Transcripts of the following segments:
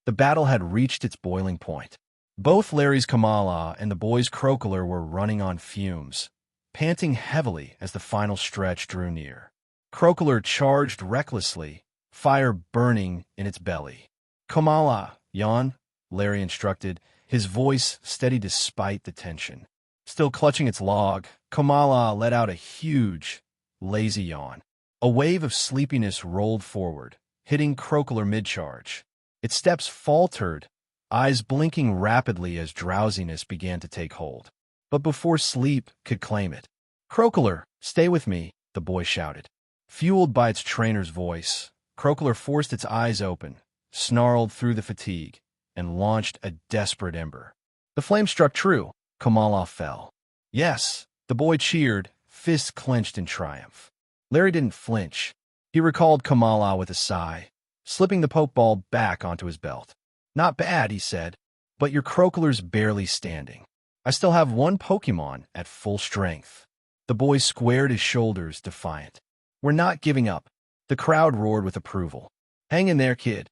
The battle had reached its boiling point. Both Larry's Kamala and the boy's Crocoler were running on fumes, panting heavily as the final stretch drew near. Crocoler charged recklessly, fire burning in its belly. "Kamala, yawn," Larry instructed, his voice steady despite the tension. Still clutching its log, Kamala let out a huge, lazy yawn. A wave of sleepiness rolled forward, hitting Crocoler mid-charge. Its steps faltered, eyes blinking rapidly as drowsiness began to take hold. But before sleep could claim it, "Crocoler, stay with me," the boy shouted. Fueled by its trainer's voice, Crocoler forced its eyes open, snarled through the fatigue, and launched a desperate ember. The flame struck true. Kamala fell. "Yes," the boy cheered, fists clenched in triumph. Larry didn't flinch. He recalled Kamala with a sigh, slipping the Pokeball back onto his belt. "Not bad," he said, "but your Crocoler's barely standing. I still have one Pokemon at full strength." The boy squared his shoulders, defiant. "We're not giving up." The crowd roared with approval. "Hang in there, kid.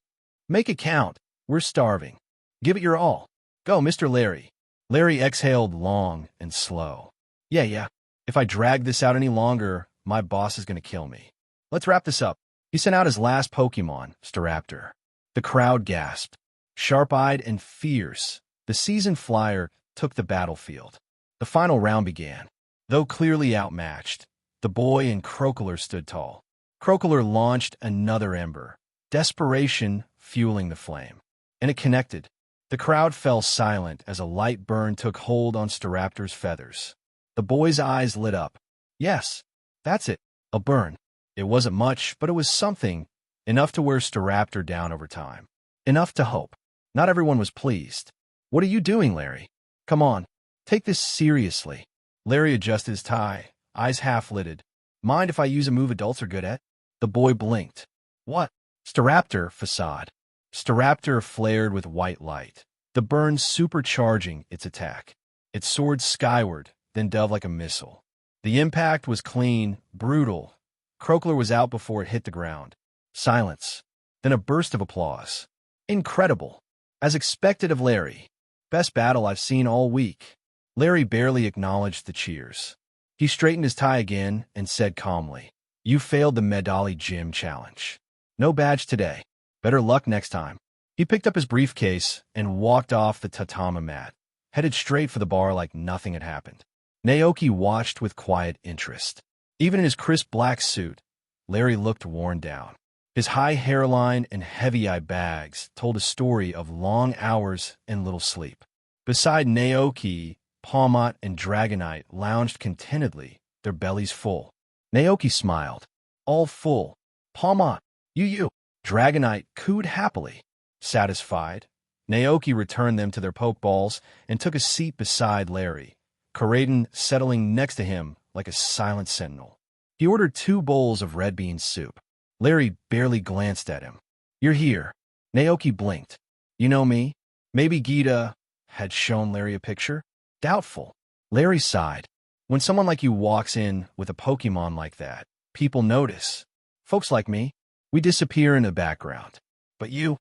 Make it count. We're starving. Give it your all. Go, Mr. Larry." Larry exhaled long and slow. Yeah. If I drag this out any longer, my boss is going to kill me. Let's wrap this up." He sent out his last Pokemon, Staraptor. The crowd gasped. Sharp-eyed and fierce, the seasoned flyer took the battlefield. The final round began. Though clearly outmatched, the boy and Crocoler stood tall. Crocoler launched another ember, desperation fueling the flame. And it connected. The crowd fell silent as a light burn took hold on Staraptor's feathers. The boy's eyes lit up. Yes, that's it, a burn. It wasn't much, but it was something, enough to wear Staraptor down over time. Enough to hope. Not everyone was pleased. "What are you doing, Larry? Come on, take this seriously." Larry adjusted his tie, eyes half-lidded. "Mind if I use a move adults are good at?" The boy blinked. "What?" "Staraptor facade." Staraptor flared with white light, the burn supercharging its attack. It soared skyward, then dove like a missile. The impact was clean, brutal. Crocoler was out before it hit the ground. Silence. Then a burst of applause. "Incredible. As expected of Larry. Best battle I've seen all week." Larry barely acknowledged the cheers. He straightened his tie again and said calmly, "You failed the Medali Gym Challenge. No badge today. Better luck next time." He picked up his briefcase and walked off the tatami mat, headed straight for the bar like nothing had happened. Naoki watched with quiet interest. Even in his crisp black suit, Larry looked worn down. His high hairline and heavy eye bags told a story of long hours and little sleep. Beside Naoki, Palmot and Dragonite lounged contentedly, their bellies full. Naoki smiled. "All full. Palmot, you." Dragonite cooed happily. Satisfied, Naoki returned them to their Pokeballs and took a seat beside Larry, Koraidon settling next to him like a silent sentinel. He ordered 2 bowls of red bean soup. Larry barely glanced at him. "You're here." Naoki blinked. "You know me?" Maybe Gita had shown Larry a picture? Doubtful. Larry sighed. "When someone like you walks in with a Pokemon like that, people notice. Folks like me, we disappear in the background. But you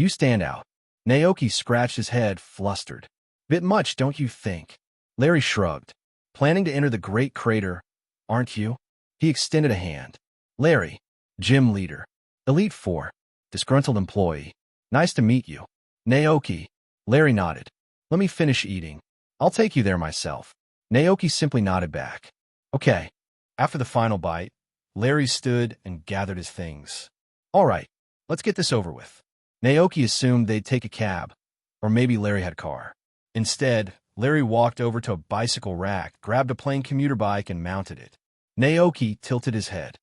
stand out." Naoki scratched his head, flustered. "Bit much, don't you think?" Larry shrugged. "Planning to enter the Great Crater, aren't you?" He extended a hand. "Larry, gym leader. Elite 4, disgruntled employee. Nice to meet you." "Naoki." Larry nodded. "Let me finish eating. I'll take you there myself." Naoki simply nodded back. "Okay." After the final bite, Larry stood and gathered his things. "All right, let's get this over with." Naoki assumed they'd take a cab, or maybe Larry had a car. Instead, Larry walked over to a bicycle rack, grabbed a plain commuter bike, and mounted it. Naoki tilted his head.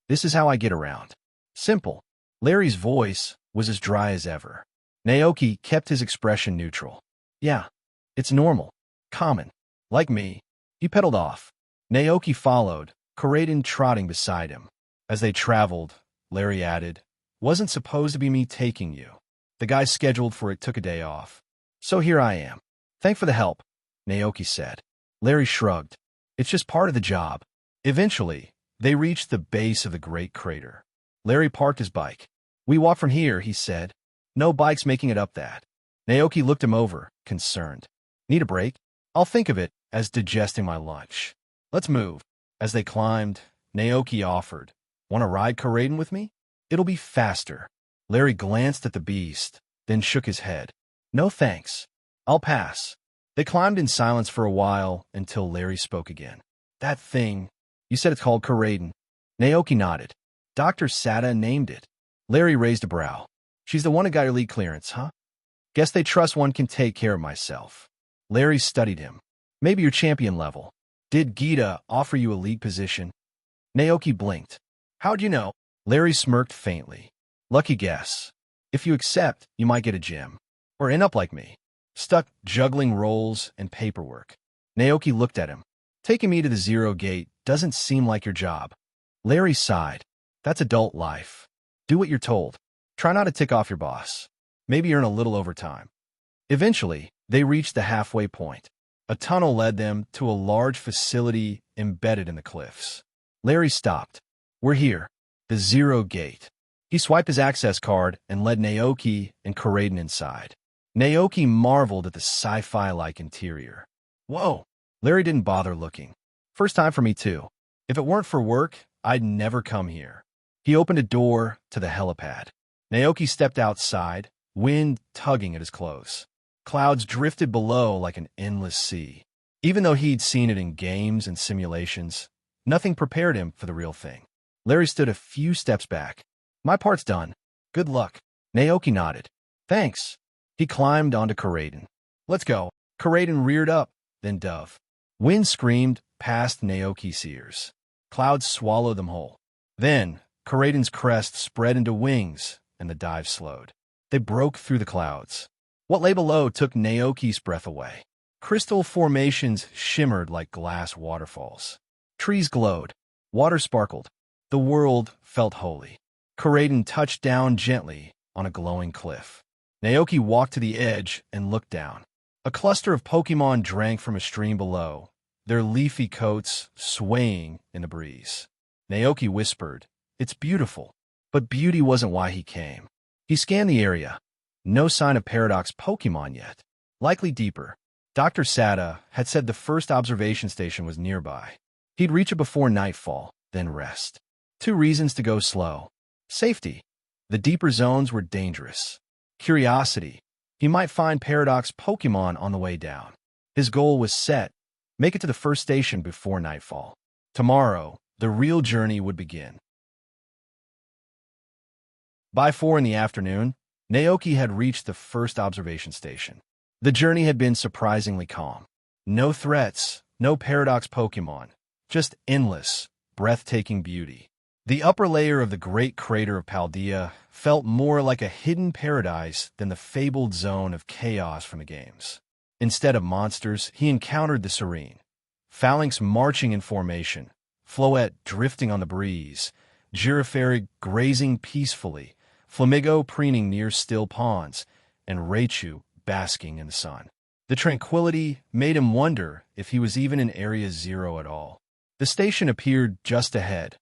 This is how I get around. Simple." Larry's voice was as dry as ever. Naoki kept his expression neutral. "Yeah, it's normal. Common. Like me." He pedaled off. Naoki followed, Koraidon trotting beside him. As they traveled, Larry added, "Wasn't supposed to be me taking you. The guy scheduled for it took a day off. So here I am." "Thanks for the help," Naoki said. Larry shrugged. "It's just part of the job." Eventually, they reached the base of the Great Crater. Larry parked his bike. "We walk from here," he said. No bikes making it up that. Naoki looked him over, concerned. Need a break? I'll think of it as digesting my lunch. Let's move. As they climbed, Naoki offered, Want to ride Karaden with me? It'll be faster. Larry glanced at the beast, then shook his head. No thanks. I'll pass. They climbed in silence for a while until Larry spoke again. That thing, you said it's called Karaden. Naoki nodded. Dr. Sada named it. Larry raised a brow. She's the one who got your lead clearance, huh? Guess they trust one can take care of myself. Larry studied him. Maybe you're champion level. Did Gita offer you a league position? Naoki blinked. How'd you know? Larry smirked faintly. Lucky guess. If you accept, you might get a gym. Or end up like me. Stuck juggling roles and paperwork. Naoki looked at him. Taking me to the Zero Gate doesn't seem like your job. Larry sighed. That's adult life. Do what you're told. Try not to tick off your boss. Maybe earn a little overtime. Eventually, they reached the halfway point. A tunnel led them to a large facility embedded in the cliffs. Larry stopped. We're here. The Zero Gate. He swiped his access card and led Naoki and Karaden inside. Naoki marveled at the sci-fi-like interior. Whoa! Larry didn't bother looking. First time for me too. If it weren't for work, I'd never come here. He opened a door to the helipad. Naoki stepped outside, wind tugging at his clothes. Clouds drifted below like an endless sea. Even though he'd seen it in games and simulations, nothing prepared him for the real thing. Larry stood a few steps back. My part's done. Good luck. Naoki nodded. Thanks. He climbed onto Karaden. Let's go. Karaden reared up, then dove. Wind screamed past Naoki's ears. Clouds swallowed them whole. Then, Karaden's crest spread into wings, and the dive slowed. They broke through the clouds. What lay below took Naoki's breath away. Crystal formations shimmered like glass waterfalls. Trees glowed. Water sparkled. The world felt holy. Karaden touched down gently on a glowing cliff. Naoki walked to the edge and looked down. A cluster of Pokémon drank from a stream below, their leafy coats swaying in the breeze. Naoki whispered, It's beautiful. But beauty wasn't why he came. He scanned the area. No sign of Paradox Pokémon yet. Likely deeper. Dr. Sada had said the first observation station was nearby. He'd reach it before nightfall, then rest. 2 reasons to go slow. Safety. The deeper zones were dangerous. Curiosity. He might find Paradox Pokémon on the way down. His goal was set. Make it to the first station before nightfall. Tomorrow, the real journey would begin. By 4 in the afternoon, Naoki had reached the first observation station. The journey had been surprisingly calm. No threats, no Paradox Pokémon, just endless, breathtaking beauty. The upper layer of the great crater of Paldea felt more like a hidden paradise than the fabled zone of chaos from the games. Instead of monsters, he encountered the serene. Phalanx marching in formation, Floette drifting on the breeze, Girafarig grazing peacefully, Flamigo preening near still ponds, and Raichu basking in the sun. The tranquility made him wonder if he was even in Area Zero at all. The station appeared just ahead,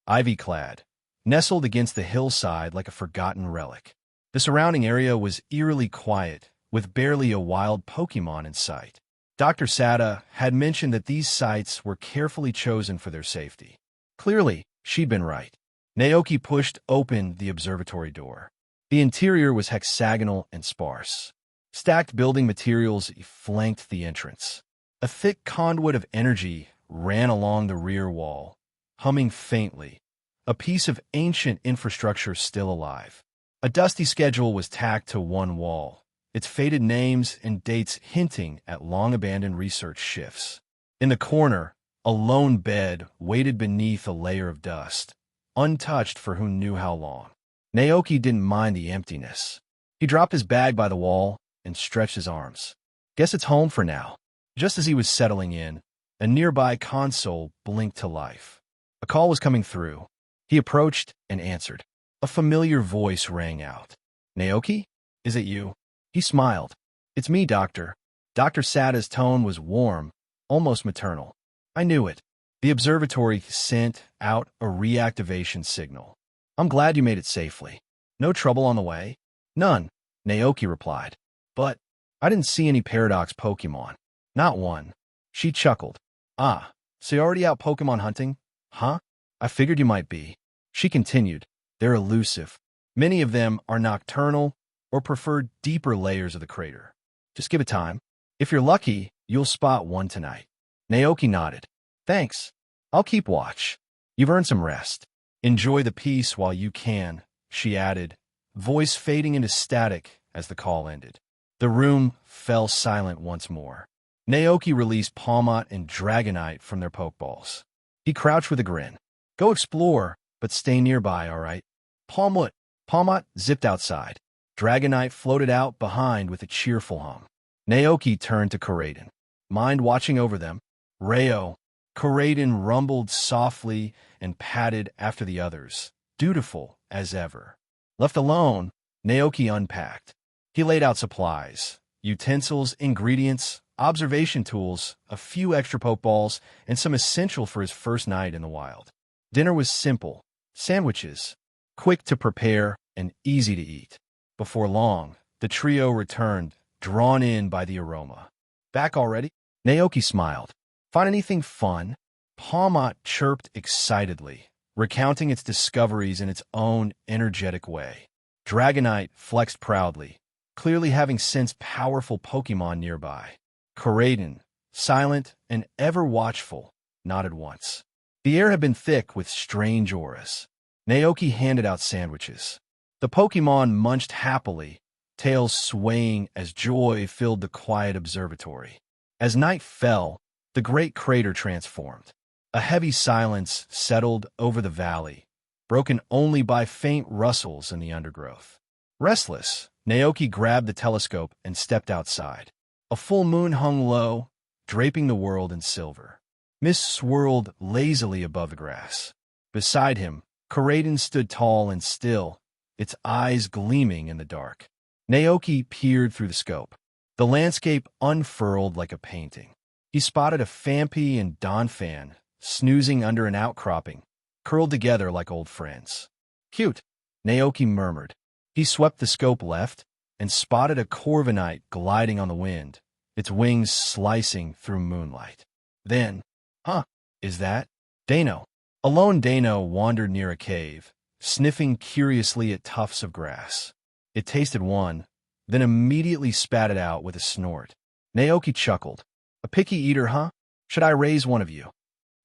ivy-clad, nestled against the hillside like a forgotten relic. The surrounding area was eerily quiet, with barely a wild Pokémon in sight. Dr. Sada had mentioned that these sites were carefully chosen for their safety. Clearly, she'd been right. Naoki pushed open the observatory door. The interior was hexagonal and sparse. Stacked building materials flanked the entrance. A thick conduit of energy ran along the rear wall, humming faintly, a piece of ancient infrastructure still alive. A dusty schedule was tacked to one wall, its faded names and dates hinting at long-abandoned research shifts. In the corner, a lone bed waited beneath a layer of dust, untouched for who knew how long. Naoki didn't mind the emptiness. He dropped his bag by the wall and stretched his arms. Guess it's home for now. Just as he was settling in, a nearby console blinked to life. A call was coming through. He approached and answered. A familiar voice rang out. Naoki? Is it you? He smiled. It's me, Doctor. Dr. Sada's tone was warm, almost maternal. I knew it. The observatory sent out a reactivation signal. I'm glad you made it safely. No trouble on the way? None. Naoki replied. But I didn't see any paradox Pokémon. Not one. She chuckled. Ah, so you're already out Pokémon hunting? Huh? I figured you might be. She continued. They're elusive. Many of them are nocturnal or prefer deeper layers of the crater. Just give it time. If you're lucky, you'll spot one tonight. Naoki nodded. Thanks. I'll keep watch. You've earned some rest. Enjoy the peace while you can, she added, voice fading into static as the call ended. The room fell silent once more. Naoki released Palmot and Dragonite from their Pokeballs. He crouched with a grin. Go explore, but stay nearby, all right? Palmot zipped outside. Dragonite floated out behind with a cheerful hum. Naoki turned to Koraidon. Mind watching over them? Rayo. Koraidon rumbled softly and padded after the others, dutiful as ever. Left alone, Naoki unpacked. He laid out supplies, utensils, ingredients, observation tools, a few extra Pokeballs, and some essential for his first night in the wild. Dinner was simple. Sandwiches, quick to prepare and easy to eat. Before long, the trio returned, drawn in by the aroma. Back already? Naoki smiled. Find anything fun? Palmot chirped excitedly, recounting its discoveries in its own energetic way. Dragonite flexed proudly, clearly having sensed powerful Pokémon nearby. Koraidon, silent and ever watchful, nodded once. The air had been thick with strange auras. Naoki handed out sandwiches. The Pokémon munched happily, tails swaying as joy filled the quiet observatory. As night fell, the great crater transformed. A heavy silence settled over the valley, broken only by faint rustles in the undergrowth. Restless, Naoki grabbed the telescope and stepped outside. A full moon hung low, draping the world in silver. Mist swirled lazily above the grass. Beside him, Koraidon stood tall and still, its eyes gleaming in the dark. Naoki peered through the scope. The landscape unfurled like a painting. He spotted a Phanpy and Donphan, snoozing under an outcropping, curled together like old friends. Cute, Naoki murmured. He swept the scope left and spotted a Corviknight gliding on the wind, its wings slicing through moonlight. Then, is that? Dano. A lone Dano wandered near a cave, sniffing curiously at tufts of grass. It tasted one, then immediately spat it out with a snort. Naoki chuckled. A picky eater, huh? Should I raise one of you?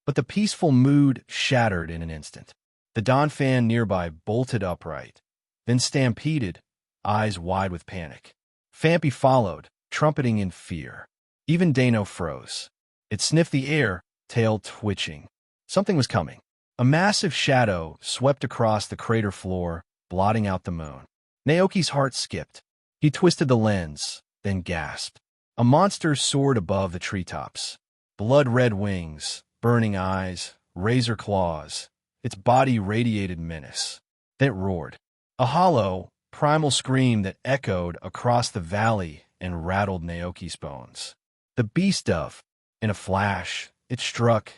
But the peaceful mood shattered in an instant. The Donphan nearby bolted upright, then stampeded, eyes wide with panic. Phanpy followed, trumpeting in fear. Even Dano froze. It sniffed the air, tail twitching. Something was coming. A massive shadow swept across the crater floor, blotting out the moon. Naoki's heart skipped. He twisted the lens, then gasped. A monster soared above the treetops. Blood-red wings, burning eyes, razor claws. Its body radiated menace. Then it roared. A hollow, primal scream that echoed across the valley and rattled Naoki's bones. The beast dove. In a flash, it struck,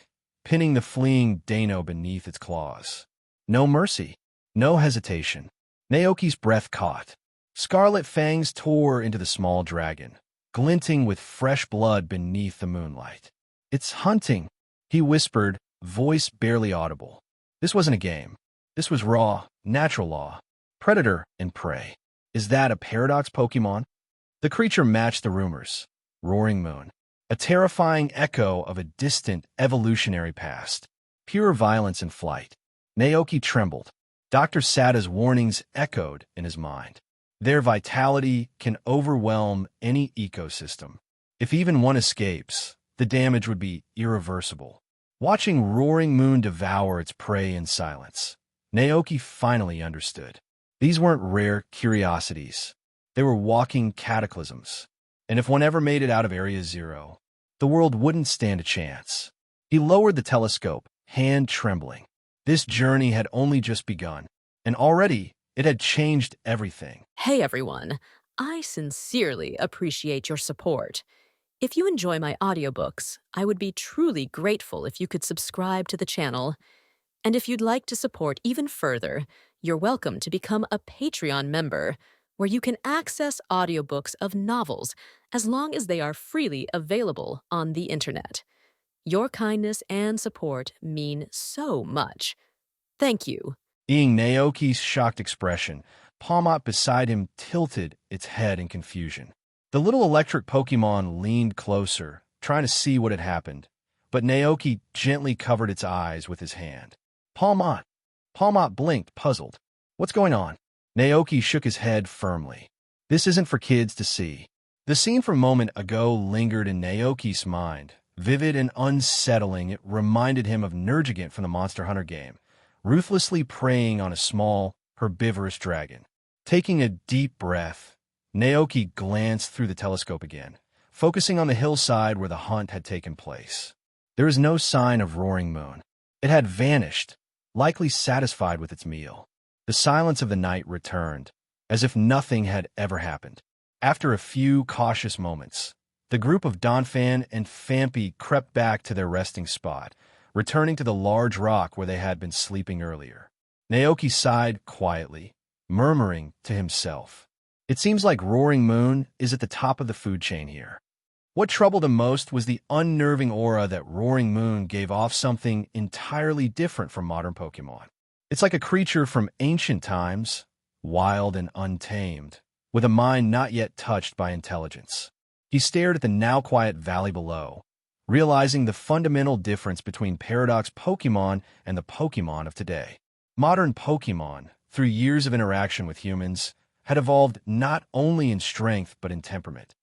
pinning the fleeing Dano beneath its claws. No mercy, no hesitation. Naoki's breath caught. Scarlet fangs tore into the small dragon, glinting with fresh blood beneath the moonlight. It's hunting, he whispered, voice barely audible. This wasn't a game. This was raw, natural law. Predator and prey. Is that a paradox Pokémon? The creature matched the rumors. Roaring moon. A terrifying echo of a distant evolutionary past. Pure violence in flight. Naoki trembled. Dr. Sada's warnings echoed in his mind. Their vitality can overwhelm any ecosystem. If even one escapes, the damage would be irreversible. Watching Roaring Moon devour its prey in silence, Naoki finally understood. These weren't rare curiosities. They were walking cataclysms. And if one ever made it out of Area Zero, the world wouldn't stand a chance. He lowered the telescope, hand trembling. This journey had only just begun, and already it had changed everything. Hey everyone, I sincerely appreciate your support. If you enjoy my audiobooks, I would be truly grateful if you could subscribe to the channel. And if you'd like to support even further, you're welcome to become a Patreon member, where you can access audiobooks of novels as long as they are freely available on the internet. Your kindness and support mean so much. Thank you. Seeing Naoki's shocked expression, Palmot beside him tilted its head in confusion. The little electric Pokémon leaned closer, trying to see what had happened, but Naoki gently covered its eyes with his hand. Palmot! Palmot blinked, puzzled. What's going on? Naoki shook his head firmly. This isn't for kids to see. The scene from a moment ago lingered in Naoki's mind. Vivid and unsettling, it reminded him of Nergigant from the Monster Hunter game, ruthlessly preying on a small, herbivorous dragon. Taking a deep breath, Naoki glanced through the telescope again, focusing on the hillside where the hunt had taken place. There was no sign of Roaring Moon. It had vanished, likely satisfied with its meal. The silence of the night returned, as if nothing had ever happened. After a few cautious moments, the group of Donphan and Phampi crept back to their resting spot, returning to the large rock where they had been sleeping earlier. Naoki sighed quietly, murmuring to himself, "It seems like Roaring Moon is at the top of the food chain here." What troubled him most was the unnerving aura that Roaring Moon gave off, something entirely different from modern Pokémon. It's like a creature from ancient times, wild and untamed, with a mind not yet touched by intelligence. He stared at the now quiet valley below, realizing the fundamental difference between Paradox Pokémon and the Pokémon of today. Modern Pokémon, through years of interaction with humans, had evolved not only in strength but in temperament.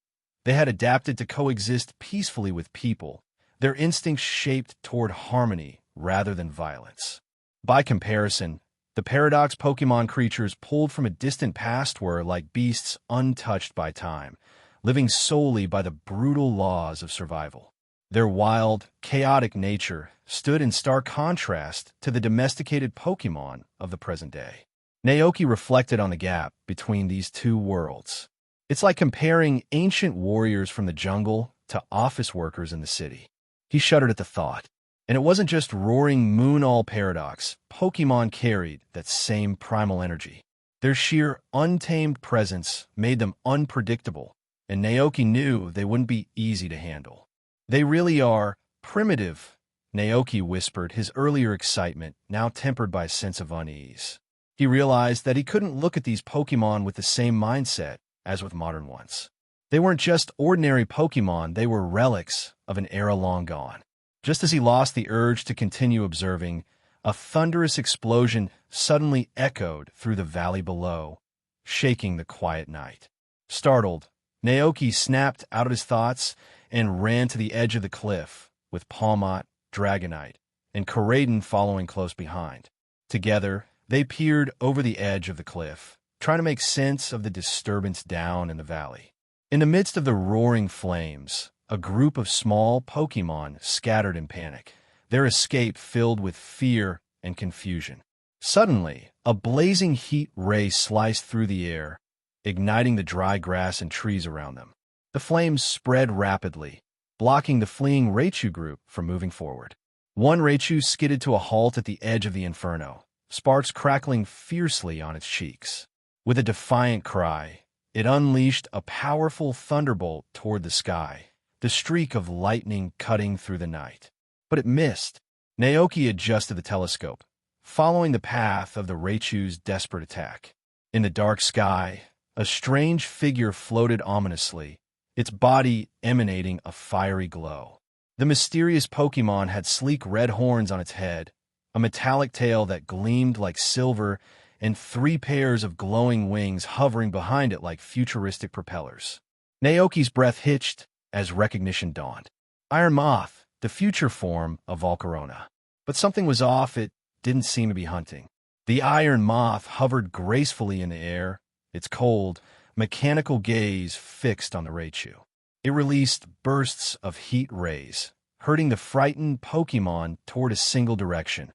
They had adapted to coexist peacefully with people, their instincts shaped toward harmony rather than violence. By comparison, the Paradox Pokémon creatures pulled from a distant past were like beasts untouched by time, living solely by the brutal laws of survival. Their wild, chaotic nature stood in stark contrast to the domesticated Pokémon of the present day. Naoki reflected on the gap between these two worlds. It's like comparing ancient warriors from the jungle to office workers in the city. He shuddered at the thought. And it wasn't just Roaring Moon all Paradox. Pokémon carried that same primal energy. Their sheer, untamed presence made them unpredictable, and Naoki knew they wouldn't be easy to handle. "They really are primitive," Naoki whispered, his earlier excitement now tempered by a sense of unease. He realized that he couldn't look at these Pokémon with the same mindset as with modern ones. They weren't just ordinary Pokémon, they were relics of an era long gone. Just as he lost the urge to continue observing, a thunderous explosion suddenly echoed through the valley below, shaking the quiet night. Startled, Naoki snapped out of his thoughts and ran to the edge of the cliff, with Palmot, Dragonite, and Koraidon following close behind. Together, they peered over the edge of the cliff, trying to make sense of the disturbance down in the valley. In the midst of the roaring flames, a group of small Pokémon scattered in panic, their escape filled with fear and confusion. Suddenly, a blazing heat ray sliced through the air, igniting the dry grass and trees around them. The flames spread rapidly, blocking the fleeing Raichu group from moving forward. One Raichu skidded to a halt at the edge of the inferno, sparks crackling fiercely on its cheeks. With a defiant cry, it unleashed a powerful thunderbolt toward the sky, the streak of lightning cutting through the night. But it missed. Naoki adjusted the telescope, following the path of the Raichu's desperate attack. In the dark sky, a strange figure floated ominously, its body emanating a fiery glow. The mysterious Pokémon had sleek red horns on its head, a metallic tail that gleamed like silver, and 3 pairs of glowing wings hovering behind it like futuristic propellers. Naoki's breath hitched as recognition dawned. Iron Moth, the future form of Volcarona. But something was off. It didn't seem to be hunting. The Iron Moth hovered gracefully in the air, its cold, mechanical gaze fixed on the Raichu. It released bursts of heat rays, herding the frightened Pokémon toward a single direction,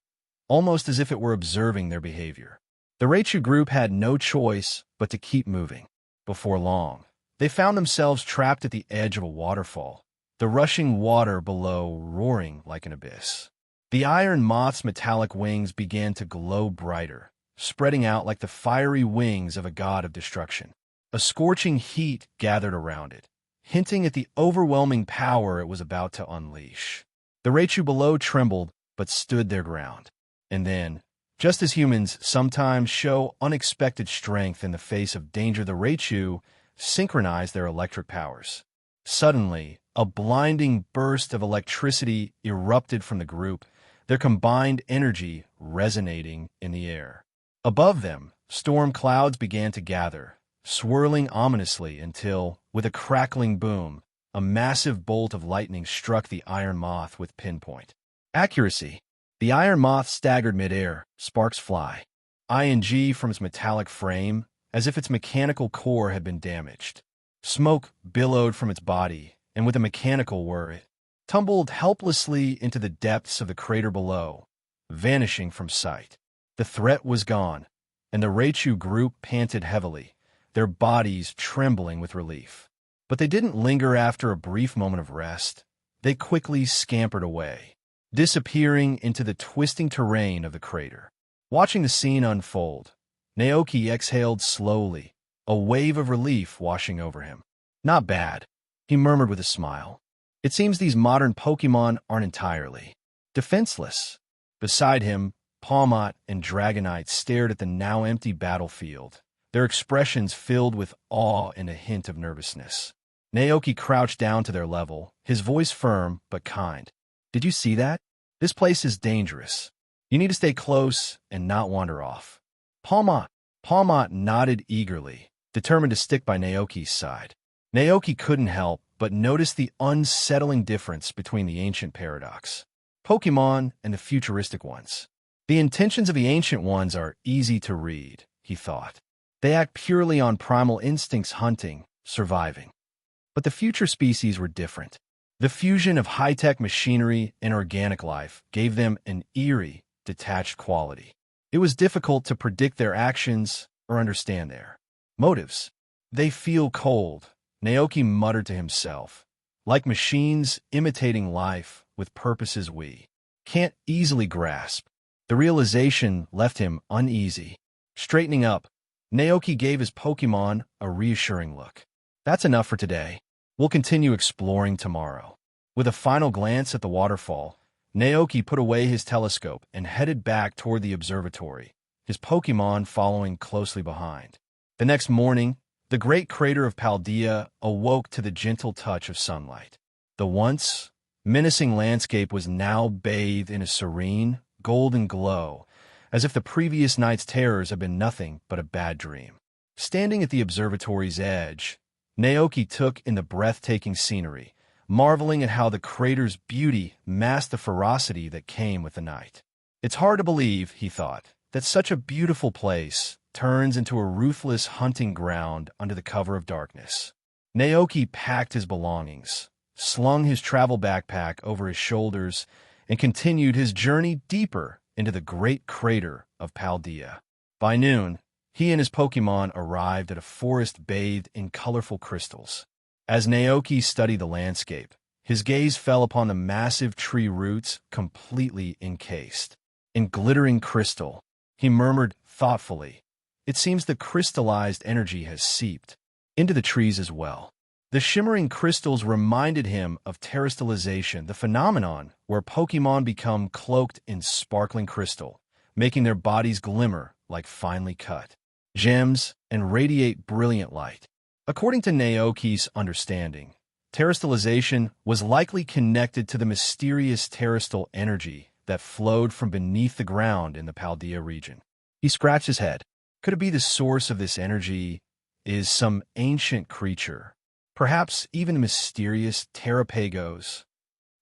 almost as if it were observing their behavior. The Raichu group had no choice but to keep moving. Before long, they found themselves trapped at the edge of a waterfall, the rushing water below roaring like an abyss. The Iron Moth's metallic wings began to glow brighter, spreading out like the fiery wings of a god of destruction. A scorching heat gathered around it, hinting at the overwhelming power it was about to unleash. The Raichu below trembled, but stood their ground. And then, just as humans sometimes show unexpected strength in the face of danger, the Raichu synchronized their electric powers. Suddenly, a blinding burst of electricity erupted from the group, their combined energy resonating in the air. Above them, storm clouds began to gather, swirling ominously until, with a crackling boom, a massive bolt of lightning struck the iron moth with pinpoint accuracy. The iron moth staggered midair, sparks fly, ing from its metallic frame, as if its mechanical core had been damaged. Smoke billowed from its body, and with a mechanical whir, it tumbled helplessly into the depths of the crater below, vanishing from sight. The threat was gone, and the Raichu group panted heavily, their bodies trembling with relief. But they didn't linger after a brief moment of rest. They quickly scampered away, disappearing into the twisting terrain of the crater. Watching the scene unfold, Naoki exhaled slowly, a wave of relief washing over him. Not bad, he murmured with a smile. It seems these modern Pokémon aren't entirely defenseless. Beside him, Palmot and Dragonite stared at the now empty battlefield, their expressions filled with awe and a hint of nervousness. Naoki crouched down to their level, his voice firm but kind. Did you see that? This place is dangerous. You need to stay close and not wander off. Palmot nodded eagerly, determined to stick by Naoki's side. Naoki couldn't help but notice the unsettling difference between the ancient paradox Pokémon and the futuristic ones. The intentions of the ancient ones are easy to read, he thought. They act purely on primal instincts, hunting, surviving. But the future species were different. The fusion of high-tech machinery and organic life gave them an eerie, detached quality. It was difficult to predict their actions or understand their motives. They feel cold, Naoki muttered to himself, like machines imitating life with purposes we can't easily grasp. The realization left him uneasy. Straightening up, Naoki gave his Pokémon a reassuring look. That's enough for today. We'll continue exploring tomorrow. With a final glance at the waterfall, Naoki put away his telescope and headed back toward the observatory, his Pokémon following closely behind. The next morning, the great crater of Paldea awoke to the gentle touch of sunlight. The once menacing landscape was now bathed in a serene, golden glow, as if the previous night's terrors had been nothing but a bad dream. Standing at the observatory's edge, Naoki took in the breathtaking scenery, marveling at how the crater's beauty masked the ferocity that came with the night. It's hard to believe, he thought, that such a beautiful place turns into a ruthless hunting ground under the cover of darkness. Naoki packed his belongings, slung his travel backpack over his shoulders, and continued his journey deeper into the great crater of Paldea. By noon, he and his Pokémon arrived at a forest bathed in colorful crystals. As Naoki studied the landscape, his gaze fell upon the massive tree roots completely encased in glittering crystal. He murmured thoughtfully, "It seems the crystallized energy has seeped into the trees as well." The shimmering crystals reminded him of terrestrialization, the phenomenon where Pokémon become cloaked in sparkling crystal, making their bodies glimmer like finely cut gems and radiate brilliant light. According to Naoki's understanding, terrestrialization was likely connected to the mysterious terrestrial energy that flowed from beneath the ground in the Paldea region. He scratched his head. Could it be the source of this energy is some ancient creature? Perhaps even the mysterious Terrapagos?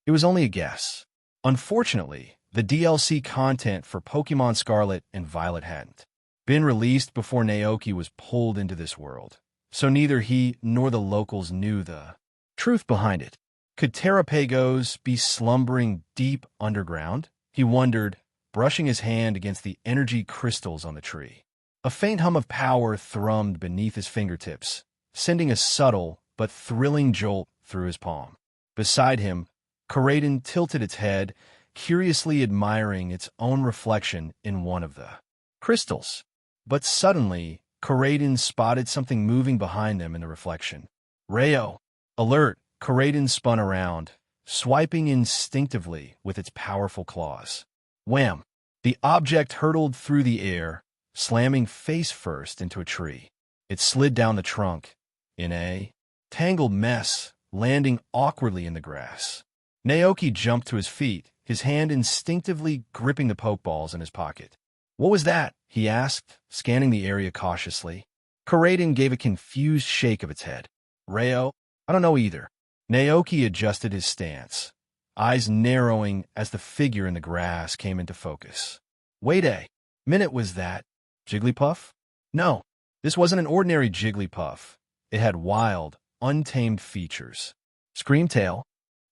It was only a guess. Unfortunately, the DLC content for Pokémon Scarlet and Violet hadn't been released before Naoki was pulled into this world, so neither he nor the locals knew the truth behind it. Could Terrapagos be slumbering deep underground? He wondered, brushing his hand against the energy crystals on the tree. A faint hum of power thrummed beneath his fingertips, sending a subtle but thrilling jolt through his palm. Beside him, Koraidon tilted its head, curiously admiring its own reflection in one of the crystals. But suddenly, Koraidon spotted something moving behind them in the reflection. Rayo! Alert! Koraidon spun around, swiping instinctively with its powerful claws. Wham! The object hurtled through the air, slamming face first into a tree. It slid down the trunk, in a tangled mess, landing awkwardly in the grass. Naoki jumped to his feet, his hand instinctively gripping the pokeballs in his pocket. "What was that?" he asked, scanning the area cautiously. Koraidon gave a confused shake of its head. "Rayo? I don't know either." Naoki adjusted his stance, eyes narrowing as the figure in the grass came into focus. "Wait a minute, was that Jigglypuff?" No, this wasn't an ordinary Jigglypuff. It had wild, untamed features. "Screamtail?"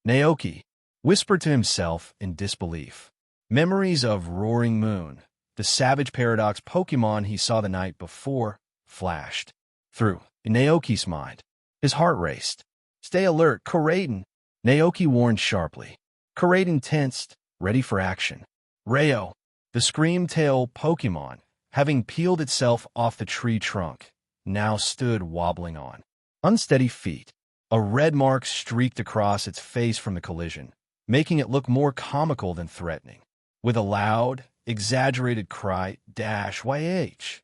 Naoki whispered to himself in disbelief. Memories of Roaring Moon, the Savage Paradox Pokémon he saw the night before, flashed through Naoki's mind. His heart raced. "Stay alert, Koraidon!" Naoki warned sharply. Koraidon tensed, ready for action. Rayo, the Screamtail Pokémon, having peeled itself off the tree trunk, now stood wobbling on unsteady feet. A red mark streaked across its face from the collision, making it look more comical than threatening. With a loud, exaggerated cry, YH.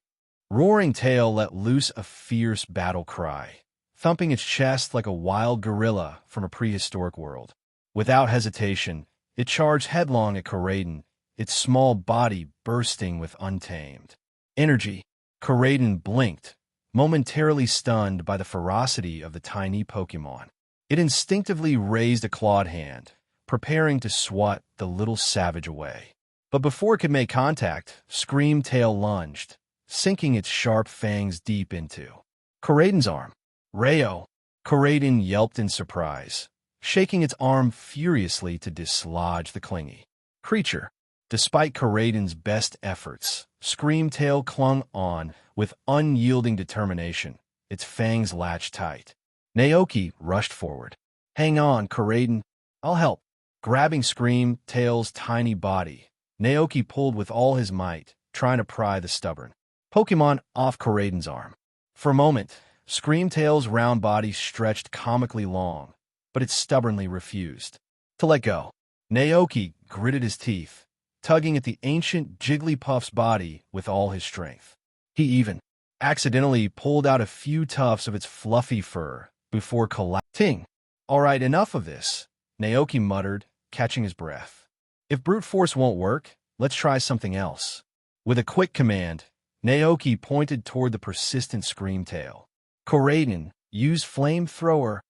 Roaring Tail let loose a fierce battle cry, thumping its chest like a wild gorilla from a prehistoric world. Without hesitation, it charged headlong at Koraidon, its small body bursting with untamed energy. Koraidon blinked, momentarily stunned by the ferocity of the tiny Pokémon. It instinctively raised a clawed hand, preparing to swat the little savage away. But before it could make contact, Screamtail lunged, sinking its sharp fangs deep into Koraidon's arm. "Rayo!" Koraidon yelped in surprise, shaking its arm furiously to dislodge the clingy creature. Despite Koraidon's best efforts, Screamtail clung on with unyielding determination, its fangs latched tight. Naoki rushed forward. "Hang on, Koraidon. I'll help." Grabbing Screamtail's tiny body, Naoki pulled with all his might, trying to pry the stubborn Pokémon off Koraidon's arm. For a moment, Screamtail's round body stretched comically long, but it stubbornly refused to let go. Naoki gritted his teeth, tugging at the ancient Jigglypuff's body with all his strength. He even accidentally pulled out a few tufts of its fluffy fur before collapsing. "All right, enough of this," Naoki muttered, catching his breath. "If brute force won't work, let's try something else." With a quick command, Naoki pointed toward the persistent Screamtail. "Koraidon, use Flamethrower."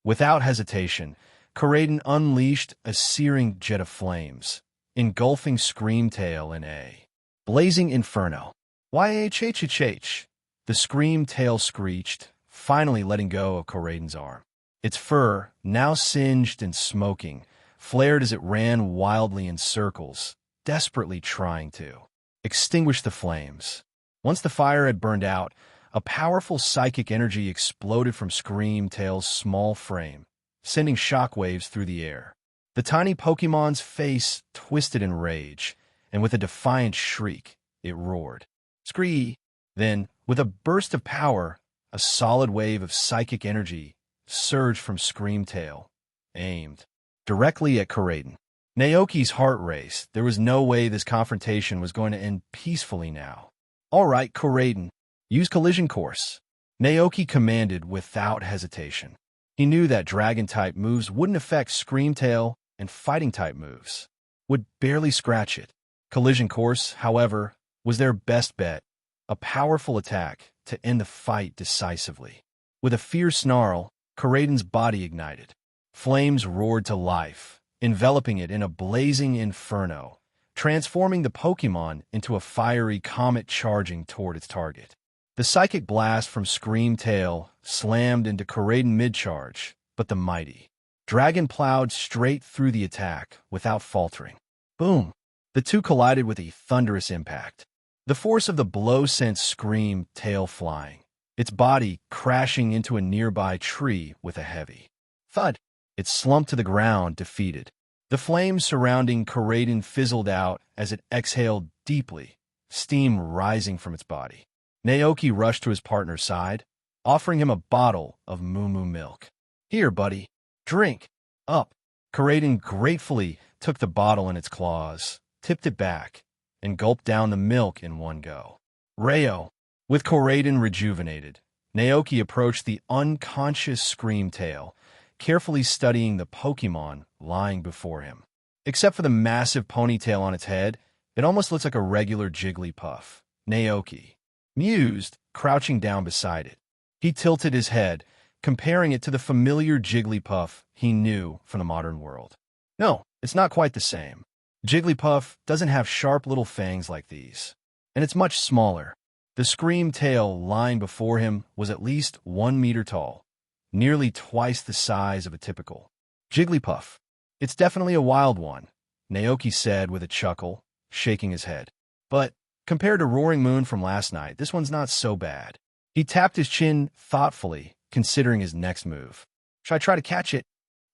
Without hesitation, Koraidon unleashed a searing jet of flames, engulfing Screamtail in a blazing inferno. YHHHH! The Screamtail screeched, finally letting go of Koraidon's arm. Its fur, now singed and smoking, flared as it ran wildly in circles, desperately trying to extinguish the flames. Once the fire had burned out, a powerful psychic energy exploded from Screamtail's small frame, sending shockwaves through the air. The tiny Pokémon's face twisted in rage, and with a defiant shriek, it roared. "Scree!" Then, with a burst of power, a solid wave of psychic energy surged from Screamtail, aimed directly at Koraidon. Naoki's heart raced. There was no way this confrontation was going to end peacefully now. "All right, Koraidon, use Collision Course," Naoki commanded without hesitation. He knew that Dragon-type moves wouldn't affect Screamtail, and Fighting-type moves would barely scratch it. Collision Course, however, was their best bet, a powerful attack to end the fight decisively. With a fierce snarl, Koraidon's body ignited. Flames roared to life, enveloping it in a blazing inferno, transforming the Pokémon into a fiery comet charging toward its target. The psychic blast from Screamtail slammed into Koraidon mid-charge, but the mighty dragon plowed straight through the attack without faltering. Boom! The two collided with a thunderous impact. The force of the blow sent Screamtail flying, its body crashing into a nearby tree with a heavy thud. It slumped to the ground, defeated. The flames surrounding Koraidon fizzled out as it exhaled deeply, steam rising from its body. Naoki rushed to his partner's side, offering him a bottle of moo milk. "Here, buddy. Drink. Up." Koraden gratefully took the bottle in its claws, tipped it back, and gulped down the milk in one go. Rayo. With Koraden rejuvenated, Naoki approached the unconscious Screamtail, carefully studying the Pokémon lying before him. Except for the massive ponytail on its head, it almost looks like a regular Jigglypuff. Naoki mused, crouching down beside it. He tilted his head, comparing it to the familiar Jigglypuff he knew from the modern world. No, it's not quite the same. Jigglypuff doesn't have sharp little fangs like these, and it's much smaller. The Screamtail lying before him was at least 1 meter tall, nearly twice the size of a typical Jigglypuff. "It's definitely a wild one," Naoki said with a chuckle, shaking his head. "But compared to Roaring Moon from last night, this one's not so bad." He tapped his chin thoughtfully, considering his next move. "Should I try to catch it?"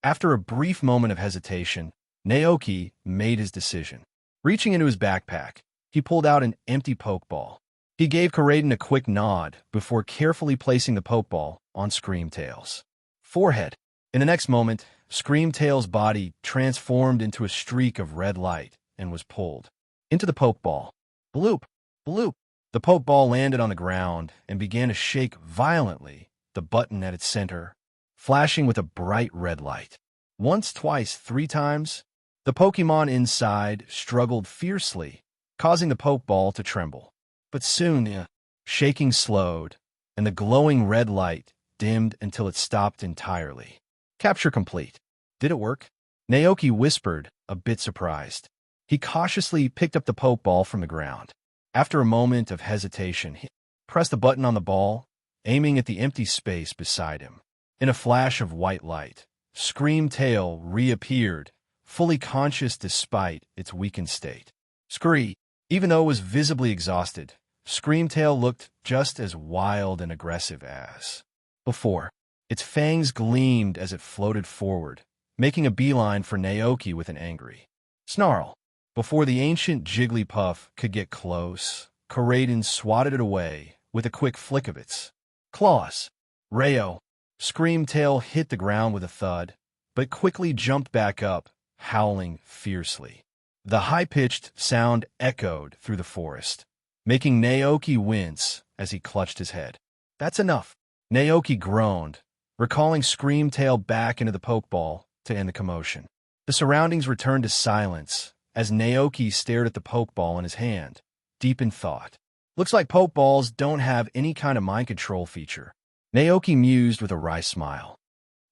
After a brief moment of hesitation, Naoki made his decision. Reaching into his backpack, he pulled out an empty Pokeball. He gave Koraden a quick nod before carefully placing the Pokeball on Screamtail's forehead. In the next moment, Screamtail's body transformed into a streak of red light and was pulled into the Pokeball. Bloop! Bloop! The Pokeball landed on the ground and began to shake violently, the button at its center flashing with a bright red light. Once, twice, 3 times, the Pokémon inside struggled fiercely, causing the Pokeball to tremble. But soon the shaking slowed, and the glowing red light dimmed until it stopped entirely. Capture complete. Did it work? Naoki whispered, a bit surprised. He cautiously picked up the Pokeball from the ground. After a moment of hesitation, he pressed the button on the ball, aiming at the empty space beside him. In a flash of white light, Screamtail reappeared, fully conscious despite its weakened state. Scree! Even though it was visibly exhausted, Screamtail looked just as wild and aggressive as before. Its fangs gleamed as it floated forward, making a beeline for Naoki with an angry snarl. Before the ancient Jigglypuff could get close, Koraden swatted it away with a quick flick of its claws. Rayo! Screamtail hit the ground with a thud, but quickly jumped back up, howling fiercely. The high-pitched sound echoed through the forest, making Naoki wince as he clutched his head. "That's enough," Naoki groaned, recalling Screamtail back into the Pokeball to end the commotion. The surroundings returned to silence as Naoki stared at the Pokeball in his hand, deep in thought. "Looks like Pokeballs don't have any kind of mind control feature," Naoki mused with a wry smile.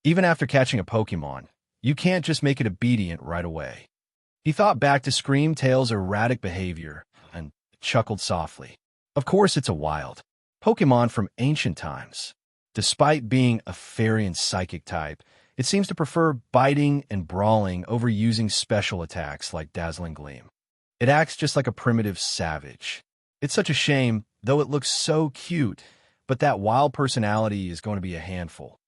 "Even after catching a Pokemon, you can't just make it obedient right away." He thought back to Screamtail's erratic behavior and chuckled softly. Of course it's a wild Pokemon from ancient times. Despite being a fairy and psychic type, it seems to prefer biting and brawling over using special attacks like Dazzling Gleam. It acts just like a primitive savage. It's such a shame, though it looks so cute, but that wild personality is going to be a handful.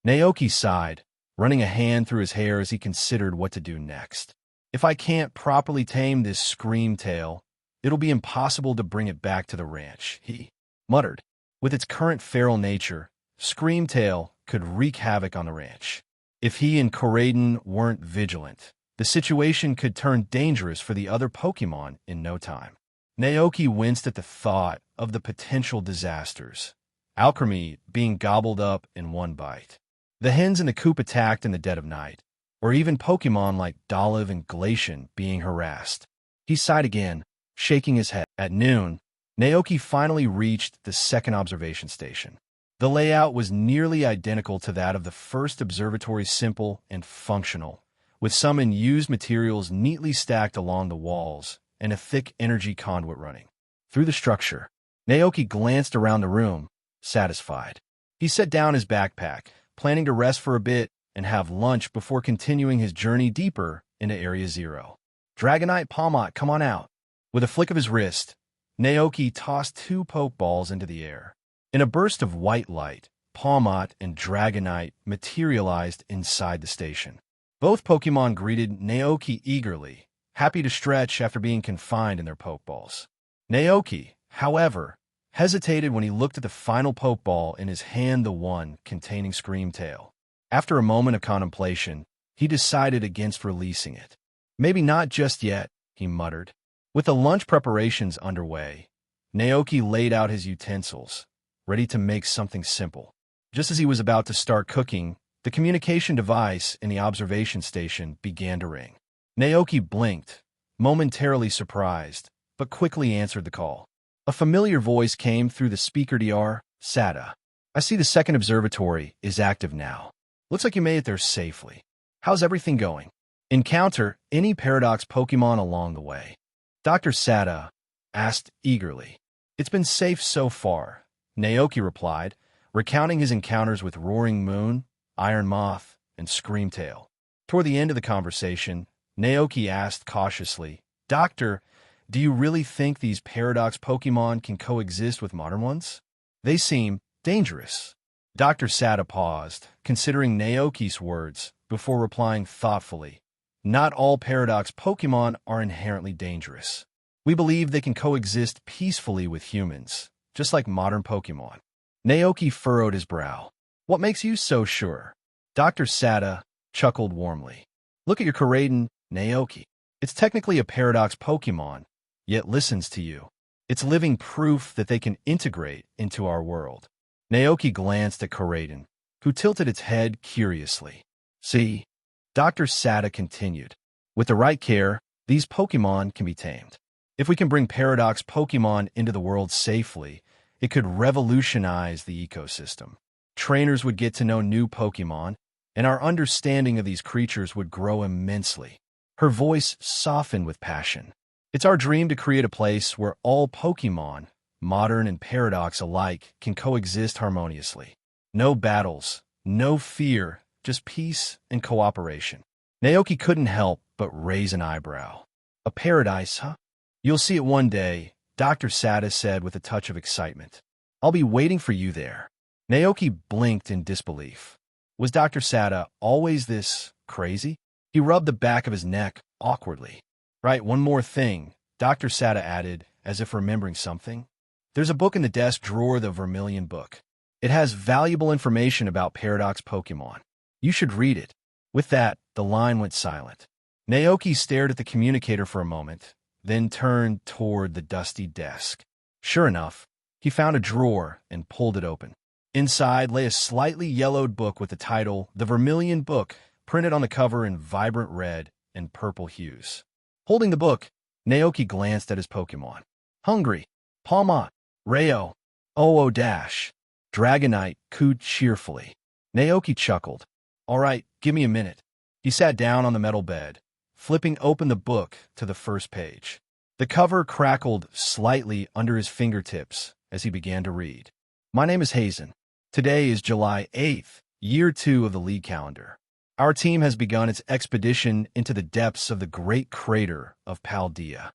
Naoki sighed, running a hand through his hair as he considered what to do next. "If I can't properly tame this Screamtail, it'll be impossible to bring it back to the ranch," he muttered. With its current feral nature, Screamtail could wreak havoc on the ranch. If he and Koraden weren't vigilant, the situation could turn dangerous for the other Pokémon in no time. Naoki winced at the thought of the potential disasters. Alchemy being gobbled up in one bite. The hens in the coop attacked in the dead of night, or even Pokémon like Dolive and Glacian being harassed. He sighed again, shaking his head. At noon, Naoki finally reached the second observation station. The layout was nearly identical to that of the first observatory, simple and functional, with some unused materials neatly stacked along the walls and a thick energy conduit running through the structure. Naoki glanced around the room, satisfied. He set down his backpack, planning to rest for a bit and have lunch before continuing his journey deeper into Area 0. "Dragonite, Palmot, come on out." With a flick of his wrist, Naoki tossed 2 Pokeballs into the air. In a burst of white light, Palmot and Dragonite materialized inside the station. Both Pokémon greeted Naoki eagerly, happy to stretch after being confined in their Pokeballs. Naoki, however, hesitated when he looked at the final Pokeball in his hand, the one containing Screamtail. After a moment of contemplation, he decided against releasing it. Maybe not just yet, he muttered. With the lunch preparations underway, Naoki laid out his utensils, ready to make something simple. Just as he was about to start cooking, the communication device in the observation station began to ring. Naoki blinked, momentarily surprised, but quickly answered the call. A familiar voice came through the speaker. "Dr. Sada, I see the second observatory is active now. Looks like you made it there safely. How's everything going? Encounter any paradox Pokemon along the way?" Dr. Sada asked eagerly. "It's been safe so far," Naoki replied, recounting his encounters with Roaring Moon, Iron Moth, and Screamtail. Toward the end of the conversation, Naoki asked cautiously, "Doctor, do you really think these paradox Pokemon can coexist with modern ones? They seem dangerous." Dr. Sada paused, considering Naoki's words, before replying thoughtfully, "Not all paradox Pokemon are inherently dangerous. We believe they can coexist peacefully with humans, just like modern Pokemon." Naoki furrowed his brow. "What makes you so sure?" Dr. Sada chuckled warmly. "Look at your Koraidon, Naoki. It's technically a paradox Pokemon, yet listens to you. It's living proof that they can integrate into our world." Naoki glanced at Koraidon, who tilted its head curiously. "See," Dr. Sada continued, "with the right care, these Pokemon can be tamed. If we can bring paradox Pokemon into the world safely, it could revolutionize the ecosystem. Trainers would get to know new Pokemon, and our understanding of these creatures would grow immensely." Her voice softened with passion. "It's our dream to create a place where all Pokemon, modern and paradox alike, can coexist harmoniously. No battles, no fear, just peace and cooperation." Naoki couldn't help but raise an eyebrow. "A paradise, huh? You'll see it one day," Dr. Sada said with a touch of excitement. "I'll be waiting for you there." Naoki blinked in disbelief. Was Dr. Sada always this crazy? He rubbed the back of his neck awkwardly. "Right, one more thing," Dr. Sada added, as if remembering something. "There's a book in the desk drawer, the Vermilion book. It has valuable information about paradox Pokemon. You should read it." With that, the line went silent. Naoki stared at the communicator for a moment, then turned toward the dusty desk. Sure enough, he found a drawer and pulled it open. Inside lay a slightly yellowed book with the title, The Vermilion Book, printed on the cover in vibrant red and purple hues. Holding the book, Naoki glanced at his Pokemon. Hungry, Palmot, Rayo, Oo-Dash, Dragonite cooed cheerfully. Naoki chuckled. "All right, give me a minute." He sat down on the metal bed, flipping open the book to the first page. The cover crackled slightly under his fingertips as he began to read. "My name is Hazen. Today is July 8th, year 2 of the League calendar. Our team has begun its expedition into the depths of the great crater of Paldea.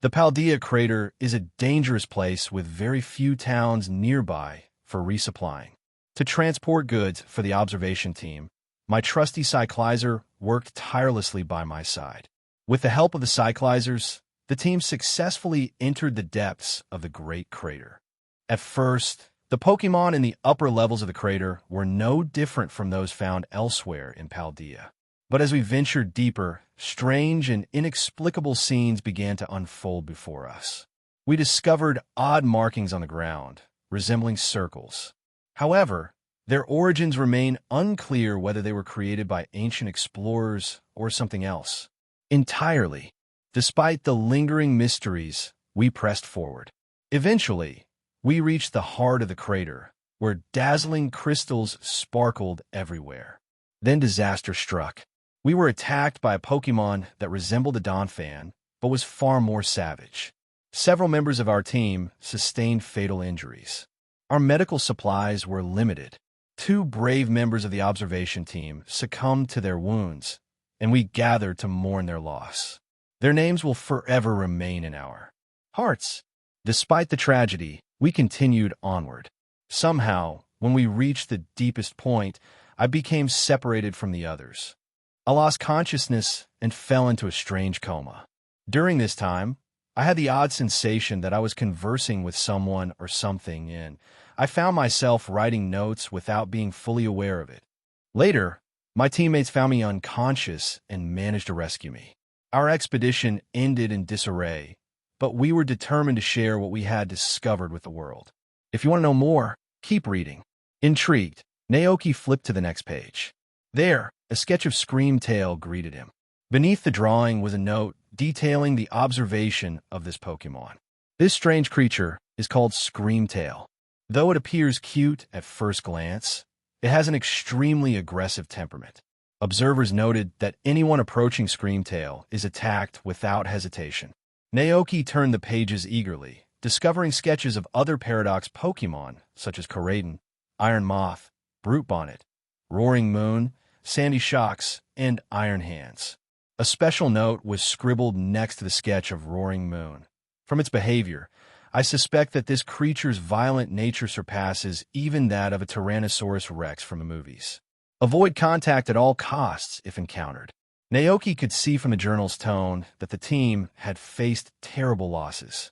The Paldea crater is a dangerous place with very few towns nearby for resupplying. To transport goods for the observation team, my trusty Cyclizer worked tirelessly by my side. With the help of the Cyclizers, the team successfully entered the depths of the great crater. At first, the Pokemon in the upper levels of the crater were no different from those found elsewhere in Paldea. But as we ventured deeper, strange and inexplicable scenes began to unfold before us. We discovered odd markings on the ground, resembling circles. However, their origins remain unclear, whether they were created by ancient explorers or something else. Entirely. Despite the lingering mysteries, we pressed forward. Eventually, we reached the heart of the crater, where dazzling crystals sparkled everywhere. Then disaster struck. We were attacked by a Pokemon that resembled a Donphan, but was far more savage. Several members of our team sustained fatal injuries. Our medical supplies were limited. 2 brave members of the observation team succumbed to their wounds, and we gathered to mourn their loss. Their names will forever remain in our hearts. Despite the tragedy, we continued onward. Somehow, when we reached the deepest point, I became separated from the others. I lost consciousness and fell into a strange coma. During this time, I had the odd sensation that I was conversing with someone or something, and I found myself writing notes without being fully aware of it. Later, my teammates found me unconscious and managed to rescue me. Our expedition ended in disarray, but we were determined to share what we had discovered with the world. If you want to know more, keep reading. Intrigued, Naoki flipped to the next page. There, a sketch of Screamtail greeted him. Beneath the drawing was a note detailing the observation of this Pokémon. This strange creature is called Screamtail. Though it appears cute at first glance, it has an extremely aggressive temperament. Observers noted that anyone approaching Screamtail is attacked without hesitation. Naoki turned the pages eagerly, discovering sketches of other Paradox Pokémon such as Koraidon, Iron Moth, Brute Bonnet, Roaring Moon, Sandy Shocks, and Iron Hands. A special note was scribbled next to the sketch of Roaring Moon. From its behavior, I suspect that this creature's violent nature surpasses even that of a Tyrannosaurus Rex from the movies. Avoid contact at all costs if encountered. Naoki could see from the journal's tone that the team had faced terrible losses.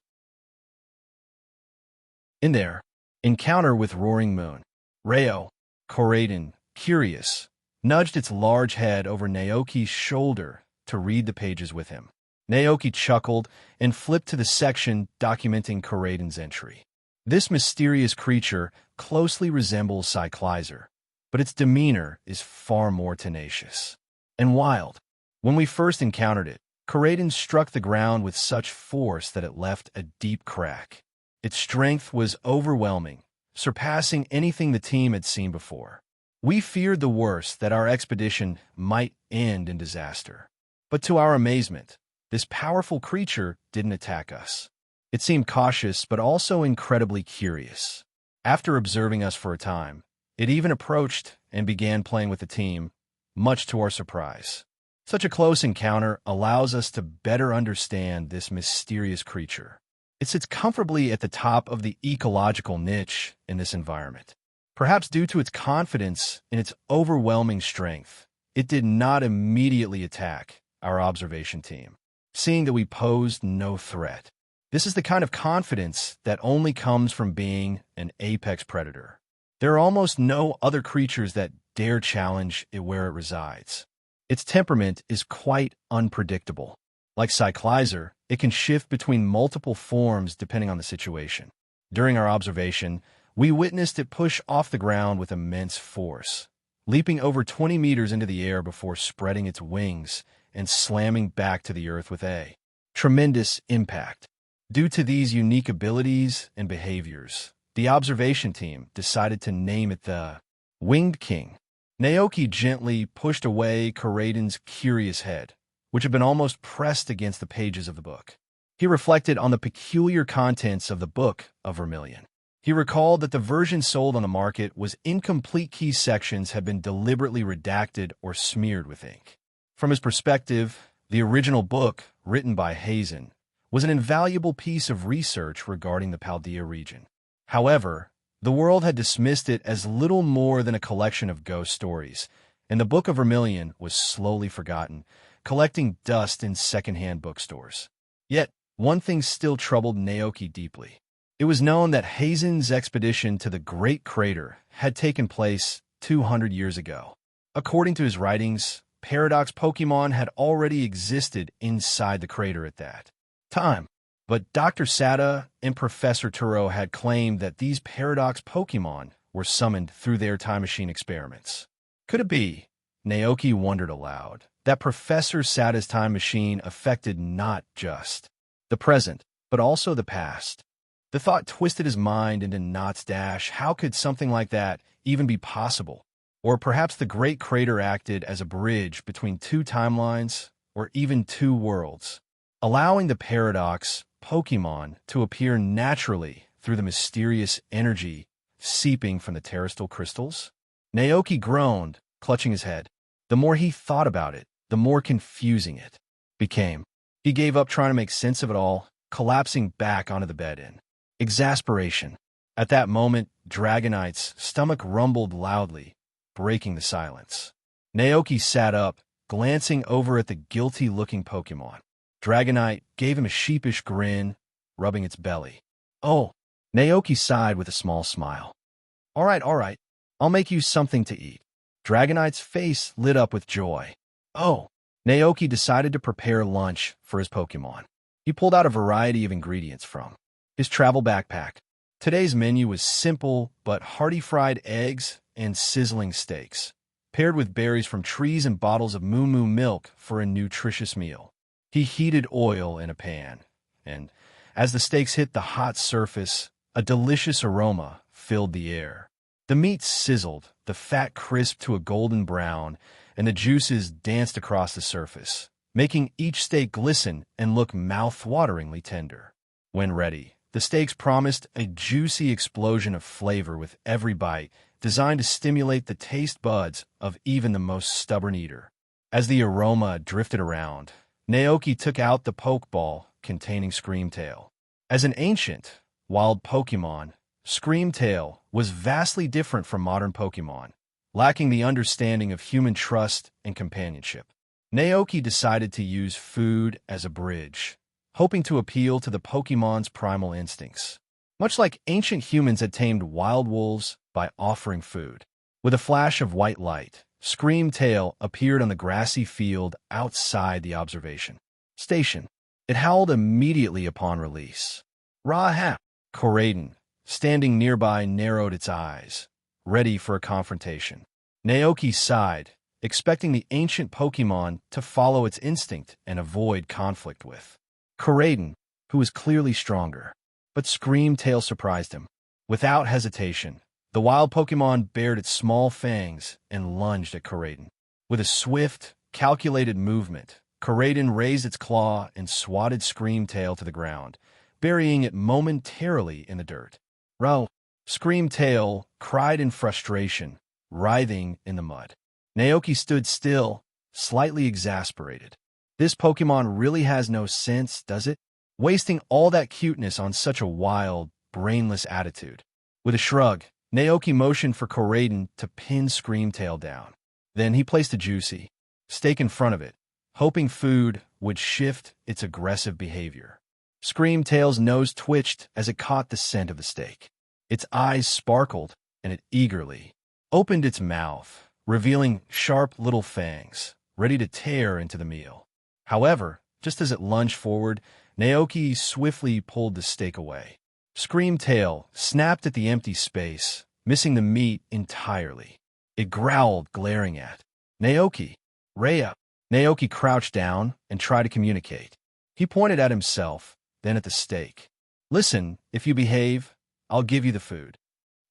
In their encounter with Roaring Moon, Reo, Koraidon, curious, nudged its large head over Naoki's shoulder to read the pages with him. Naoki chuckled and flipped to the section documenting Koraidon's entry. This mysterious creature closely resembles Cyclizer, but its demeanor is far more tenacious and wild. When we first encountered it, Koraidon struck the ground with such force that it left a deep crack. Its strength was overwhelming, surpassing anything the team had seen before. We feared the worst, that our expedition might end in disaster. But to our amazement, this powerful creature didn't attack us. It seemed cautious, but also incredibly curious. After observing us for a time, it even approached and began playing with the team, much to our surprise. Such a close encounter allows us to better understand this mysterious creature. It sits comfortably at the top of the ecological niche in this environment. Perhaps due to its confidence in its overwhelming strength, it did not immediately attack our observation team, seeing that we posed no threat. This is the kind of confidence that only comes from being an apex predator. There are almost no other creatures that dare challenge it where it resides. Its temperament is quite unpredictable. Like Cyclizer, it can shift between multiple forms depending on the situation. During our observation, we witnessed it push off the ground with immense force, leaping over 20 meters into the air before spreading its wings and slamming back to the earth with a tremendous impact. Due to these unique abilities and behaviors, the observation team decided to name it the Winged King. Naoki gently pushed away Koraidon's curious head, which had been almost pressed against the pages of the book. He reflected on the peculiar contents of the Book of Vermilion. He recalled that the version sold on the market was incomplete. Key sections had been deliberately redacted or smeared with ink. From his perspective, the original book, written by Hazen, was an invaluable piece of research regarding the Paldea region. However, the world had dismissed it as little more than a collection of ghost stories, and the Book of Vermilion was slowly forgotten, collecting dust in secondhand bookstores. Yet, one thing still troubled Naoki deeply. It was known that Hazen's expedition to the Great Crater had taken place 200 years ago. According to his writings, Paradox Pokémon had already existed inside the crater at that time. But Dr. Sada and Professor Turo had claimed that these Paradox Pokémon were summoned through their time machine experiments. Could it be, Naoki wondered aloud, that Professor Sada's time machine affected not just the present, but also the past? The thought twisted his mind into knots. How could something like that even be possible? Or perhaps the Great Crater acted as a bridge between two timelines, or even two worlds, allowing the Paradox Pokémon to appear naturally through the mysterious energy seeping from the terrestrial crystals? Naoki groaned, clutching his head. The more he thought about it, the more confusing it became. He gave up trying to make sense of it all, collapsing back onto the bed in exasperation. At that moment, Dragonite's stomach rumbled loudly, breaking the silence. Naoki sat up, glancing over at the guilty-looking Pokémon. Dragonite gave him a sheepish grin, rubbing its belly. Oh, Naoki sighed with a small smile. All right, I'll make you something to eat. Dragonite's face lit up with joy. Oh, Naoki decided to prepare lunch for his Pokémon. He pulled out a variety of ingredients from his travel backpack. Today's menu was simple but hearty fried eggs and sizzling steaks, paired with berries from trees and bottles of moo moo milk for a nutritious meal. He heated oil in a pan, and as the steaks hit the hot surface, a delicious aroma filled the air. The meat sizzled, the fat crisped to a golden brown, and the juices danced across the surface, making each steak glisten and look mouth-wateringly tender. When ready, the steaks promised a juicy explosion of flavor with every bite, designed to stimulate the taste buds of even the most stubborn eater. As the aroma drifted around, Naoki took out the Pokeball containing Screamtail. As an ancient, wild Pokémon, Screamtail was vastly different from modern Pokémon, lacking the understanding of human trust and companionship. Naoki decided to use food as a bridge, hoping to appeal to the Pokémon's primal instincts, much like ancient humans had tamed wild wolves by offering food. With a flash of white light, Screamtail appeared on the grassy field outside the observation station. It howled immediately upon release. Rah-ha! Koraidon, standing nearby, narrowed its eyes, ready for a confrontation. Naoki sighed, expecting the ancient Pokémon to follow its instinct and avoid conflict with Koraidon, who was clearly stronger. But Screamtail surprised him. Without hesitation, the wild Pokémon bared its small fangs and lunged at Koraidon. With a swift, calculated movement, Koraidon raised its claw and swatted Screamtail to the ground, burying it momentarily in the dirt. Row! Screamtail cried in frustration, writhing in the mud. Naoki stood still, slightly exasperated. This Pokémon really has no sense, does it? Wasting all that cuteness on such a wild, brainless attitude. With a shrug, Naoki motioned for Koraidon to pin Screamtail down. Then he placed a juicy steak in front of it, hoping food would shift its aggressive behavior. Screamtail's nose twitched as it caught the scent of the steak. Its eyes sparkled, and it eagerly opened its mouth, revealing sharp little fangs, ready to tear into the meal. However, just as it lunged forward, Naoki swiftly pulled the steak away. Screamtail snapped at the empty space, missing the meat entirely. It growled, glaring at Naoki. Rhea. Naoki crouched down and tried to communicate. He pointed at himself, then at the steak. Listen, if you behave, I'll give you the food.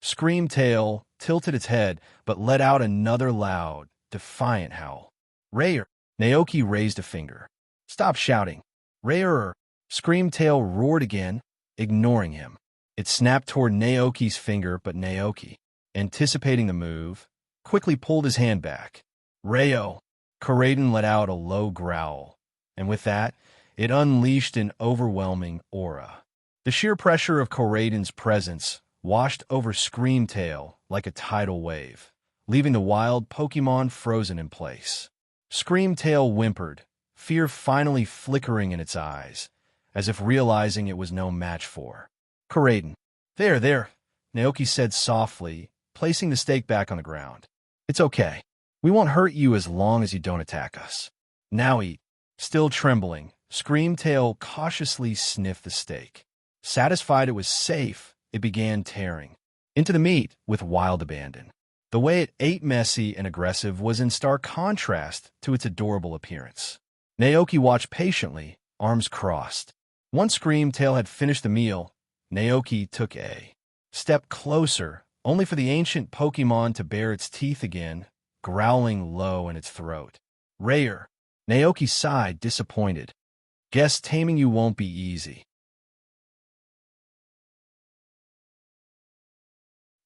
Screamtail tilted its head, but let out another loud, defiant howl. Rhea. Naoki raised a finger. Stop shouting. Rhea. Screamtail roared again, ignoring him. It snapped toward Naoki's finger, but Naoki, anticipating the move, quickly pulled his hand back. Rayo! Koraidon let out a low growl, and with that, it unleashed an overwhelming aura. The sheer pressure of Koraidon's presence washed over Screamtail like a tidal wave, leaving the wild Pokémon frozen in place. Screamtail whimpered, fear finally flickering in its eyes, as if realizing it was no match for Koraidon. There, Naoki said softly, placing the steak back on the ground. It's okay. We won't hurt you as long as you don't attack us. Now eat. Still trembling, Screamtail cautiously sniffed the steak. Satisfied it was safe, it began tearing into the meat with wild abandon. The way it ate, messy and aggressive, was in stark contrast to its adorable appearance. Naoki watched patiently, arms crossed. Once Screamtail had finished the meal, Naoki took a step closer, only for the ancient Pokémon to bare its teeth again, growling low in its throat. Rare. Naoki sighed, disappointed. Guess taming you won't be easy.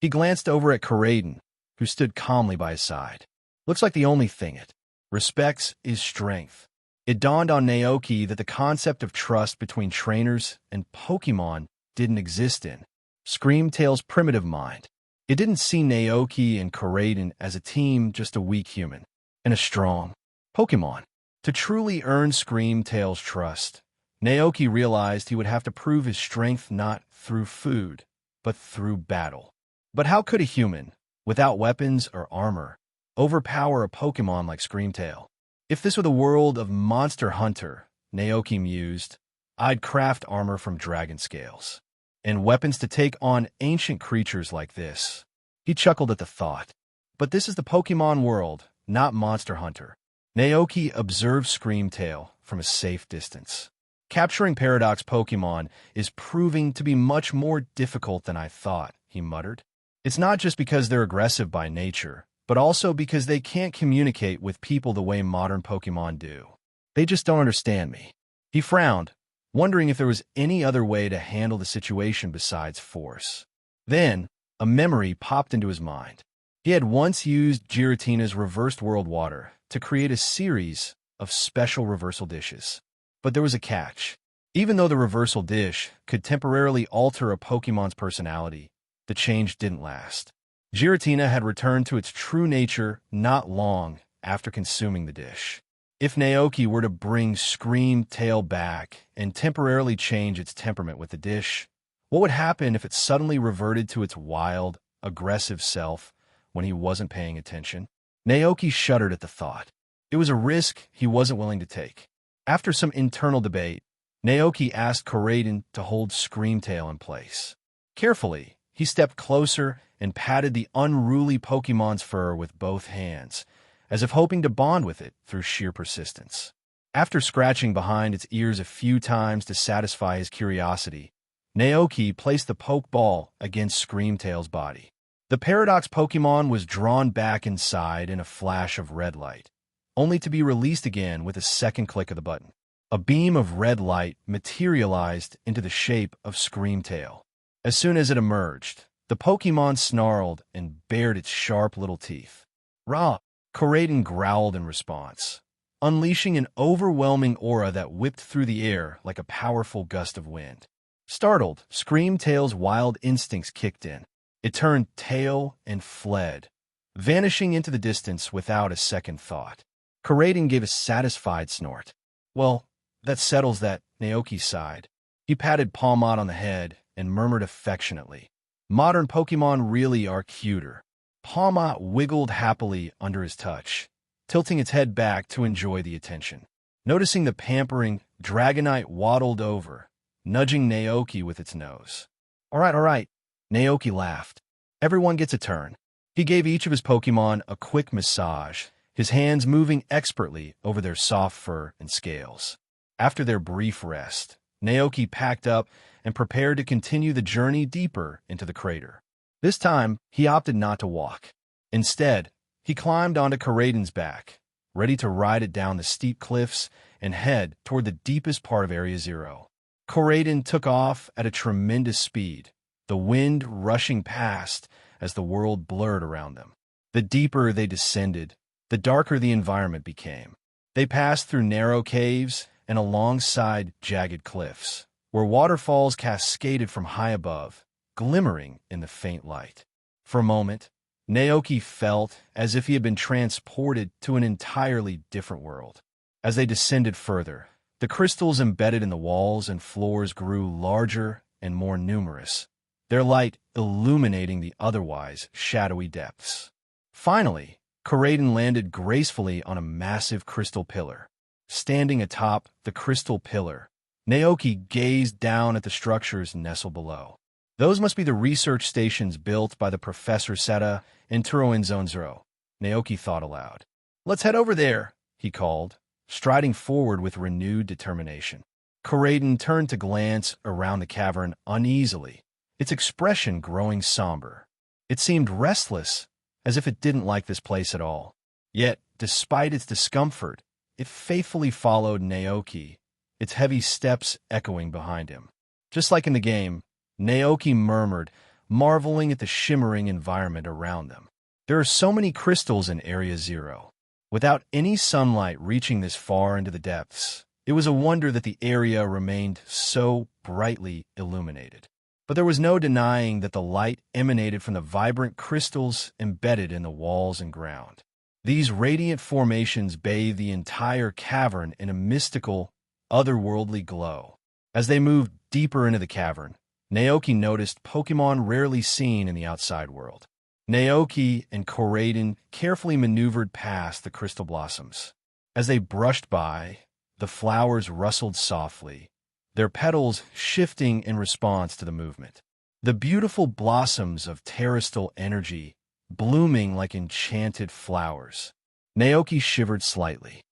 He glanced over at Koraidon, who stood calmly by his side. Looks like the only thing it respects is strength. It dawned on Naoki that the concept of trust between trainers and Pokémon didn't exist in Screamtail's primitive mind. It didn't see Naoki and Koraidon as a team, just a weak human and a strong Pokémon. To truly earn Screamtail's trust, Naoki realized he would have to prove his strength not through food, but through battle. But how could a human, without weapons or armor, overpower a Pokémon like Screamtail? If this were the world of Monster Hunter, Naoki mused, I'd craft armor from dragon scales, and weapons to take on ancient creatures like this. He chuckled at the thought. But this is the Pokémon world, not Monster Hunter. Naoki observed Screamtail from a safe distance. Capturing Paradox Pokémon is proving to be much more difficult than I thought, he muttered. It's not just because they're aggressive by nature, but also because they can't communicate with people the way modern Pokémon do. They just don't understand me. He frowned, wondering if there was any other way to handle the situation besides force. Then, a memory popped into his mind. He had once used Giratina's reversed world water to create a series of special reversal dishes. But there was a catch. Even though the reversal dish could temporarily alter a Pokémon's personality, the change didn't last. Giratina had returned to its true nature not long after consuming the dish. If Naoki were to bring Screamtail back and temporarily change its temperament with the dish, what would happen if it suddenly reverted to its wild, aggressive self when he wasn't paying attention? Naoki shuddered at the thought. It was a risk he wasn't willing to take. After some internal debate, Naoki asked Koraidon to hold Screamtail in place. Carefully, he stepped closer and patted the unruly Pokémon's fur with both hands, as if hoping to bond with it through sheer persistence. After scratching behind its ears a few times to satisfy his curiosity, Naoki placed the Pokeball against Screamtail's body. The Paradox Pokémon was drawn back inside in a flash of red light, only to be released again with a second click of the button. A beam of red light materialized into the shape of Screamtail. As soon as it emerged, the Pokémon snarled and bared its sharp little teeth. "Rah!" Koraidon growled in response, unleashing an overwhelming aura that whipped through the air like a powerful gust of wind. Startled, Screamtail's wild instincts kicked in. It turned tail and fled, vanishing into the distance without a second thought. Koraidon gave a satisfied snort. "Well, that settles that," Naoki sighed. He patted Palmot on the head and murmured affectionately, "Modern Pokémon really are cuter." Palmot wiggled happily under his touch, tilting its head back to enjoy the attention. Noticing the pampering, Dragonite waddled over, nudging Naoki with its nose. All right, Naoki laughed. "Everyone gets a turn." He gave each of his Pokémon a quick massage, his hands moving expertly over their soft fur and scales. After their brief rest, Naoki packed up and prepared to continue the journey deeper into the crater. This time, he opted not to walk. Instead, he climbed onto Koraidon's back, ready to ride it down the steep cliffs and head toward the deepest part of Area Zero. Koraidon took off at a tremendous speed, the wind rushing past as the world blurred around them. The deeper they descended, the darker the environment became. They passed through narrow caves and alongside jagged cliffs, where waterfalls cascaded from high above, glimmering in the faint light. For a moment, Naoki felt as if he had been transported to an entirely different world. As they descended further, the crystals embedded in the walls and floors grew larger and more numerous, their light illuminating the otherwise shadowy depths. Finally, Koraidon landed gracefully on a massive crystal pillar. Standing atop the crystal pillar, Naoki gazed down at the structures nestled below. Those must be the research stations built by the Professor Seta in Turoin Zone Zero, Naoki thought aloud. "Let's head over there," he called, striding forward with renewed determination. Koraidon turned to glance around the cavern uneasily, its expression growing somber. It seemed restless, as if it didn't like this place at all. Yet, despite its discomfort, it faithfully followed Naoki, its heavy steps echoing behind him. Just like in the game, Naoki murmured, marveling at the shimmering environment around them. There are so many crystals in Area Zero. Without any sunlight reaching this far into the depths, it was a wonder that the area remained so brightly illuminated. But there was no denying that the light emanated from the vibrant crystals embedded in the walls and ground. These radiant formations bathed the entire cavern in a mystical, otherworldly glow. As they moved deeper into the cavern, Naoki noticed Pokémon rarely seen in the outside world. Naoki and Koraiden carefully maneuvered past the crystal blossoms. As they brushed by, the flowers rustled softly, their petals shifting in response to the movement. The beautiful blossoms of terrestrial energy blooming like enchanted flowers. Naoki shivered slightly.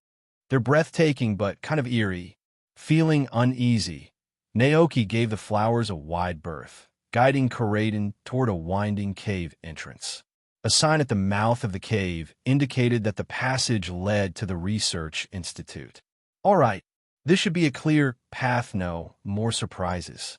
They're breathtaking but kind of eerie. Feeling uneasy, Naoki gave the flowers a wide berth, guiding Koraiden toward a winding cave entrance. A sign at the mouth of the cave indicated that the passage led to the research institute. All right, this should be a clear path, no more surprises.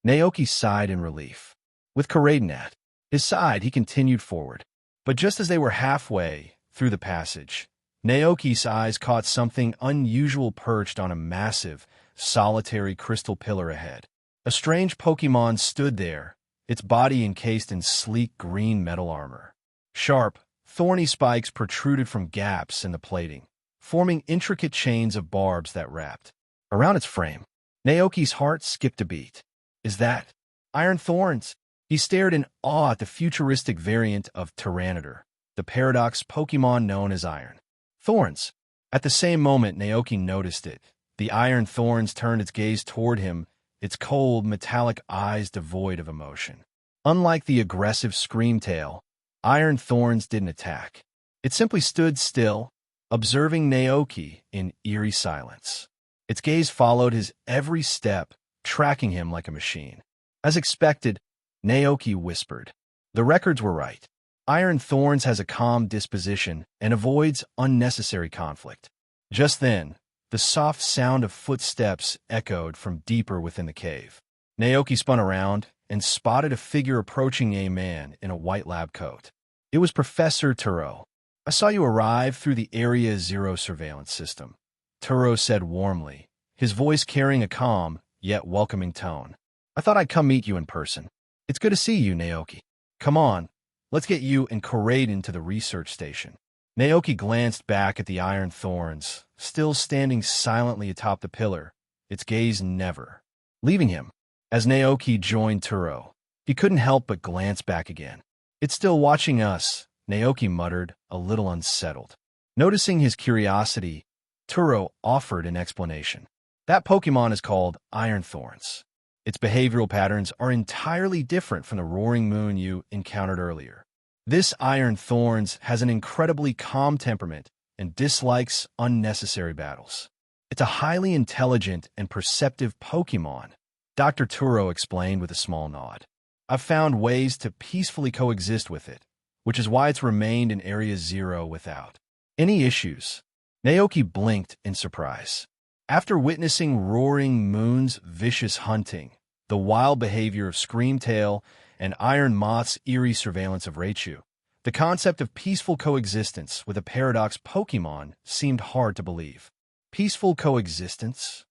Naoki sighed in relief. With Koraiden at his side, he continued forward. But just as they were halfway through the passage, Naoki's eyes caught something unusual perched on a massive, solitary crystal pillar ahead. A strange Pokémon stood there, its body encased in sleek green metal armor. Sharp, thorny spikes protruded from gaps in the plating, forming intricate chains of barbs that wrapped around its frame. Naoki's heart skipped a beat. Is that iron thorns? He stared in awe at the futuristic variant of Tyranitar, the paradox Pokémon known as Iron Thorns. At the same moment Naoki noticed it, the iron thorns turned its gaze toward him, its cold, metallic eyes devoid of emotion. Unlike the aggressive Screamtail, Iron Thorns didn't attack. It simply stood still, observing Naoki in eerie silence. Its gaze followed his every step, tracking him like a machine. As expected, Naoki whispered. The records were right. Iron Thorns has a calm disposition and avoids unnecessary conflict. Just then, the soft sound of footsteps echoed from deeper within the cave. Naoki spun around and spotted a figure approaching a man in a white lab coat. It was Professor Turo. I saw you arrive through the Area Zero surveillance system, Turo said warmly, his voice carrying a calm, yet welcoming tone. I thought I'd come meet you in person. It's good to see you, Naoki. Come on, let's get you and Koraiden to the research station. Naoki glanced back at the iron thorns, still standing silently atop the pillar, its gaze never leaving him. As Naoki joined Turo, he couldn't help but glance back again. It's still watching us, Naoki muttered, a little unsettled. Noticing his curiosity, Turo offered an explanation. That Pokémon is called Iron Thorns. Its behavioral patterns are entirely different from the Roaring Moon you encountered earlier. This Iron Thorns has an incredibly calm temperament and dislikes unnecessary battles. It's a highly intelligent and perceptive Pokémon, Dr. Turo explained with a small nod. I've found ways to peacefully coexist with it, which is why it's remained in Area Zero without any issues. Naoki blinked in surprise. After witnessing Roaring Moon's vicious hunting, the wild behavior of Screamtail, and Iron Moth's eerie surveillance of Raichu, the concept of peaceful coexistence with a paradox Pokémon seemed hard to believe. Peaceful coexistence?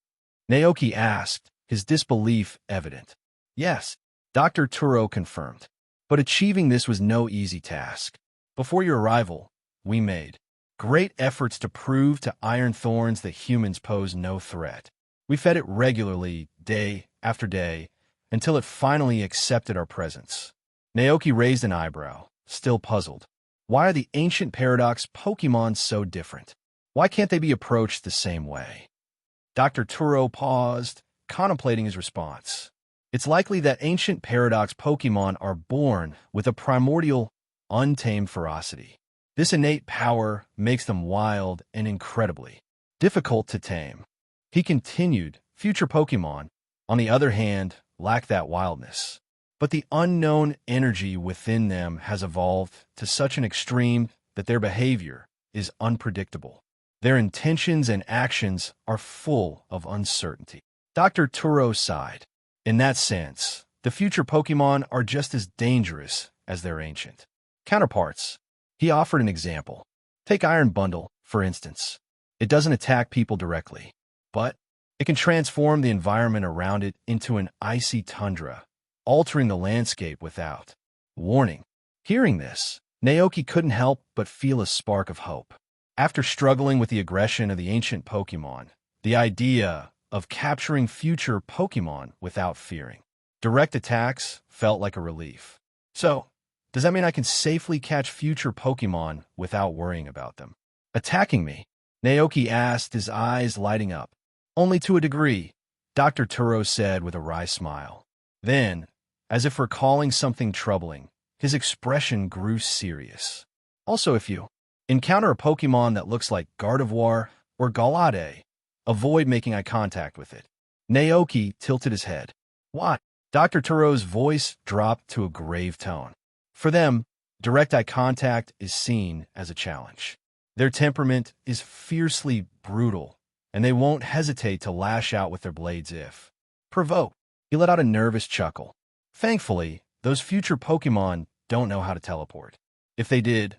Naoki asked, his disbelief evident. Yes, Dr. Turo confirmed. But achieving this was no easy task. Before your arrival, we made great efforts to prove to Iron Thorns that humans pose no threat. We fed it regularly, day after day, until it finally accepted our presence. Naoki raised an eyebrow, still puzzled. Why are the ancient paradox Pokémon so different? Why can't they be approached the same way? Dr. Turo paused, contemplating his response. It's likely that ancient paradox Pokémon are born with a primordial, untamed ferocity. This innate power makes them wild and incredibly difficult to tame. He continued, future Pokémon, on the other hand, lack that wildness. But the unknown energy within them has evolved to such an extreme that their behavior is unpredictable. Their intentions and actions are full of uncertainty. Dr. Turo sighed. In that sense, the future Pokémon are just as dangerous as their ancient counterparts. He offered an example. Take Iron Bundle, for instance. It doesn't attack people directly, but it can transform the environment around it into an icy tundra, altering the landscape without warning. Hearing this, Naoki couldn't help but feel a spark of hope. After struggling with the aggression of the ancient Pokémon, the idea of capturing future Pokémon without fearing direct attacks felt like a relief. So, does that mean I can safely catch future Pokémon without worrying about them attacking me? Naoki asked, his eyes lighting up. Only to a degree, Dr. Turo said with a wry smile. Then, as if recalling something troubling, his expression grew serious. Also, if you encounter a Pokémon that looks like Gardevoir or Galade, avoid making eye contact with it. Naoki tilted his head. Why? Dr. Turo's voice dropped to a grave tone. For them, direct eye contact is seen as a challenge. Their temperament is fiercely brutal, and they won't hesitate to lash out with their blades if provoked. He let out a nervous chuckle. Thankfully, those future Pokémon don't know how to teleport. If they did,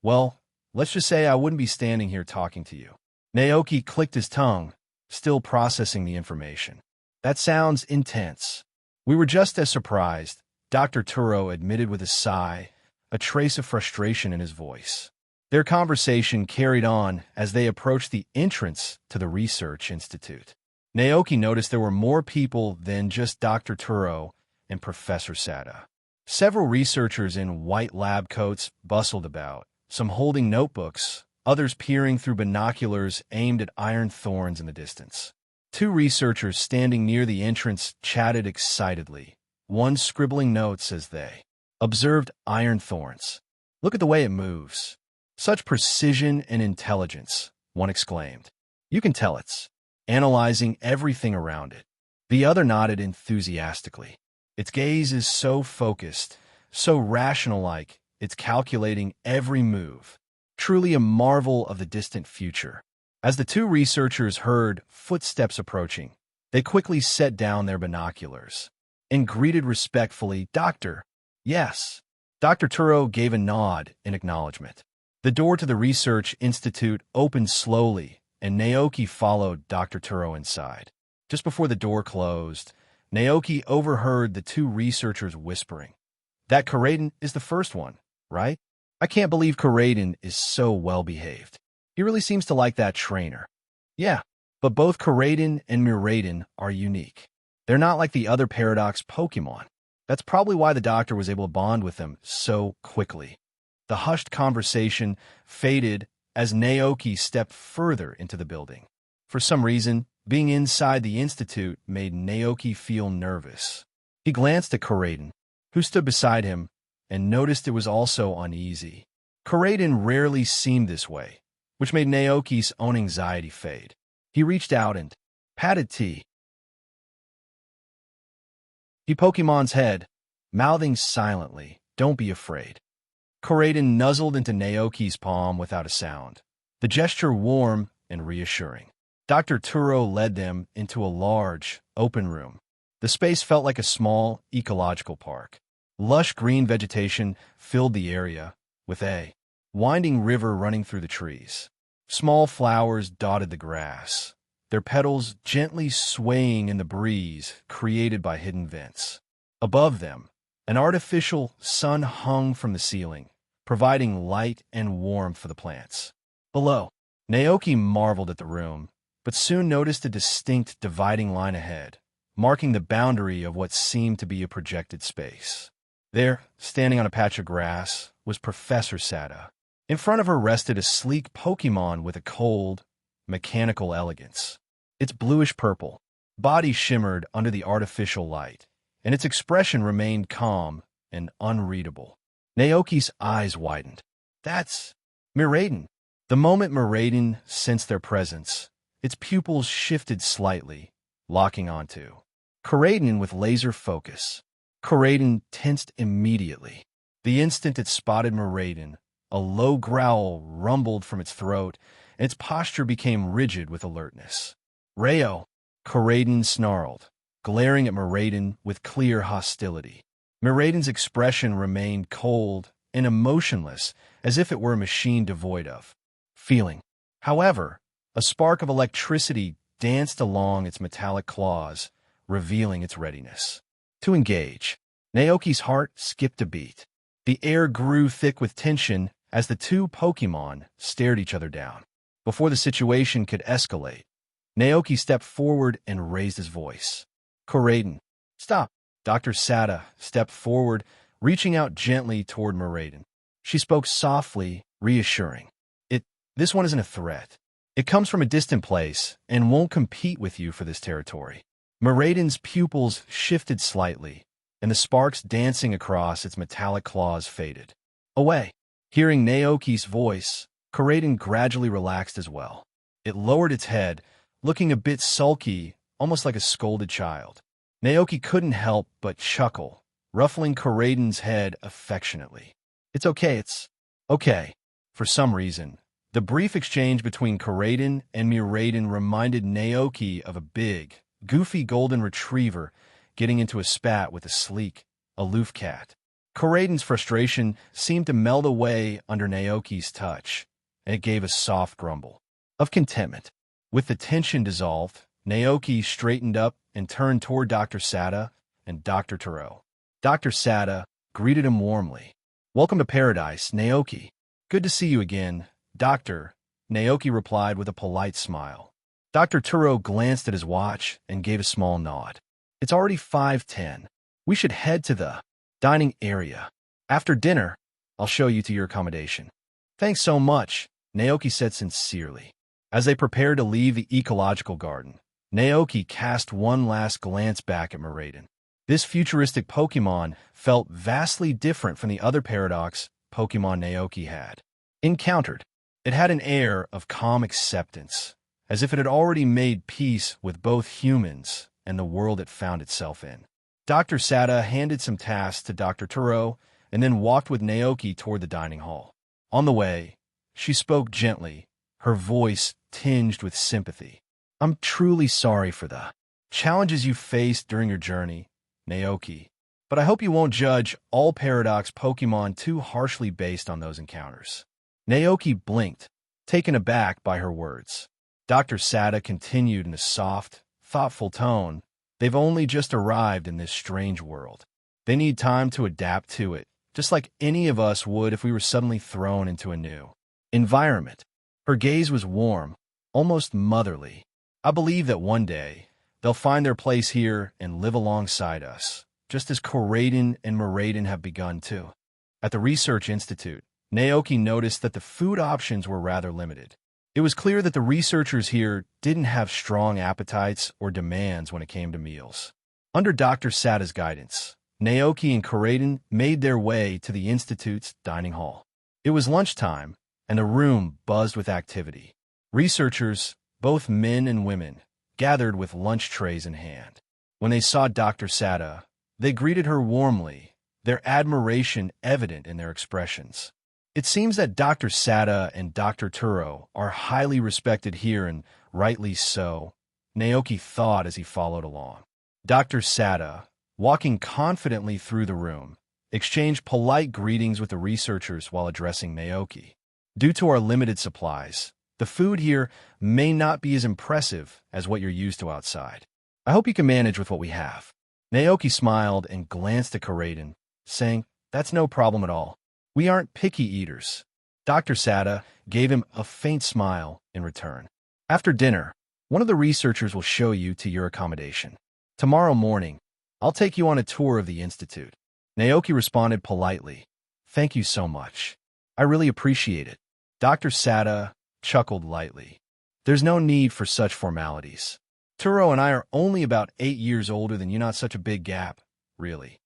well, let's just say I wouldn't be standing here talking to you. Naoki clicked his tongue, still processing the information. That sounds intense. We were just as surprised, Dr. Turo admitted with a sigh, a trace of frustration in his voice. Their conversation carried on as they approached the entrance to the research institute. Naoki noticed there were more people than just Dr. Turo and Professor Sada. Several researchers in white lab coats bustled about, some holding notebooks, others peering through binoculars aimed at iron thorns in the distance. Two researchers standing near the entrance chatted excitedly, one scribbling notes as they observed iron thorns. Look at the way it moves. Such precision and intelligence, one exclaimed. You can tell it's analyzing everything around it. The other nodded enthusiastically. Its gaze is so focused, so rational-like, it's calculating every move. Truly a marvel of the distant future. As the two researchers heard footsteps approaching, they quickly set down their binoculars and greeted respectfully, Doctor. Yes. Dr. Turo gave a nod in acknowledgement. The door to the research institute opened slowly, and Naoki followed Dr. Turo inside. Just before the door closed, Naoki overheard the two researchers whispering. That Karaden is the first one, right? I can't believe Karaden is so well-behaved. He really seems to like that trainer. Yeah, but both Karaden and Miraiden are unique. They're not like the other Paradox Pokémon. That's probably why the doctor was able to bond with them so quickly. The hushed conversation faded as Naoki stepped further into the building. For some reason, being inside the institute made Naoki feel nervous. He glanced at Karaden, who stood beside him, and noticed it was also uneasy. Karaden rarely seemed this way, which made Naoki's own anxiety fade. He reached out and patted T. He Pokemon's head, mouthing silently, "Don't be afraid." Karaden nuzzled into Naoki's palm without a sound, the gesture warm and reassuring. Dr. Turo led them into a large, open room. The space felt like a small, ecological park. Lush green vegetation filled the area, with a winding river running through the trees. Small flowers dotted the grass, their petals gently swaying in the breeze created by hidden vents. Above them, an artificial sun hung from the ceiling, providing light and warmth for the plants. Below, Naoki marveled at the room, but soon noticed a distinct dividing line ahead, marking the boundary of what seemed to be a projected space. There, standing on a patch of grass, was Professor Sada. In front of her rested a sleek Pokémon with a cold, mechanical elegance. Its bluish-purple body shimmered under the artificial light, and its expression remained calm and unreadable. Naoki's eyes widened. That's Miraiden. The moment Miraiden sensed their presence, its pupils shifted slightly, locking onto Karaden with laser focus. Karaden tensed immediately. The instant it spotted Miraiden, a low growl rumbled from its throat, and its posture became rigid with alertness. Rayo, Karaden snarled, glaring at Miraiden with clear hostility. Miraiden's expression remained cold and emotionless, as if it were a machine devoid of feeling. However, a spark of electricity danced along its metallic claws, revealing its readiness to engage. Naoki's heart skipped a beat. The air grew thick with tension as the two Pokémon stared each other down. Before the situation could escalate, Naoki stepped forward and raised his voice. Koraiden, stop. Dr. Sada stepped forward, reaching out gently toward Moraiden. She spoke softly, reassuring. This one isn't a threat. It comes from a distant place and won't compete with you for this territory. Moraiden's pupils shifted slightly, and the sparks dancing across its metallic claws faded. Away. Hearing Naoki's voice, Koraiden gradually relaxed as well. It lowered its head, looking a bit sulky, almost like a scolded child. Naoki couldn't help but chuckle, ruffling Koraiden's head affectionately. It's okay. For some reason, the brief exchange between Koraiden and Moraiden reminded Naoki of a big, goofy golden retriever getting into a spat with a sleek, aloof cat. Koraiden's frustration seemed to melt away under Naoki's touch, and it gave a soft grumble of contentment. With the tension dissolved, Naoki straightened up and turned toward Dr. Sada and Dr. Taro. Dr. Sada greeted him warmly. Welcome to paradise, Naoki. Good to see you again, Doctor, Naoki replied with a polite smile. Dr. Taro glanced at his watch and gave a small nod. It's already 5:10. We should head to the dining area. After dinner, I'll show you to your accommodation. Thanks so much, Naoki said sincerely. As they prepared to leave the ecological garden, Naoki cast one last glance back at Moraiden. This futuristic Pokémon felt vastly different from the other Paradox Pokémon Naoki had encountered. It had an air of calm acceptance, as if it had already made peace with both humans and the world it found itself in. Dr. Sada handed some tasks to Dr. Taro and then walked with Naoki toward the dining hall. On the way, she spoke gently, her voice tinged with sympathy. I'm truly sorry for the challenges you faced during your journey, Naoki, but I hope you won't judge all Paradox Pokémon too harshly based on those encounters. Naoki blinked, taken aback by her words. Dr. Sada continued in a soft, thoughtful tone. They've only just arrived in this strange world. They need time to adapt to it, just like any of us would if we were suddenly thrown into a new environment. Her gaze was warm, almost motherly. I believe that one day, they'll find their place here and live alongside us, just as Koraiden and Moraiden have begun to. At the Research Institute, Naoki noticed that the food options were rather limited. It was clear that the researchers here didn't have strong appetites or demands when it came to meals. Under Dr. Sada's guidance, Naoki and Koraiden made their way to the Institute's dining hall. It was lunchtime, and the room buzzed with activity. Researchers, both men and women, gathered with lunch trays in hand. When they saw Dr. Sada, they greeted her warmly, their admiration evident in their expressions. It seems that Dr. Sada and Dr. Turo are highly respected here, and rightly so, Naoki thought as he followed along. Dr. Sada, walking confidently through the room, exchanged polite greetings with the researchers while addressing Naoki. Due to our limited supplies, the food here may not be as impressive as what you're used to outside. I hope you can manage with what we have. Naoki smiled and glanced at Koraiden, saying, That's no problem at all. We aren't picky eaters. Dr. Sada gave him a faint smile in return. After dinner, one of the researchers will show you to your accommodation. Tomorrow morning, I'll take you on a tour of the Institute. Naoki responded politely. Thank you so much. I really appreciate it. Dr. Sada chuckled lightly. There's no need for such formalities. Turo and I are only about 8 years older than you, not such a big gap, really.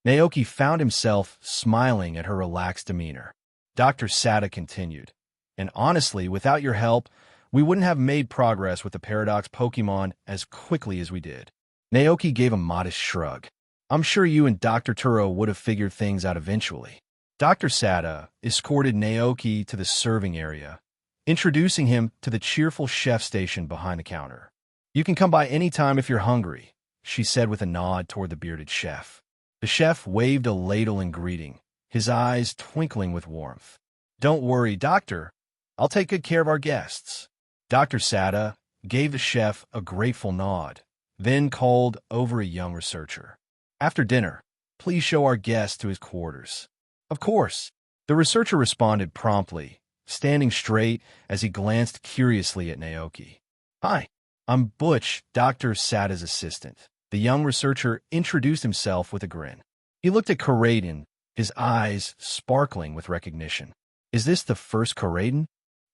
Naoki found himself smiling at her relaxed demeanor. Dr. Sada continued, And honestly, without your help, we wouldn't have made progress with the Paradox Pokémon as quickly as we did. Naoki gave a modest shrug. I'm sure you and Dr. Turo would have figured things out eventually. Dr. Sada escorted Naoki to the serving area, introducing him to the cheerful chef station behind the counter. You can come by any time if you're hungry, she said with a nod toward the bearded chef. The chef waved a ladle in greeting, his eyes twinkling with warmth. Don't worry, Doctor. I'll take good care of our guests. Dr. Sada gave the chef a grateful nod, then called over a young researcher. After dinner, please show our guest to his quarters. Of course. The researcher responded promptly, standing straight as he glanced curiously at Naoki. Hi, I'm Butch, Dr. Sada's assistant. The young researcher introduced himself with a grin. He looked at Karaden, his eyes sparkling with recognition. Is this the first Karaden?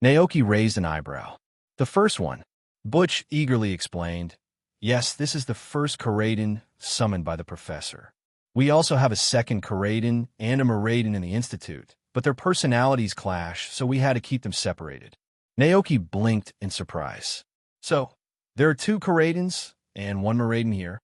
Naoki raised an eyebrow. The first one. Butch eagerly explained. Yes, this is the first Karaden summoned by the professor. We also have a second Karaden and a Maraden in the Institute, but their personalities clash, so we had to keep them separated. Naoki blinked in surprise. So, there are two Karadens and one Maraden here?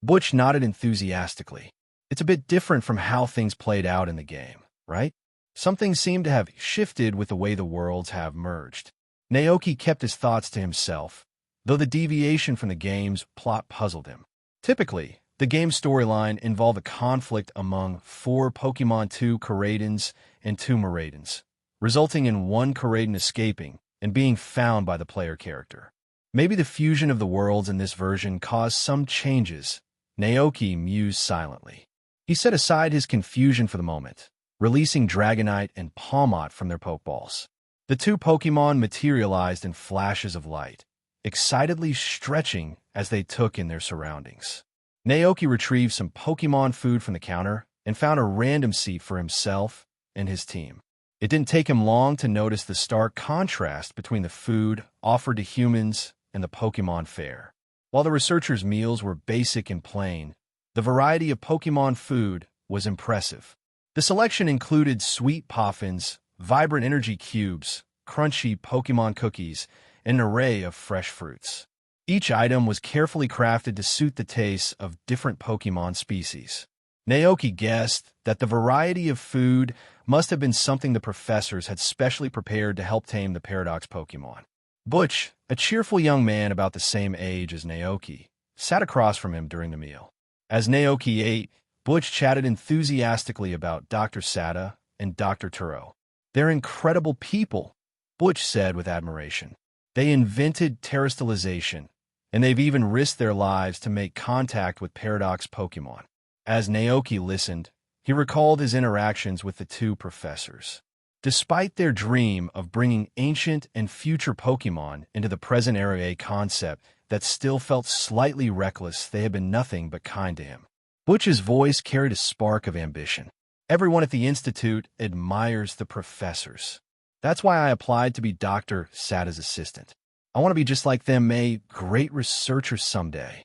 Butch nodded enthusiastically. It's a bit different from how things played out in the game, right? Some things seem to have shifted with the way the worlds have merged. Naoki kept his thoughts to himself, though the deviation from the game's plot puzzled him. Typically, the game's storyline involved a conflict among 4 Pokémon 2 Karadens and 2 Maradens, resulting in one Karaden escaping and being found by the player character. Maybe the fusion of the worlds in this version caused some changes. Naoki mused silently. He set aside his confusion for the moment, releasing Dragonite and Palmot from their Pokeballs. The 2 Pokémon materialized in flashes of light, excitedly stretching as they took in their surroundings. Naoki retrieved some Pokémon food from the counter and found a random seat for himself and his team. It didn't take him long to notice the stark contrast between the food offered to humans and the Pokémon fare. While the researchers' meals were basic and plain, the variety of Pokémon food was impressive. The selection included sweet poffins, vibrant energy cubes, crunchy Pokémon cookies, and an array of fresh fruits. Each item was carefully crafted to suit the tastes of different Pokémon species. Naoki guessed that the variety of food must have been something the professors had specially prepared to help tame the Paradox Pokémon. Butch, a cheerful young man about the same age as Naoki, sat across from him during the meal. As Naoki ate, Butch chatted enthusiastically about Dr. Sada and Dr. Turo. They're incredible people, Butch said with admiration. They invented terrestrialization, and they've even risked their lives to make contact with Paradox Pokémon. As Naoki listened, he recalled his interactions with the 2 professors. Despite their dream of bringing ancient and future Pokémon into the present era, a concept that still felt slightly reckless, they had been nothing but kind to him. Butch's voice carried a spark of ambition. Everyone at the Institute admires the professors. That's why I applied to be Dr. Sada's assistant. I want to be just like them, a great researcher someday.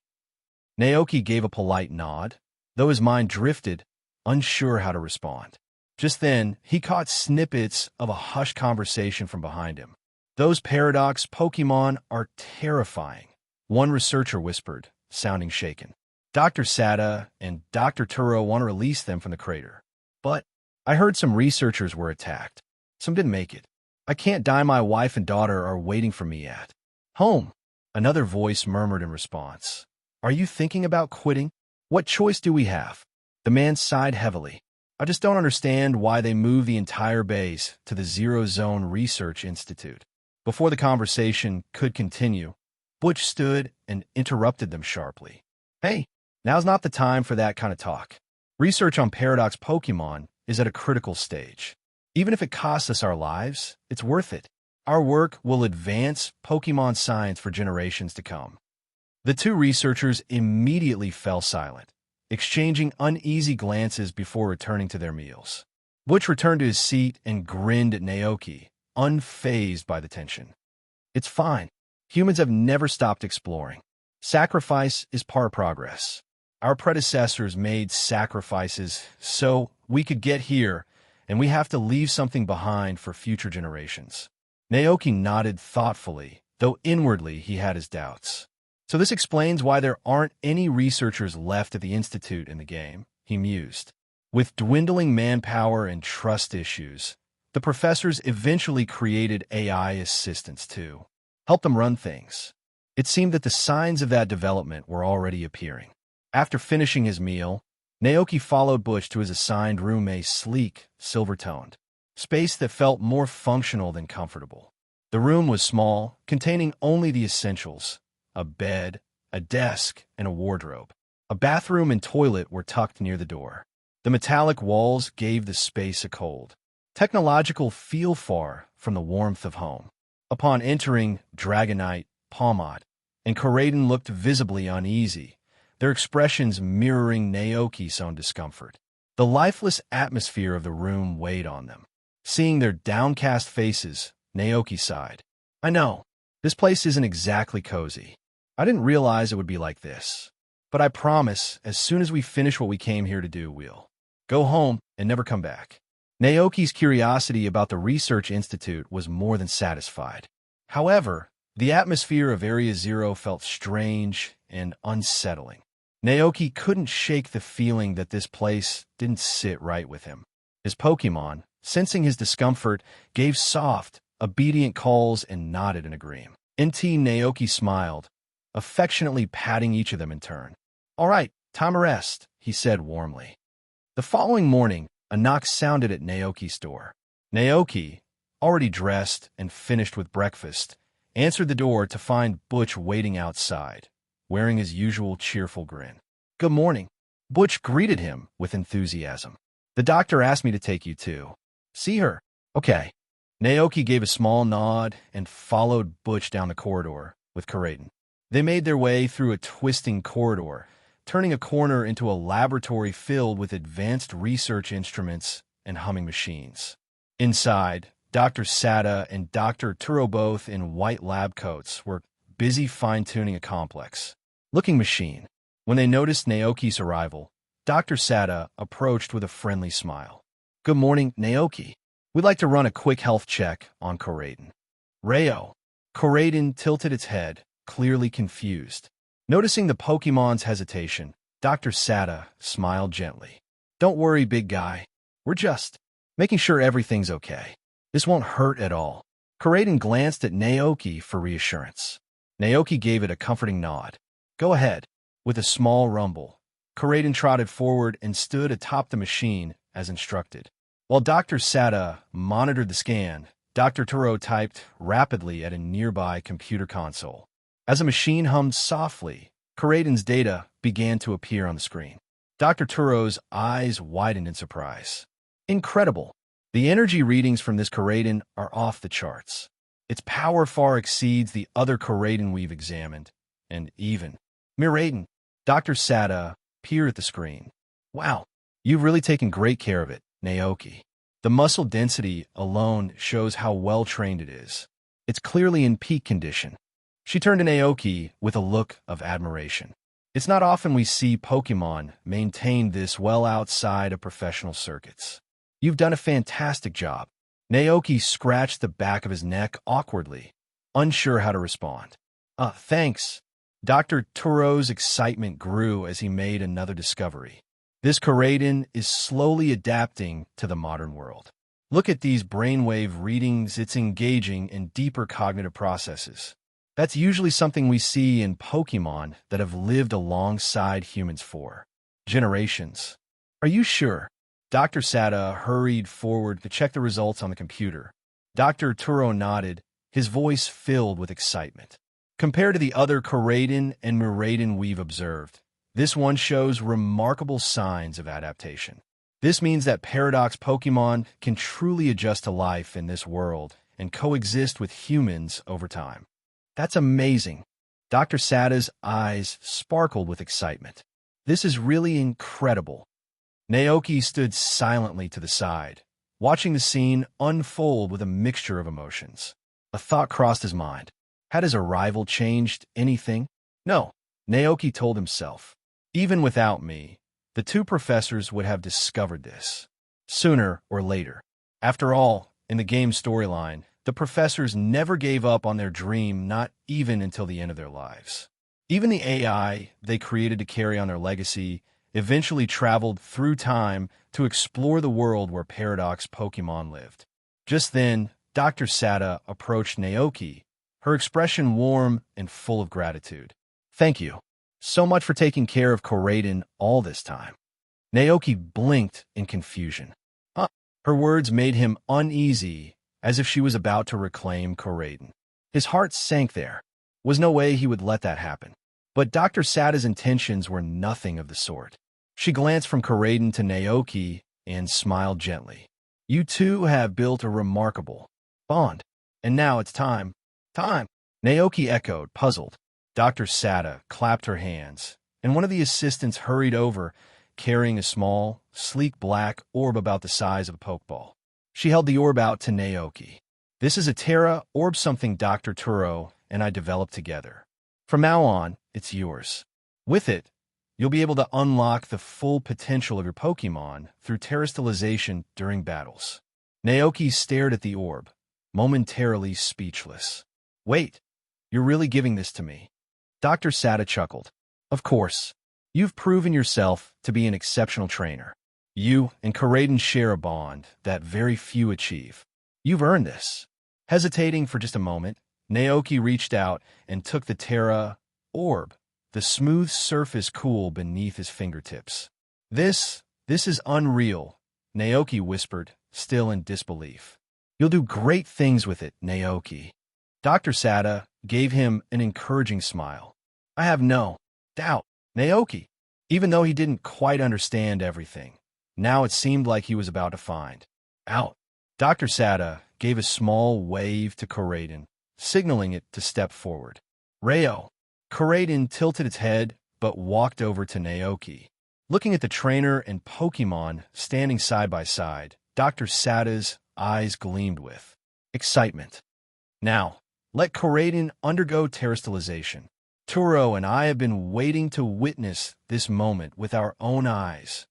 Naoki gave a polite nod, though his mind drifted, unsure how to respond. Just then, he caught snippets of a hushed conversation from behind him. Those Paradox Pokémon are terrifying, one researcher whispered, sounding shaken. Dr. Sada and Dr. Turo want to release them from the crater. But I heard some researchers were attacked. Some didn't make it. I can't die. My wife and daughter are waiting for me at home. Another voice murmured in response. Are you thinking about quitting? What choice do we have? The man sighed heavily. I just don't understand why they moved the entire base to the Zero Zone Research Institute. Before the conversation could continue, Butch stood and interrupted them sharply. Hey, now's not the time for that kind of talk. Research on Paradox Pokémon is at a critical stage. Even if it costs us our lives, it's worth it. Our work will advance Pokémon science for generations to come. The 2 researchers immediately fell silent, exchanging uneasy glances before returning to their meals. Butch returned to his seat and grinned at Naoki, unfazed by the tension. It's fine. Humans have never stopped exploring. Sacrifice is part of progress. Our predecessors made sacrifices so we could get here, and we have to leave something behind for future generations. Naoki nodded thoughtfully, though inwardly he had his doubts. So this explains why there aren't any researchers left at the Institute in the game, he mused. With dwindling manpower and trust issues, the professors eventually created AI assistants to help them run things. It seemed that the signs of that development were already appearing. After finishing his meal, Naoki followed Butch to his assigned room, a sleek, silver-toned space that felt more functional than comfortable. The room was small, containing only the essentials: a bed, a desk, and a wardrobe. A bathroom and toilet were tucked near the door. The metallic walls gave the space a cold, technological feel far from the warmth of home. Upon entering, Dragonite, Palmot, and Koraidon looked visibly uneasy, their expressions mirroring Naoki's own discomfort. The lifeless atmosphere of the room weighed on them. Seeing their downcast faces, Naoki sighed. I know, this place isn't exactly cozy. I didn't realize it would be like this. But I promise, as soon as we finish what we came here to do, we'll go home and never come back. Naoki's curiosity about the research institute was more than satisfied. However, the atmosphere of Area Zero felt strange and unsettling. Naoki couldn't shake the feeling that this place didn't sit right with him. His Pokémon, sensing his discomfort, gave soft, obedient calls and nodded in agreement. Naoki smiled, affectionately patting each of them in turn. All right, time to rest, he said warmly. The following morning, a knock sounded at Naoki's door. Naoki, already dressed and finished with breakfast, answered the door to find Butch waiting outside, wearing his usual cheerful grin. Good morning. Butch greeted him with enthusiasm. The doctor asked me to take you to see her. Okay. Naoki gave a small nod and followed Butch down the corridor with Koraidon. They made their way through a twisting corridor, turning a corner into a laboratory filled with advanced research instruments and humming machines. Inside, Dr. Sada and Dr. Turo, both in white lab coats, were busy fine-tuning a complex-looking machine. When they noticed Naoki's arrival, Dr. Sada approached with a friendly smile. Good morning, Naoki. We'd like to run a quick health check on Koraidon. Rayo. Koraidon tilted its head, clearly confused. Noticing the Pokémon's hesitation, Dr. Sada smiled gently. Don't worry, big guy. We're just making sure everything's okay. This won't hurt at all. Koraidon glanced at Naoki for reassurance. Naoki gave it a comforting nod. Go ahead. With a small rumble, Koraidon trotted forward and stood atop the machine as instructed. While Dr. Sada monitored the scan, Dr. Turo typed rapidly at a nearby computer console. As the machine hummed softly, Koraidon's data began to appear on the screen. Dr. Turo's eyes widened in surprise. Incredible! The energy readings from this Koraidon are off the charts. Its power far exceeds the other Koraidon we've examined, and even Miraidon. Dr. Sada peered at the screen. Wow, you've really taken great care of it, Naoki. The muscle density alone shows how well-trained it is. It's clearly in peak condition. She turned to Naoki with a look of admiration. It's not often we see Pokémon maintain this well outside of professional circuits. You've done a fantastic job. Naoki scratched the back of his neck awkwardly, unsure how to respond. Thanks. Dr. Turo's excitement grew as he made another discovery. This Koraidon is slowly adapting to the modern world. Look at these brainwave readings. It's engaging in deeper cognitive processes. That's usually something we see in Pokémon that have lived alongside humans for generations. Are you sure? Dr. Sada hurried forward to check the results on the computer. Dr. Turo nodded, his voice filled with excitement. Compared to the other Koraidon and Miraidon we've observed, this one shows remarkable signs of adaptation. This means that Paradox Pokémon can truly adjust to life in this world and coexist with humans over time. That's amazing. Dr. Sada's eyes sparkled with excitement. This is really incredible. Naoki stood silently to the side, watching the scene unfold with a mixture of emotions. A thought crossed his mind. Had his arrival changed anything? No, Naoki told himself. Even without me, the two professors would have discovered this, sooner or later. After all, in the game's storyline, the professors never gave up on their dream, not even until the end of their lives. Even the AI they created to carry on their legacy eventually traveled through time to explore the world where Paradox Pokémon lived. Just then, Dr. Sada approached Naoki, her expression warm and full of gratitude. Thank you so much for taking care of Koraidon all this time. Naoki blinked in confusion. Her words made him uneasy, as if she was about to reclaim Koraidon. His heart sank there. Was no way he would let that happen. But Dr. Sada's intentions were nothing of the sort. She glanced from Karaden to Naoki and smiled gently. You two have built a remarkable bond. And now it's time. Time. Naoki echoed, puzzled. Dr. Sada clapped her hands, and one of the assistants hurried over, carrying a small, sleek black orb about the size of a pokeball. She held the orb out to Naoki. This is a Terra orb, something Dr. Turo and I developed together. From now on, it's yours. With it, you'll be able to unlock the full potential of your Pokémon through terrestrialization during battles. Naoki stared at the orb, momentarily speechless. Wait, you're really giving this to me? Dr. Sada chuckled. Of course. You've proven yourself to be an exceptional trainer. You and Karaden share a bond that very few achieve. You've earned this. Hesitating for just a moment, Naoki reached out and took the Terra orb, the smooth surface cool beneath his fingertips. This is unreal, Naoki whispered, still in disbelief. You'll do great things with it, Naoki. Dr. Sada gave him an encouraging smile. I have no doubt, Naoki. Even though he didn't quite understand everything, now it seemed like he was about to find out. Dr. Sada gave a small wave to Karaden, signaling it to step forward. Rayo. Karaden tilted its head, but walked over to Naoki. Looking at the trainer and Pokémon standing side by side, Dr. Sada's eyes gleamed with excitement. Now, let Karaden undergo terrestrialization. Turo and I have been waiting to witness this moment with our own eyes.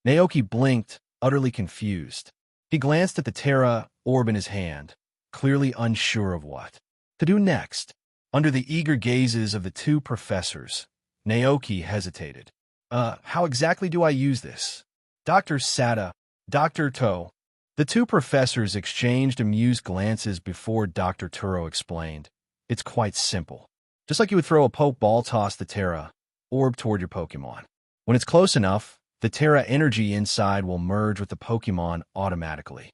Naoki blinked, utterly confused. He glanced at the Terra orb in his hand, clearly unsure of what to do next. Under the eager gazes of the two professors, Naoki hesitated. How exactly do I use this? Dr. Sada, Dr. To. The two professors exchanged amused glances before Dr. Turo explained. It's quite simple. Just like you would throw a Pokeball, toss the Terra orb toward your Pokémon. When it's close enough, the Terra energy inside will merge with the Pokémon automatically.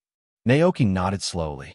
Naoki nodded slowly.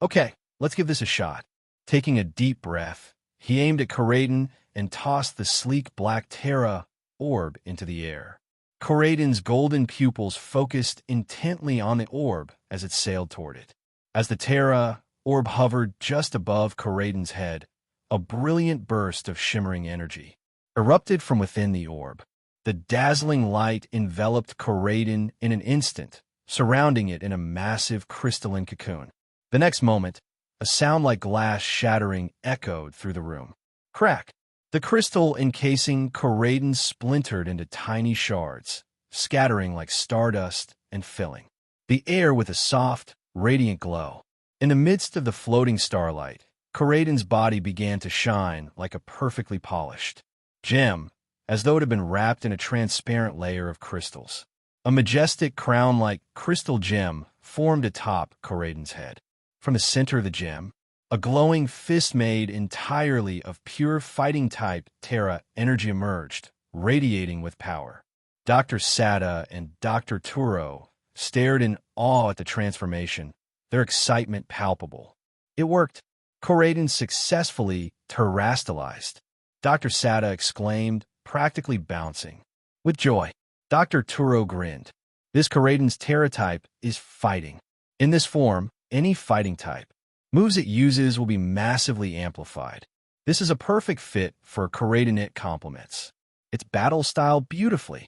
Okay, let's give this a shot. Taking a deep breath, he aimed at Karaden and tossed the sleek black Terra orb into the air. Karaden's golden pupils focused intently on the orb as it sailed toward it. As the Terra orb hovered just above Karaden's head, a brilliant burst of shimmering energy erupted from within the orb. The dazzling light enveloped Karaden in an instant, surrounding it in a massive crystalline cocoon. The next moment, a sound like glass shattering echoed through the room. Crack! The crystal encasing Karaden splintered into tiny shards, scattering like stardust and filling the air with a soft, radiant glow. In the midst of the floating starlight, Karaden's body began to shine like a perfectly polished gem, as though it had been wrapped in a transparent layer of crystals. A majestic crown-like crystal gem formed atop Karaden's head. From the center of the gem, a glowing fist made entirely of pure fighting-type Terra energy emerged, radiating with power. Dr. Sada and Dr. Turo stared in awe at the transformation, their excitement palpable. It worked. Karaden successfully terrestrialized. Dr. Sada exclaimed, practically bouncing with joy. Dr. Turo grinned. This Karaden's Terra type is fighting. In this form, any fighting type moves it uses will be massively amplified. This is a perfect fit for Karaden. It complements its battle style beautifully.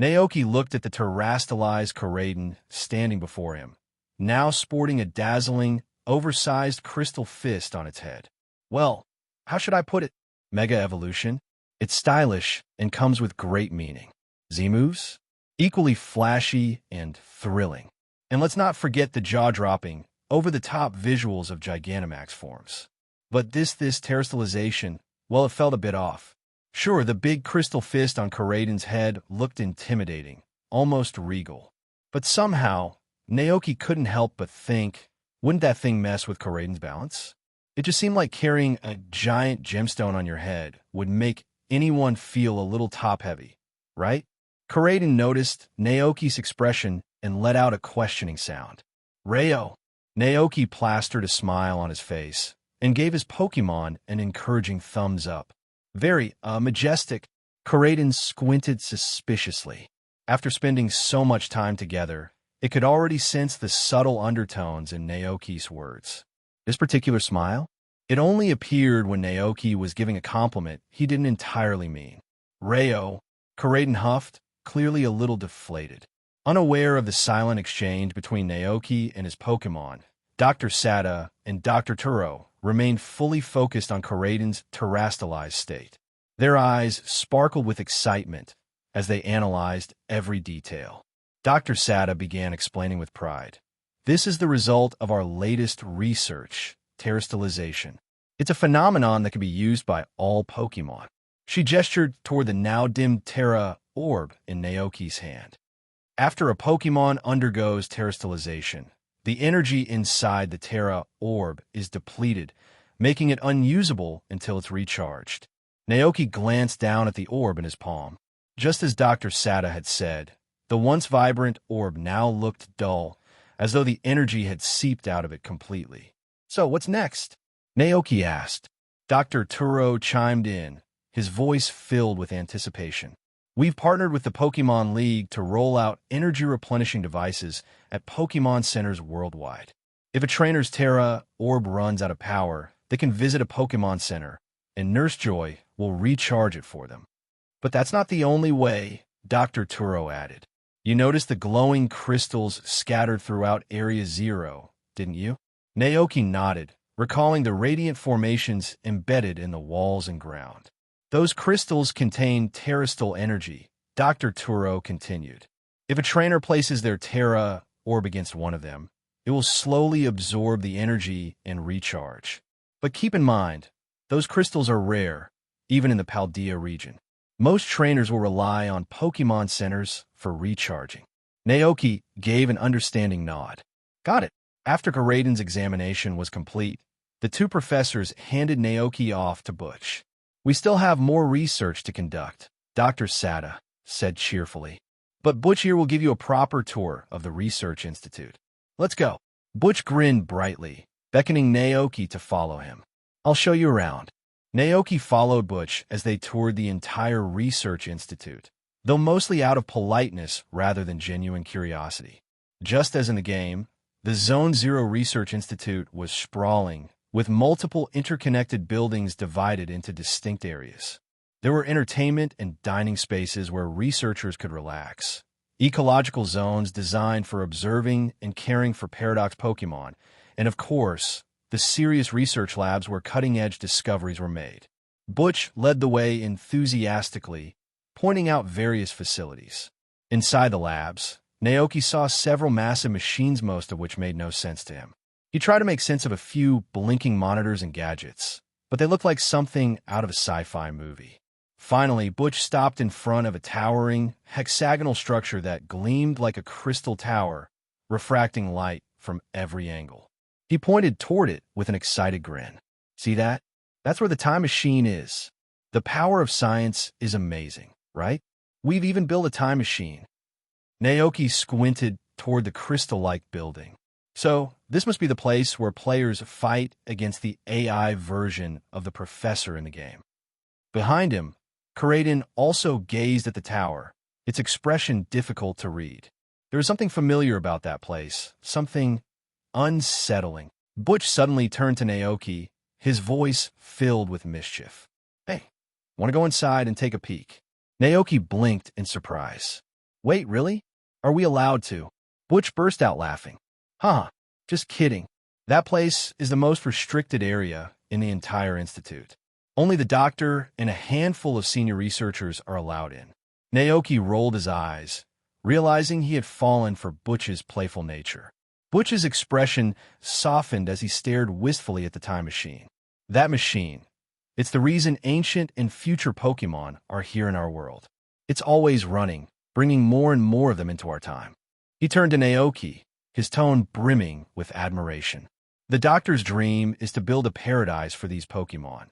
Naoki looked at the terrestrialized Karaden standing before him, now sporting a dazzling, oversized crystal fist on its head. Well, how should I put it? Mega evolution. It's stylish and comes with great meaning. Z-moves? Equally flashy and thrilling. And let's not forget the jaw-dropping, over-the-top visuals of Gigantamax forms. But this terrestrialization, well, it felt a bit off. Sure, the big crystal fist on Karaden's head looked intimidating, almost regal. But somehow, Naoki couldn't help but think, wouldn't that thing mess with Karaden's balance? It just seemed like carrying a giant gemstone on your head would make anyone feel a little top-heavy, right? Karaden noticed Naoki's expression and let out a questioning sound. Rayo. Naoki plastered a smile on his face and gave his Pokémon an encouraging thumbs up. Very, majestic. Corydon squinted suspiciously. After spending so much time together, it could already sense the subtle undertones in Naoki's words. This particular smile? It only appeared when Naoki was giving a compliment he didn't entirely mean. Rayo, Corydon huffed, clearly a little deflated. Unaware of the silent exchange between Naoki and his Pokémon, Dr. Sada and Dr. Turo remained fully focused on Corydon's terastallized state. Their eyes sparkled with excitement as they analyzed every detail. Dr. Sada began explaining with pride. This is the result of our latest research, terastallization. It's a phenomenon that can be used by all Pokémon. She gestured toward the now-dimmed Terra orb in Naoki's hand. After a Pokémon undergoes terastallization, the energy inside the Terra orb is depleted, making it unusable until it's recharged. Naoki glanced down at the orb in his palm. Just as Dr. Sada had said, the once vibrant orb now looked dull, as though the energy had seeped out of it completely. So, what's next? Naoki asked. Dr. Turo chimed in, his voice filled with anticipation. We've partnered with the Pokémon League to roll out energy-replenishing devices at Pokémon centers worldwide. If a trainer's Terra orb runs out of power, they can visit a Pokémon center, and Nurse Joy will recharge it for them. But that's not the only way, Dr. Turo added. You noticed the glowing crystals scattered throughout Area 0, didn't you? Naoki nodded, recalling the radiant formations embedded in the walls and ground. Those crystals contain terrestrial energy, Dr. Turo continued. If a trainer places their Terra orb against one of them, it will slowly absorb the energy and recharge. But keep in mind, those crystals are rare, even in the Paldea region. Most trainers will rely on Pokémon centers for recharging. Naoki gave an understanding nod. Got it. After Corydon's examination was complete, the two professors handed Naoki off to Butch. We still have more research to conduct, Dr. Sada said cheerfully. But Butch here will give you a proper tour of the Research Institute. Let's go. Butch grinned brightly, beckoning Naoki to follow him. I'll show you around. Naoki followed Butch as they toured the entire Research Institute, though mostly out of politeness rather than genuine curiosity. Just as in the game, the Zone Zero Research Institute was sprawling, with multiple interconnected buildings divided into distinct areas. There were entertainment and dining spaces where researchers could relax, ecological zones designed for observing and caring for paradox Pokémon, and of course, the serious research labs where cutting-edge discoveries were made. Butch led the way enthusiastically, pointing out various facilities. Inside the labs, Naoki saw several massive machines, most of which made no sense to him. He tried to make sense of a few blinking monitors and gadgets, but they looked like something out of a sci-fi movie. Finally, Butch stopped in front of a towering, hexagonal structure that gleamed like a crystal tower, refracting light from every angle. He pointed toward it with an excited grin. See that? That's where the time machine is. The power of science is amazing, right? We've even built a time machine. Naoki squinted toward the crystal-like building. So, this must be the place where players fight against the AI version of the professor in the game. Behind him, Corydon also gazed at the tower, its expression difficult to read. There was something familiar about that place, something unsettling. Butch suddenly turned to Naoki, his voice filled with mischief. Hey, want to go inside and take a peek? Naoki blinked in surprise. Wait, really? Are we allowed to? Butch burst out laughing. Huh, just kidding. That place is the most restricted area in the entire institute. Only the doctor and a handful of senior researchers are allowed in. Naoki rolled his eyes, realizing he had fallen for Butch's playful nature. Butch's expression softened as he stared wistfully at the time machine. That machine. It's the reason ancient and future Pokémon are here in our world. It's always running, bringing more and more of them into our time. He turned to Naoki, his tone brimming with admiration. The doctor's dream is to build a paradise for these Pokémon,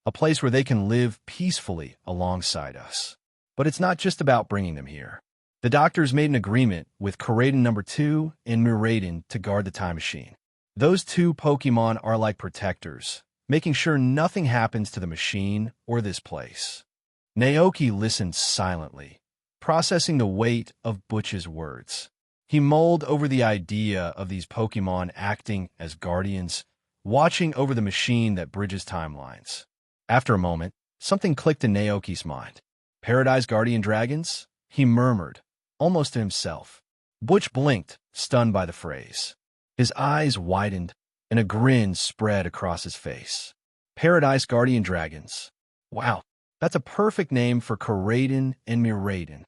a place where they can live peacefully alongside us. But it's not just about bringing them here. The doctors made an agreement with Corydon No. 2 and Miraidon to guard the time machine. Those two Pokémon are like protectors, making sure nothing happens to the machine or this place. Naoki listened silently, processing the weight of Butch's words. He mulled over the idea of these Pokémon acting as guardians, watching over the machine that bridges timelines. After a moment, something clicked in Naoki's mind. Paradise Guardian Dragons? He murmured, almost to himself. Butch blinked, stunned by the phrase. His eyes widened, and a grin spread across his face. Paradise Guardian Dragons. Wow, that's a perfect name for Koraidon and Miraidon.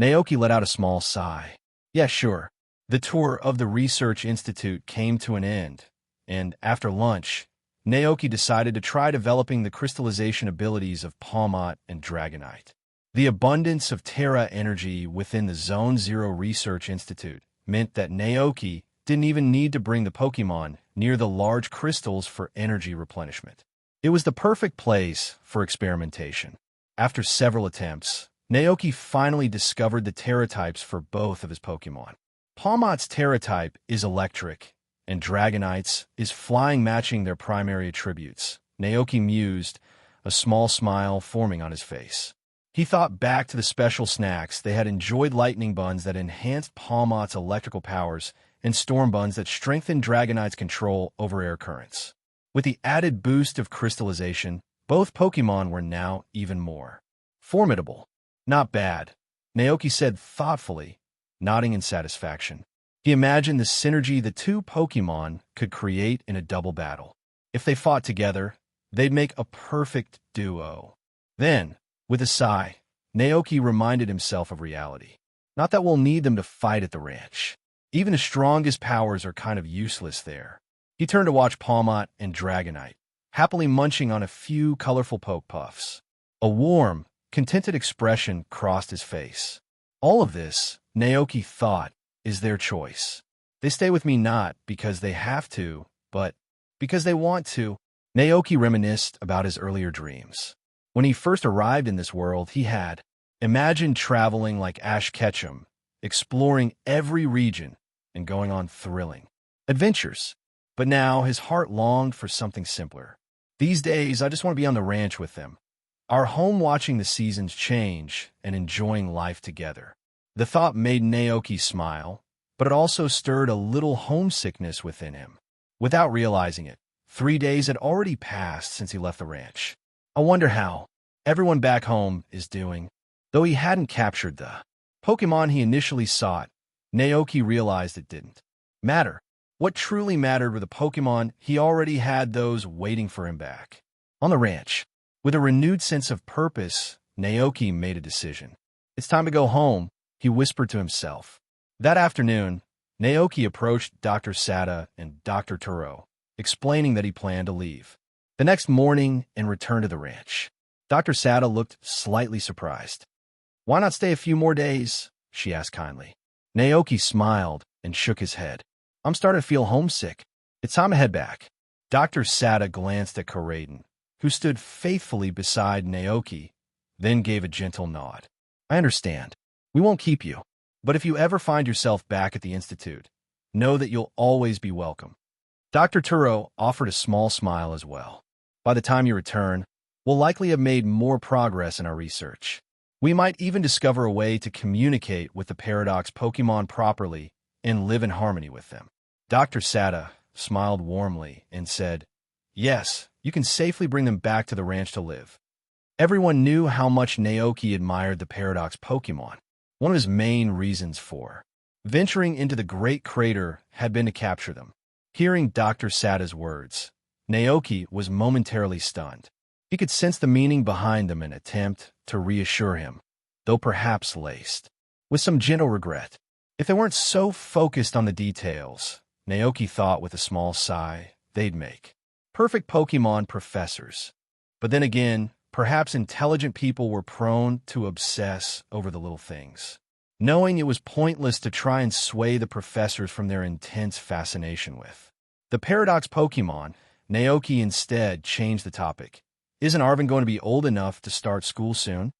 Naoki let out a small sigh. Yeah, sure. The tour of the Research Institute came to an end, and after lunch, Naoki decided to try developing the crystallization abilities of Palmot and Dragonite. The abundance of Terra energy within the Zone Zero Research Institute meant that Naoki didn't even need to bring the Pokémon near the large crystals for energy replenishment. It was the perfect place for experimentation. After several attempts, Naoki finally discovered the Terra types for both of his Pokémon. Palmot's Terra type is electric, and Dragonite's is flying, matching their primary attributes. Naoki mused, a small smile forming on his face. He thought back to the special snacks they had enjoyed, lightning buns that enhanced Palmot's electrical powers and storm buns that strengthened Dragonite's control over air currents. With the added boost of crystallization, both Pokémon were now even more formidable. Not bad, Naoki said thoughtfully, nodding in satisfaction. He imagined the synergy the two Pokémon could create in a double battle. If they fought together, they'd make a perfect duo. Then, with a sigh, Naoki reminded himself of reality. Not that we'll need them to fight at the ranch. Even the strongest powers are kind of useless there. He turned to watch Palmot and Dragonite, happily munching on a few colorful Poke Puffs. A warm, contented expression crossed his face. All of this, Naoki thought, is their choice. They stay with me not because they have to, but because they want to. Naoki reminisced about his earlier dreams. When he first arrived in this world, he had imagined traveling like Ash Ketchum, exploring every region and going on thrilling adventures. But now his heart longed for something simpler. These days, I just want to be on the ranch with them, our home, watching the seasons change and enjoying life together. The thought made Naoki smile, but it also stirred a little homesickness within him. Without realizing it, 3 days had already passed since he left the ranch. I wonder how everyone back home is doing. Though he hadn't captured the Pokémon he initially sought, Naoki realized it didn't matter. What truly mattered were the Pokémon he already had, those waiting for him back on the ranch. With a renewed sense of purpose, Naoki made a decision. It's time to go home, he whispered to himself. That afternoon, Naoki approached Dr. Sada and Dr. Turo, explaining that he planned to leave the next morning and return to the ranch. Dr. Sada looked slightly surprised. Why not stay a few more days? She asked kindly. Naoki smiled and shook his head. I'm starting to feel homesick. It's time to head back. Dr. Sada glanced at Koraidon, who stood faithfully beside Naoki, then gave a gentle nod. I understand. We won't keep you. But if you ever find yourself back at the Institute, know that you'll always be welcome. Dr. Turo offered a small smile as well. By the time you return, we'll likely have made more progress in our research. We might even discover a way to communicate with the Paradox Pokémon properly and live in harmony with them. Dr. Sada smiled warmly and said, Yes, you can safely bring them back to the ranch to live. Everyone knew how much Naoki admired the Paradox Pokémon. One of his main reasons for venturing into the Great Crater had been to capture them. Hearing Dr. Sada's words, Naoki was momentarily stunned. He could sense the meaning behind them, an attempt to reassure him, though perhaps laced with some gentle regret. If they weren't so focused on the details, Naoki thought with a small sigh, they'd make perfect Pokémon professors. But then again, perhaps intelligent people were prone to obsess over the little things. Knowing it was pointless to try and sway the professors from their intense fascination with the Paradox Pokémon, Naoki instead changed the topic. Isn't Arvin going to be old enough to start school soon?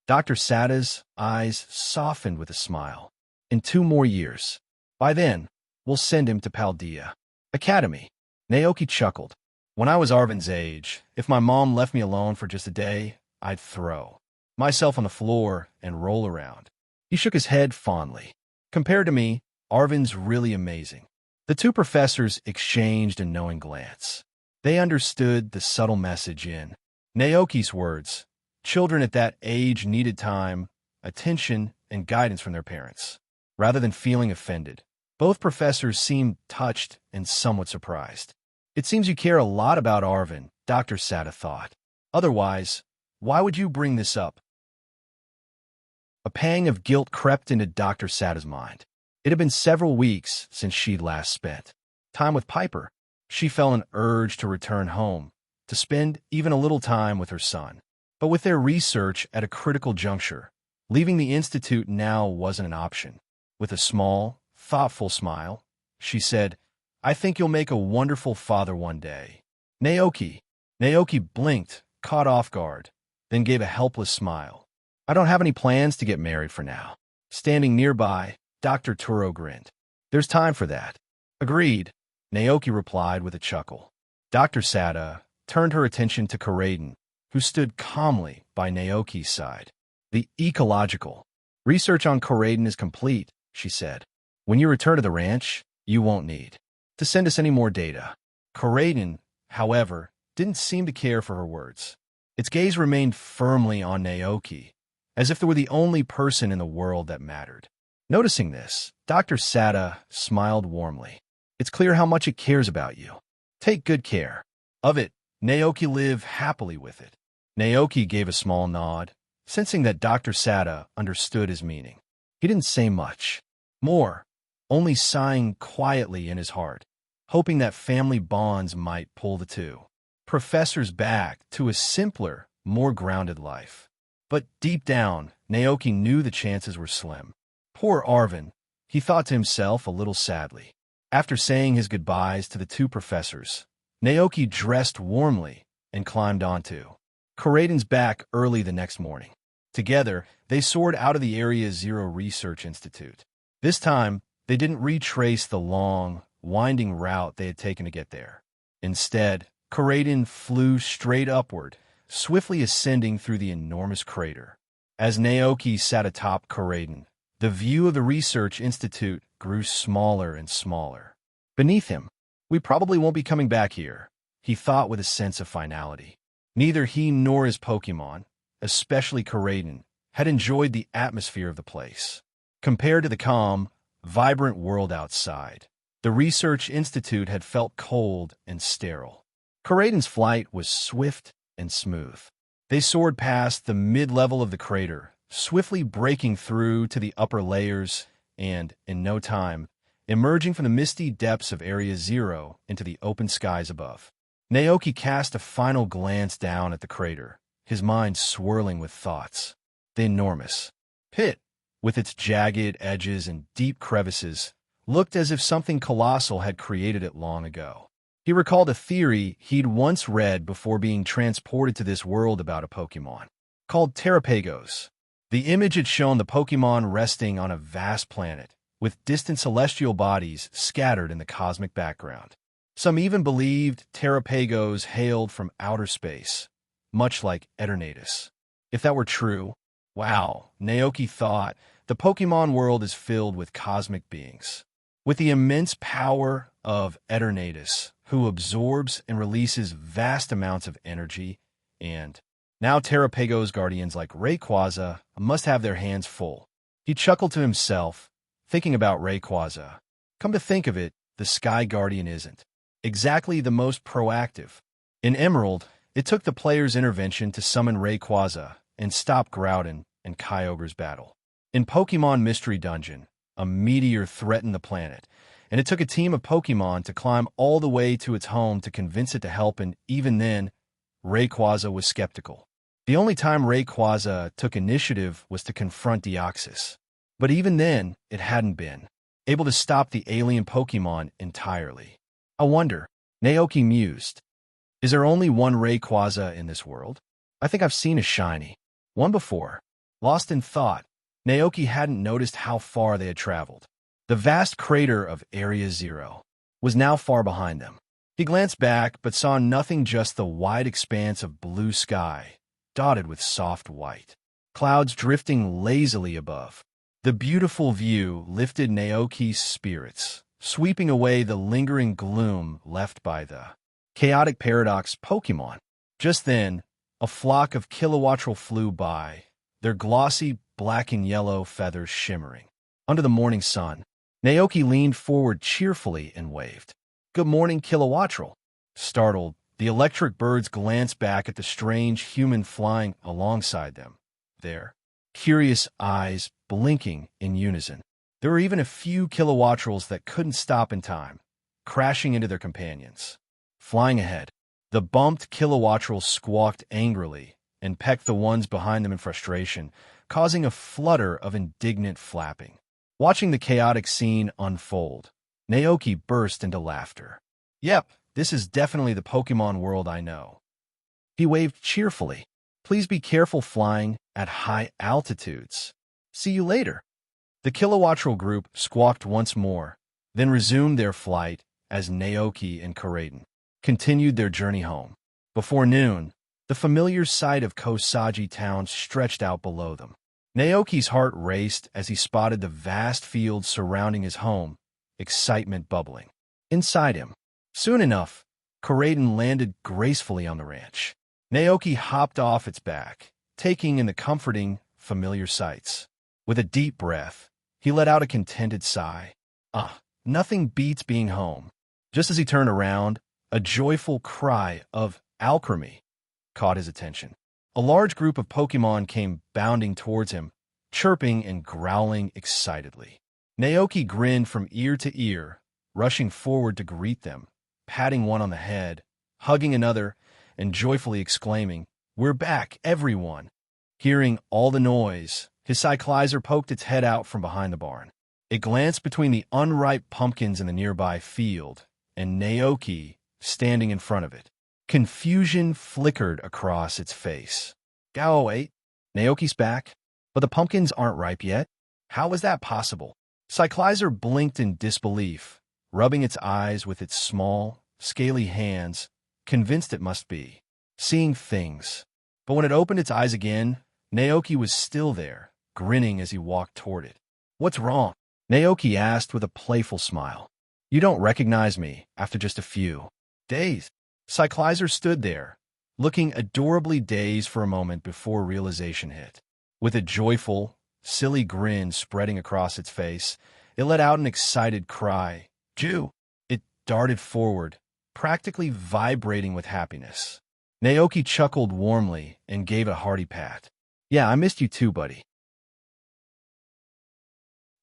Dr. Sada's eyes softened with a smile. In 2 more years. By then, we'll send him to Paldea Academy. Naoki chuckled. When I was Arvin's age, if my mom left me alone for just a day, I'd throw myself on the floor and roll around. He shook his head fondly. Compared to me, Arvin's really amazing. The two professors exchanged a knowing glance. They understood the subtle message in Naoki's words. Children at that age needed time, attention, and guidance from their parents. Rather than feeling offended, both professors seemed touched and somewhat surprised. It seems you care a lot about Arvin, Dr. Sada thought. Otherwise, why would you bring this up? A pang of guilt crept into Dr. Sada's mind. It had been several weeks since she'd last spent time with Piper. She felt an urge to return home, to spend even a little time with her son. But with their research at a critical juncture, leaving the institute now wasn't an option. With a small, thoughtful smile, she said, I think you'll make a wonderful father one day. Naoki blinked, caught off guard, then gave a helpless smile. I don't have any plans to get married for now. Standing nearby, Dr. Turo grinned. There's time for that. Agreed, Naoki replied with a chuckle. Dr. Sada turned her attention to Karaden, who stood calmly by Naoki's side. The ecological research on Karaden is complete, she said. When you return to the ranch, you won't need to send us any more data. Karaden, however, didn't seem to care for her words. Its gaze remained firmly on Naoki, as if they were the only person in the world that mattered. Noticing this, Dr. Sada smiled warmly. It's clear how much it cares about you. Take good care of it. Naoki live happily with it. Naoki gave a small nod, sensing that Dr. Sada understood his meaning. He didn't say much more, only sighing quietly in his heart, hoping that family bonds might pull the two professors back to a simpler, more grounded life. But deep down, Naoki knew the chances were slim. Poor Arvin, he thought to himself a little sadly. After saying his goodbyes to the two professors, Naoki dressed warmly and climbed onto Karaden's back early the next morning. Together, they soared out of the Area Zero Research Institute. This time, they didn't retrace the long, winding route they had taken to get there. Instead, Karaden flew straight upward, swiftly ascending through the enormous crater. As Naoki sat atop Karaden, the view of the Research Institute grew smaller and smaller. Beneath him, we probably won't be coming back here, he thought with a sense of finality. Neither he nor his Pokémon, especially Karaden, had enjoyed the atmosphere of the place. Compared to the calm, vibrant world outside, the Research Institute had felt cold and sterile. Karaden's flight was swift and smooth. They soared past the mid-level of the crater, swiftly breaking through to the upper layers and, in no time, emerging from the misty depths of Area Zero into the open skies above. Naoki cast a final glance down at the crater, his mind swirling with thoughts. The enormous pit, with its jagged edges and deep crevices, looked as if something colossal had created it long ago. He recalled a theory he'd once read before being transported to this world about a Pokémon, called Terrapagos. The image had shown the Pokémon resting on a vast planet, with distant celestial bodies scattered in the cosmic background. Some even believed Terrapagos hailed from outer space, much like Eternatus. If that were true, wow, Naoki thought, the Pokémon world is filled with cosmic beings. With the immense power of Eternatus, who absorbs and releases vast amounts of energy, and now Terrapagos guardians like Rayquaza must have their hands full. He chuckled to himself, thinking about Rayquaza. Come to think of it, the Sky Guardian isn't exactly the most proactive. In Emerald, it took the player's intervention to summon Rayquaza and stop Groudon and Kyogre's battle. In Pokémon Mystery Dungeon, a meteor threatened the planet, and it took a team of Pokémon to climb all the way to its home to convince it to help, and even then, Rayquaza was skeptical. The only time Rayquaza took initiative was to confront Deoxys. But even then, it hadn't been able to stop the alien Pokémon entirely. I wonder, Naoki mused, is there only one Rayquaza in this world? I think I've seen a shiny one before. Lost in thought, Naoki hadn't noticed how far they had traveled. The vast crater of Area Zero was now far behind them. He glanced back, but saw nothing, just the wide expanse of blue sky, dotted with soft white. Clouds drifting lazily above. The beautiful view lifted Naoki's spirits, sweeping away the lingering gloom left by the chaotic paradox Pokémon. Just then, a flock of Kilowattrel flew by, their glossy black and yellow feathers shimmering. Under the morning sun, Naoki leaned forward cheerfully and waved. "Good morning, Kilowattrel." Startled, the electric birds glanced back at the strange human flying alongside them, their curious eyes blinking in unison. There were even a few Kilowattrels that couldn't stop in time, crashing into their companions. Flying ahead, the bumped Kilowattrels squawked angrily and pecked the ones behind them in frustration, causing a flutter of indignant flapping. Watching the chaotic scene unfold, Naoki burst into laughter. "Yep, this is definitely the Pokémon world I know." He waved cheerfully. "Please be careful flying at high altitudes. See you later." The Kilowattrel group squawked once more, then resumed their flight as Naoki and Kureiden continued their journey home. Before noon, the familiar sight of Kosagi town stretched out below them. Naoki's heart raced as he spotted the vast fields surrounding his home, excitement bubbling inside him. Soon enough, Kureiden landed gracefully on the ranch. Naoki hopped off its back, taking in the comforting, familiar sights. With a deep breath, he let out a contented sigh. Nothing beats being home. Just as he turned around, a joyful cry of "Alchemy" caught his attention. A large group of Pokémon came bounding towards him, chirping and growling excitedly. Naoki grinned from ear to ear, rushing forward to greet them, patting one on the head, hugging another, and joyfully exclaiming, "We're back, everyone!" Hearing all the noise, his Cyclizer poked its head out from behind the barn. It glanced between the unripe pumpkins in the nearby field, and Naoki standing in front of it. Confusion flickered across its face. "Oh, wait, Naoki's back, but the pumpkins aren't ripe yet? How is that possible?" Cyclizer blinked in disbelief, rubbing its eyes with its small, scaly hands, convinced it must be seeing things. But when it opened its eyes again, Naoki was still there, grinning as he walked toward it. "What's wrong?" Naoki asked with a playful smile. "You don't recognize me after just a few days." Cyclizer stood there, looking adorably dazed for a moment before realization hit. With a joyful, silly grin spreading across its face, it let out an excited cry. "Jew!" It darted forward, practically vibrating with happiness. Naoki chuckled warmly and gave a hearty pat. "Yeah, I missed you too, buddy."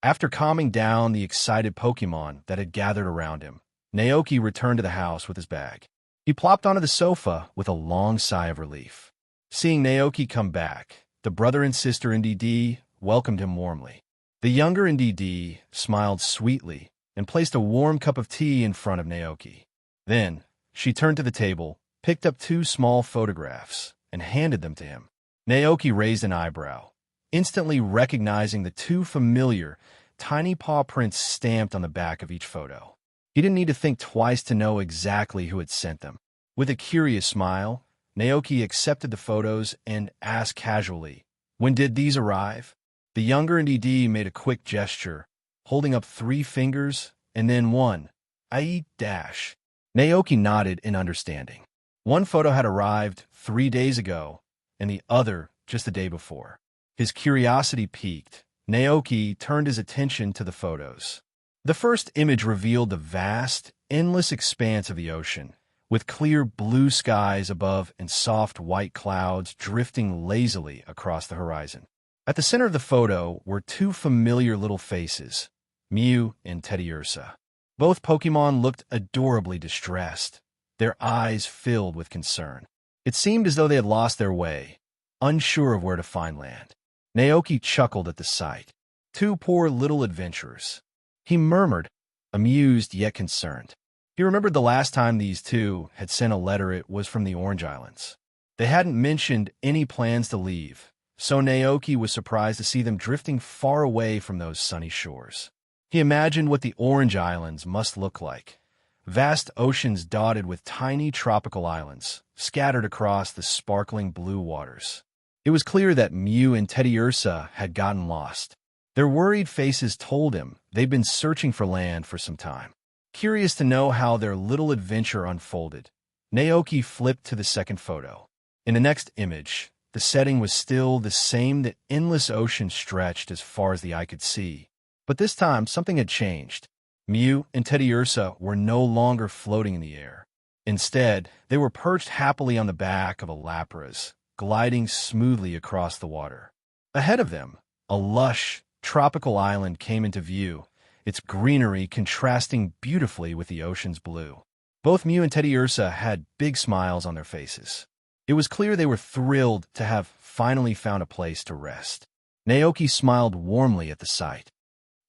After calming down the excited Pokémon that had gathered around him, Naoki returned to the house with his bag. He plopped onto the sofa with a long sigh of relief. Seeing Naoki come back, the brother and sister NDD welcomed him warmly. The younger NDD smiled sweetly and placed a warm cup of tea in front of Naoki. Then, she turned to the table, picked up 2 small photographs, and handed them to him. Naoki raised an eyebrow, instantly recognizing the 2 familiar, tiny paw prints stamped on the back of each photo. He didn't need to think twice to know exactly who had sent them. With a curious smile, Naoki accepted the photos and asked casually, "When did these arrive?" The younger NDD made a quick gesture, holding up 3 fingers and then 1, i.e. dash. Naoki nodded in understanding. One photo had arrived 3 days ago, and the other just the day before. His curiosity piqued. Naoki turned his attention to the photos. The first image revealed the vast, endless expanse of the ocean, with clear blue skies above and soft white clouds drifting lazily across the horizon. At the center of the photo were 2 familiar little faces, Mew and Teddiursa. Both Pokémon looked adorably distressed, their eyes filled with concern. It seemed as though they had lost their way, unsure of where to find land. Naoki chuckled at the sight. 2 poor little adventurers. He murmured, amused yet concerned. He remembered the last time these 2 had sent a letter, it was from the Orange Islands. They hadn't mentioned any plans to leave, so Naoki was surprised to see them drifting far away from those sunny shores. He imagined what the Orange Islands must look like, vast oceans dotted with tiny tropical islands, scattered across the sparkling blue waters. It was clear that Mew and Teddiursa had gotten lost. Their worried faces told him they'd been searching for land for some time. Curious to know how their little adventure unfolded, Naoki flipped to the second photo. In the next image, the setting was still the same. The endless ocean stretched as far as the eye could see. But this time, something had changed. Mew and Teddiursa were no longer floating in the air. Instead, they were perched happily on the back of a Lapras, gliding smoothly across the water. Ahead of them, a lush, tropical island came into view, its greenery contrasting beautifully with the ocean's blue. Both Mew and Teddiursa had big smiles on their faces. It was clear they were thrilled to have finally found a place to rest. Naoki smiled warmly at the sight.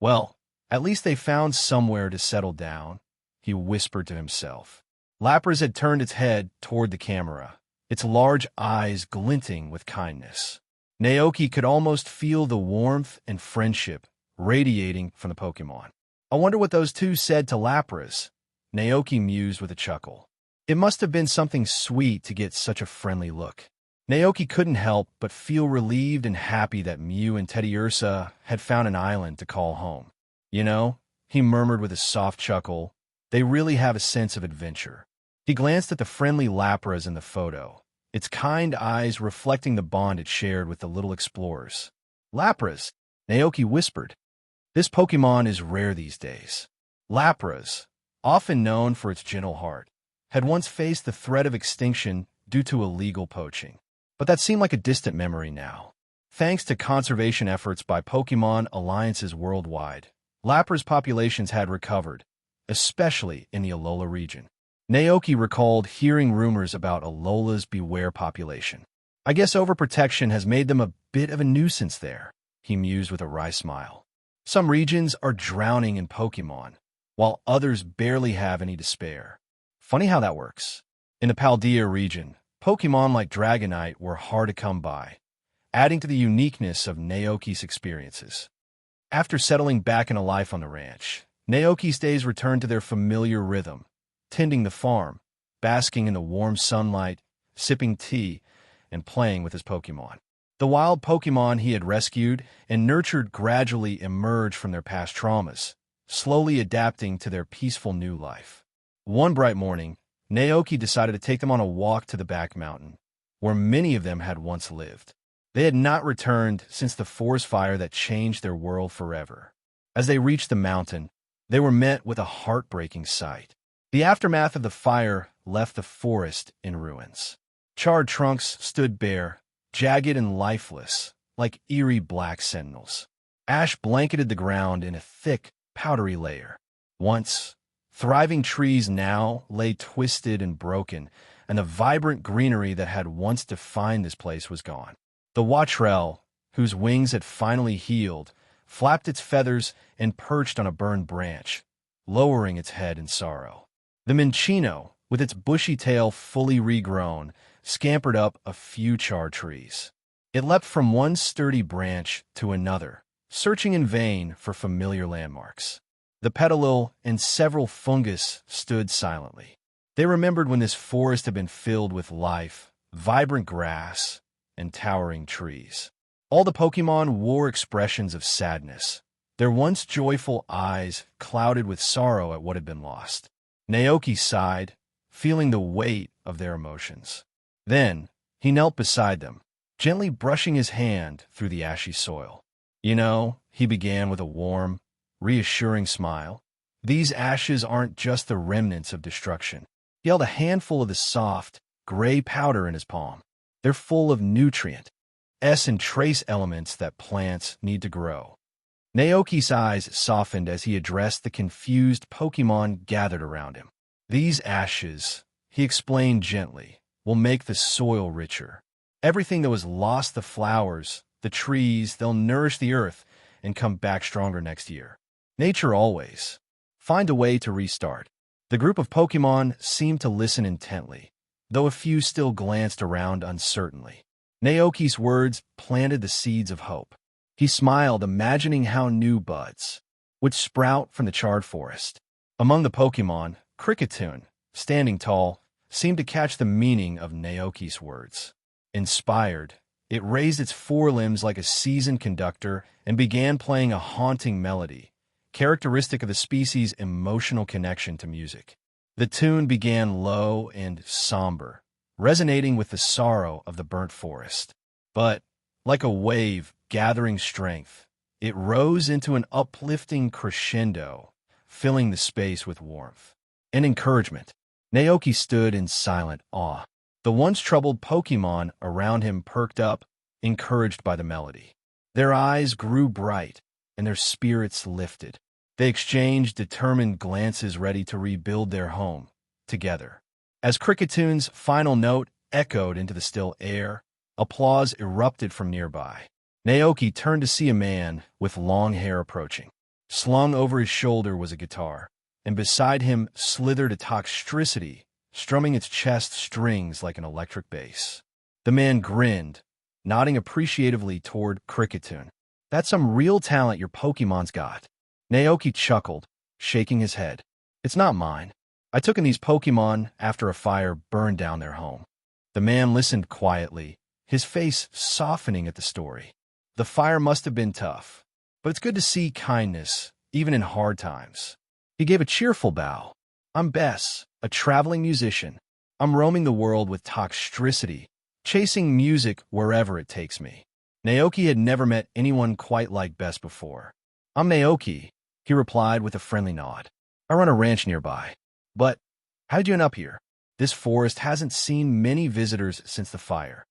Well, at least they found somewhere to settle down, he whispered to himself. Lapras had turned its head toward the camera, its large eyes glinting with kindness. Naoki could almost feel the warmth and friendship radiating from the Pokémon. I wonder what those two said to Lapras, Naoki mused with a chuckle. It must have been something sweet to get such a friendly look. Naoki couldn't help but feel relieved and happy that Mew and Teddiursa had found an island to call home. You know, he murmured with a soft chuckle, they really have a sense of adventure. He glanced at the friendly Lapras in the photo, its kind eyes reflecting the bond it shared with the little explorers. Lapras, Naoki whispered. This Pokémon is rare these days. Lapras, often known for its gentle heart, had once faced the threat of extinction due to illegal poaching. But that seemed like a distant memory now. Thanks to conservation efforts by Pokémon alliances worldwide, Lapras populations had recovered, especially in the Alola region. Naoki recalled hearing rumors about Alola's beware population. I guess overprotection has made them a bit of a nuisance there, he mused with a wry smile. Some regions are drowning in Pokémon, while others barely have any to spare. Funny how that works. In the Paldea region, Pokémon like Dragonite were hard to come by, adding to the uniqueness of Naoki's experiences. After settling back in a life on the ranch, Naoki's days returned to their familiar rhythm, tending the farm, basking in the warm sunlight, sipping tea, and playing with his Pokémon. The wild Pokémon he had rescued and nurtured gradually emerged from their past traumas, slowly adapting to their peaceful new life. One bright morning, Naoki decided to take them on a walk to the back mountain, where many of them had once lived. They had not returned since the forest fire that changed their world forever. As they reached the mountain, they were met with a heartbreaking sight. The aftermath of the fire left the forest in ruins. Charred trunks stood bare, jagged and lifeless, like eerie black sentinels. Ash blanketed the ground in a thick, powdery layer. Once thriving trees now lay twisted and broken, and the vibrant greenery that had once defined this place was gone. The Wattrel, whose wings had finally healed, flapped its feathers and perched on a burned branch, lowering its head in sorrow. The Minccino, with its bushy tail fully regrown, scampered up a few charred trees. It leapt from one sturdy branch to another, searching in vain for familiar landmarks. The Petalil and several fungus stood silently. They remembered when this forest had been filled with life, vibrant grass, and towering trees. All the Pokémon wore expressions of sadness, their once joyful eyes clouded with sorrow at what had been lost. Naoki sighed, feeling the weight of their emotions. Then, he knelt beside them, gently brushing his hand through the ashy soil. You know, he began with a warm, reassuring smile, these ashes aren't just the remnants of destruction. He held a handful of the soft, gray powder in his palm. They're full of nutrient, and trace elements that plants need to grow. Naoki's eyes softened as he addressed the confused Pokémon gathered around him. These ashes, he explained gently, will make the soil richer. Everything that was lost, the flowers, the trees, they'll nourish the earth and come back stronger next year. Nature always. Find a way to restart. The group of Pokémon seemed to listen intently, though a few still glanced around uncertainly. Naoki's words planted the seeds of hope. He smiled, imagining how new buds would sprout from the charred forest. Among the Pokémon, Cricketune, standing tall, seemed to catch the meaning of Naoki's words. Inspired, it raised its forelimbs like a seasoned conductor and began playing a haunting melody, characteristic of the species' emotional connection to music. The tune began low and somber, resonating with the sorrow of the burnt forest. But, like a wave gathering strength, it rose into an uplifting crescendo, filling the space with warmth and encouragement. Naoki stood in silent awe. The once troubled Pokémon around him perked up, encouraged by the melody. Their eyes grew bright, and their spirits lifted. They exchanged determined glances ready to rebuild their home, together. As Crickettune's final note echoed into the still air, applause erupted from nearby. Naoki turned to see a man with long hair approaching. Slung over his shoulder was a guitar, and beside him slithered a Toxtricity, strumming its chest strings like an electric bass. The man grinned, nodding appreciatively toward Cricketune. "That's some real talent your Pokemon's got." Naoki chuckled, shaking his head. "It's not mine. I took in these Pokemon after a fire burned down their home." The man listened quietly, his face softening at the story. The fire must have been tough, but it's good to see kindness, even in hard times. He gave a cheerful bow. "I'm Bess, a traveling musician. I'm roaming the world with Toxtricity, chasing music wherever it takes me." Naoki had never met anyone quite like Bess before. "I'm Naoki," he replied with a friendly nod. "I run a ranch nearby." "But how did you end up here? This forest hasn't seen many visitors since the fire."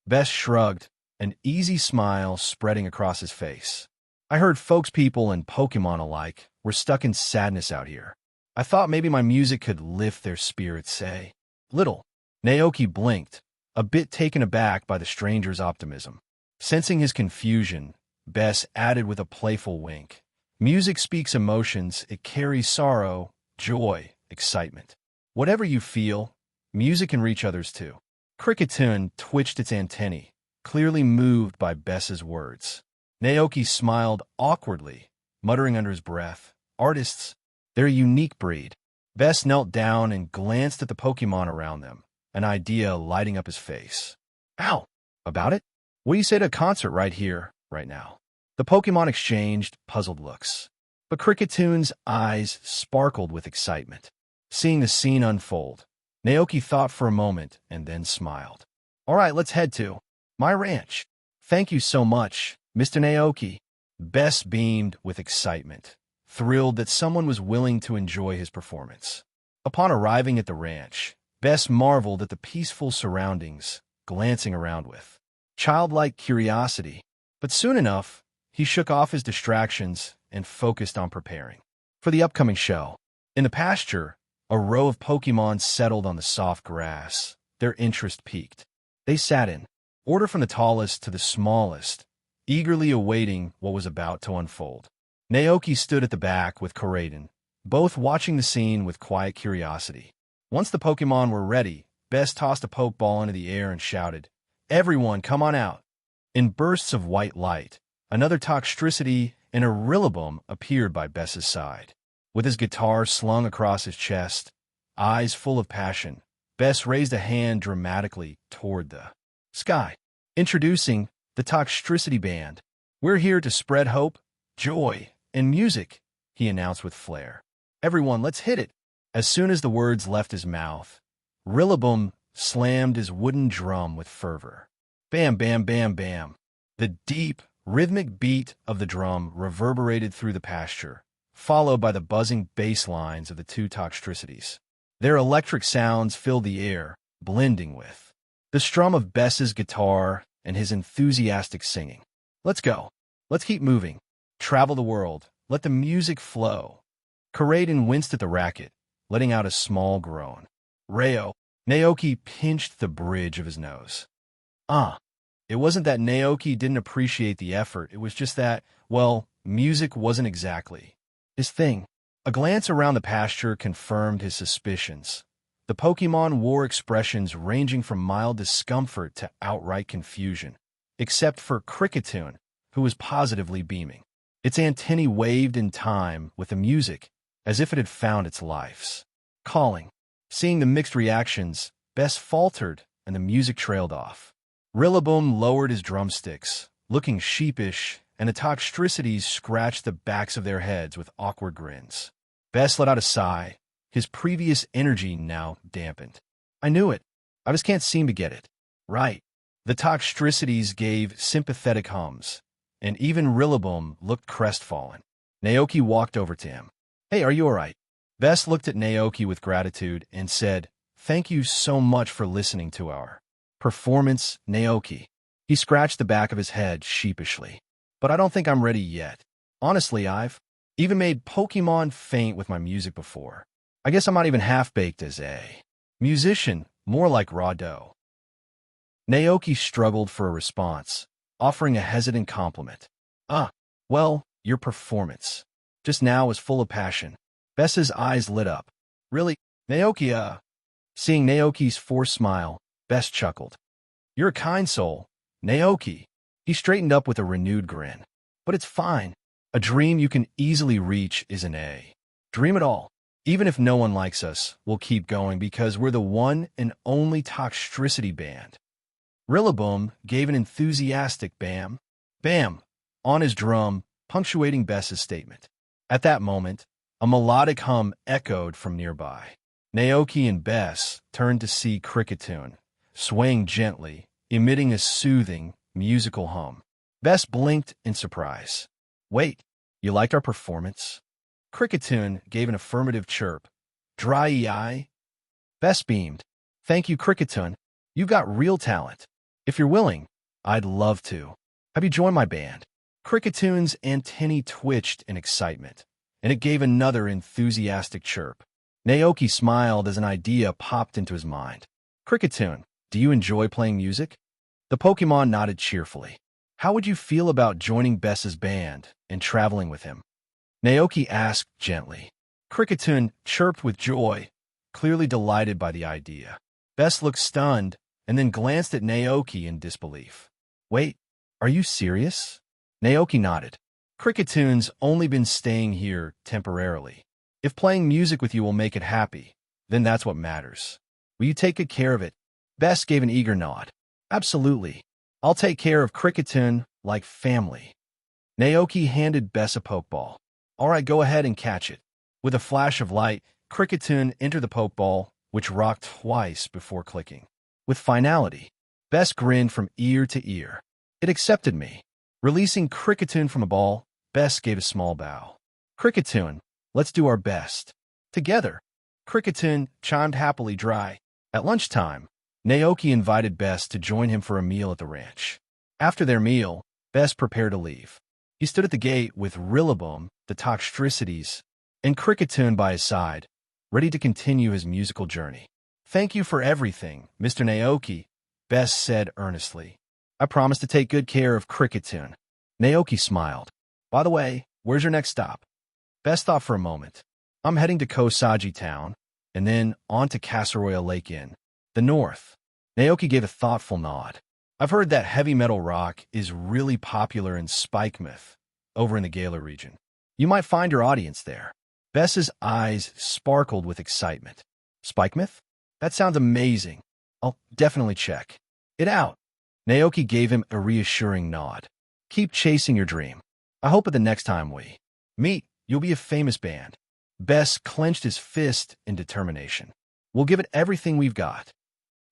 Bess shrugged, an easy smile spreading across his face. "I heard folkspeople and Pokemon alike were stuck in sadness out here. I thought maybe my music could lift their spirits, say." "Little." Naoki blinked, a bit taken aback by the stranger's optimism. Sensing his confusion, Bess added with a playful wink. "Music speaks emotions. It carries sorrow, joy, excitement. Whatever you feel, music can reach others too." Cricketune twitched its antennae, clearly moved by Bess's words. Naoki smiled awkwardly, muttering under his breath, "Artists, they're a unique breed." Bess knelt down and glanced at the Pokemon around them, an idea lighting up his face. "Ow! About it? What do you say to a concert right here, right now?" The Pokemon exchanged puzzled looks, but Crickettune's eyes sparkled with excitement. Seeing the scene unfold, Naoki thought for a moment and then smiled. "All right, let's head to my ranch." "Thank you so much, Mr. Naoki." Bess beamed with excitement, thrilled that someone was willing to enjoy his performance. Upon arriving at the ranch, Bess marveled at the peaceful surroundings, glancing around with childlike curiosity. But soon enough, he shook off his distractions and focused on preparing for the upcoming show. In the pasture, a row of Pokemon settled on the soft grass, their interest piqued. They sat in order from the tallest to the smallest, eagerly awaiting what was about to unfold. Naoki stood at the back with Koraidon, both watching the scene with quiet curiosity. Once the Pokemon were ready, Bess tossed a Pokeball into the air and shouted, "Everyone, come on out." In bursts of white light, another Toxtricity and a Rillaboom appeared by Bess's side. With his guitar slung across his chest, eyes full of passion, Bess raised a hand dramatically toward the sky. "Introducing the Toxtricity Band. We're here to spread hope, joy, and music," he announced with flair. "Everyone, let's hit it." As soon as the words left his mouth, Rillaboom slammed his wooden drum with fervor. Bam, bam, bam, bam. The deep, rhythmic beat of the drum reverberated through the pasture, followed by the buzzing bass lines of the two Toxtricities. Their electric sounds filled the air, blending with the strum of Bess's guitar and his enthusiastic singing. "Let's go. Let's keep moving. Travel the world. Let the music flow." Koraidon winced at the racket, letting out a small groan. "Rayo." Naoki pinched the bridge of his nose. It wasn't that Naoki didn't appreciate the effort, it was just that, well, music wasn't exactly his thing. A glance around the pasture confirmed his suspicions. The Pokemon wore expressions ranging from mild discomfort to outright confusion, except for Cricketune, who was positively beaming. Its antennae waved in time with the music, as if it had found its lives. calling. Seeing the mixed reactions, Bess faltered and the music trailed off. Rillaboom lowered his drumsticks, looking sheepish, and the Toxtricities scratched the backs of their heads with awkward grins. Bess let out a sigh, his previous energy now dampened. I knew it. I just can't seem to get it right. The Toxtricities gave sympathetic hums, and even Rillaboom looked crestfallen. Naoki walked over to him. Hey, are you all right? Bess looked at Naoki with gratitude and said, Thank you so much for listening to our performance, Naoki. He scratched the back of his head sheepishly. But I don't think I'm ready yet. Honestly, I've even made Pokémon faint with my music before. I guess I'm not even half-baked as a musician, more like raw dough. Naoki struggled for a response, offering a hesitant compliment. Well, your performance just now was full of passion. Bess's eyes lit up. Really? Naoki, Seeing Naoki's forced smile, Bess chuckled. You're a kind soul, Naoki. He straightened up with a renewed grin. But it's fine. A dream you can easily reach is an A. Dream it all. Even if no one likes us, we'll keep going because we're the one and only Toxtricity band. Rillaboom gave an enthusiastic bam, bam, on his drum, punctuating Bess's statement. At that moment, a melodic hum echoed from nearby. Naoki and Bess turned to see Cricketune, swaying gently, emitting a soothing, musical hum. Bess blinked in surprise. Wait, you liked our performance? Cricketune gave an affirmative chirp. Dry eye? Bess beamed. Thank you, Cricketune. You've got real talent. If you're willing, I'd love to. Have you joined my band? Cricketune's antennae twitched in excitement, and it gave another enthusiastic chirp. Naoki smiled as an idea popped into his mind. Cricketune, do you enjoy playing music? The Pokémon nodded cheerfully. How would you feel about joining Bess's band and traveling with him? Naoki asked gently. Cricketune chirped with joy, clearly delighted by the idea. Bess looked stunned and then glanced at Naoki in disbelief. Wait, are you serious? Naoki nodded. Cricketune's only been staying here temporarily. If playing music with you will make it happy, then that's what matters. Will you take good care of it? Bess gave an eager nod. Absolutely. I'll take care of Cricketune like family. Naoki handed Bess a Pokeball. All right, go ahead and catch it. With a flash of light, Cricketune entered the Pokeball, which rocked twice before clicking. With finality, Bess grinned from ear to ear. It accepted me. Releasing Cricketune from a ball, Bess gave a small bow. Cricketune, let's do our best. Together. Cricketune chimed happily dry. At lunchtime, Naoki invited Bess to join him for a meal at the ranch. After their meal, Bess prepared to leave. He stood at the gate with Rillaboom, the Toxtricities, and Cricketune by his side, ready to continue his musical journey. Thank you for everything, Mr. Naoki, Bess said earnestly. I promise to take good care of Cricketune. Naoki smiled. By the way, where's your next stop? Bess thought for a moment. I'm heading to Kosaji Town, and then on to Casseroya Lake Inn, the north. Naoki gave a thoughtful nod. I've heard that heavy metal rock is really popular in Spikemouth, over in the Galar region. You might find your audience there. Bess's eyes sparkled with excitement. Spikemouth? That sounds amazing. I'll definitely check it out. Naoki gave him a reassuring nod. Keep chasing your dream. I hope at the next time we meet, you'll be a famous band. Bess clenched his fist in determination. We'll give it everything we've got.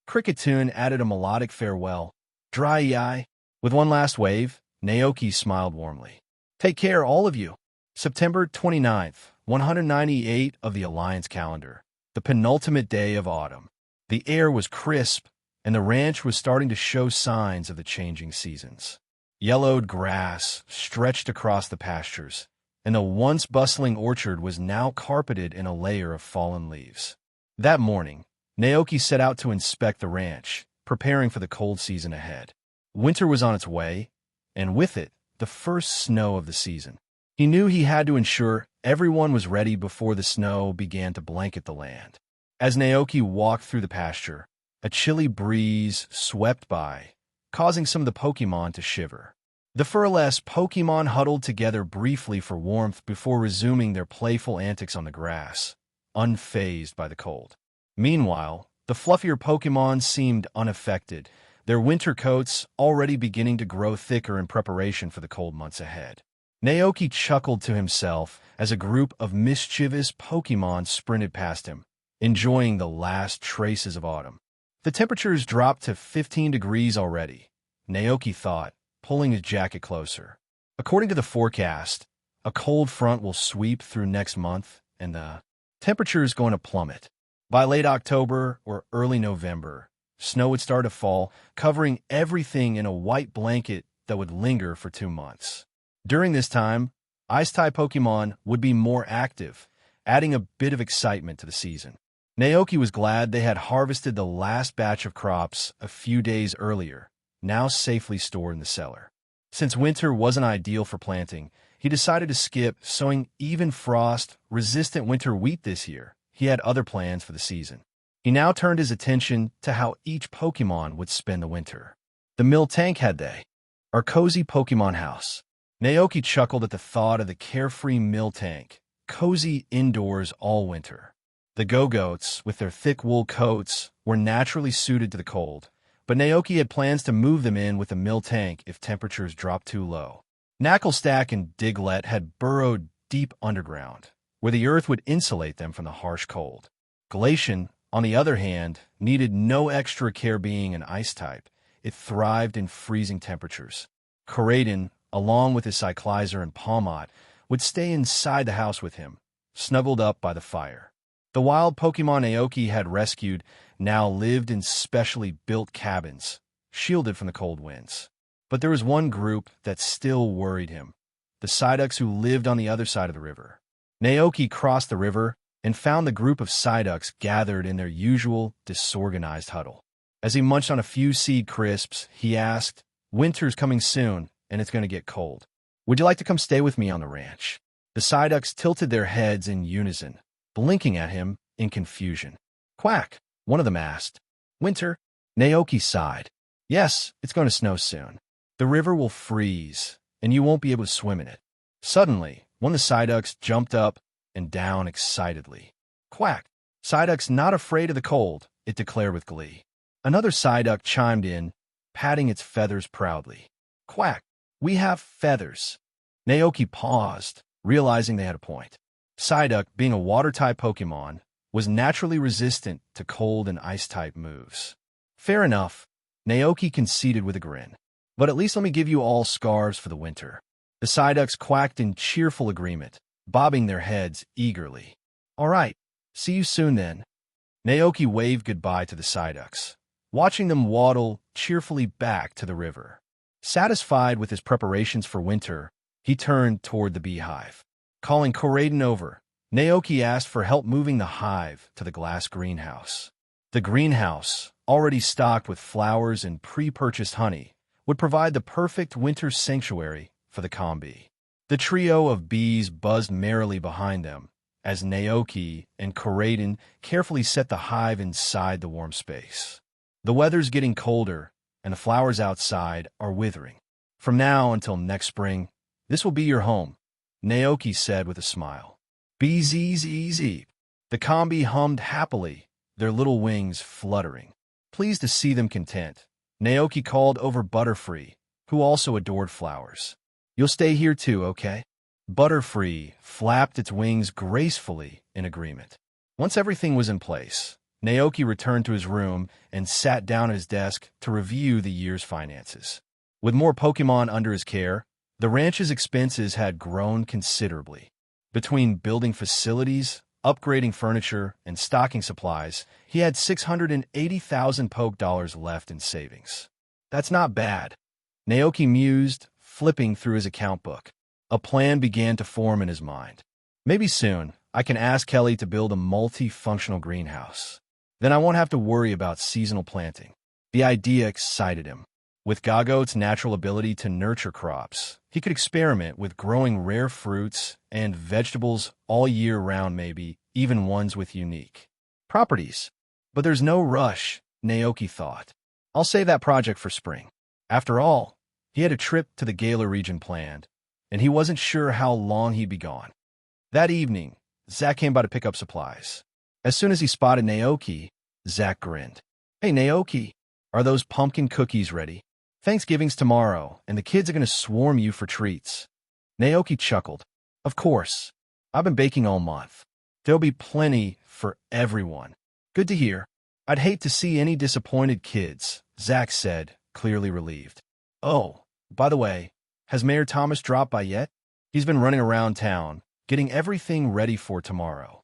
Cricketune added a melodic farewell. Dry eye. With one last wave, Naoki smiled warmly. Take care, all of you. September 29th, 198 of the Alliance calendar. The penultimate day of autumn. The air was crisp, and the ranch was starting to show signs of the changing seasons. Yellowed grass stretched across the pastures, and the once bustling orchard was now carpeted in a layer of fallen leaves. That morning, Naoki set out to inspect the ranch, preparing for the cold season ahead. Winter was on its way, and with it, the first snow of the season. He knew he had to ensure everyone was ready before the snow began to blanket the land. As Naoki walked through the pasture, a chilly breeze swept by, causing some of the Pokémon to shiver. The furless Pokémon huddled together briefly for warmth before resuming their playful antics on the grass, unfazed by the cold. Meanwhile, the fluffier Pokémon seemed unaffected, their winter coats already beginning to grow thicker in preparation for the cold months ahead. Naoki chuckled to himself as a group of mischievous Pokémon sprinted past him, enjoying the last traces of autumn. The temperatures dropped to 15 degrees already, Naoki thought, pulling his jacket closer. According to the forecast, a cold front will sweep through next month, and the temperature is going to plummet. By late October or early November, snow would start to fall, covering everything in a white blanket that would linger for 2 months. During this time, Ice-type Pokémon would be more active, adding a bit of excitement to the season. Naoki was glad they had harvested the last batch of crops a few days earlier, now safely stored in the cellar. Since winter wasn't ideal for planting, he decided to skip sowing even frost-resistant winter wheat this year. He had other plans for the season. He now turned his attention to how each Pokémon would spend the winter. The Miltank had our cozy Pokémon house. Naoki chuckled at the thought of the carefree Miltank, cozy indoors all winter. The Go-Goats, with their thick wool coats, were naturally suited to the cold, but Naoki had plans to move them in with the Miltank if temperatures dropped too low. Knacklestack and Diglett had burrowed deep underground, where the earth would insulate them from the harsh cold. Glacian, on the other hand, needed no extra care being an ice-type. It thrived in freezing temperatures. Corraden, along with his Cyclizer and Palmot, would stay inside the house with him, snuggled up by the fire. The wild Pokémon Naoki had rescued now lived in specially built cabins, shielded from the cold winds. But there was one group that still worried him, the Psyducks who lived on the other side of the river. Naoki crossed the river and found the group of Psyducks gathered in their usual disorganized huddle. As he munched on a few seed crisps, he asked, "Winter's coming soon, and it's going to get cold. Would you like to come stay with me on the ranch?" The Psyducks tilted their heads in unison, blinking at him in confusion. "Quack," one of them asked. "Winter?" Naoki sighed. "Yes, it's going to snow soon. The river will freeze, and you won't be able to swim in it." Suddenly, one of the Psyducks jumped up and down excitedly. "Quack! Psyduck's not afraid of the cold," it declared with glee. Another Psyduck chimed in, patting its feathers proudly. "Quack! We have feathers." Naoki paused, realizing they had a point. Psyduck, being a water-type Pokémon, was naturally resistant to cold and ice-type moves. "Fair enough," Naoki conceded with a grin. "But at least let me give you all scarves for the winter." The Psyducks quacked in cheerful agreement, bobbing their heads eagerly. "All right, see you soon then." Naoki waved goodbye to the Psyducks, watching them waddle cheerfully back to the river. Satisfied with his preparations for winter, he turned toward the beehive. Calling Corraden over, Naoki asked for help moving the hive to the glass greenhouse. The greenhouse, already stocked with flowers and pre-purchased honey, would provide the perfect winter sanctuary for the combi. The trio of bees buzzed merrily behind them as Naoki and Corraden carefully set the hive inside the warm space. The weather's getting colder, and the flowers outside are withering. From now until next spring, this will be your home, Naoki said with a smile. "Bees easy." The combi hummed happily, their little wings fluttering. Pleased to see them content, Naoki called over Butterfree, who also adored flowers. "You'll stay here too, okay?" Butterfree flapped its wings gracefully in agreement. Once everything was in place, Naoki returned to his room and sat down at his desk to review the year's finances. With more Pokémon under his care, the ranch's expenses had grown considerably. Between building facilities, upgrading furniture, and stocking supplies, he had 680,000 Poke dollars left in savings. "That's not bad," Naoki mused, flipping through his account book. A plan began to form in his mind. "Maybe soon, I can ask Kelly to build a multi-functional greenhouse. Then I won't have to worry about seasonal planting." The idea excited him. With Gago's natural ability to nurture crops, he could experiment with growing rare fruits and vegetables all year round, maybe even ones with unique properties. But there's no rush, Naoki thought. I'll save that project for spring. After all, he had a trip to the Galar region planned, and he wasn't sure how long he'd be gone. That evening, Zack came by to pick up supplies. As soon as he spotted Naoki, Zack grinned. Hey, Naoki, are those pumpkin cookies ready? Thanksgiving's tomorrow, and the kids are going to swarm you for treats. Naoki chuckled. Of course. I've been baking all month. There'll be plenty for everyone. Good to hear. I'd hate to see any disappointed kids, Zack said, clearly relieved. Oh, by the way, has Mayor Thomas dropped by yet? He's been running around town, getting everything ready for tomorrow.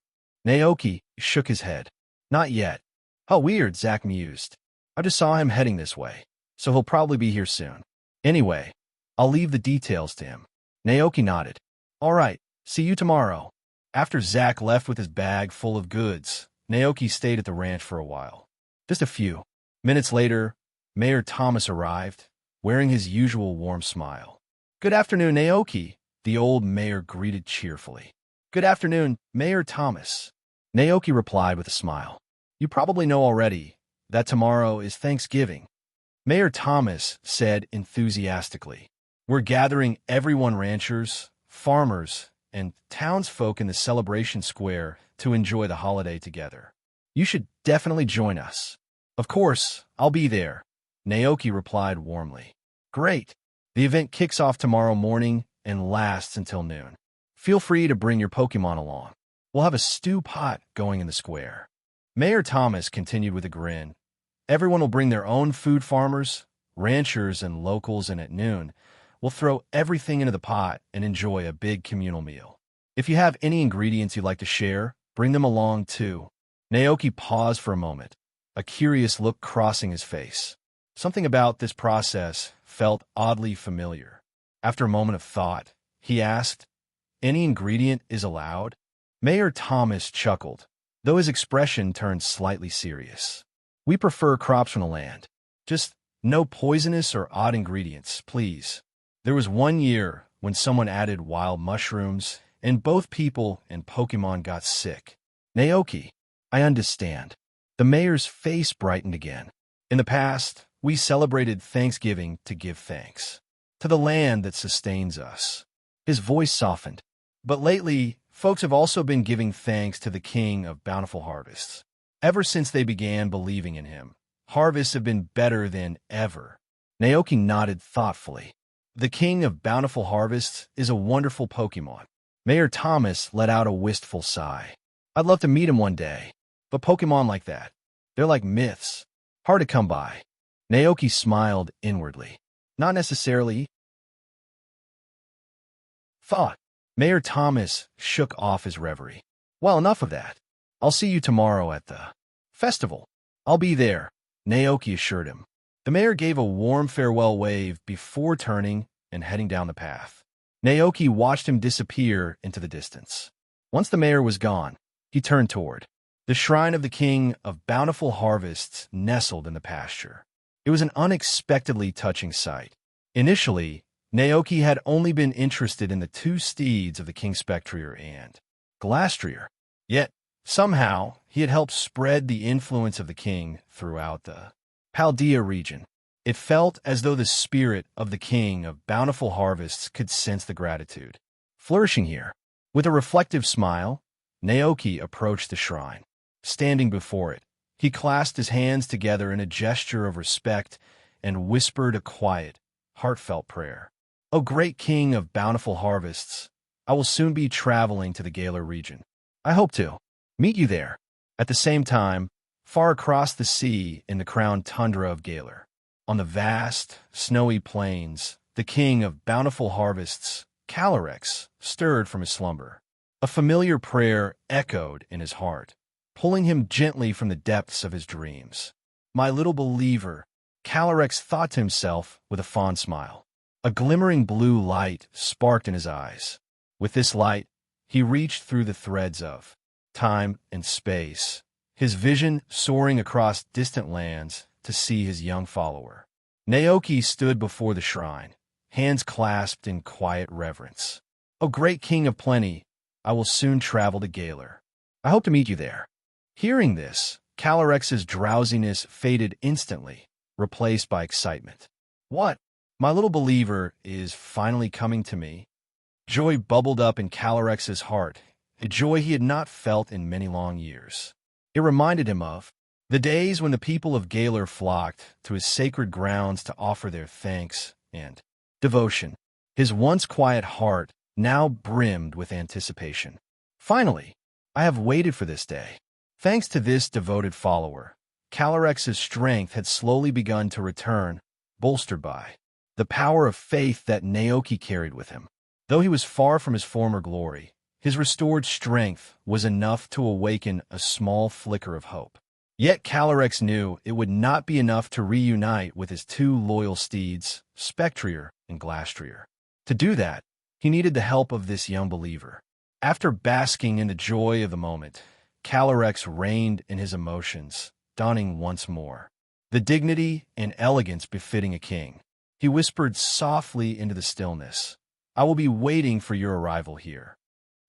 Naoki shook his head. Not yet. How weird, Zack mused. I just saw him heading this way, so he'll probably be here soon. Anyway, I'll leave the details to him. Naoki nodded. All right, see you tomorrow. After Zack left with his bag full of goods, Naoki stayed at the ranch for a while. Just a few minutes later, Mayor Thomas arrived, wearing his usual warm smile. Good afternoon, Naoki, the old mayor greeted cheerfully. Good afternoon, Mayor Thomas. Naoki replied with a smile. You probably know already that tomorrow is Thanksgiving. Mayor Thomas said enthusiastically. We're gathering everyone, ranchers, farmers, and townsfolk in the celebration square to enjoy the holiday together. You should definitely join us. Of course, I'll be there, Naoki replied warmly. Great. The event kicks off tomorrow morning and lasts until noon. Feel free to bring your Pokémon along. We'll have a stew pot going in the square. Mayor Thomas continued with a grin. Everyone will bring their own food, farmers, ranchers, and locals, and at noon, we'll throw everything into the pot and enjoy a big communal meal. If you have any ingredients you'd like to share, bring them along too. Naoki paused for a moment, a curious look crossing his face. Something about this process felt oddly familiar. After a moment of thought, he asked, Any ingredient is allowed? Mayor Thomas chuckled, though his expression turned slightly serious. We prefer crops from the land. Just no poisonous or odd ingredients, please. There was one year when someone added wild mushrooms, and both people and Pokémon got sick. Naoki, I understand. The mayor's face brightened again. In the past, we celebrated Thanksgiving to give thanks to the land that sustains us. His voice softened. But lately, folks have also been giving thanks to the King of Bountiful Harvests. Ever since they began believing in him, harvests have been better than ever. Naoki nodded thoughtfully. The King of Bountiful Harvests is a wonderful Pokémon. Mayor Thomas let out a wistful sigh. I'd love to meet him one day, but Pokémon like that, they're like myths, hard to come by. Naoki smiled inwardly. Not necessarily. Thought. Mayor Thomas shook off his reverie. Well, enough of that. I'll see you tomorrow at the festival. I'll be there, Naoki assured him. The mayor gave a warm farewell wave before turning and heading down the path. Naoki watched him disappear into the distance. Once the mayor was gone, he turned toward the shrine of the King of Bountiful Harvests nestled in the pasture. It was an unexpectedly touching sight. Initially, Naoki had only been interested in the two steeds of the King Spectrier and Glastrier. Yet, somehow, he had helped spread the influence of the king throughout the Paldea region. It felt as though the spirit of the King of Bountiful Harvests could sense the gratitude flourishing here. With a reflective smile, Naoki approached the shrine. Standing before it, he clasped his hands together in a gesture of respect and whispered a quiet, heartfelt prayer. O great King of Bountiful Harvests, I will soon be traveling to the Galar region. I hope to meet you there. At the same time, far across the sea in the crowned tundra of Galar, on the vast, snowy plains, the King of Bountiful Harvests, Calyrex, stirred from his slumber. A familiar prayer echoed in his heart, pulling him gently from the depths of his dreams. My little believer, Calyrex thought to himself with a fond smile. A glimmering blue light sparked in his eyes. With this light, he reached through the threads of time and space, his vision soaring across distant lands to see his young follower. Naoki stood before the shrine, hands clasped in quiet reverence. O great King of Plenty, I will soon travel to Galar. I hope to meet you there. Hearing this, Calyrex's drowsiness faded instantly, replaced by excitement. What? My little believer is finally coming to me? Joy bubbled up in Calyrex's heart, a joy he had not felt in many long years. It reminded him of the days when the people of Galar flocked to his sacred grounds to offer their thanks and devotion. His once quiet heart now brimmed with anticipation. Finally, I have waited for this day. Thanks to this devoted follower, Calorex's strength had slowly begun to return, bolstered by the power of faith that Naoki carried with him. Though he was far from his former glory, his restored strength was enough to awaken a small flicker of hope. Yet Calorex knew it would not be enough to reunite with his two loyal steeds, Spectrier and Glastrier. To do that, he needed the help of this young believer. After basking in the joy of the moment, Calorex reined in his emotions, donning once more the dignity and elegance befitting a king. He whispered softly into the stillness, "I will be waiting for your arrival here."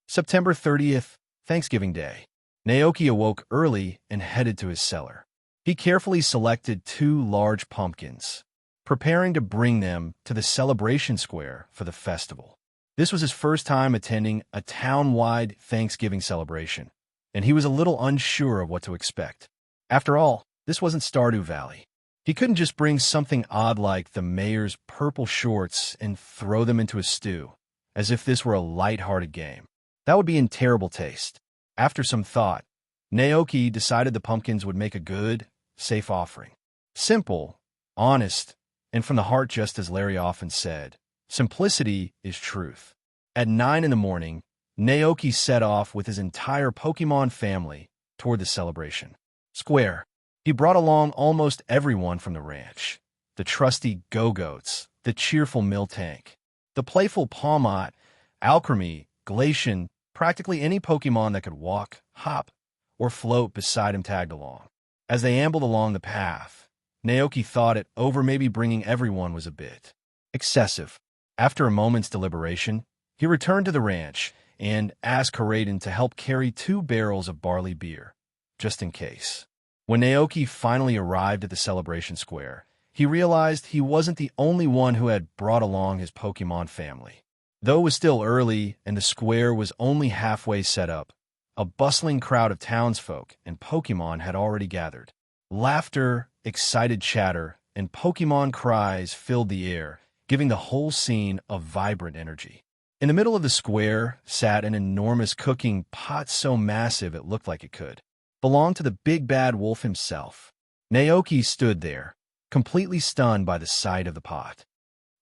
September 30th, Thanksgiving Day. Naoki awoke early and headed to his cellar. He carefully selected 2 large pumpkins, preparing to bring them to the celebration square for the festival. This was his first time attending a town-wide Thanksgiving celebration, and he was a little unsure of what to expect. After all, this wasn't Stardew Valley. He couldn't just bring something odd like the mayor's purple shorts and throw them into a stew, as if this were a light-hearted game. That would be in terrible taste. After some thought, Naoki decided the pumpkins would make a good, safe offering. Simple, honest, and from the heart, just as Larry often said, simplicity is truth. At 9 in the morning, Naoki set off with his entire Pokémon family toward the celebration square. He brought along almost everyone from the ranch: the trusty Go-Goats, the cheerful Miltank, the playful Palmot, Alchemy, Glacian, practically any Pokémon that could walk, hop, or float beside him tagged along. As they ambled along the path, Naoki thought it over. Maybe bringing everyone was a bit excessive. After a moment's deliberation, he returned to the ranch and asked Karaden to help carry 2 barrels of barley beer, just in case. When Naoki finally arrived at the celebration square, he realized he wasn't the only one who had brought along his Pokémon family. Though it was still early and the square was only halfway set up, a bustling crowd of townsfolk and Pokémon had already gathered. Laughter, excited chatter, and Pokémon cries filled the air, giving the whole scene a vibrant energy. In the middle of the square sat an enormous cooking pot so massive it looked like it could belong to the big bad wolf himself. Naoki stood there, completely stunned by the sight of the pot.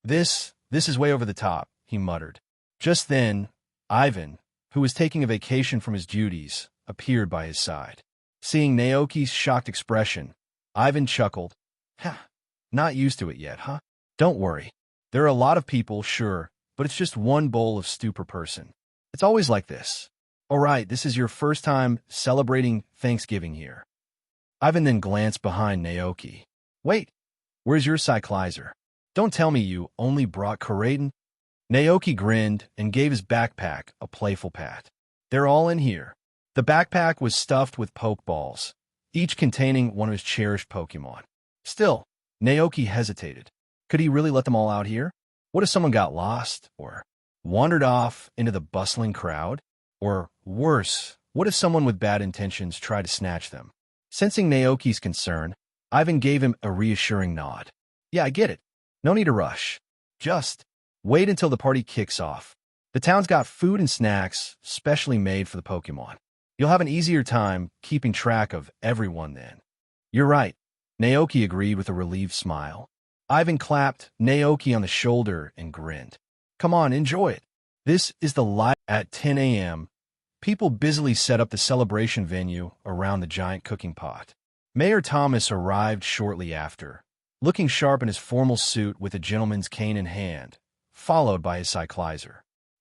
This is way over the top," he muttered. Just then, Ivan, who was taking a vacation from his duties, appeared by his side. Seeing Naoki's shocked expression, Ivan chuckled. "Ha, not used to it yet, huh? Don't worry. There are a lot of people, sure, but it's just one bowl of stew per person. It's always like this. All right, this is your first time celebrating Thanksgiving here." Ivan then glanced behind Naoki. "Wait, where's your cyclizer? Don't tell me you only brought Karaden." Naoki grinned and gave his backpack a playful pat. "They're all in here." The backpack was stuffed with Pokeballs, each containing one of his cherished Pokemon. Still, Naoki hesitated. Could he really let them all out here? What if someone got lost, or wandered off into the bustling crowd? Or worse, what if someone with bad intentions tried to snatch them? Sensing Naoki's concern, Ivan gave him a reassuring nod. "Yeah, I get it. No need to rush. Just wait until the party kicks off. The town's got food and snacks specially made for the Pokémon. You'll have an easier time keeping track of everyone then." "You're right," Naoki agreed with a relieved smile. Ivan clapped Naoki on the shoulder and grinned. "Come on, enjoy it. This is the live." At 10 a.m., people busily set up the celebration venue around the giant cooking pot. Mayor Thomas arrived shortly after, looking sharp in his formal suit with a gentleman's cane in hand, followed by his cyclizer.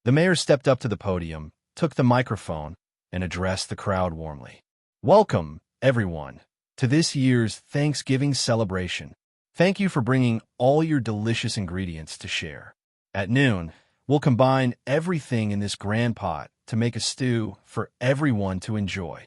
The mayor stepped up to the podium, took the microphone, and addressed the crowd warmly. "Welcome, everyone, to this year's Thanksgiving celebration. Thank you for bringing all your delicious ingredients to share. At noon, we'll combine everything in this grand pot to make a stew for everyone to enjoy."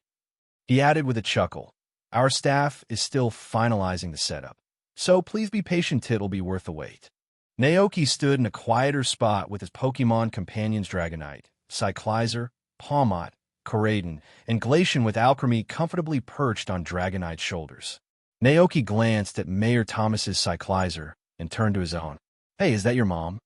He added with a chuckle, "Our staff is still finalizing the setup, so please be patient. It'll be worth the wait." Naoki stood in a quieter spot with his Pokémon companions Dragonite, Cyclizer, Palmot, Coraden, and Glacian with Alchemy comfortably perched on Dragonite's shoulders. Naoki glanced at Mayor Thomas's Cyclizer and turned to his own. "Hey, is that your mom?"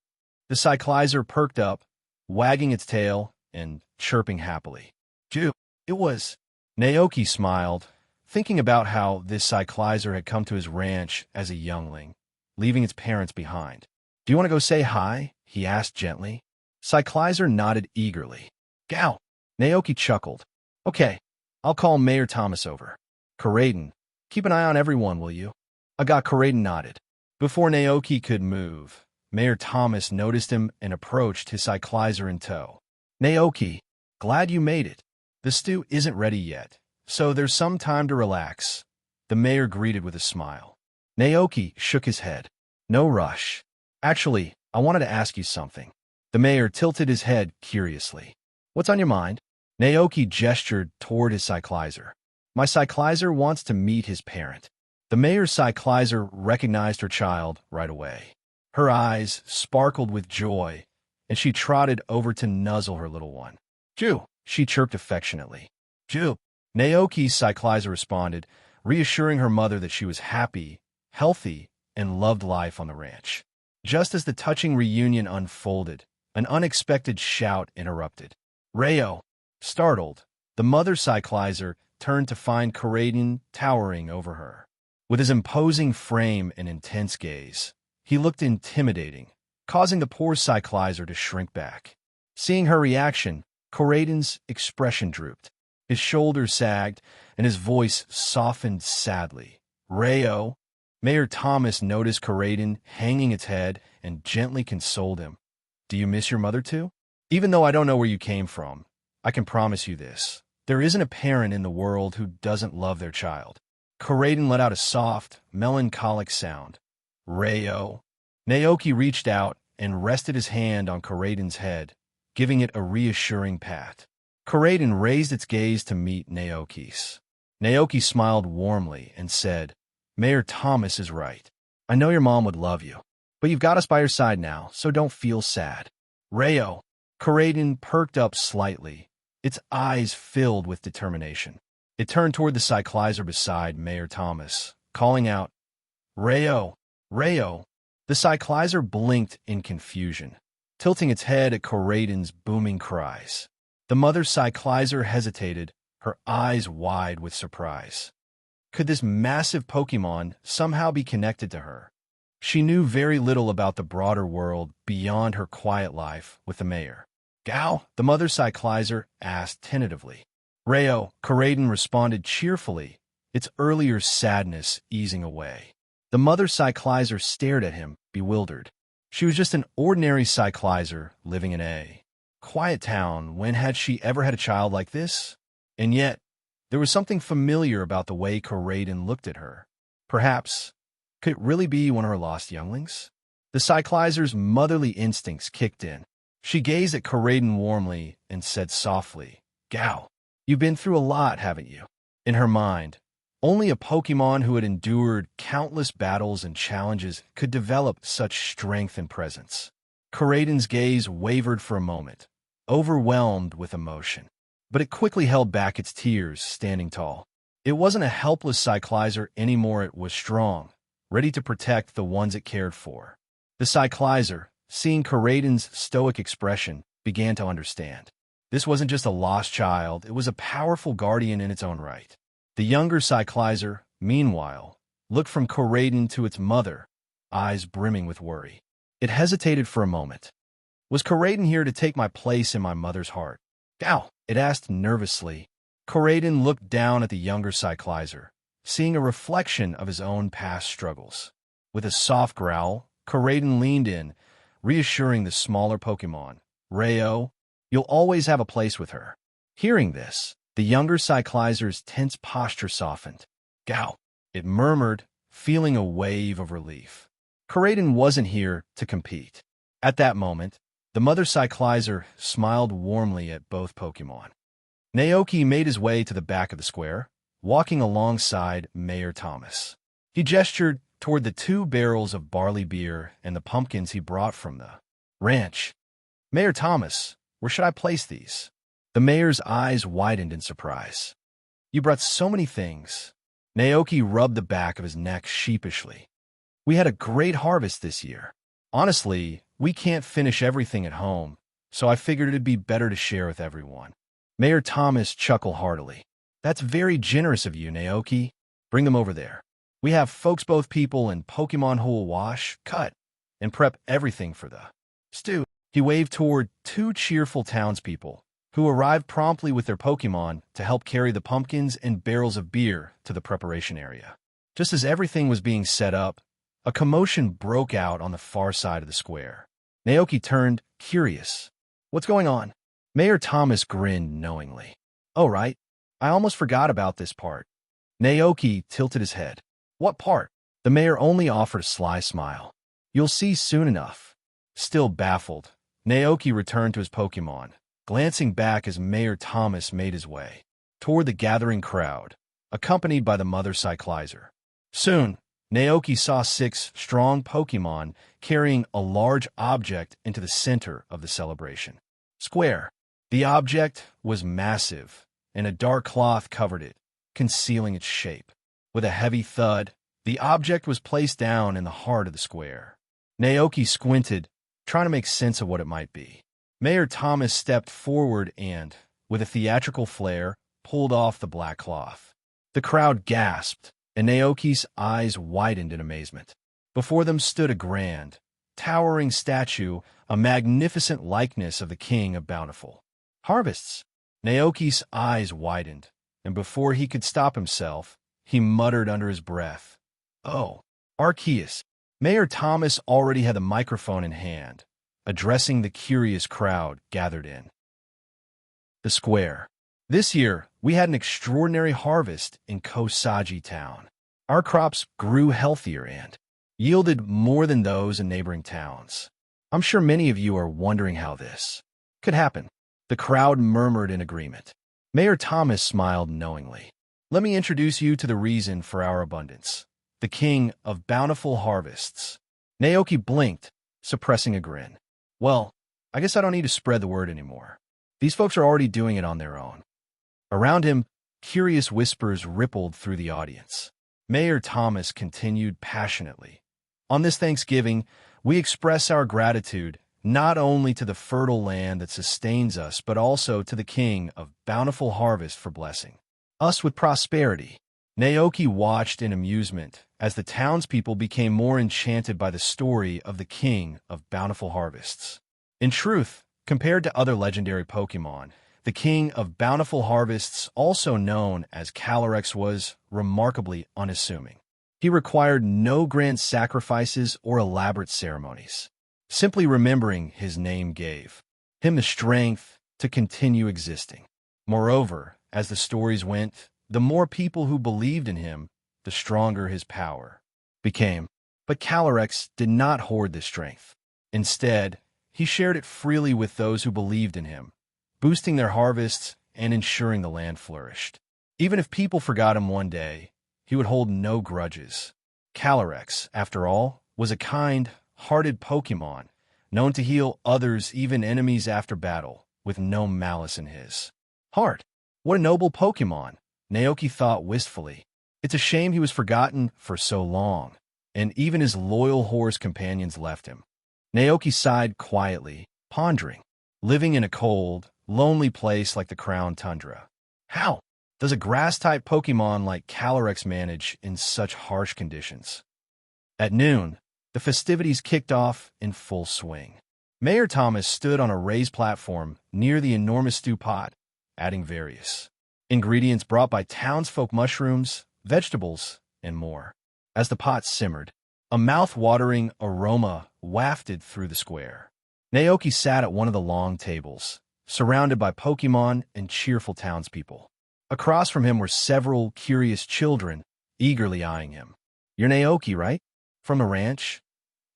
The Cyclizer perked up, wagging its tail and chirping happily. "Ju, it was." Naoki smiled, thinking about how this Cyclizer had come to his ranch as a youngling, leaving its parents behind. "Do you want to go say hi?" he asked gently. Cyclizer nodded eagerly. "Gow!" Naoki chuckled. "Okay, I'll call Mayor Thomas over." "Coraden, keep an eye on everyone, will you?" Coraden nodded. Before Naoki could move, Mayor Thomas noticed him and approached his Cyclizer in tow. "Naoki, glad you made it. The stew isn't ready yet, so there's some time to relax," the mayor greeted with a smile. Naoki shook his head. "No rush. Actually, I wanted to ask you something." The mayor tilted his head curiously. "What's on your mind?" Naoki gestured toward his Cyclizer. "My Cyclizer wants to meet his parent." The mayor's Cyclizer recognized her child right away. Her eyes sparkled with joy, and she trotted over to nuzzle her little one. "Ju," she chirped affectionately. "Ju." Naoki's Cyclizer responded, reassuring her mother that she was happy, healthy, and loved life on the ranch. Just as the touching reunion unfolded, an unexpected shout interrupted. "Rayo!" Startled, the mother Cyclizer turned to find Coraden towering over her. With his imposing frame and intense gaze, he looked intimidating, causing the poor Cyclizer to shrink back. Seeing her reaction, Coraden's expression drooped. His shoulders sagged, and his voice softened sadly. "Rayo!" Mayor Thomas noticed Coraden hanging its head and gently consoled him. "Do you miss your mother too? Even though I don't know where you came from, I can promise you this. There isn't a parent in the world who doesn't love their child." Coraden let out a soft, melancholic sound. "Rayo." Naoki reached out and rested his hand on Coraden's head, giving it a reassuring pat. Coraden raised its gaze to meet Naoki's. Naoki smiled warmly and said, "Mayor Thomas is right. I know your mom would love you, but you've got us by your side now, so don't feel sad." "Rayo." Coraden perked up slightly, its eyes filled with determination. It turned toward the Cyclizer beside Mayor Thomas, calling out, "Rayo! Rayo!" The Cyclizer blinked in confusion, tilting its head at Coraden's booming cries. The mother Cyclizer hesitated, her eyes wide with surprise. Could this massive Pokémon somehow be connected to her? She knew very little about the broader world beyond her quiet life with the mayor. "Gow?" the mother Cyclizer asked tentatively. "Rayo," Coraden responded cheerfully, its earlier sadness easing away. The mother Cyclizer stared at him, bewildered. She was just an ordinary Cyclizer living in a quiet town. When had she ever had a child like this? And yet, there was something familiar about the way Coraden looked at her. Perhaps, could it really be one of her lost younglings? The Cyclizer's motherly instincts kicked in. She gazed at Coraden warmly and said softly, "Gow, you've been through a lot, haven't you?" In her mind, only a Pokémon who had endured countless battles and challenges could develop such strength and presence. Coraden's gaze wavered for a moment, overwhelmed with emotion. But it quickly held back its tears, standing tall. It wasn't a helpless Cyclizer anymore, it was strong, ready to protect the ones it cared for. The Cyclizer, seeing Coraden's stoic expression, began to understand. This wasn't just a lost child, it was a powerful guardian in its own right. The younger Cyclizer, meanwhile, looked from Coraden to its mother, eyes brimming with worry. It hesitated for a moment. "Was Coraden here to take my place in my mother's heart?" "Gow!" it asked nervously. Coraden looked down at the younger Cyclizer, seeing a reflection of his own past struggles. With a soft growl, Coraden leaned in, reassuring the smaller Pokémon. "Rayo, you'll always have a place with her." Hearing this, the younger Cyclizer's tense posture softened. "Gow!" it murmured, feeling a wave of relief. Coraden wasn't here to compete. At that moment, the mother Cyclizer smiled warmly at both Pokémon. Naoki made his way to the back of the square, walking alongside Mayor Thomas. He gestured toward the 2 barrels of barley beer and the pumpkins he brought from the ranch. "Mayor Thomas, where should I place these?" The mayor's eyes widened in surprise. You brought so many things. Naoki rubbed the back of his neck sheepishly. We had a great harvest this year. Honestly, we can't finish everything at home, so I figured it'd be better to share with everyone. Mayor Thomas chuckled heartily. That's very generous of you, Naoki. Bring them over there. We have folks, both people and Pokémon, who will wash, cut, and prep everything for the stew. He waved toward two cheerful townspeople, who arrived promptly with their Pokémon to help carry the pumpkins and barrels of beer to the preparation area. Just as everything was being set up, a commotion broke out on the far side of the square. Naoki turned, curious. What's going on? Mayor Thomas grinned knowingly. Oh, right. I almost forgot about this part. Naoki tilted his head. What part? The mayor only offered a sly smile. You'll see soon enough. Still baffled, Naoki returned to his Pokémon, glancing back as Mayor Thomas made his way toward the gathering crowd, accompanied by the mother cyclizer. Soon, Naoki saw 6 strong Pokémon carrying a large object into the center of the celebration. Square. The object was massive, and a dark cloth covered it, concealing its shape. With a heavy thud, the object was placed down in the heart of the square. Naoki squinted, trying to make sense of what it might be. Mayor Thomas stepped forward and, with a theatrical flair, pulled off the black cloth. The crowd gasped, and Naoki's eyes widened in amazement. Before them stood a grand, towering statue, a magnificent likeness of the King of Bountiful Harvests. Naoki's eyes widened, and before he could stop himself, he muttered under his breath, "Oh, Arceus." Mayor Thomas already had the microphone in hand, addressing the curious crowd gathered in the square. This year, we had an extraordinary harvest in Kosagi Town. Our crops grew healthier and yielded more than those in neighboring towns. I'm sure many of you are wondering how this could happen. The crowd murmured in agreement. Mayor Thomas smiled knowingly. Let me introduce you to the reason for our abundance, the King of Bountiful Harvests. Naoki blinked, suppressing a grin. Well, I guess I don't need to spread the word anymore. These folks are already doing it on their own. Around him, curious whispers rippled through the audience. Mayor Thomas continued passionately. On this Thanksgiving, we express our gratitude not only to the fertile land that sustains us, but also to the King of Bountiful Harvest for blessing us with prosperity. Naoki watched in amusement as the townspeople became more enchanted by the story of the King of Bountiful Harvests. In truth, compared to other legendary Pokémon, the King of Bountiful Harvests, also known as Calyrex, was remarkably unassuming. He required no grand sacrifices or elaborate ceremonies. Simply remembering his name gave him the strength to continue existing. Moreover, as the stories went, the more people who believed in him, the stronger his power became. But Calyrex did not hoard this strength. Instead, he shared it freely with those who believed in him, boosting their harvests and ensuring the land flourished. Even if people forgot him one day, he would hold no grudges. Calyrex, after all, was a kind-hearted Pokémon, known to heal others, even enemies, after battle, with no malice in his heart. What a noble Pokémon, Naoki thought wistfully. It's a shame he was forgotten for so long, and even his loyal horse companions left him. Naoki sighed quietly, pondering. Living in a cold, lonely place like the Crown Tundra. How does a grass-type Pokémon like Calyrex manage in such harsh conditions? At noon, the festivities kicked off in full swing. Mayor Thomas stood on a raised platform near the enormous stew pot, adding various ingredients brought by townsfolk: mushrooms, vegetables, and more. As the pot simmered, a mouth-watering aroma wafted through the square. Naoki sat at one of the long tables, surrounded by Pokémon and cheerful townspeople. Across from him were several curious children, eagerly eyeing him. "You're Naoki, right? From the ranch?"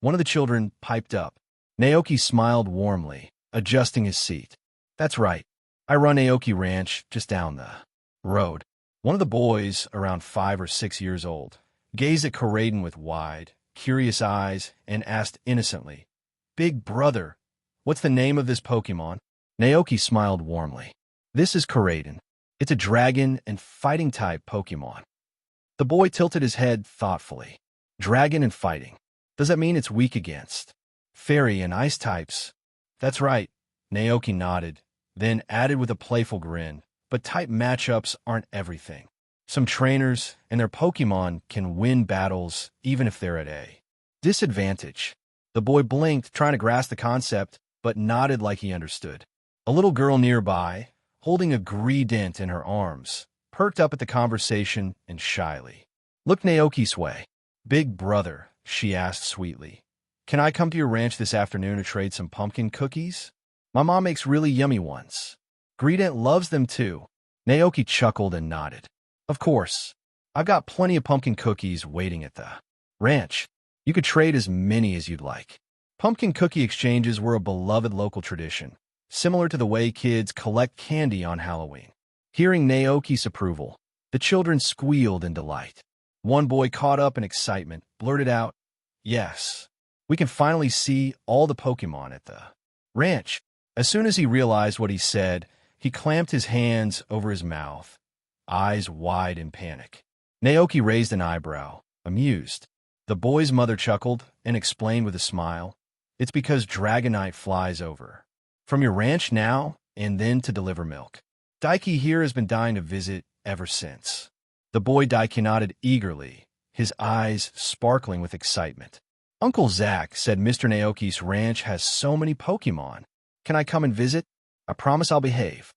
One of the children piped up. Naoki smiled warmly, adjusting his seat. "That's right. I run Naoki Ranch just down the road." One of the boys, around 5 or 6 years old, gazed at Karaden with wide, curious eyes and asked innocently, "Big brother, what's the name of this Pokémon?" Naoki smiled warmly. This is Koraidon. It's a dragon and fighting-type Pokémon. The boy tilted his head thoughtfully. Dragon and fighting. Does that mean it's weak against fairy and ice types? That's right. Naoki nodded, then added with a playful grin. But type matchups aren't everything. Some trainers and their Pokémon can win battles even if they're at a disadvantage. The boy blinked, trying to grasp the concept, but nodded like he understood. A little girl nearby, holding a Greedent in her arms, perked up at the conversation and shyly looked Naoki's way. "Big brother," she asked sweetly, "can I come to your ranch this afternoon to trade some pumpkin cookies? My mom makes really yummy ones. Greedent loves them too." Naoki chuckled and nodded. "Of course. I've got plenty of pumpkin cookies waiting at the ranch. You could trade as many as you'd like." Pumpkin cookie exchanges were a beloved local tradition, similar to the way kids collect candy on Halloween. Hearing Naoki's approval, the children squealed in delight. One boy, caught up in excitement, blurted out, "Yes, we can finally see all the Pokémon at the ranch." As soon as he realized what he said, he clamped his hands over his mouth, eyes wide in panic. Naoki raised an eyebrow, amused. The boy's mother chuckled and explained with a smile, "It's because Dragonite flies over from your ranch now and then to deliver milk. Daiki here has been dying to visit ever since." The boy Daiki nodded eagerly, his eyes sparkling with excitement. "Uncle Zach said Mr. Naoki's ranch has so many Pokémon. Can I come and visit? I promise I'll behave."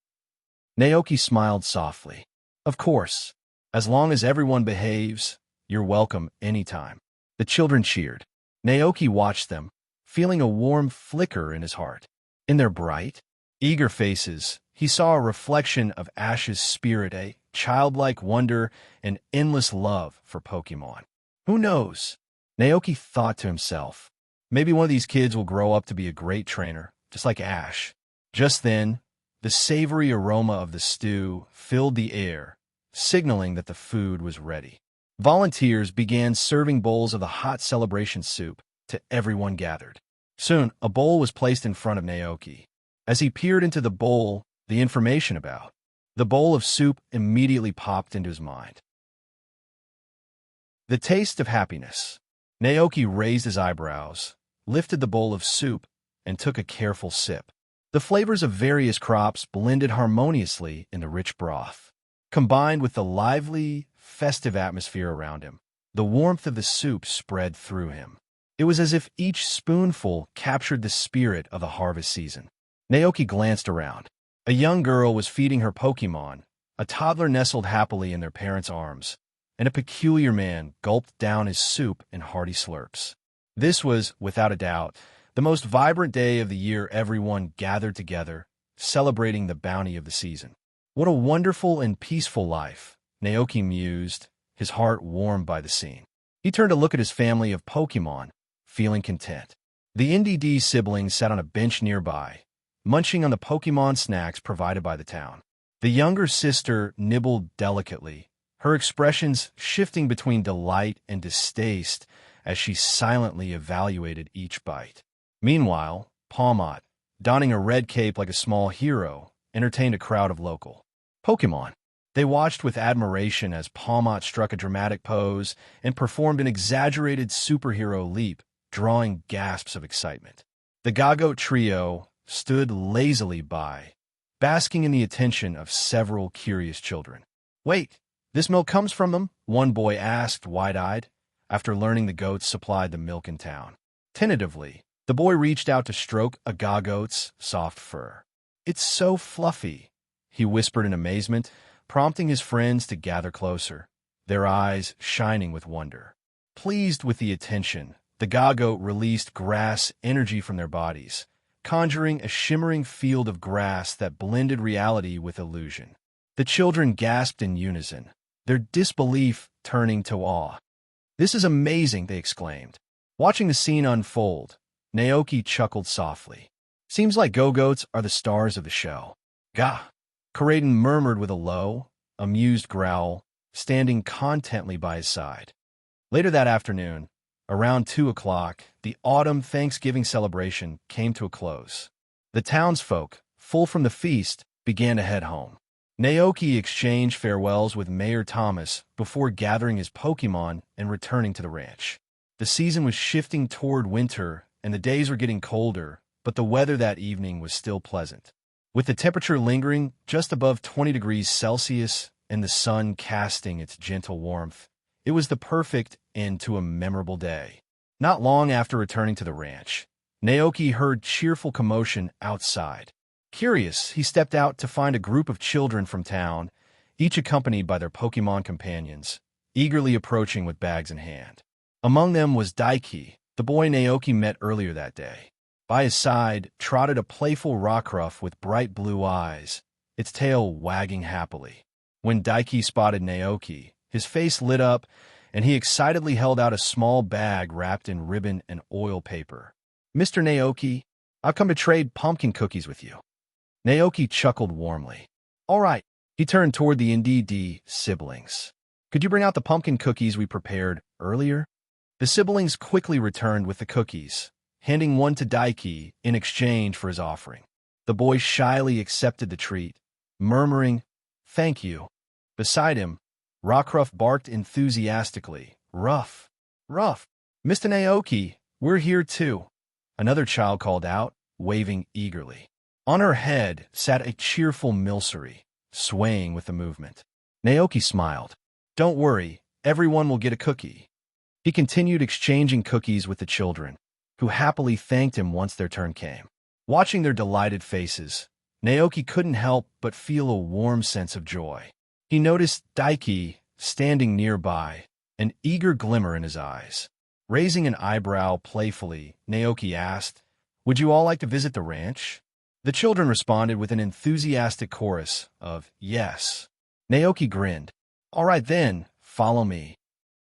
Naoki smiled softly. "Of course. As long as everyone behaves, you're welcome anytime." The children cheered. Naoki watched them, feeling a warm flicker in his heart. In their bright, eager faces, he saw a reflection of Ash's spirit, a childlike wonder and endless love for Pokémon. Who knows? Naoki thought to himself. Maybe one of these kids will grow up to be a great trainer, just like Ash. Just then, the savory aroma of the stew filled the air, signaling that the food was ready. Volunteers began serving bowls of the hot celebration soup to everyone gathered. Soon, a bowl was placed in front of Naoki. As he peered into the bowl, the information about the bowl of soup immediately popped into his mind. The taste of happiness. Naoki raised his eyebrows, lifted the bowl of soup, and took a careful sip. The flavors of various crops blended harmoniously in the rich broth. Combined with the lively, festive atmosphere around him, the warmth of the soup spread through him. It was as if each spoonful captured the spirit of the harvest season. Naoki glanced around. A young girl was feeding her Pokémon, a toddler nestled happily in their parents' arms, and a peculiar man gulped down his soup in hearty slurps. This was, without a doubt, the most vibrant day of the year. Everyone gathered together, celebrating the bounty of the season. What a wonderful and peaceful life, Naoki mused, his heart warmed by the scene. He turned to look at his family of Pokémon, feeling content. The NDD siblings sat on a bench nearby, munching on the Pokémon snacks provided by the town. The younger sister nibbled delicately, her expressions shifting between delight and distaste as she silently evaluated each bite. Meanwhile, Palmot, donning a red cape like a small hero, entertained a crowd of local Pokémon. They watched with admiration as Palmot struck a dramatic pose and performed an exaggerated superhero leap, drawing gasps of excitement. The Gagoat trio stood lazily by, basking in the attention of several curious children. "Wait, this milk comes from them?" one boy asked, wide-eyed, after learning the goats supplied the milk in town. Tentatively, the boy reached out to stroke a Gagoat's soft fur. "It's so fluffy," he whispered in amazement, prompting his friends to gather closer, their eyes shining with wonder. Pleased with the attention, the Gagoat released grass energy from their bodies, conjuring a shimmering field of grass that blended reality with illusion. The children gasped in unison, their disbelief turning to awe. "This is amazing," they exclaimed. Watching the scene unfold, Naoki chuckled softly. "Seems like Go-Goats are the stars of the show." "Gah!" Koraidon murmured with a low, amused growl, standing contently by his side. Later that afternoon, around 2 o'clock, the autumn Thanksgiving celebration came to a close. The townsfolk, full from the feast, began to head home. Naoki exchanged farewells with Mayor Thomas before gathering his Pokémon and returning to the ranch. The season was shifting toward winter, and the days were getting colder, but the weather that evening was still pleasant. With the temperature lingering just above 20 degrees Celsius and the sun casting its gentle warmth, it was the perfect end to a memorable day. Not long after returning to the ranch, Naoki heard cheerful commotion outside. Curious, he stepped out to find a group of children from town, each accompanied by their Pokémon companions, eagerly approaching with bags in hand. Among them was Daiki, the boy Naoki met earlier that day. By his side trotted a playful Rockruff with bright blue eyes, its tail wagging happily. When Daiki spotted Naoki, his face lit up, and he excitedly held out a small bag wrapped in ribbon and oil paper. "Mr. Naoki, I've come to trade pumpkin cookies with you." Naoki chuckled warmly. "All right." He turned toward the NDD siblings. "Could you bring out the pumpkin cookies we prepared earlier?" The siblings quickly returned with the cookies, handing one to Daiki in exchange for his offering. The boy shyly accepted the treat, murmuring, "Thank you." Beside him, Rockruff barked enthusiastically, "Ruff, Ruff, Mr. Naoki, we're here too." Another child called out, waving eagerly. On her head sat a cheerful Milcery, swaying with the movement. Naoki smiled. "Don't worry, everyone will get a cookie." He continued exchanging cookies with the children, who happily thanked him once their turn came. Watching their delighted faces, Naoki couldn't help but feel a warm sense of joy. He noticed Daiki standing nearby, an eager glimmer in his eyes. Raising an eyebrow playfully, Naoki asked, "Would you all like to visit the ranch?" The children responded with an enthusiastic chorus of yes. Naoki grinned. "All right then, follow me."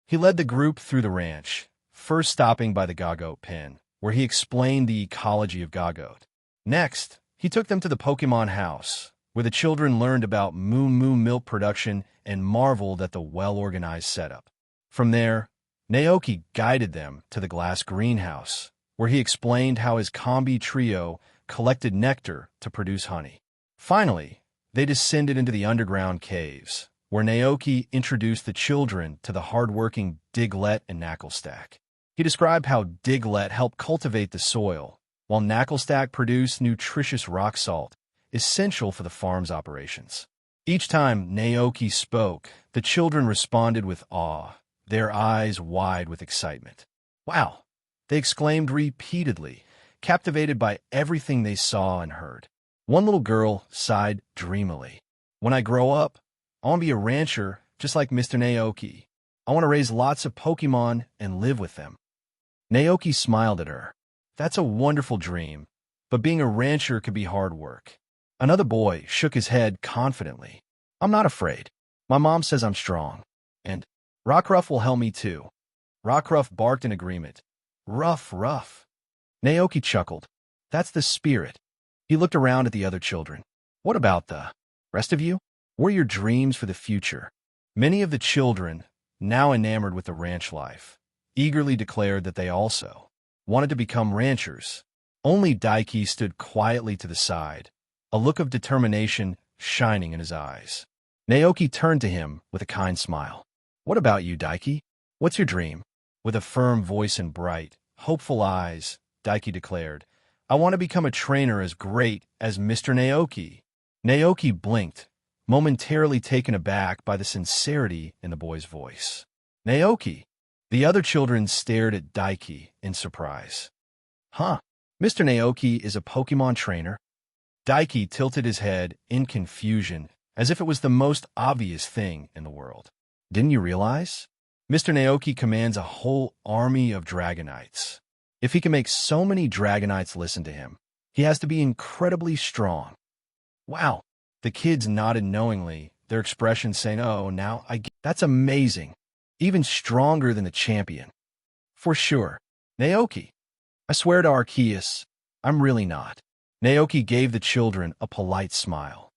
He led the group through the ranch, first stopping by the Gagote pen, where he explained the ecology of Gagote. Next, he took them to the Pokémon house, where the children learned about Moo Moo milk production and marveled at the well-organized setup. From there, Naoki guided them to the glass greenhouse, where he explained how his Combi trio collected nectar to produce honey. Finally, they descended into the underground caves, where Naoki introduced the children to the hard-working Diglett and Knucklestack. He described how Diglett helped cultivate the soil, while Knucklestack produced nutritious rock salt, essential for the farm's operations. Each time Naoki spoke, the children responded with awe, their eyes wide with excitement. "Wow!" they exclaimed repeatedly, captivated by everything they saw and heard. One little girl sighed dreamily. "When I grow up, I want to be a rancher just like Mr. Naoki. I want to raise lots of Pokémon and live with them." Naoki smiled at her. "That's a wonderful dream, but being a rancher could be hard work." Another boy shook his head confidently. "I'm not afraid. My mom says I'm strong. And Rockruff will help me too." Rockruff barked in agreement. "Ruff, Ruff." Naoki chuckled. "That's the spirit." He looked around at the other children. "What about the rest of you? What are your dreams for the future?" Many of the children, now enamored with the ranch life, eagerly declared that they also wanted to become ranchers. Only Daiki stood quietly to the side, a look of determination shining in his eyes. Naoki turned to him with a kind smile. "What about you, Daiki? What's your dream?" With a firm voice and bright, hopeful eyes, Daiki declared, "I want to become a trainer as great as Mr. Naoki." Naoki blinked, momentarily taken aback by the sincerity in the boy's voice. "Naoki!" The other children stared at Daiki in surprise. "Huh? Mr. Naoki is a Pokémon trainer?" Daiki tilted his head in confusion, as if it was the most obvious thing in the world. "Didn't you realize? Mr. Naoki commands a whole army of Dragonites. If he can make so many Dragonites listen to him, he has to be incredibly strong." "Wow!" The kids nodded knowingly, their expressions saying, "Oh, now I get that's amazing. Even stronger than the champion." "For sure. Naoki, I swear to Arceus, I'm really not." Naoki gave the children a polite smile.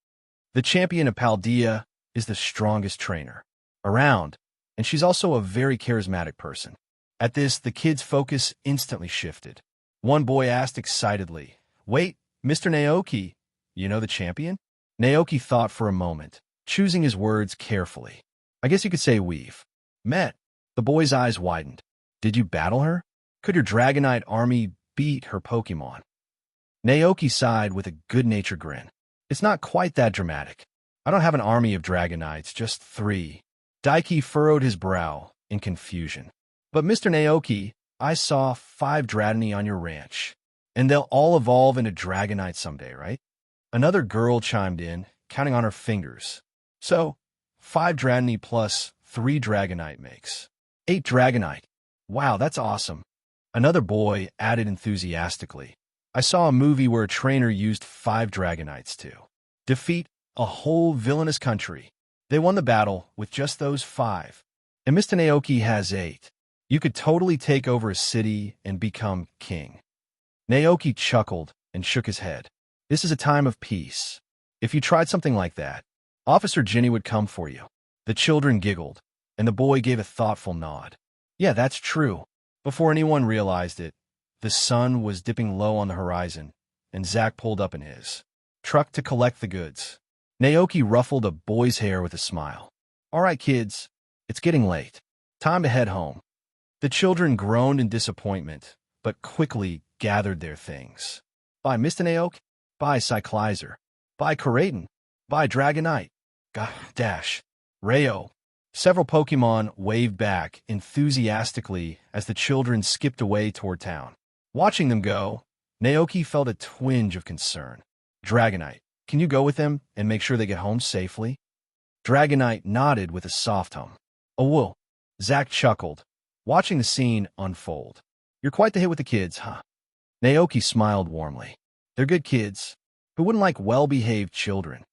"The champion of Paldea is the strongest trainer around, and she's also a very charismatic person." At this, the kids' focus instantly shifted. One boy asked excitedly, "Wait, Mr. Naoki, you know the champion?" Naoki thought for a moment, choosing his words carefully. I guess you could say we've met. The boy's eyes widened. Did you battle her? Could your Dragonite army beat her Pokémon? Naoki sighed with a good-natured grin. It's not quite that dramatic. I don't have an army of Dragonites, just 3. Daiki furrowed his brow in confusion. But Mr. Naoki, I saw 5 Dratini on your ranch. And they'll all evolve into Dragonite someday, right? Another girl chimed in, counting on her fingers. So, 5 Dratini plus 3 Dragonite makes 8 Dragonite. Wow, that's awesome. Another boy added enthusiastically. I saw a movie where a trainer used 5 Dragonites to defeat a whole villainous country. They won the battle with just those 5. And Mr. Naoki has 8. You could totally take over a city and become king. Naoki chuckled and shook his head. This is a time of peace. If you tried something like that, Officer Ginny would come for you. The children giggled, and the boy gave a thoughtful nod. Yeah, that's true. Before anyone realized it, the sun was dipping low on the horizon, and Zack pulled up in his truck to collect the goods. Naoki ruffled a boy's hair with a smile. All right, kids, it's getting late. Time to head home. The children groaned in disappointment, but quickly gathered their things. Bye, Mr. Naoki. Bye, Cyclizer. Bye, Karaten. Bye, Dragonite. Dash. Rayo. Several Pokémon waved back enthusiastically as the children skipped away toward town. Watching them go, Naoki felt a twinge of concern. Dragonite, can you go with them and make sure they get home safely? Dragonite nodded with a soft hum. Oh, well. Zack chuckled, watching the scene unfold. You're quite the hit with the kids, huh? Naoki smiled warmly. They're good kids. Who wouldn't like well-behaved children?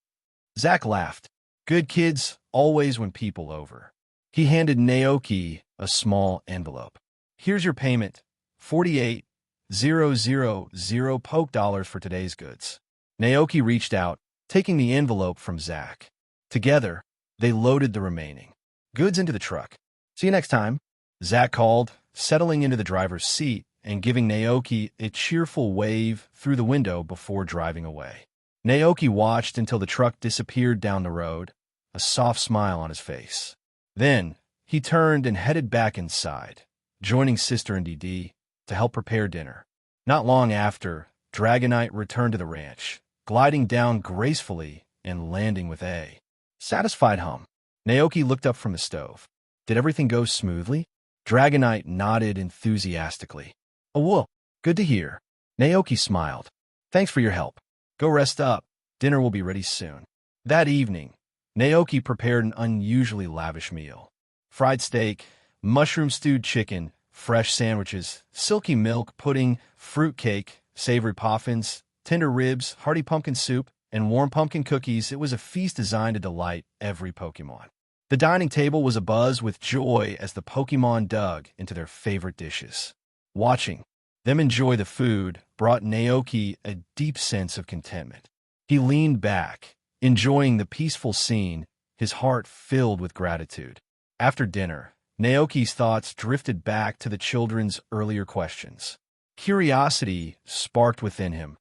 Zack laughed. Good kids always win people over. He handed Naoki a small envelope. Here's your payment, 48,000 poke dollars for today's goods. Naoki reached out, taking the envelope from Zack. Together, they loaded the remaining goods into the truck. See you next time, Zack called, settling into the driver's seat and giving Naoki a cheerful wave through the window before driving away. Naoki watched until the truck disappeared down the road, a soft smile on his face. Then, he turned and headed back inside, joining Sister and DD to help prepare dinner. Not long after, Dragonite returned to the ranch, gliding down gracefully and landing with a satisfied hum. Naoki looked up from the stove. Did everything go smoothly? Dragonite nodded enthusiastically. Oh, well, good to hear. Naoki smiled. Thanks for your help. Go rest up. Dinner will be ready soon. That evening, Naoki prepared an unusually lavish meal. Fried steak, mushroom-stewed chicken, fresh sandwiches, silky milk pudding, fruit cake, savory poffins, tender ribs, hearty pumpkin soup, and warm pumpkin cookies. It was a feast designed to delight every Pokémon. The dining table was abuzz with joy as the Pokémon dug into their favorite dishes. Watching them enjoy the food brought Naoki a deep sense of contentment. He leaned back, enjoying the peaceful scene, his heart filled with gratitude. After dinner, Naoki's thoughts drifted back to the children's earlier questions. Curiosity sparked within him,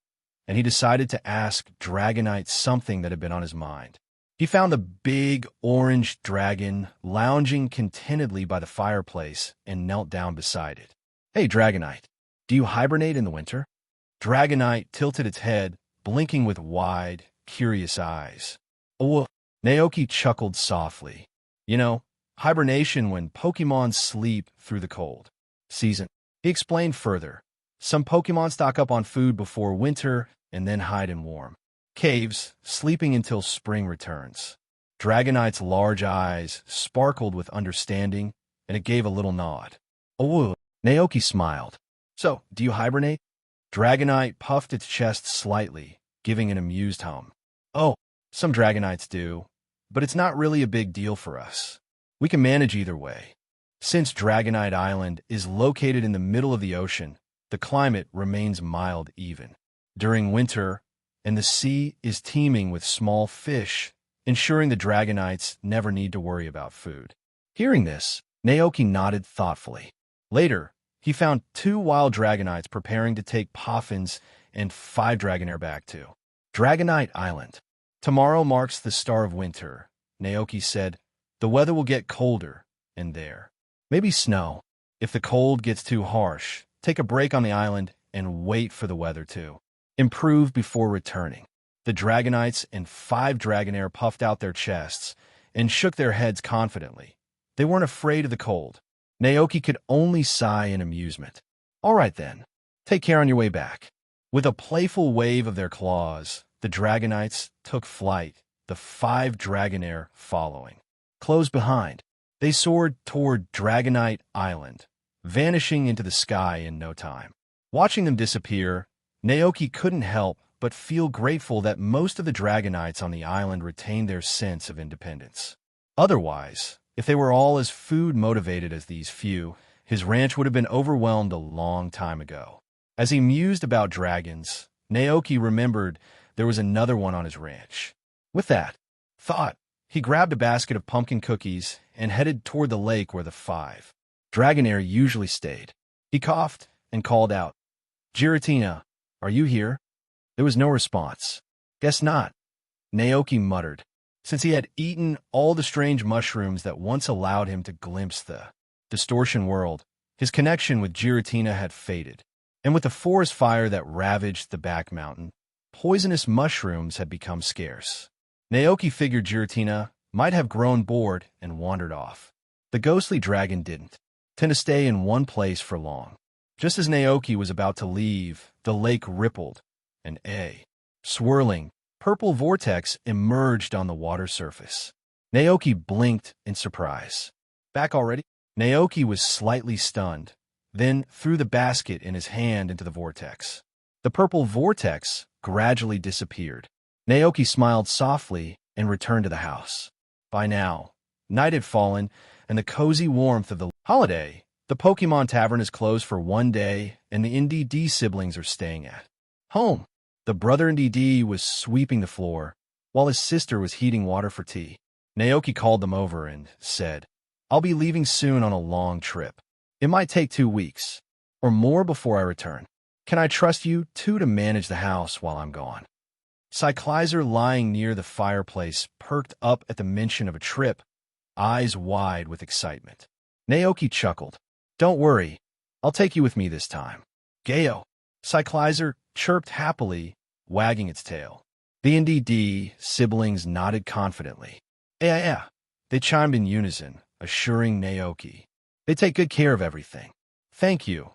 and he decided to ask Dragonite something that had been on his mind. He found the big orange dragon lounging contentedly by the fireplace and knelt down beside it. Hey, Dragonite, do you hibernate in the winter? Dragonite tilted its head, blinking with wide, curious eyes. Oh, Naoki chuckled softly. You know, hibernation when Pokémon sleep through the cold season. He explained further. Some Pokémon stock up on food before winter and then hide in warm caves, sleeping until spring returns. Dragonite's large eyes sparkled with understanding, and it gave a little nod. Oh, Naoki smiled. So, do you hibernate? Dragonite puffed its chest slightly, giving an amused hum. Oh, some Dragonites do, but it's not really a big deal for us. We can manage either way. Since Dragonite Island is located in the middle of the ocean, the climate remains mild even during winter, and the sea is teeming with small fish, ensuring the Dragonites never need to worry about food. Hearing this, Naoki nodded thoughtfully. Later, he found 2 wild Dragonites preparing to take Poffins and 5 Dragonair back to Dragonite Island. Tomorrow marks the start of winter, Naoki said. The weather will get colder, and there. Maybe snow. If the cold gets too harsh, take a break on the island and wait for the weather to improve before returning. The Dragonites and 5 Dragonair puffed out their chests and shook their heads confidently. They weren't afraid of the cold. Naoki could only sigh in amusement. All right then, take care on your way back. With a playful wave of their claws, the Dragonites took flight, the 5 Dragonair following. Close behind, they soared toward Dragonite Island, vanishing into the sky in no time. Watching them disappear, Naoki couldn't help but feel grateful that most of the Dragonites on the island retained their sense of independence. Otherwise, if they were all as food-motivated as these few, his ranch would have been overwhelmed a long time ago. As he mused about dragons, Naoki remembered there was another one on his ranch. With that thought, he grabbed a basket of pumpkin cookies and headed toward the lake where the 5 Dragonair usually stayed. He coughed and called out, "Giratina, are you here?" There was no response. "Guess not," Naoki muttered. Since he had eaten all the strange mushrooms that once allowed him to glimpse the distortion world, his connection with Giratina had faded. And with the forest fire that ravaged the back mountain, poisonous mushrooms had become scarce. Naoki figured Giratina might have grown bored and wandered off. The ghostly dragon didn't tend to stay in one place for long. Just as Naoki was about to leave, the lake rippled, and a swirling, purple vortex emerged on the water surface. Naoki blinked in surprise. Back already? Naoki was slightly stunned, then threw the basket in his hand into the vortex. The purple vortex gradually disappeared. Naoki smiled softly and returned to the house. By now, night had fallen, and the cozy warmth of the holiday. The Pokémon Tavern is closed for one day, and the NDD siblings are staying at home. The brother NDD was sweeping the floor, while his sister was heating water for tea. Naoki called them over and said, "I'll be leaving soon on a long trip. It might take 2 weeks, or more before I return. Can I trust you two to manage the house while I'm gone?" Cyclizer, lying near the fireplace, perked up at the mention of a trip, eyes wide with excitement. Naoki chuckled. "Don't worry, I'll take you with me this time." "Gayo," Cyclizer chirped happily, wagging its tail. The NDD siblings nodded confidently. Yeah, they chimed in unison, assuring Naoki. "They take good care of everything." "Thank you."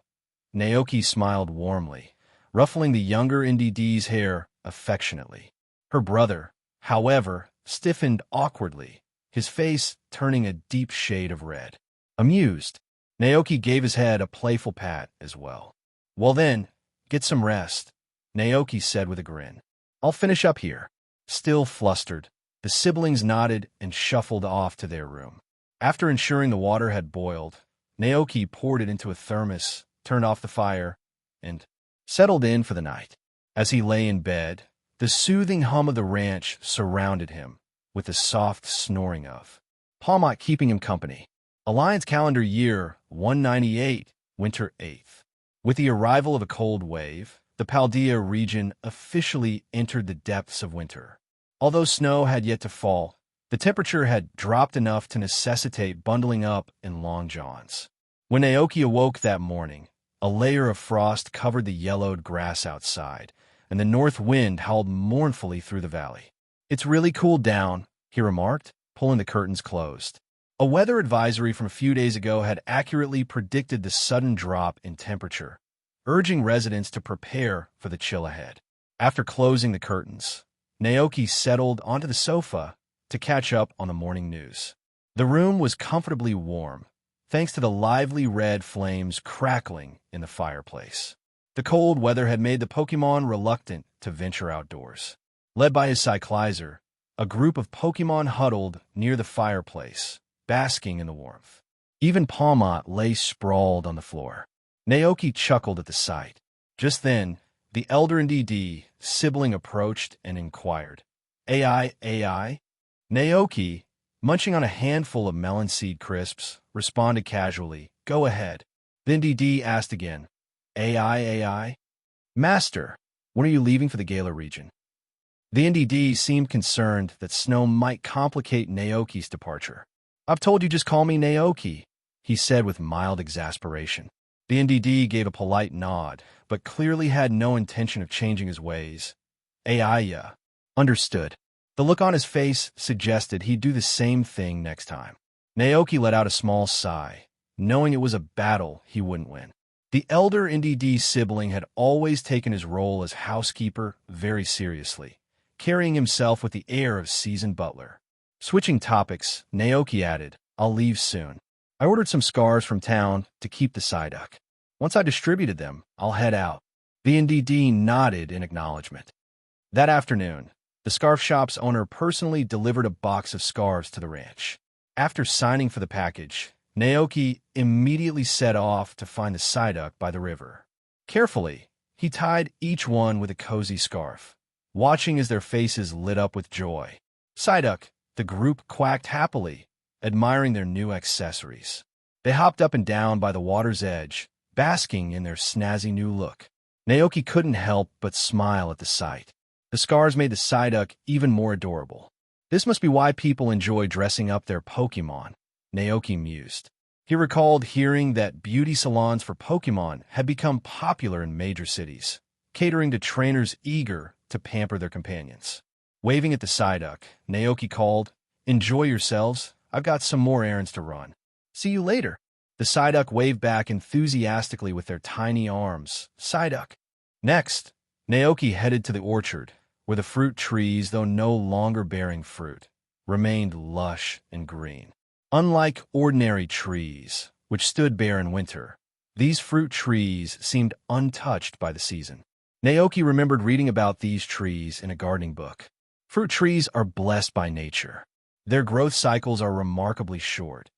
Naoki smiled warmly, ruffling the younger NDD's hair affectionately. Her brother, however, stiffened awkwardly, his face turning a deep shade of red. Amused, Naoki gave his head a playful pat as well. "Well then, get some rest," Naoki said with a grin. "I'll finish up here." Still flustered, the siblings nodded and shuffled off to their room. After ensuring the water had boiled, Naoki poured it into a thermos, turned off the fire, and settled in for the night. As he lay in bed, the soothing hum of the ranch surrounded him, with the soft snoring of Palmot keeping him company. Alliance calendar year 198, winter 8th. With the arrival of a cold wave, the Paldea region officially entered the depths of winter. Although snow had yet to fall, the temperature had dropped enough to necessitate bundling up in long johns. When Naoki awoke that morning, a layer of frost covered the yellowed grass outside, and the north wind howled mournfully through the valley. "It's really cooled down," he remarked, pulling the curtains closed. A weather advisory from a few days ago had accurately predicted the sudden drop in temperature, urging residents to prepare for the chill ahead. After closing the curtains, Naoki settled onto the sofa to catch up on the morning news. The room was comfortably warm, thanks to the lively red flames crackling in the fireplace. The cold weather had made the Pokémon reluctant to venture outdoors. Led by his Cyclizer, a group of Pokémon huddled near the fireplace, basking in the warmth. Even Palmot lay sprawled on the floor. Naoki chuckled at the sight. Just then, the elder NDD sibling approached and inquired, AI? Naoki, munching on a handful of melon seed crisps, responded casually, "Go ahead." Then NDD asked again, AI? "Master, when are you leaving for the Gala region?" The NDD seemed concerned that snow might complicate Naoki's departure. "I've told you just call me Naoki," he said with mild exasperation. The NDD gave a polite nod, but clearly had no intention of changing his ways. "Yeah. Understood." The look on his face suggested he'd do the same thing next time. Naoki let out a small sigh, knowing it was a battle he wouldn't win. The elder NDD sibling had always taken his role as housekeeper very seriously, carrying himself with the air of seasoned butler. Switching topics, Naoki added, "I'll leave soon. I ordered some scarves from town to keep the Psyduck. Once I distributed them, I'll head out." The NDD nodded in acknowledgement. That afternoon, the scarf shop's owner personally delivered a box of scarves to the ranch. After signing for the package, Naoki immediately set off to find the Psyduck by the river. Carefully, he tied each one with a cozy scarf, watching as their faces lit up with joy. "Psyduck," the group quacked happily, admiring their new accessories. They hopped up and down by the water's edge, basking in their snazzy new look. Naoki couldn't help but smile at the sight. The scars made the Psyduck even more adorable. "This must be why people enjoy dressing up their Pokémon," Naoki mused. He recalled hearing that beauty salons for Pokémon had become popular in major cities, catering to trainers eager to pamper their companions. Waving at the Psyduck, Naoki called, "Enjoy yourselves. I've got some more errands to run. See you later." The Psyduck waved back enthusiastically with their tiny arms. Psyduck. Next, Naoki headed to the orchard, where the fruit trees, though no longer bearing fruit, remained lush and green. Unlike ordinary trees, which stood bare in winter, these fruit trees seemed untouched by the season. Naoki remembered reading about these trees in a gardening book. Fruit trees are blessed by nature. Their growth cycles are remarkably short,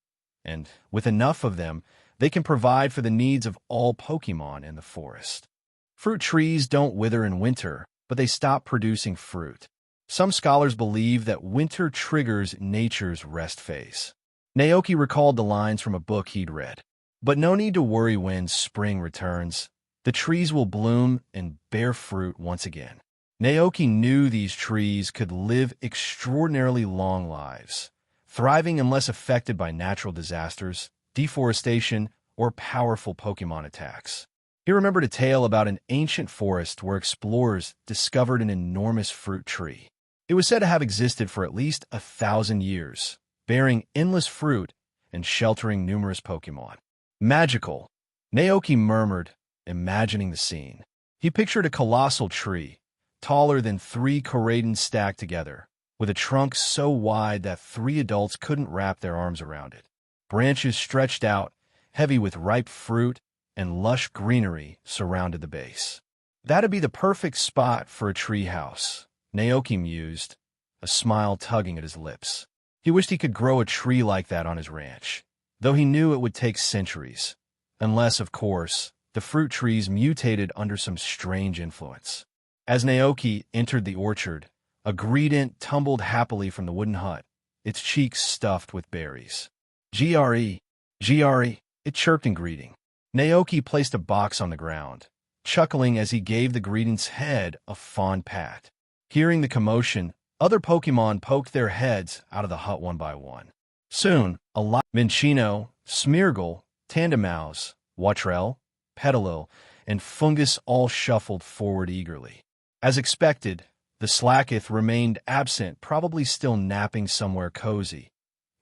and with enough of them, they can provide for the needs of all Pokémon in the forest. Fruit trees don't wither in winter, but they stop producing fruit. Some scholars believe that winter triggers nature's rest phase. Naoki recalled the lines from a book he'd read. "But no need to worry when spring returns. The trees will bloom and bear fruit once again." Naoki knew these trees could live extraordinarily long lives, thriving unless affected by natural disasters, deforestation, or powerful Pokémon attacks. He remembered a tale about an ancient forest where explorers discovered an enormous fruit tree. It was said to have existed for at least 1,000 years, bearing endless fruit and sheltering numerous Pokémon. "Magical," Naoki murmured, imagining the scene. He pictured a colossal tree, taller than 3 Koraidens stacked together, with a trunk so wide that 3 adults couldn't wrap their arms around it. Branches stretched out, heavy with ripe fruit, and lush greenery surrounded the base. "That'd be the perfect spot for a tree house," Naoki mused, a smile tugging at his lips. He wished he could grow a tree like that on his ranch, though he knew it would take centuries, unless, of course, the fruit trees mutated under some strange influence. As Naoki entered the orchard, a greedent tumbled happily from the wooden hut, its cheeks stuffed with berries. "GRE, GRE," it chirped in greeting. Naoki placed a box on the ground, chuckling as he gave the greedent's head a fond pat. Hearing the commotion, other Pokémon poked their heads out of the hut one by one. Soon, a lot Minccino, Smeargle, Tandemaus, Watrel, Petalil, and Fungus all shuffled forward eagerly. As expected, the Slacketh remained absent, probably still napping somewhere cozy,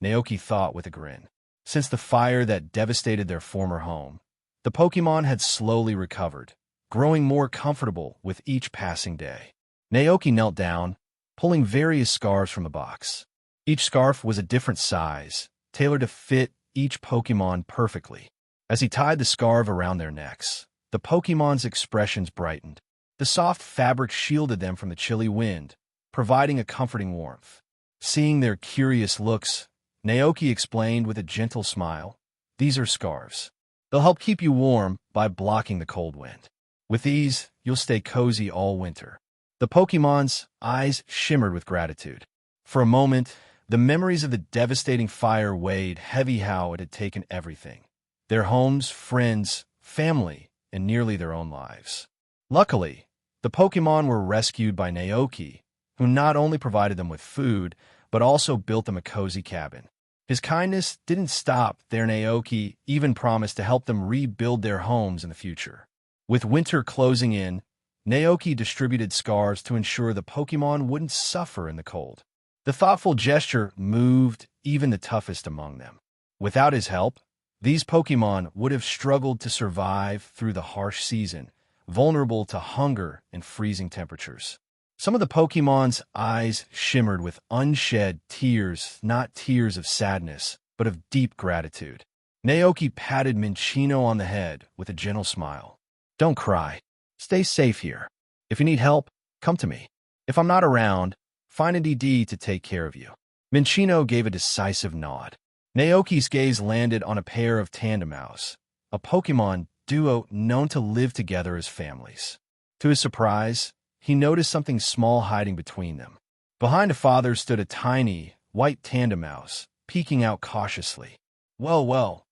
Naoki thought with a grin. Since the fire that devastated their former home, the Pokémon had slowly recovered, growing more comfortable with each passing day. Naoki knelt down, pulling various scarves from the box. Each scarf was a different size, tailored to fit each Pokémon perfectly. As he tied the scarf around their necks, the Pokémon's expressions brightened. The soft fabric shielded them from the chilly wind, providing a comforting warmth. Seeing their curious looks, Naoki explained with a gentle smile, "These are scarves. They'll help keep you warm by blocking the cold wind. With these, you'll stay cozy all winter." The Pokémon's eyes shimmered with gratitude. For a moment, the memories of the devastating fire weighed heavy. How it had taken everything: their homes, friends, family, and nearly their own lives. Luckily, the Pokémon were rescued by Naoki, who not only provided them with food, but also built them a cozy cabin. His kindness didn't stop there. Naoki even promised to help them rebuild their homes in the future. With winter closing in, Naoki distributed scarves to ensure the Pokémon wouldn't suffer in the cold. The thoughtful gesture moved even the toughest among them. Without his help, these Pokémon would have struggled to survive through the harsh season, vulnerable to hunger and freezing temperatures. Some of the Pokémon's eyes shimmered with unshed tears, not tears of sadness, but of deep gratitude. Naoki patted Minccino on the head with a gentle smile. Don't cry. Stay safe here. If you need help, come to me. If I'm not around, find a DD to take care of you. Minccino gave a decisive nod. Naoki's gaze landed on a pair of Tandemaus, a Pokémon duo known to live together as families. To his surprise, he noticed something small hiding between them. Behind a father stood a tiny, white Tandemaus, peeking out cautiously. Well, well,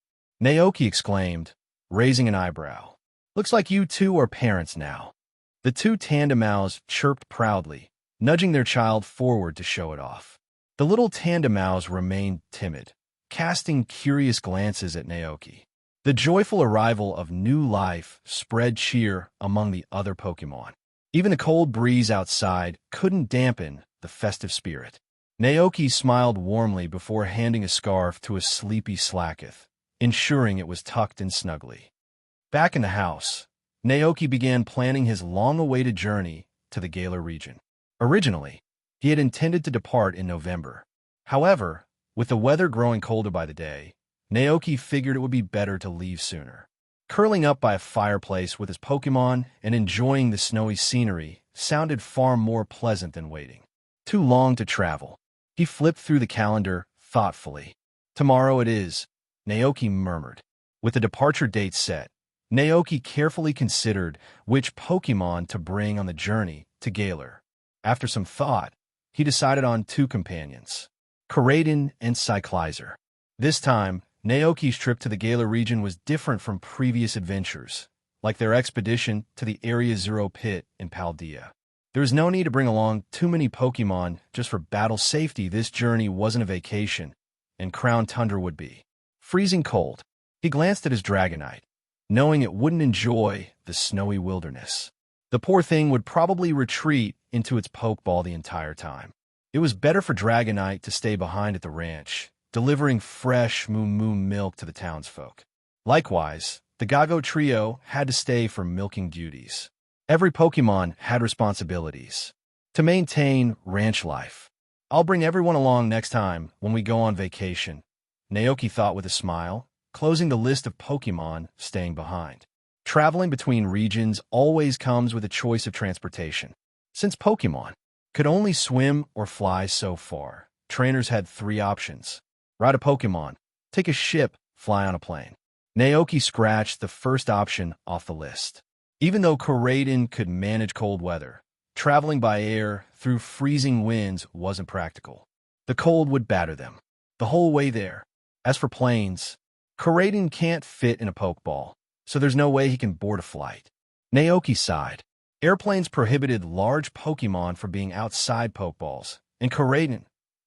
Naoki exclaimed, raising an eyebrow. Looks like you two are parents now. The two Tandemaus chirped proudly, nudging their child forward to show it off. The little Tandemaus remained timid, casting curious glances at Naoki. The joyful arrival of new life spread cheer among the other Pokémon. Even the cold breeze outside couldn't dampen the festive spirit. Naoki smiled warmly before handing a scarf to a sleepy Slacketh, ensuring it was tucked in snugly. Back in the house, Naoki began planning his long-awaited journey to the Galar region. Originally, he had intended to depart in November. However, with the weather growing colder by the day, Naoki figured it would be better to leave sooner. Curling up by a fireplace with his Pokémon and enjoying the snowy scenery sounded far more pleasant than waiting. Too long to travel. He flipped through the calendar thoughtfully. Tomorrow it is, Naoki murmured. With the departure date set, Naoki carefully considered which Pokémon to bring on the journey to Galar. After some thought, he decided on two companions, Koraidon and Cyclizer. This time, Naoki's trip to the Galar region was different from previous adventures, like their expedition to the Area Zero pit in Paldea. There was no need to bring along too many Pokémon just for battle safety. This journey wasn't a vacation, and Crown Tundra would be. Freezing cold, he glanced at his Dragonite, knowing it wouldn't enjoy the snowy wilderness. The poor thing would probably retreat into its Pokeball the entire time. It was better for Dragonite to stay behind at the ranch, delivering fresh Moo milk to the townsfolk. Likewise, the Gago trio had to stay for milking duties. Every Pokémon had responsibilities to maintain ranch life. I'll bring everyone along next time when we go on vacation, Naoki thought with a smile, closing the list of Pokémon staying behind. Traveling between regions always comes with a choice of transportation. Since Pokémon could only swim or fly so far, trainers had three options. Ride a Pokémon, take a ship, fly on a plane. Naoki scratched the first option off the list. Even though Koraidon could manage cold weather, traveling by air through freezing winds wasn't practical. The cold would batter them the whole way there. As for planes, Koraidon can't fit in a Pokeball, so there's no way he can board a flight. Naoki sighed. Airplanes prohibited large Pokémon from being outside Pokeballs, and Koraidon,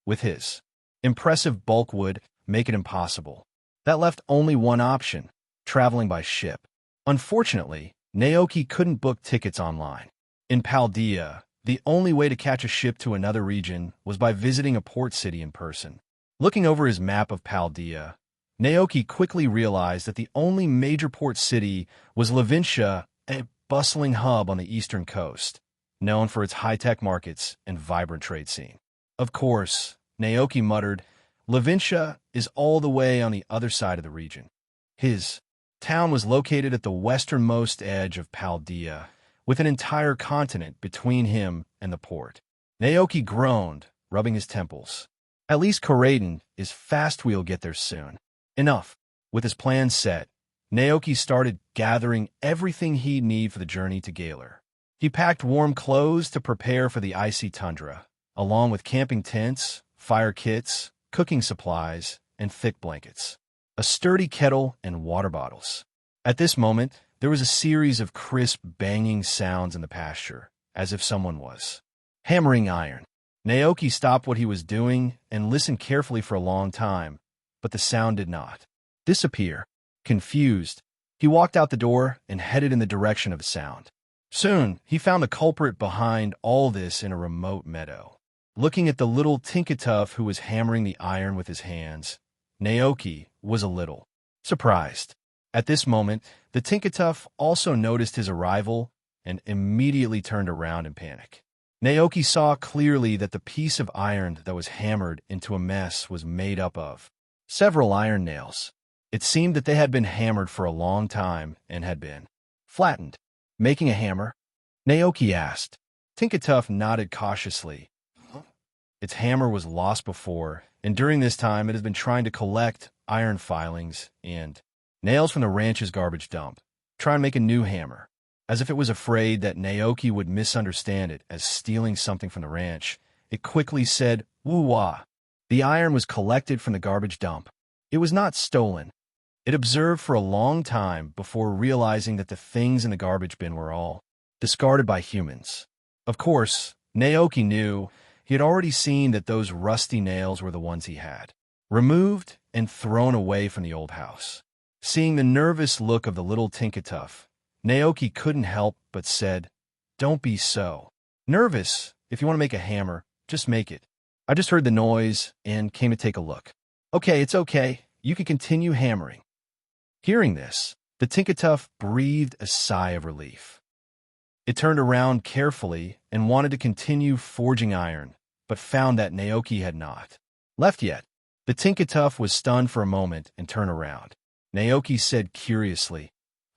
with his impressive bulk, would make it impossible. That left only one option, traveling by ship. Unfortunately, Naoki couldn't book tickets online. In Paldea, the only way to catch a ship to another region was by visiting a port city in person. Looking over his map of Paldea, Naoki quickly realized that the only major port city was Levincia, a bustling hub on the eastern coast, known for its high-tech markets and vibrant trade scene. Of course, Naoki muttered, Levincia is all the way on the other side of the region. His town was located at the westernmost edge of Paldea, with an entire continent between him and the port. Naoki groaned, rubbing his temples. At least Koraidon is fast. We'll get there soon. Enough. With his plan set, Naoki started gathering everything he'd need for the journey to Galar. He packed warm clothes to prepare for the icy tundra, along with camping tents, fire kits, cooking supplies, and thick blankets, a sturdy kettle, and water bottles. At this moment, there was a series of crisp, banging sounds in the pasture, as if someone was Hammering iron. Naoki stopped what he was doing and listened carefully for a long time, but the sound did not disappear. Confused, he walked out the door and headed in the direction of the sound. Soon, he found the culprit behind all this in a remote meadow. Looking at the little Tinkatuff who was hammering the iron with his hands, Naoki was a little surprised. At this moment, the Tinkatuff also noticed his arrival and immediately turned around in panic. Naoki saw clearly that the piece of iron that was hammered into a mess was made up of several iron nails. It seemed that they had been hammered for a long time and had been flattened. Making a hammer? Naoki asked. Tinkatuff nodded cautiously. Its hammer was lost before, and during this time it has been trying to collect iron filings and nails from the ranch's garbage dump. Try and make a new hammer. As if it was afraid that Naoki would misunderstand it as stealing something from the ranch, it quickly said, "Woo-wah." The iron was collected from the garbage dump. It was not stolen. It observed for a long time before realizing that the things in the garbage bin were all discarded by humans. Of course, Naoki knew he had already seen that those rusty nails were the ones he had removed and thrown away from the old house. Seeing the nervous look of the little Tinkatuff, Naoki couldn't help but said, "Don't be so nervous. If you want to make a hammer, just make it. I just heard the noise and came to take a look." "Okay, it's okay. You can continue hammering." Hearing this, the Tinkatuff breathed a sigh of relief. It turned around carefully and wanted to continue forging iron, but found that Naoki had not left yet. The Tinkatuff was stunned for a moment and turned around. Naoki said curiously,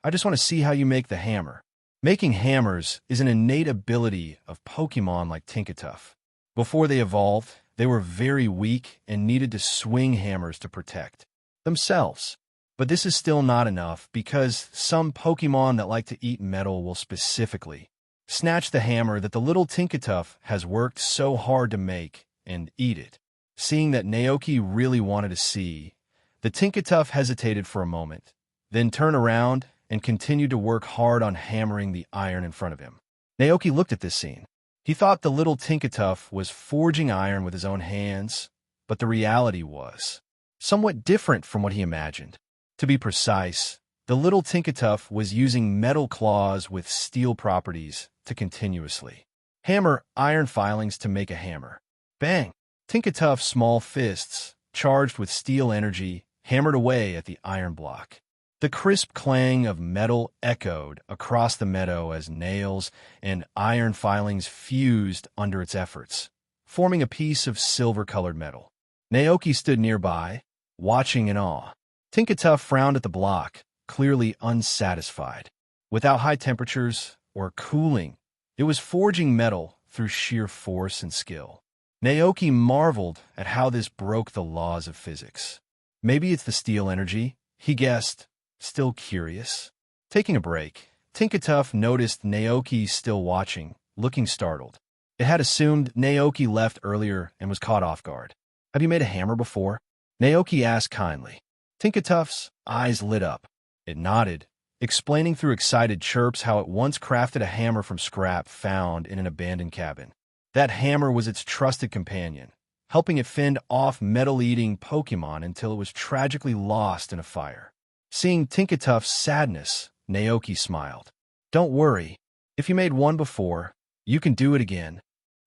"I just want to see how you make the hammer." Making hammers is an innate ability of Pokémon like Tinkatuff. Before they evolved, they were very weak and needed to swing hammers to protect themselves. But this is still not enough because some Pokémon that like to eat metal will specifically snatch the hammer that the little Tinkatuff has worked so hard to make and eat it. Seeing that Naoki really wanted to see, the Tinkatuff hesitated for a moment, then turned around and continued to work hard on hammering the iron in front of him. Naoki looked at this scene. He thought the little Tinkatuff was forging iron with his own hands, but the reality was somewhat different from what he imagined. To be precise, the little Tinkatuff was using metal claws with steel properties to continuously hammer iron filings to make a hammer. Bang! Tinkatuff's small fists, charged with steel energy, hammered away at the iron block. The crisp clang of metal echoed across the meadow as nails and iron filings fused under its efforts, forming a piece of silver-colored metal. Naoki stood nearby, watching in awe. Tinkatuff frowned at the block, clearly unsatisfied. Without high temperatures or cooling, it was forging metal through sheer force and skill. Naoki marveled at how this broke the laws of physics. Maybe it's the steel energy, he guessed, still curious. Taking a break, Tinkatuff noticed Naoki still watching, looking startled. It had assumed Naoki left earlier and was caught off guard. "Have you made a hammer before?" Naoki asked kindly. Tinkatuff's eyes lit up. It nodded, explaining through excited chirps how it once crafted a hammer from scrap found in an abandoned cabin. That hammer was its trusted companion, helping it fend off metal-eating Pokémon until it was tragically lost in a fire. Seeing Tinkatuff's sadness, Naoki smiled. "Don't worry. If you made one before, you can do it again."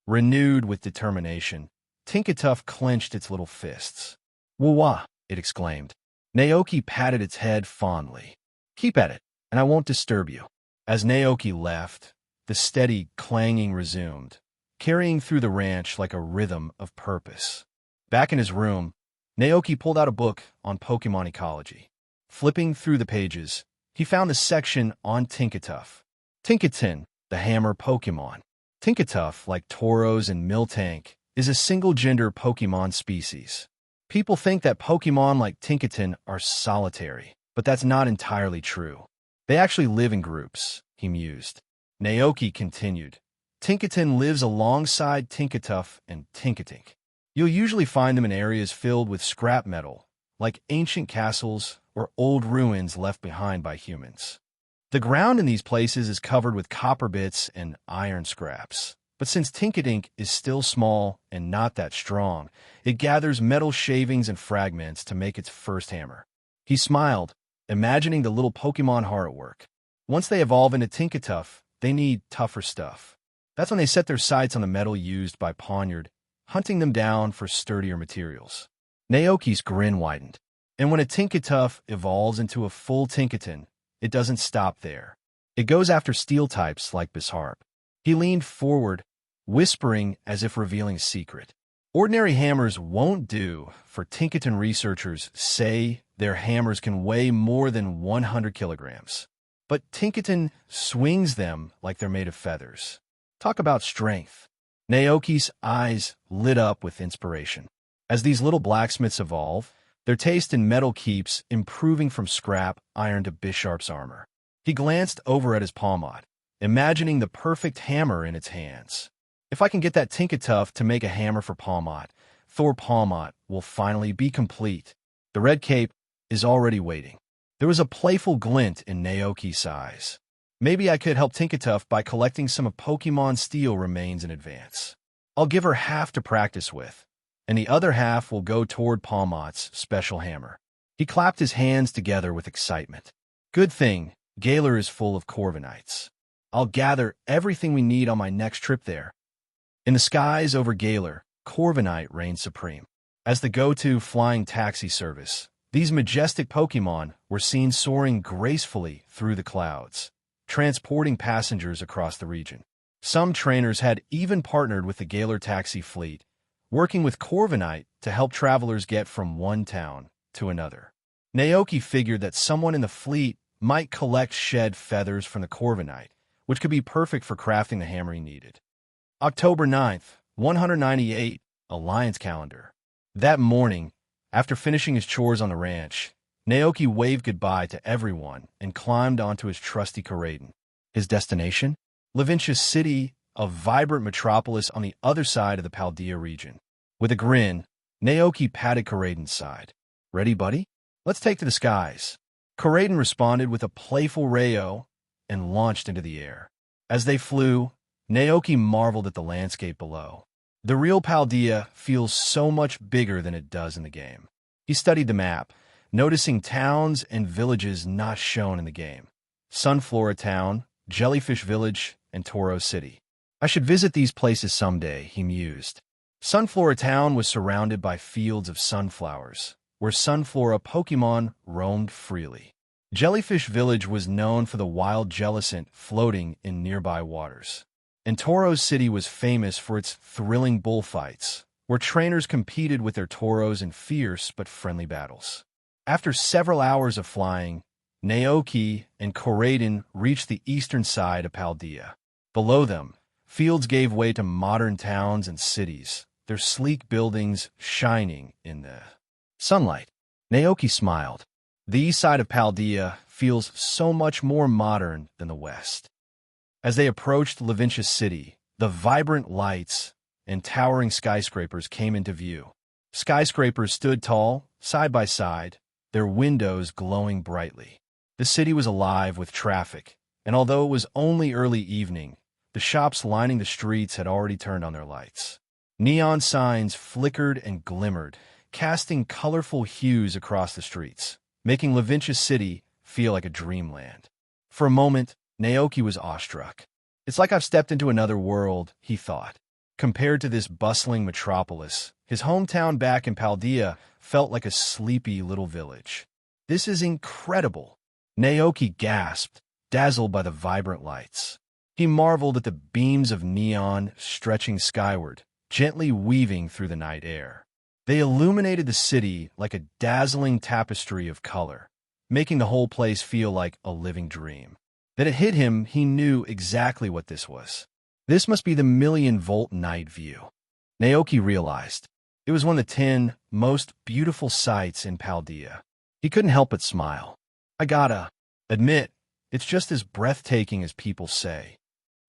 Renewed with determination, Tinkatuff clenched its little fists. "Wah-wah," it exclaimed. Naoki patted its head fondly. "Keep at it, and I won't disturb you." As Naoki left, the steady clanging resumed, carrying through the ranch like a rhythm of purpose. Back in his room, Naoki pulled out a book on Pokémon ecology. Flipping through the pages, he found the section on Tinkatuff. Tinkaton, the hammer Pokémon. Tinkatuff, like Tauros and Miltank, is a single-gender Pokémon species. People think that Pokémon like Tinkaton are solitary, but that's not entirely true. They actually live in groups, he mused. Naoki continued. Tinkaton lives alongside Tinkatuff and Tinkatink. You'll usually find them in areas filled with scrap metal, like ancient castles or old ruins left behind by humans. The ground in these places is covered with copper bits and iron scraps. But since Tinkadink is still small and not that strong, it gathers metal shavings and fragments to make its first hammer. He smiled, imagining the little Pokemon hard at work. Once they evolve into Tinkatuff, they need tougher stuff. That's when they set their sights on the metal used by Poniard, hunting them down for sturdier materials. Naoki's grin widened. And when a Tinkatuff evolves into a full Tinkaton, it doesn't stop there. It goes after steel types like Bisharp. He leaned forward, whispering as if revealing a secret. Ordinary hammers won't do, for Tinkaton researchers say their hammers can weigh more than 100 kilograms. But Tinkaton swings them like they're made of feathers. Talk about strength. Naoki's eyes lit up with inspiration. As these little blacksmiths evolve, their taste in metal keeps improving from scrap iron to Bisharp's armor. He glanced over at his Palmot, imagining the perfect hammer in its hands. If I can get that Tinkatuff to make a hammer for Palmot, Thor Palmot will finally be complete. The red cape is already waiting. There was a playful glint in Naoki's eyes. Maybe I could help Tinkatuff by collecting some of Pokemon Steel remains in advance. I'll give her half to practice with, and the other half will go toward Palmot's special hammer. He clapped his hands together with excitement. Good thing Galar is full of Corviknights. I'll gather everything we need on my next trip there. In the skies over Galar, Corviknight reigned supreme. As the go-to flying taxi service, these majestic Pokemon were seen soaring gracefully through the clouds, transporting passengers across the region. Some trainers had even partnered with the Galar taxi fleet, working with Corviknight to help travelers get from one town to another. Naoki figured that someone in the fleet might collect shed feathers from the Corviknight, which could be perfect for crafting the hammer he needed. October 9th, 198, Alliance Calendar. That morning, after finishing his chores on the ranch, Naoki waved goodbye to everyone and climbed onto his trusty Koraidon. His destination? Levincia City, a vibrant metropolis on the other side of the Paldea region. With a grin, Naoki patted Koraidon's side. Ready, buddy? Let's take to the skies. Koraidon responded with a playful Rayo and launched into the air. As they flew, Naoki marveled at the landscape below. The real Paldea feels so much bigger than it does in the game. He studied the map, noticing towns and villages not shown in the game. Sunflora Town, Jellyfish Village, and Toro City. I should visit these places someday, he mused. Sunflora Town was surrounded by fields of sunflowers, where Sunflora Pokemon roamed freely. Jellyfish Village was known for the wild Jellicent floating in nearby waters. And Toro City was famous for its thrilling bullfights, where trainers competed with their Toros in fierce but friendly battles. After several hours of flying, Naoki and Koraidon reached the eastern side of Paldea. Below them, fields gave way to modern towns and cities, their sleek buildings shining in the sunlight. Naoki smiled. The east side of Paldea feels so much more modern than the west. As they approached Levincia City, the vibrant lights and towering skyscrapers came into view. Skyscrapers stood tall, side by side, their windows glowing brightly. The city was alive with traffic, and although it was only early evening, the shops lining the streets had already turned on their lights. Neon signs flickered and glimmered, casting colorful hues across the streets, making Levincia City feel like a dreamland. For a moment, Naoki was awestruck. It's like I've stepped into another world, he thought. Compared to this bustling metropolis, his hometown back in Paldea felt like a sleepy little village. This is incredible, Naoki gasped, dazzled by the vibrant lights. He marveled at the beams of neon stretching skyward, gently weaving through the night air. They illuminated the city like a dazzling tapestry of color, making the whole place feel like a living dream. Then it hit him he knew exactly what this was. This must be the million-volt night view. Naoki realized. It was one of the 10 most beautiful sights in Paldea. He couldn't help but smile. I gotta admit, it's just as breathtaking as people say.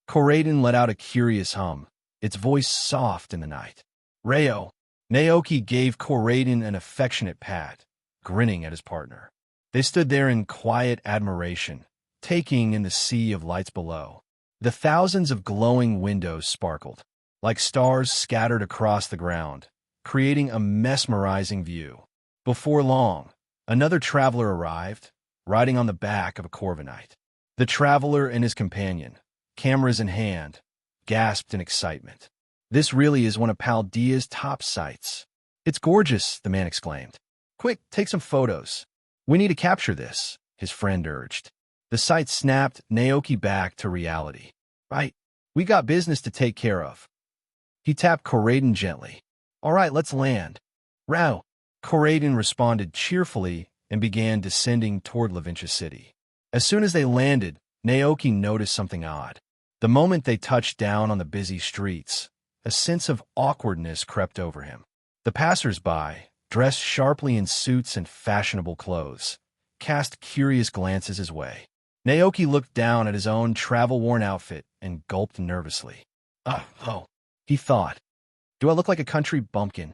Koraidon let out a curious hum, its voice soft in the night. Rayo. Naoki gave Koraidon an affectionate pat, grinning at his partner. They stood there in quiet admiration, taking in the sea of lights below. The thousands of glowing windows sparkled, like stars scattered across the ground, creating a mesmerizing view. Before long, another traveler arrived, riding on the back of a corviknight. The traveler and his companion, cameras in hand, gasped in excitement. "This really is one of Paldea's top sights." "It's gorgeous," the man exclaimed. "Quick, take some photos. We need to capture this," his friend urged. The sight snapped Naoki back to reality. "Right, we got business to take care of." He tapped Koraden gently. "All right, let's land." "Row." Koraden responded cheerfully and began descending toward Levintia City. As soon as they landed, Naoki noticed something odd. The moment they touched down on the busy streets, a sense of awkwardness crept over him. The passers-by, dressed sharply in suits and fashionable clothes, cast curious glances his way. Naoki looked down at his own travel-worn outfit and gulped nervously. Oh, he thought. "Do I look like a country bumpkin?"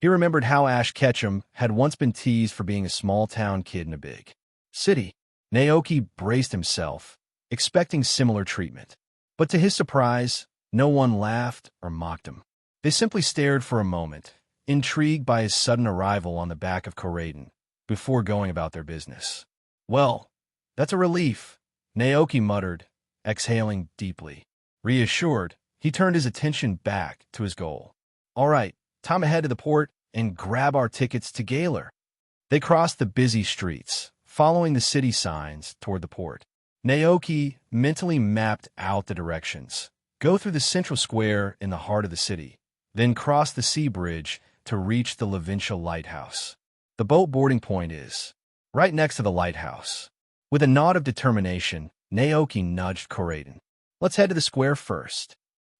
He remembered how Ash Ketchum had once been teased for being a small-town kid in a big city. Naoki braced himself, expecting similar treatment. But to his surprise, no one laughed or mocked him. They simply stared for a moment, intrigued by his sudden arrival on the back of Koraden, before going about their business. "Well, that's a relief," Naoki muttered, exhaling deeply. Reassured, he turned his attention back to his goal. "All right, time to head to the port and grab our tickets to Galar." They crossed the busy streets, following the city signs toward the port. Naoki mentally mapped out the directions. Go through the central square in the heart of the city, then cross the sea bridge to reach the Levintia lighthouse. The boat boarding point is right next to the lighthouse. With a nod of determination, Naoki nudged Koraden. "Let's head to the square first."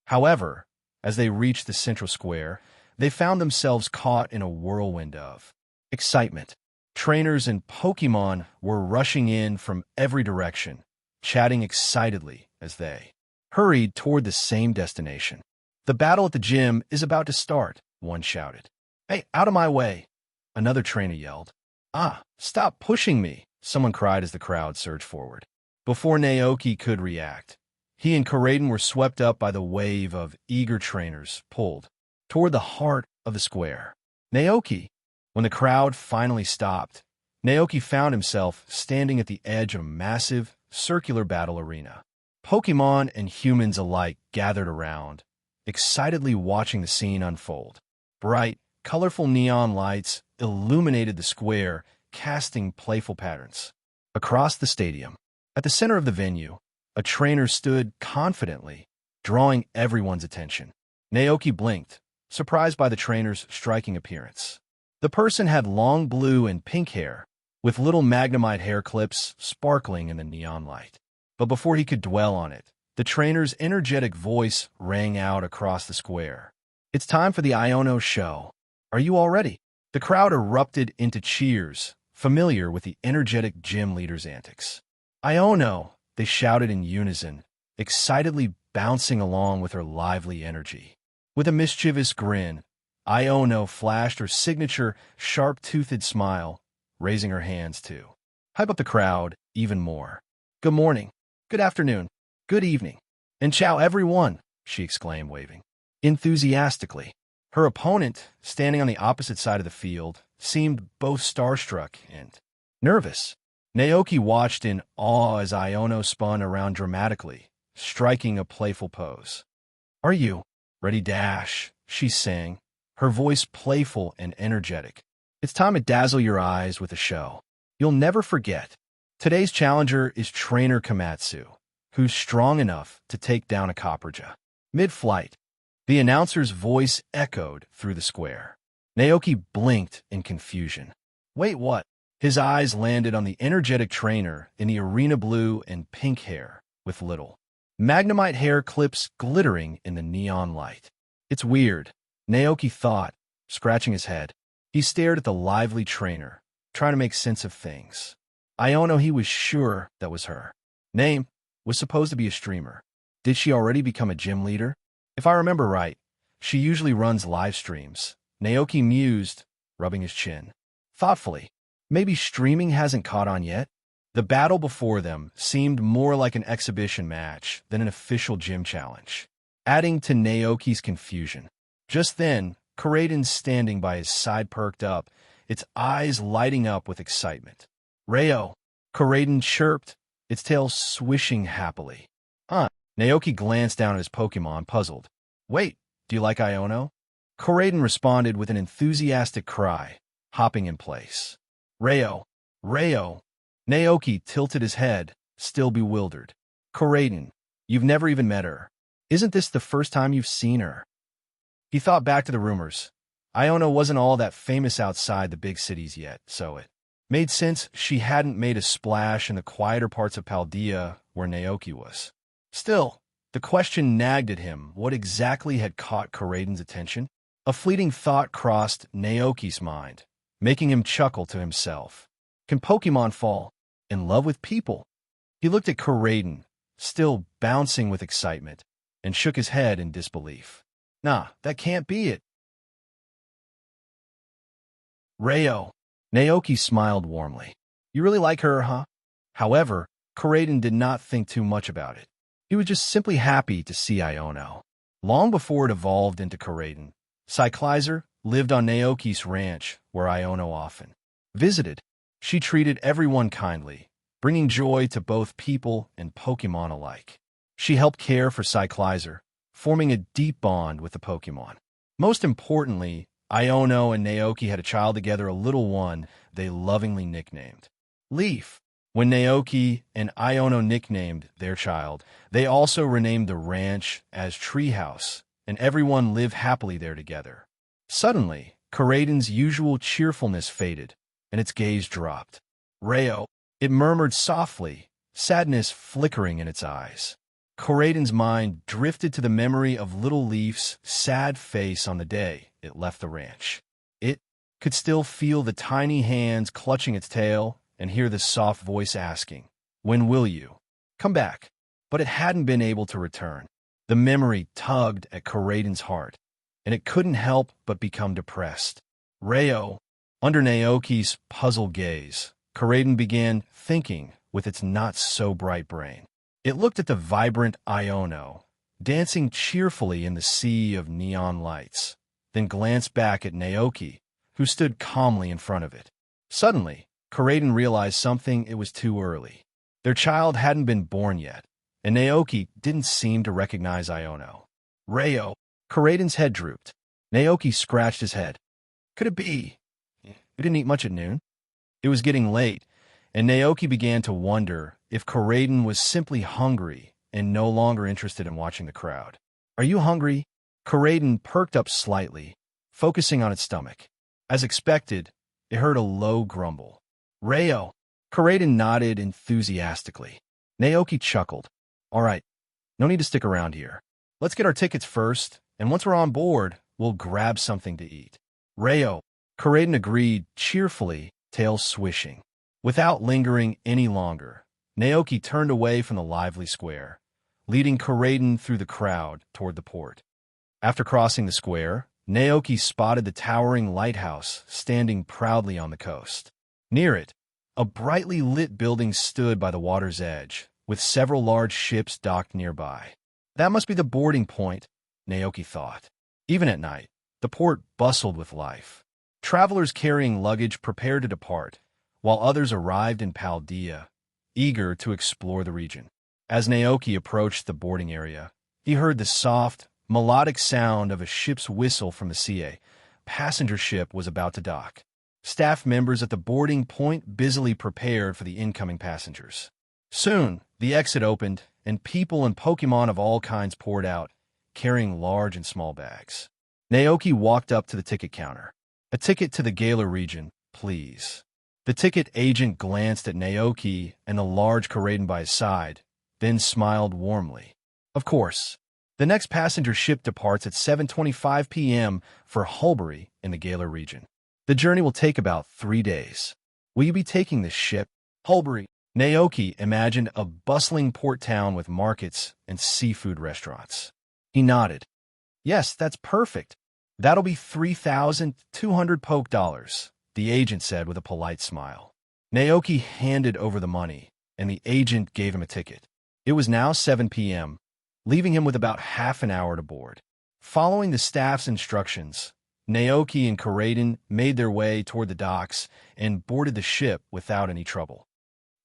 However, as they reached the central square, they found themselves caught in a whirlwind of excitement. Trainers and Pokémon were rushing in from every direction, chatting excitedly as they hurried toward the same destination. "The battle at the gym is about to start," one shouted. "Hey, out of my way," another trainer yelled. "Ah, stop pushing me," someone cried as the crowd surged forward. Before Naoki could react, he and Koraden were swept up by the wave of eager trainers pulled toward the heart of the square. "Naoki!" When the crowd finally stopped, Naoki found himself standing at the edge of a massive, circular battle arena. Pokémon and humans alike gathered around, excitedly watching the scene unfold. Bright, colorful neon lights illuminated the square, casting playful patterns. Across the stadium, at the center of the venue, a trainer stood confidently, drawing everyone's attention. Naoki blinked, surprised by the trainer's striking appearance. The person had long blue and pink hair, with little Magnemite hair clips sparkling in the neon light. But before he could dwell on it, the trainer's energetic voice rang out across the square. "It's time for the Iono show. Are you all ready?" The crowd erupted into cheers, familiar with the energetic gym leader's antics. "Iono!" they shouted in unison, excitedly bouncing along with her lively energy. With a mischievous grin, Iono flashed her signature sharp-toothed smile, raising her hands to hype up the crowd even more. "Good morning, good afternoon, good evening, and ciao everyone," she exclaimed, waving enthusiastically. Her opponent, standing on the opposite side of the field, seemed both starstruck and nervous. Naoki watched in awe as Iono spun around dramatically, striking a playful pose. "Are you ready, Dash?" she sang, her voice playful and energetic. "It's time to dazzle your eyes with a show you'll never forget. Today's challenger is Trainer Komatsu, who's strong enough to take down a Copperja." Mid-flight, the announcer's voice echoed through the square. Naoki blinked in confusion. "Wait, what?" His eyes landed on the energetic trainer in the arena blue and pink hair, with little Magnemite hair clips glittering in the neon light. "It's weird," Naoki thought, scratching his head. He stared at the lively trainer, trying to make sense of things. Iono, he was sure that was her. Name was supposed to be a streamer. Did she already become a gym leader? If I remember right, she usually runs live streams. Naoki mused, rubbing his chin. Thoughtfully, maybe streaming hasn't caught on yet? The battle before them seemed more like an exhibition match than an official gym challenge, adding to Naoki's confusion. Just then, Kureiden's standing by his side perked up, its eyes lighting up with excitement. "Rayo," Kureiden chirped, its tail swishing happily. "Huh?" Naoki glanced down at his Pokémon, puzzled. "Wait, do you like Iono?" Kureiden responded with an enthusiastic cry, hopping in place. "Rayo! Rayo!" Naoki tilted his head, still bewildered. "Kureiden, you've never even met her. Isn't this the first time you've seen her?" He thought back to the rumors. Iono wasn't all that famous outside the big cities yet, so it made sense she hadn't made a splash in the quieter parts of Paldea where Naoki was. Still, the question nagged at him what exactly had caught Kureiden's attention. A fleeting thought crossed Naoki's mind, making him chuckle to himself. Can Pokemon fall in love with people? He looked at Kureiden, still bouncing with excitement, and shook his head in disbelief. "Nah, that can't be it." "Rayo." Naoki smiled warmly. "You really like her, huh?" However, Kureiden did not think too much about it. He was just simply happy to see Iono. Long before it evolved into Kureiden, Cyclizer lived on Naoki's ranch, where Iono often visited. She treated everyone kindly, bringing joy to both people and Pokemon alike. She helped care for Cyclizer, forming a deep bond with the Pokemon. Most importantly, Iono and Naoki had a child together, a little one they lovingly nicknamed Leaf. When Naoki and Iono nicknamed their child, they also renamed the ranch as Treehouse, and everyone lived happily there together. Suddenly, Kureiden's usual cheerfulness faded, and its gaze dropped. "Rayo," it murmured softly, sadness flickering in its eyes. Kureiden's mind drifted to the memory of Little Leaf's sad face on the day it left the ranch. It could still feel the tiny hands clutching its tail and hear the soft voice asking, "When will you come back?" But it hadn't been able to return. The memory tugged at Kureiden's heart, and it couldn't help but become depressed. "Rayo." Under Naoki's puzzled gaze, Kureiden began thinking with its not-so-bright brain. It looked at the vibrant Iono, dancing cheerfully in the sea of neon lights, then glanced back at Naoki, who stood calmly in front of it. Suddenly, Kureiden realized something. It was too early. Their child hadn't been born yet, and Naoki didn't seem to recognize Iono. "Rayo." Kureiden's head drooped. Naoki scratched his head. "Could it be? You didn't eat much at noon?" It was getting late, and Naoki began to wonder if Kureiden was simply hungry and no longer interested in watching the crowd. "Are you hungry?" Kureiden perked up slightly, focusing on its stomach. As expected, it heard a low grumble. "Rayo." Kureiden nodded enthusiastically. Naoki chuckled. "All right, no need to stick around here. Let's get our tickets first, and once we're on board, we'll grab something to eat." "Rayo." Kureiden agreed cheerfully, tail swishing. Without lingering any longer, Naoki turned away from the lively square, leading Kureiden through the crowd toward the port. After crossing the square, Naoki spotted the towering lighthouse standing proudly on the coast. Near it, a brightly lit building stood by the water's edge, with several large ships docked nearby. That must be the boarding point, Naoki thought. Even at night, the port bustled with life. Travelers carrying luggage prepared to depart, while others arrived in Paldea, eager to explore the region. As Naoki approached the boarding area, he heard the soft, melodic sound of a ship's whistle from the sea. A passenger ship was about to dock. Staff members at the boarding point busily prepared for the incoming passengers. Soon, the exit opened, and people and Pokémon of all kinds poured out, carrying large and small bags. Naoki walked up to the ticket counter. "A ticket to the Galar region, please." The ticket agent glanced at Naoki and the large Kureiden by his side, then smiled warmly. "Of course. The next passenger ship departs at 7:25 p.m. for Hulbury in the Galar region. The journey will take about 3 days. Will you be taking this ship?" Hulbury. Naoki imagined a bustling port town with markets and seafood restaurants. He nodded. "Yes, that's perfect. That'll be 3,200 poke dollars, the agent said with a polite smile. Naoki handed over the money, and the agent gave him a ticket. It was now 7 p.m., leaving him with about half an hour to board. Following the staff's instructions, Naoki and Karaden made their way toward the docks and boarded the ship without any trouble.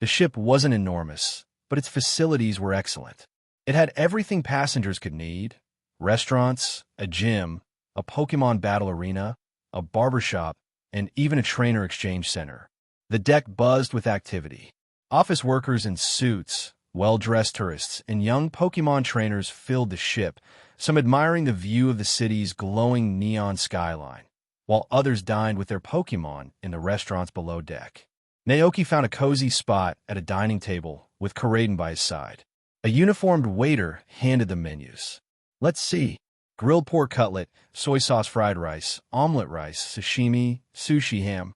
The ship wasn't enormous, but its facilities were excellent. It had everything passengers could need: restaurants, a gym, a Pokémon battle arena, a barbershop, and even a trainer exchange center. The deck buzzed with activity. Office workers in suits, well-dressed tourists, and young Pokémon trainers filled the ship, some admiring the view of the city's glowing neon skyline, while others dined with their Pokémon in the restaurants below deck. Naoki found a cozy spot at a dining table with Karaden by his side. A uniformed waiter handed the menus. Let's see. Grilled pork cutlet, soy sauce fried rice, omelet rice, sashimi, sushi ham.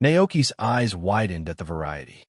Naoki's eyes widened at the variety.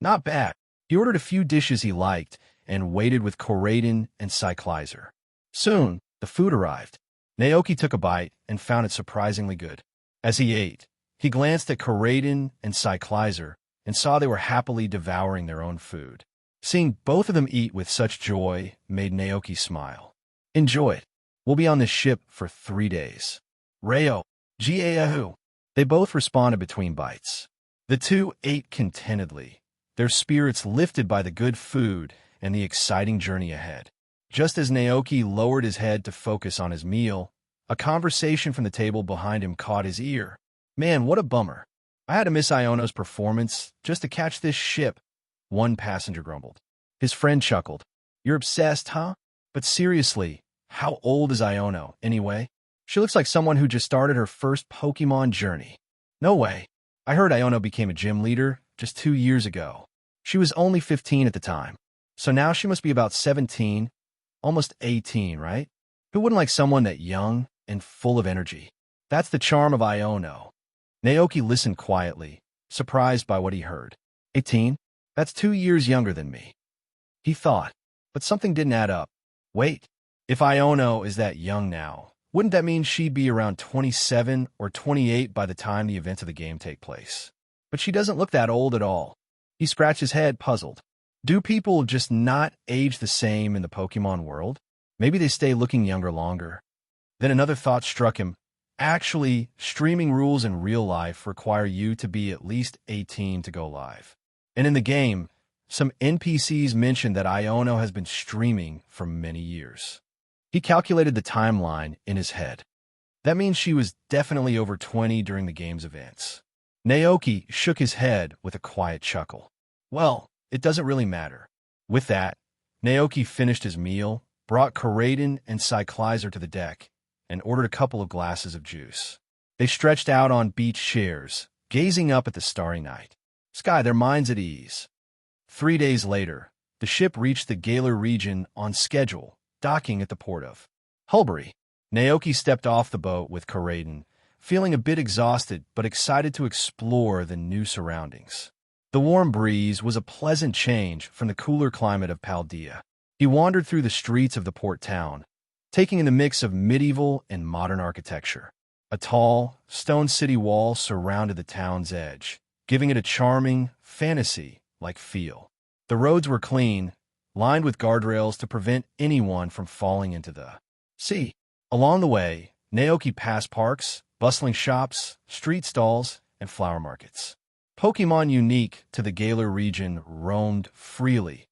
Not bad. He ordered a few dishes he liked and waited with Karaden and Cyclizer. Soon, the food arrived. Naoki took a bite and found it surprisingly good. As he ate, he glanced at Karaden and Cyclizer and saw they were happily devouring their own food. Seeing both of them eat with such joy made Naoki smile. Enjoy it. We'll be on this ship for 3 days. Reo, Gaeahu. They both responded between bites. The two ate contentedly, their spirits lifted by the good food and the exciting journey ahead. Just as Naoki lowered his head to focus on his meal, a conversation from the table behind him caught his ear. Man, what a bummer. I had to miss Iono's performance just to catch this ship, one passenger grumbled. His friend chuckled. You're obsessed, huh? But seriously, how old is Iono, anyway? She looks like someone who just started her first Pokémon journey. No way. I heard Iono became a gym leader just 2 years ago. She was only 15 at the time. So now she must be about 17, almost 18, right? Who wouldn't like someone that young and full of energy? That's the charm of Iono. Naoki listened quietly, surprised by what he heard. 18? That's 2 years younger than me. He thought, but something didn't add up. Wait, if Iono is that young now, wouldn't that mean she'd be around 27 or 28 by the time the events of the game take place? But she doesn't look that old at all. He scratched his head, puzzled. Do people just not age the same in the Pokémon world? Maybe they stay looking younger longer. Then another thought struck him. Actually, streaming rules in real life require you to be at least 18 to go live. And in the game, some NPCs mentioned that Iono has been streaming for many years. He calculated the timeline in his head. That means she was definitely over 20 during the game's events. Naoki shook his head with a quiet chuckle. Well, it doesn't really matter. With that, Naoki finished his meal, brought Karaden and Cyclizer to the deck, and ordered a couple of glasses of juice. They stretched out on beach chairs, gazing up at the starry night. Sky, their minds at ease. 3 days later, the ship reached the Galar region on schedule, docking at the port of Hulbury. Naoki stepped off the boat with Karaden, feeling a bit exhausted but excited to explore the new surroundings. The warm breeze was a pleasant change from the cooler climate of Paldea. He wandered through the streets of the port town, taking in the mix of medieval and modern architecture. A tall, stone city wall surrounded the town's edge, giving it a charming, fantasy-like feel. The roads were clean, lined with guardrails to prevent anyone from falling into the sea. Along the way, Naoki passed parks, bustling shops, street stalls, and flower markets. Pokémon unique to the Galar region roamed freely,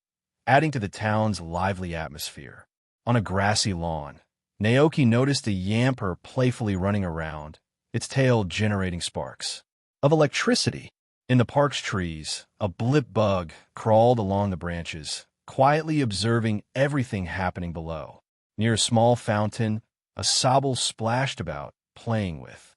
adding to the town's lively atmosphere. On a grassy lawn, Naoki noticed a yamper playfully running around, its tail generating sparks of electricity. In the park's trees, a blip bug crawled along the branches, quietly observing everything happening below. Near a small fountain, a sobble splashed about, playing with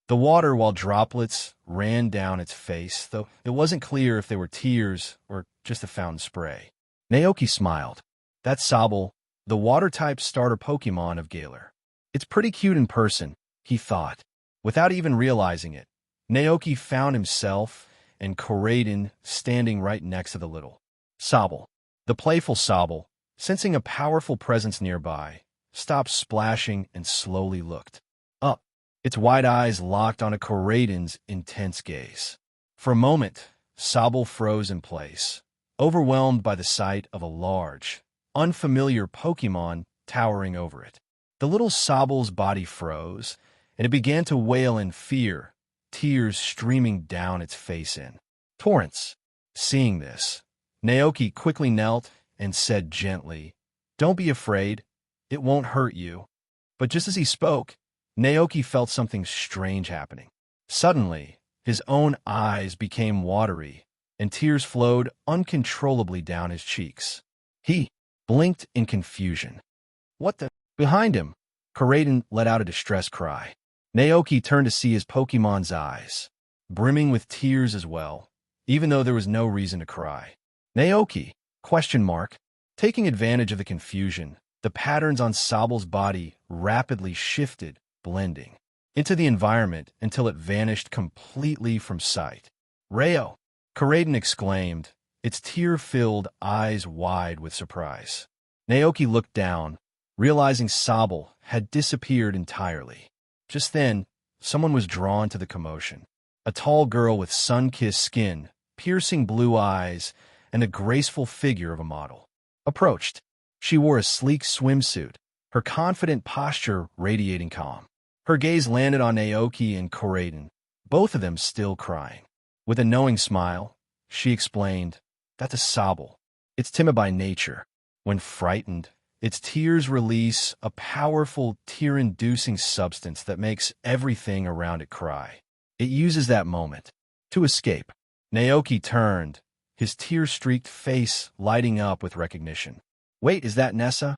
the water while droplets ran down its face, though it wasn't clear if they were tears or just a fountain spray. Naoki smiled. That's Sobble, the water-type starter Pokémon of Galar. It's pretty cute in person, he thought. Without even realizing it, Naoki found himself and Karaden standing right next to the little Sobble. The playful Sobble, sensing a powerful presence nearby, stopped splashing and slowly looked up. its wide eyes locked onto Coraiden's intense gaze. For a moment, Sobble froze in place, overwhelmed by the sight of a large, unfamiliar Pokémon towering over it. The little Sobble's body froze, and it began to wail in fear, tears streaming down its face in torrents. Seeing this, Naoki quickly knelt and said gently, "Don't be afraid. It won't hurt you." But just as he spoke, Naoki felt something strange happening. Suddenly, his own eyes became watery, and tears flowed uncontrollably down his cheeks. He blinked in confusion. What the? Behind him, Coraiden let out a distressed cry. Naoki turned to see his Pokemon's eyes, brimming with tears as well, even though there was no reason to cry. Naoki? ? Taking advantage of the confusion, the patterns on Sobble's body rapidly shifted, blending into the environment until it vanished completely from sight. "Rayo!" Coraiden exclaimed, its tear-filled eyes wide with surprise. Naoki looked down, realizing Sobble had disappeared entirely. Just then, someone was drawn to the commotion. A tall girl with sun-kissed skin, piercing blue eyes, and a graceful figure of a model approached. She wore a sleek swimsuit, her confident posture radiating calm. Her gaze landed on Naoki and Coraiden, both of them still crying. With a knowing smile, she explained, "That's a Sobble. It's timid by nature. When frightened, its tears release a powerful tear-inducing substance that makes everything around it cry. It uses that moment to escape." Naoki turned, his tear-streaked face lighting up with recognition. "Wait, is that Nessa?"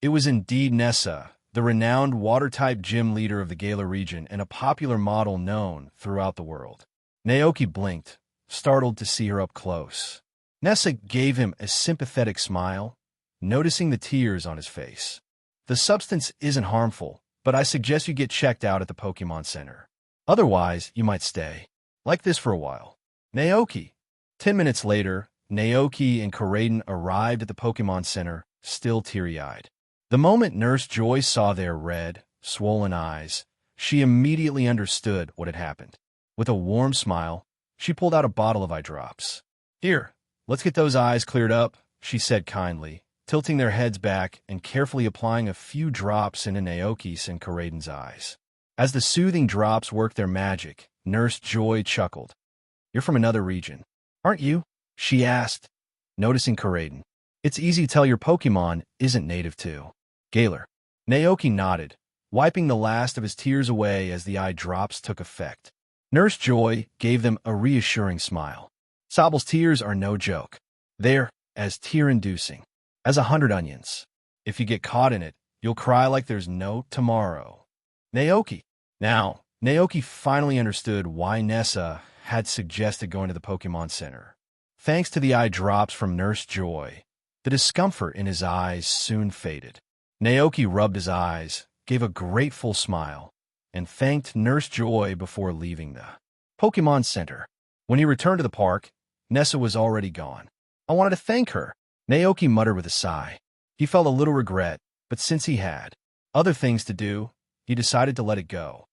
It was indeed Nessa, the renowned water-type gym leader of the Galar region and a popular model known throughout the world. Naoki blinked, startled to see her up close. Nessa gave him a sympathetic smile, noticing the tears on his face. "The substance isn't harmful, but I suggest you get checked out at the Pokémon Center. Otherwise, you might stay like this for a while." Naoki. 10 minutes later, Naoki and Coraiden arrived at the Pokémon Center, still teary-eyed. The moment Nurse Joy saw their red, swollen eyes, she immediately understood what had happened. With a warm smile, she pulled out a bottle of eye drops. "Here, let's get those eyes cleared up," she said kindly, tilting their heads back and carefully applying a few drops into Naoki's and Coraiden's eyes. As the soothing drops worked their magic, Nurse Joy chuckled. "You're from another region, aren't you?" she asked, noticing Coraiden. "It's easy to tell your Pokémon isn't native to Galar." Naoki nodded, wiping the last of his tears away as the eye drops took effect. Nurse Joy gave them a reassuring smile. "Sobble's tears are no joke. They're as tear-inducing as 100 onions. If you get caught in it, you'll cry like there's no tomorrow." Naoki. Now, Naoki finally understood why Nessa had suggested going to the Pokémon Center. Thanks to the eye drops from Nurse Joy, the discomfort in his eyes soon faded. Naoki rubbed his eyes, gave a grateful smile, and thanked Nurse Joy before leaving the Pokémon Center. When he returned to the park, Nessa was already gone. "I wanted to thank her," Naoki muttered with a sigh. He felt a little regret, but since he had other things to do, he decided to let it go.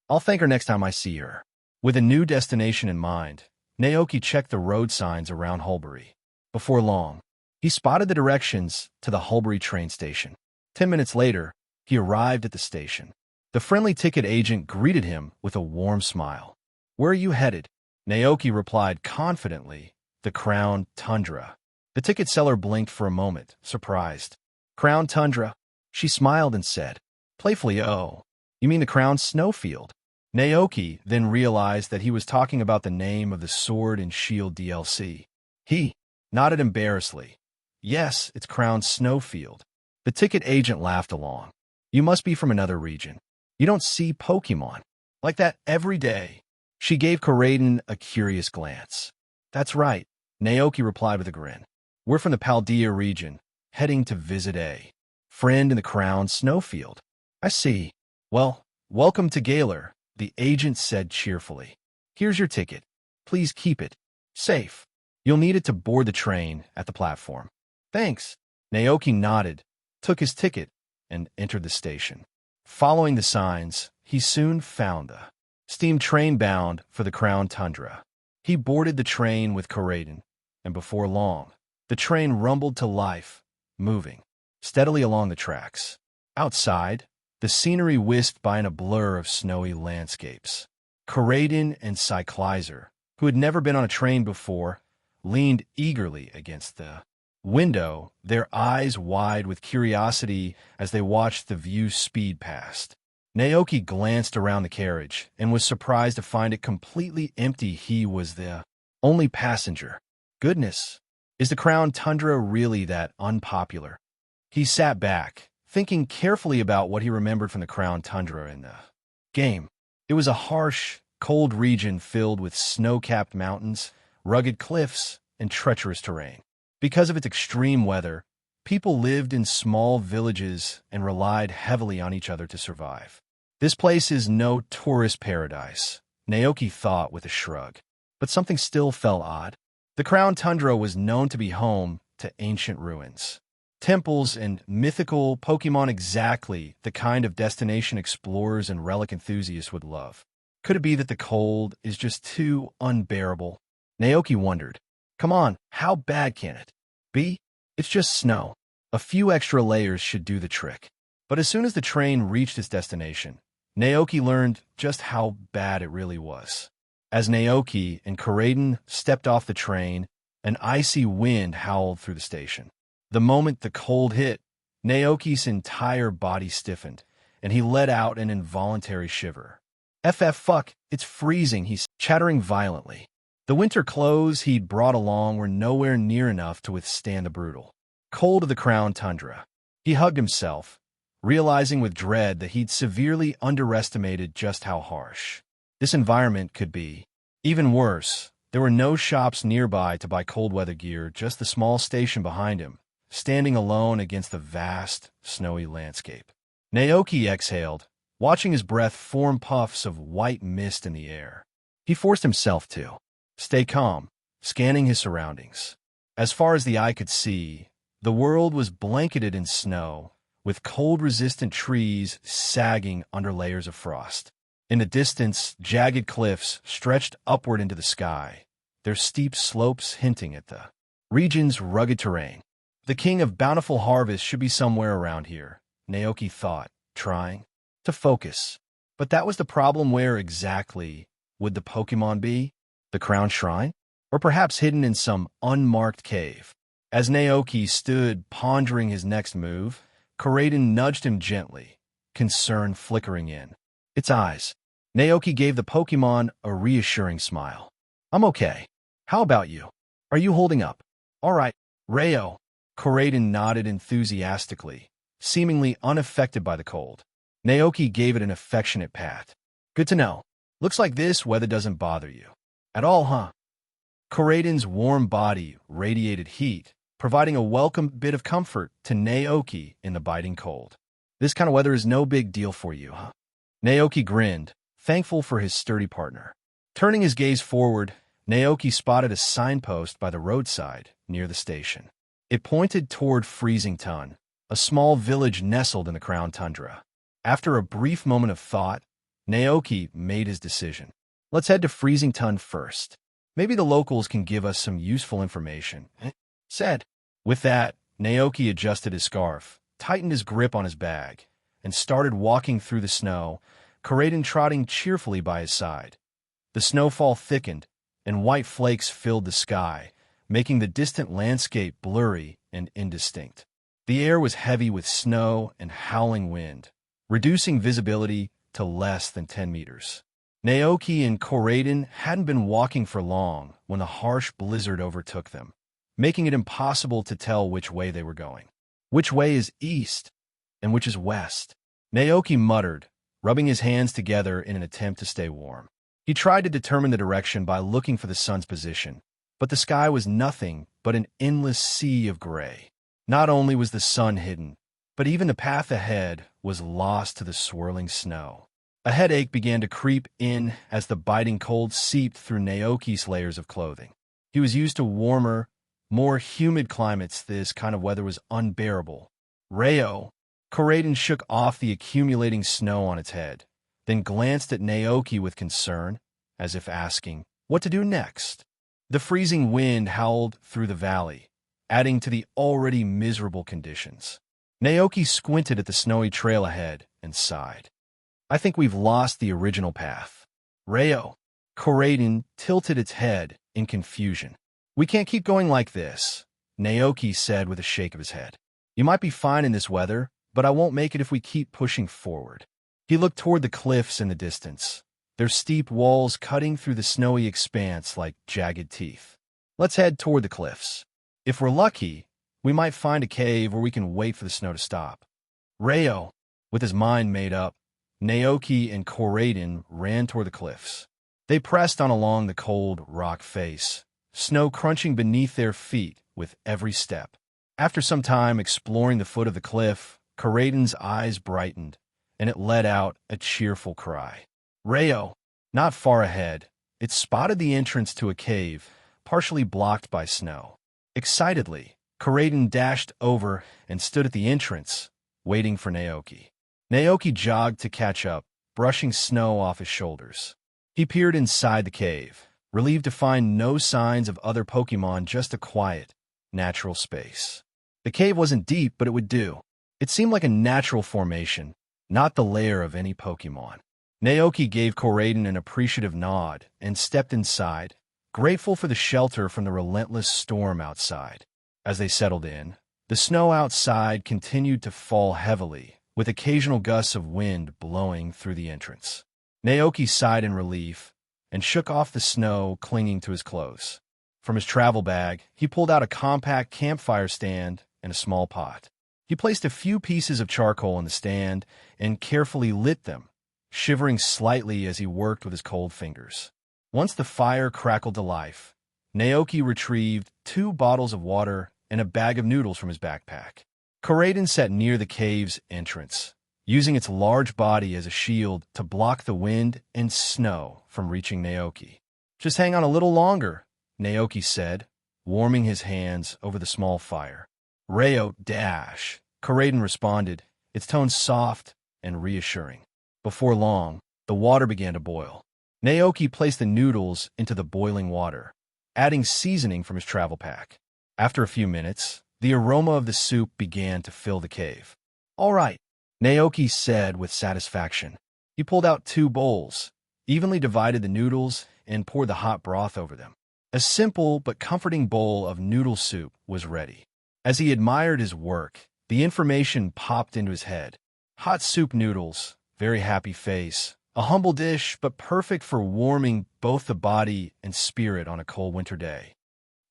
"I'll thank her next time I see her." With a new destination in mind, Naoki checked the road signs around Hulbury. Before long, he spotted the directions to the Hulbury train station. 10 minutes later, he arrived at the station. The friendly ticket agent greeted him with a warm smile. "Where are you headed?" Naoki replied confidently, "The Crown Tundra." The ticket seller blinked for a moment, surprised. "Crown Tundra?" She smiled and said, playfully, "Oh, you mean the Crown Snowfield?" Naoki then realized that he was talking about the name of the Sword and Shield DLC. He nodded embarrassedly. "Yes, it's Crown Snowfield." The ticket agent laughed along. "You must be from another region. You don't see Pokémon like that every day." She gave Coraiden a curious glance. "That's right," Naoki replied with a grin. "We're from the Paldea region, heading to visit a friend in the Crown Snowfield." "I see. Well, welcome to Galar," the agent said cheerfully. "Here's your ticket. Please keep it safe. You'll need it to board the train at the platform." "Thanks." Naoki nodded, took his ticket, and entered the station. Following the signs, he soon found the steam train bound for the Crown Tundra. He boarded the train with Koraden, and before long, the train rumbled to life, moving steadily along the tracks. Outside, the scenery whisked by in a blur of snowy landscapes. Koraden and Cyclizer, who had never been on a train before, leaned eagerly against the window, their eyes wide with curiosity as they watched the view speed past. Naoki glanced around the carriage and was surprised to find it completely empty. He was the only passenger. Goodness, is the Crown Tundra really that unpopular? He sat back, thinking carefully about what he remembered from the Crown Tundra in the game. It was a harsh, cold region filled with snow-capped mountains, rugged cliffs, and treacherous terrain. Because of its extreme weather, people lived in small villages and relied heavily on each other to survive. This place is no tourist paradise, Naoki thought with a shrug. But something still felt odd. The Crown Tundra was known to be home to ancient ruins, temples, and mythical Pokémon, exactly the kind of destination explorers and relic enthusiasts would love. Could it be that the cold is just too unbearable? Naoki wondered. Come on, how bad can it be? It's just snow. A few extra layers should do the trick. But as soon as the train reached its destination, Naoki learned just how bad it really was. As Naoki and Koraden stepped off the train, an icy wind howled through the station. The moment the cold hit, Naoki's entire body stiffened, and he let out an involuntary shiver. Fuck, it's freezing, he's chattering violently. The winter clothes he'd brought along were nowhere near enough to withstand the brutal cold of the Crown Tundra. He hugged himself, realizing with dread that he'd severely underestimated just how harsh this environment could be. Even worse, there were no shops nearby to buy cold weather gear, just the small station behind him, standing alone against the vast, snowy landscape. Naoki exhaled, watching his breath form puffs of white mist in the air. He forced himself to stay calm, scanning his surroundings. As far as the eye could see, the world was blanketed in snow, with cold-resistant trees sagging under layers of frost. In the distance, jagged cliffs stretched upward into the sky, their steep slopes hinting at the region's rugged terrain. The king of bountiful harvest should be somewhere around here, Naoki thought, trying to focus. But that was the problem. Where exactly would the Pokémon be? The Crown Shrine? Or perhaps hidden in some unmarked cave? As Naoki stood pondering his next move, Koraden nudged him gently, concern flickering in its eyes. Naoki gave the Pokémon a reassuring smile. I'm okay. How about you? Are you holding up? All right, Rayo. Koraden nodded enthusiastically, seemingly unaffected by the cold. Naoki gave it an affectionate pat. Good to know. Looks like this weather doesn't bother you at all, huh? Koraden's warm body radiated heat, providing a welcome bit of comfort to Naoki in the biting cold. This kind of weather is no big deal for you, huh? Naoki grinned, thankful for his sturdy partner. Turning his gaze forward, Naoki spotted a signpost by the roadside near the station. It pointed toward Freezington, a small village nestled in the Crown Tundra. After a brief moment of thought, Naoki made his decision. Let's head to Freezington first. Maybe the locals can give us some useful information, said. With that, Naoki adjusted his scarf, tightened his grip on his bag, and started walking through the snow, Koraden trotting cheerfully by his side. The snowfall thickened, and white flakes filled the sky, making the distant landscape blurry and indistinct. The air was heavy with snow and howling wind, reducing visibility to less than 10 meters. Naoki and Koraden hadn't been walking for long when a harsh blizzard overtook them, making it impossible to tell which way they were going. Which way is east, and which is west? Naoki muttered, rubbing his hands together in an attempt to stay warm. He tried to determine the direction by looking for the sun's position, but the sky was nothing but an endless sea of gray. Not only was the sun hidden, but even the path ahead was lost to the swirling snow. A headache began to creep in as the biting cold seeped through Naoki's layers of clothing. He was used to warmer, more humid climates. This kind of weather was unbearable. Rayo. Koraden shook off the accumulating snow on its head, then glanced at Naoki with concern, as if asking what to do next. The freezing wind howled through the valley, adding to the already miserable conditions. Naoki squinted at the snowy trail ahead and sighed. I think we've lost the original path. Reo, Koraiden tilted its head in confusion. We can't keep going like this, Naoki said with a shake of his head. You might be fine in this weather, but I won't make it if we keep pushing forward. He looked toward the cliffs in the distance, their steep walls cutting through the snowy expanse like jagged teeth. Let's head toward the cliffs. If we're lucky, we might find a cave where we can wait for the snow to stop. Reo, with his mind made up, Naoki and Koraiden ran toward the cliffs. They pressed on along the cold rock face, snow crunching beneath their feet with every step. After some time exploring the foot of the cliff, Koraiden's eyes brightened, and it let out a cheerful cry. Reo, not far ahead, it spotted the entrance to a cave, partially blocked by snow. Excitedly, Koraiden dashed over and stood at the entrance, waiting for Naoki. Naoki jogged to catch up, brushing snow off his shoulders. He peered inside the cave, relieved to find no signs of other Pokémon, just a quiet, natural space. The cave wasn't deep, but it would do. It seemed like a natural formation, not the lair of any Pokémon. Naoki gave Koraiden an appreciative nod and stepped inside, grateful for the shelter from the relentless storm outside. As they settled in, the snow outside continued to fall heavily, with occasional gusts of wind blowing through the entrance. Naoki sighed in relief and shook off the snow clinging to his clothes. From his travel bag, he pulled out a compact campfire stand and a small pot. He placed a few pieces of charcoal in the stand and carefully lit them, shivering slightly as he worked with his cold fingers. Once the fire crackled to life, Naoki retrieved 2 bottles of water and a bag of noodles from his backpack. Koraiden sat near the cave's entrance, using its large body as a shield to block the wind and snow from reaching Naoki. Just hang on a little longer, Naoki said, warming his hands over the small fire. Reo dash, Koraiden responded, its tone soft and reassuring. Before long, the water began to boil. Naoki placed the noodles into the boiling water, adding seasoning from his travel pack. After a few minutes, the aroma of the soup began to fill the cave. All right, Naoki said with satisfaction. He pulled out 2 bowls, evenly divided the noodles, and poured the hot broth over them. A simple but comforting bowl of noodle soup was ready. As he admired his work, the information popped into his head. Hot soup noodles, very happy face, a humble dish but perfect for warming both the body and spirit on a cold winter day.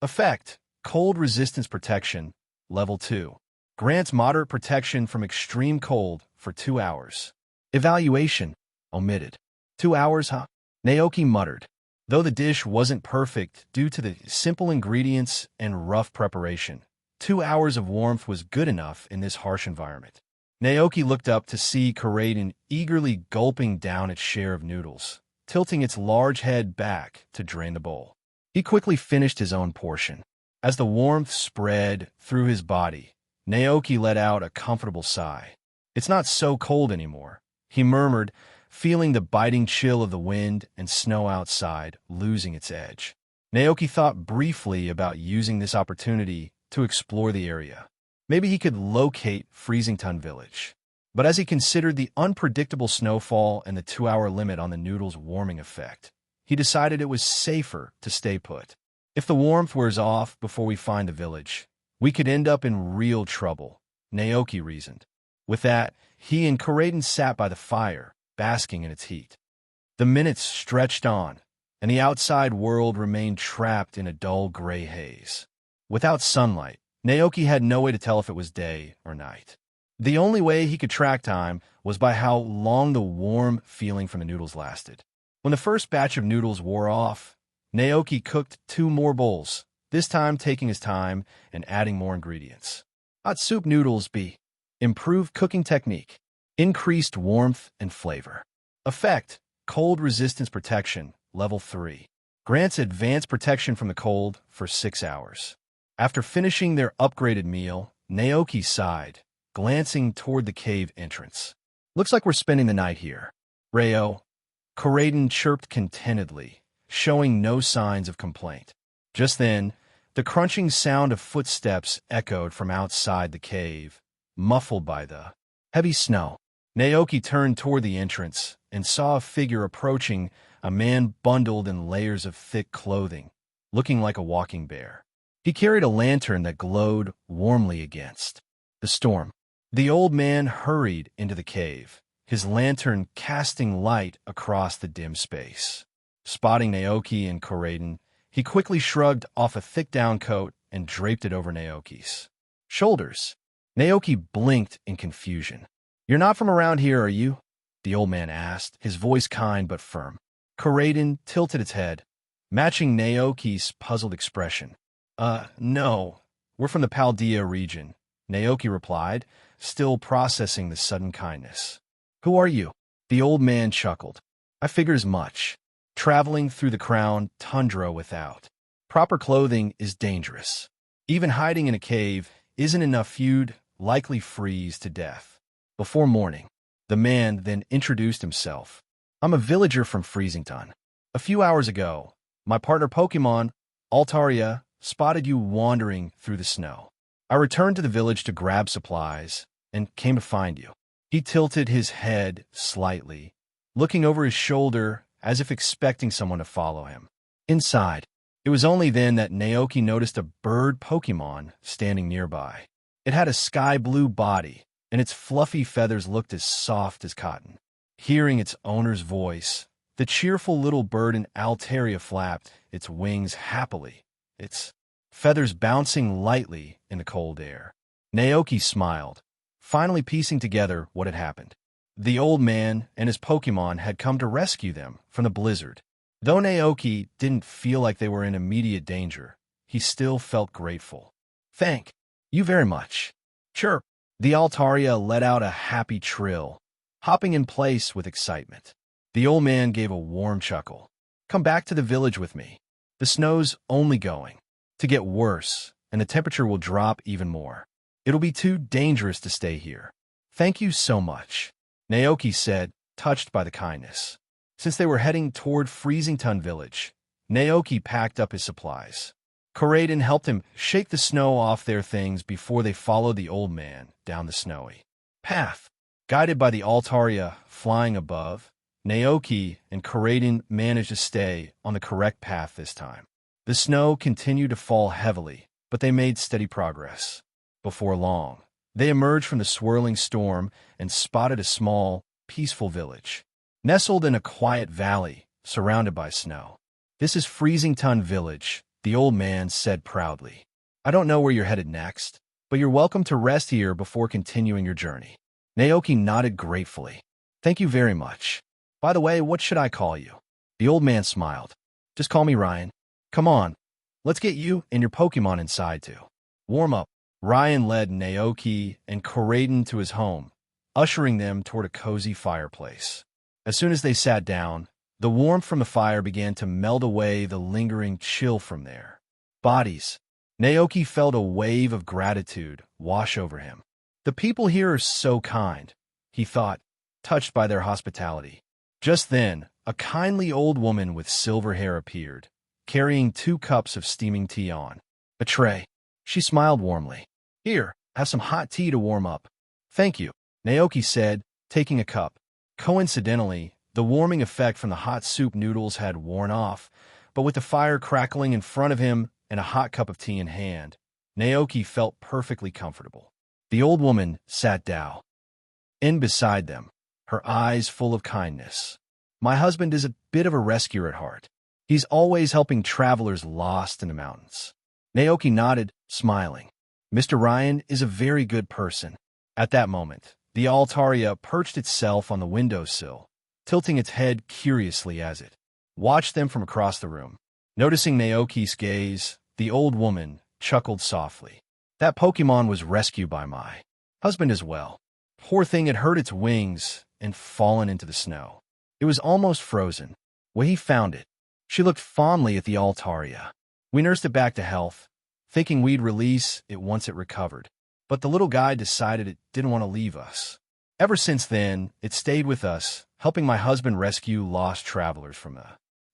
Effect: Cold Resistance Protection, Level 2. Grants moderate protection from extreme cold for 2 hours. Evaluation: Omitted. 2 hours, huh? Naoki muttered. Though the dish wasn't perfect due to the simple ingredients and rough preparation, 2 hours of warmth was good enough in this harsh environment. Naoki looked up to see Koraiden eagerly gulping down its share of noodles, tilting its large head back to drain the bowl. He quickly finished his own portion. As the warmth spread through his body, Naoki let out a comfortable sigh. It's not so cold anymore, he murmured, feeling the biting chill of the wind and snow outside losing its edge. Naoki thought briefly about using this opportunity to explore the area. Maybe he could locate Freezington Village. But as he considered the unpredictable snowfall and the 2-hour limit on the noodles' warming effect, he decided it was safer to stay put. If the warmth wears off before we find the village, we could end up in real trouble, Naoki reasoned. With that, he and Koraiden sat by the fire, basking in its heat. The minutes stretched on, and the outside world remained trapped in a dull gray haze. Without sunlight, Naoki had no way to tell if it was day or night. The only way he could track time was by how long the warm feeling from the noodles lasted. When the first batch of noodles wore off, Naoki cooked 2 more bowls, this time taking his time and adding more ingredients. Hot soup noodles B. Improved cooking technique. Increased warmth and flavor. Effect: Cold Resistance Protection, Level 3. Grants advanced protection from the cold for 6 hours. After finishing their upgraded meal, Naoki sighed, glancing toward the cave entrance. Looks like we're spending the night here. Rayo, Corraden chirped contentedly, showing no signs of complaint. Just then, the crunching sound of footsteps echoed from outside the cave, muffled by the heavy snow. Naoki turned toward the entrance and saw a figure approaching, a man bundled in layers of thick clothing, looking like a walking bear. He carried a lantern that glowed warmly against the storm. The old man hurried into the cave, his lantern casting light across the dim space. Spotting Naoki and Corraden, he quickly shrugged off a thick down coat and draped it over Naoki's shoulders. Naoki blinked in confusion. "You're not from around here, are you?" the old man asked, his voice kind but firm. Corraden tilted its head, matching Naoki's puzzled expression. No. We're from the Paldea region," Naoki replied, still processing the sudden kindness. "Who are you?" The old man chuckled. "I figured as much. Traveling through the crown tundra without proper clothing is dangerous. Even hiding in a cave isn't enough. You'd likely freeze to death before morning." The man then introduced himself. "I'm a villager from Freezington. A few hours ago, my partner Pokémon, Altaria, spotted you wandering through the snow. I returned to the village to grab supplies and came to find you." He tilted his head slightly, looking over his shoulder as if expecting someone to follow him. Inside, it was only then that Naoki noticed a bird Pokémon standing nearby. It had a sky-blue body, and its fluffy feathers looked as soft as cotton. Hearing its owner's voice, the cheerful little bird in Altaria flapped its wings happily, its feathers bouncing lightly in the cold air. Naoki smiled, finally piecing together what had happened. The old man and his Pokémon had come to rescue them from the blizzard. Though Naoki didn't feel like they were in immediate danger, he still felt grateful. "Thank you very much." "Chirp." The Altaria let out a happy trill, hopping in place with excitement. The old man gave a warm chuckle. "Come back to the village with me. The snow's only going to get worse, and the temperature will drop even more. It'll be too dangerous to stay here." "Thank you so much," Naoki said, touched by the kindness. Since they were heading toward Freezington village, Naoki packed up his supplies. Corraden helped him shake the snow off their things before they followed the old man down the snowy path. Guided by the Altaria flying above, Naoki and Corraden managed to stay on the correct path this time. The snow continued to fall heavily, but they made steady progress. Before long, they emerged from the swirling storm and spotted a small, peaceful village, nestled in a quiet valley surrounded by snow. "This is Freezington Village," the old man said proudly. "I don't know where you're headed next, but you're welcome to rest here before continuing your journey." Naoki nodded gratefully. "Thank you very much. By the way, what should I call you?" The old man smiled. "Just call me Ryan. Come on, let's get you and your Pokémon inside too. Warm up." Ryan led Naoki and Corraden to his home, ushering them toward a cozy fireplace. As soon as they sat down, the warmth from the fire began to melt away the lingering chill from their bodies. Naoki felt a wave of gratitude wash over him. "The people here are so kind," he thought, touched by their hospitality. Just then, a kindly old woman with silver hair appeared, carrying 2 cups of steaming tea on a tray. She smiled warmly. "Here, have some hot tea to warm up." "Thank you," Naoki said, taking a cup. Coincidentally, the warming effect from the hot soup noodles had worn off, but with the fire crackling in front of him and a hot cup of tea in hand, Naoki felt perfectly comfortable. The old woman sat down in beside them, her eyes full of kindness. "My husband is a bit of a rescuer at heart. He's always helping travelers lost in the mountains." Naoki nodded, smiling. "Mr. Ryan is a very good person." At that moment, the Altaria perched itself on the windowsill, tilting its head curiously as it watched them from across the room. Noticing Naoki's gaze, the old woman chuckled softly. "That Pokémon was rescued by my husband as well. Poor thing had hurt its wings and fallen into the snow. It was almost frozen. Well, he found it." She looked fondly at the Altaria. "We nursed it back to health, thinking we'd release it once it recovered. But the little guy decided it didn't want to leave us. Ever since then, it stayed with us, helping my husband rescue lost travelers from the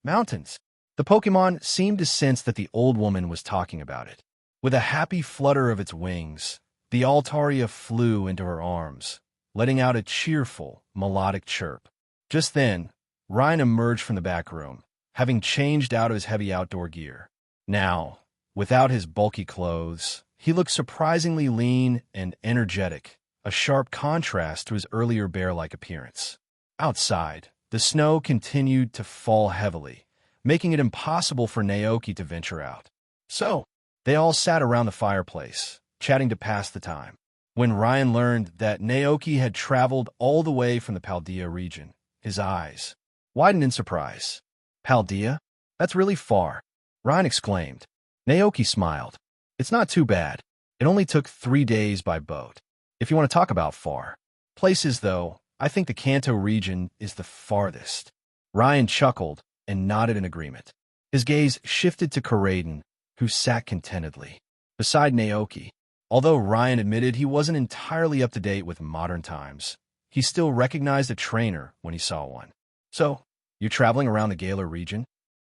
mountains. The Pokémon seemed to sense that the old woman was talking about it. With a happy flutter of its wings, the Altaria flew into her arms, letting out a cheerful, melodic chirp. Just then, Ryan emerged from the back room, having changed out of his heavy outdoor gear. Now, without his bulky clothes, he looked surprisingly lean and energetic, a sharp contrast to his earlier bear-like appearance. Outside, the snow continued to fall heavily, making it impossible for Naoki to venture out. So, they all sat around the fireplace, chatting to pass the time. When Ryan learned that Naoki had traveled all the way from the Paldea region, his eyes widened in surprise. Paldea? That's really far, Ryan exclaimed. Naoki smiled. It's not too bad. It only took 3 days by boat. If you want to talk about far places, though, I think the Kanto region is the farthest. Ryan chuckled and nodded in agreement. His gaze shifted to Karaden, who sat contentedly beside Naoki. Although Ryan admitted he wasn't entirely up to date with modern times, he still recognized a trainer when he saw one. So, you're traveling around the Galar region?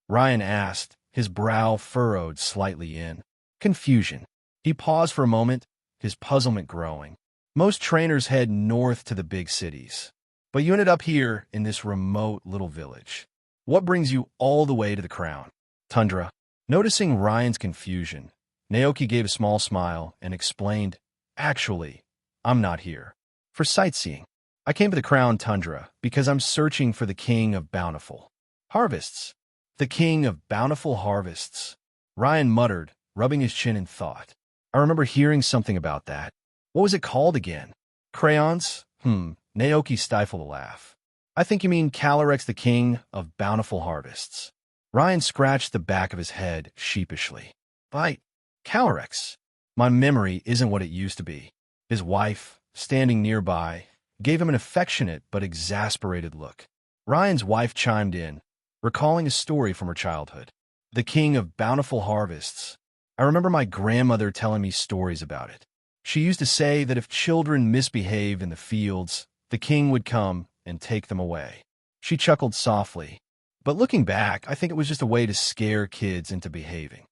Ryan asked, his brow furrowed slightly in confusion. He paused for a moment, his puzzlement growing. Most trainers head north to the big cities, but you ended up here in this remote little village. What brings you all the way to the crown? Tundra. Noticing Ryan's confusion, Naoki gave a small smile and explained, Actually, I'm not here for sightseeing. I came to the Crown Tundra because I'm searching for the King of Bountiful Harvests. The King of Bountiful Harvests, Ryan muttered, rubbing his chin in thought. I remember hearing something about that. What was it called again? Crayons? Naoki stifled a laugh. I think you mean Calyrex, the King of Bountiful Harvests. Ryan scratched the back of his head sheepishly. By Calyrex. My memory isn't what it used to be. His wife, standing nearby, gave him an affectionate but exasperated look. Ryan's wife chimed in, recalling a story from her childhood. The King of Bountiful Harvests. I remember my grandmother telling me stories about it. She used to say that if children misbehaved in the fields, the king would come and take them away. She chuckled softly. But looking back, I think it was just a way to scare kids into behaving.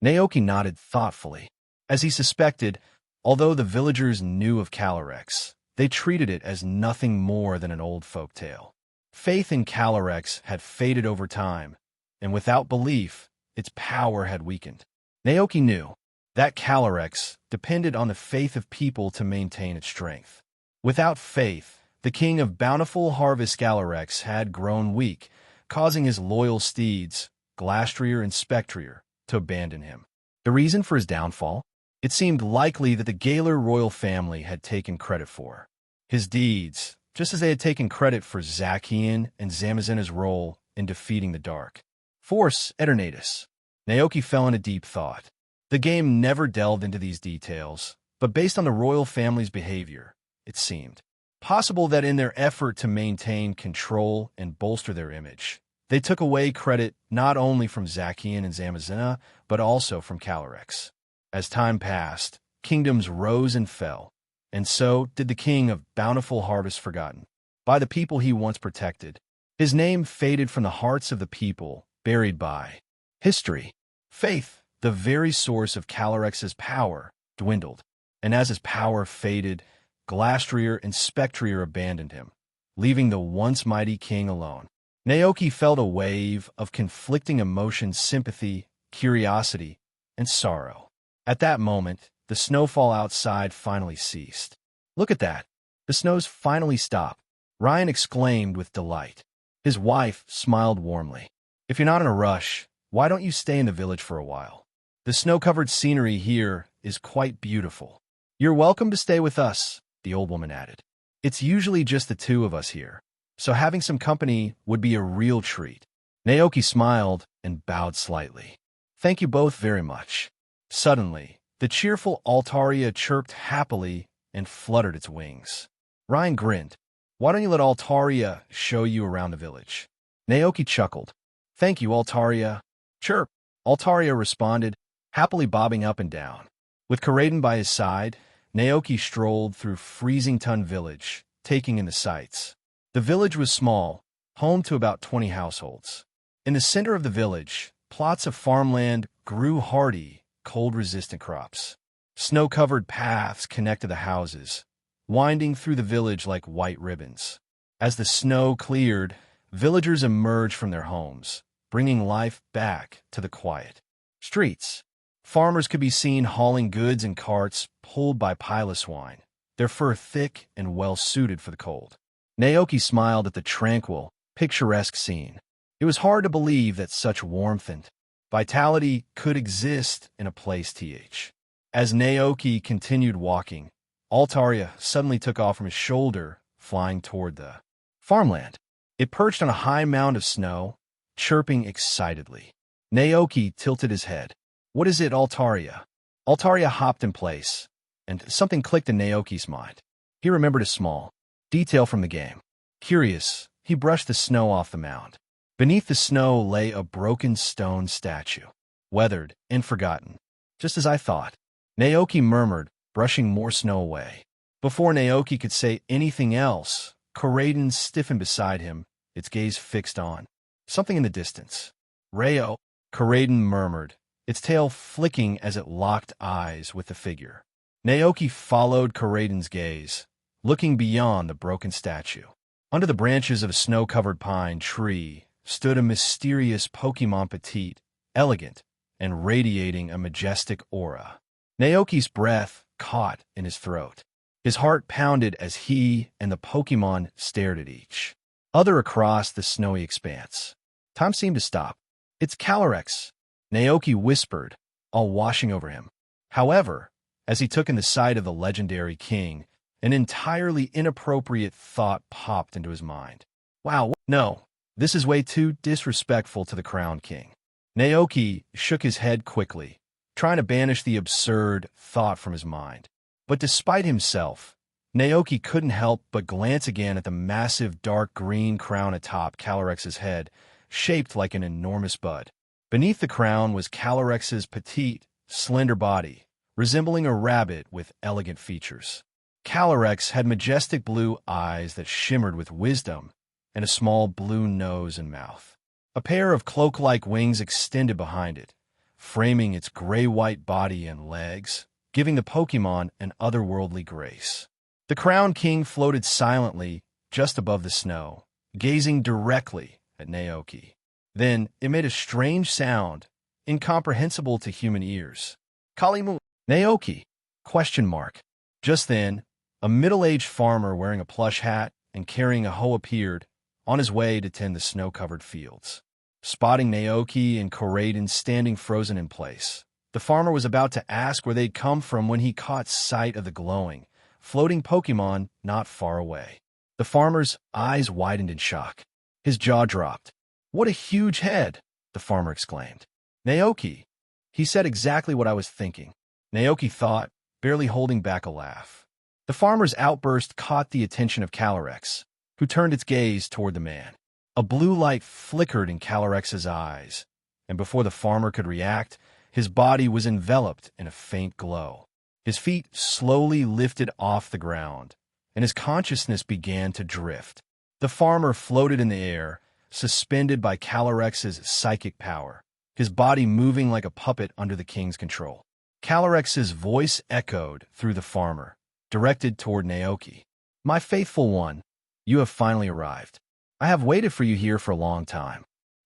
Naoki nodded thoughtfully. As he suspected, although the villagers knew of Calyrex, they treated it as nothing more than an old folk tale. Faith in Calyrex had faded over time, and without belief, its power had weakened. Naoki knew that Calyrex depended on the faith of people to maintain its strength. Without faith, the King of Bountiful Harvest Calyrex had grown weak, causing his loyal steeds, Glastrier and Spectrier, to abandon him. The reason for his downfall? It seemed likely that the Galar royal family had taken credit for his deeds, just as they had taken credit for Zacian and Zamazenta's role in defeating the Dark Force Eternatus. Naoki fell into deep thought. The game never delved into these details, but based on the royal family's behavior, it seemed possible that in their effort to maintain control and bolster their image, they took away credit not only from Zacian and Zamazenta, but also from Calyrex. As time passed, kingdoms rose and fell, and so did the King of Bountiful Harvest forgotten by the people he once protected. His name faded from the hearts of the people, buried by history. Faith, the very source of Calyrex's power, dwindled, and as his power faded, Glastrier and Spectrier abandoned him, leaving the once mighty king alone. Naoki felt a wave of conflicting emotions: sympathy, curiosity, and sorrow. At that moment, the snowfall outside finally ceased. Look at that. The snow's finally stopped, Ryan exclaimed with delight. His wife smiled warmly. If you're not in a rush, why don't you stay in the village for a while? The snow-covered scenery here is quite beautiful. You're welcome to stay with us, the old woman added. It's usually just the two of us here, so having some company would be a real treat. Naoki smiled and bowed slightly. Thank you both very much. Suddenly, the cheerful Altaria chirped happily and fluttered its wings. Ryan grinned. Why don't you let Altaria show you around the village? Naoki chuckled. Thank you, Altaria. Chirp, Altaria responded, happily bobbing up and down. With Karaden by his side, Naoki strolled through freezing Tun village, taking in the sights. The The village was small, home to about 20 households. In the center of the village, plots of farmland grew hardy, cold-resistant crops. Snow-covered paths connected the houses, winding through the village like white ribbons. As the snow cleared, villagers emerged from their homes, bringing life back to the quiet streets. Farmers could be seen hauling goods in carts pulled by pilot swine, their fur thick and well-suited for the cold. Naoki smiled at the tranquil, picturesque scene. It was hard to believe that such warmth and vitality could exist in a place th. As Naoki continued walking, Altaria suddenly took off from his shoulder, flying toward the farmland. It perched on a high mound of snow, chirping excitedly. Naoki tilted his head. "What is it, Altaria?" Altaria hopped in place, and something clicked in Naoki's mind. He remembered a small detail from the game. Curious, he brushed the snow off the mound. Beneath the snow lay a broken stone statue, weathered and forgotten. "Just as I thought," Naoki murmured, brushing more snow away. Before Naoki could say anything else, Koraiden stiffened beside him, its gaze fixed on something in the distance. "Rayo," Koraiden murmured, its tail flicking as it locked eyes with the figure. Naoki followed Koraiden's gaze, looking beyond the broken statue. Under the branches of a snow-covered pine tree stood a mysterious Pokémon petite, elegant, and radiating a majestic aura. Naoki's breath caught in his throat. His heart pounded as he and the Pokémon stared at each other across the snowy expanse. Time seemed to stop. "It's Calyrex," Naoki whispered, all washing over him. However, as he took in the sight of the legendary king, an entirely inappropriate thought popped into his mind. "Wow, no, this is way too disrespectful to the crowned king." Naoki shook his head quickly, trying to banish the absurd thought from his mind. But despite himself, Naoki couldn't help but glance again at the massive dark green crown atop Calyrex's head, shaped like an enormous bud. Beneath the crown was Calyrex's petite, slender body, resembling a rabbit with elegant features. Calyrex had majestic blue eyes that shimmered with wisdom, and a small blue nose and mouth. A pair of cloak-like wings extended behind it, framing its gray-white body and legs, giving the Pokémon an otherworldly grace. The Crown King floated silently just above the snow, gazing directly at Naoki. Then it made a strange sound, incomprehensible to human ears. "Kalimu, Naoki?" Question mark. Just then, a middle-aged farmer wearing a plush hat and carrying a hoe appeared, on his way to tend the snow-covered fields. Spotting Naoki and Koraiden standing frozen in place, the farmer was about to ask where they'd come from when he caught sight of the glowing, floating Pokémon not far away. The farmer's eyes widened in shock. His jaw dropped. "What a huge head!" the farmer exclaimed. "Naoki!" He said exactly what I was thinking, Naoki thought, barely holding back a laugh. The farmer's outburst caught the attention of Calyrex, who turned its gaze toward the man. A blue light flickered in Calyrex's eyes, and before the farmer could react, his body was enveloped in a faint glow. His feet slowly lifted off the ground, and his consciousness began to drift. The farmer floated in the air, suspended by Calyrex's psychic power, his body moving like a puppet under the king's control. Calyrex's voice echoed through the farmer, directed toward Naoki. "My faithful one, you have finally arrived. I have waited for you here for a long time."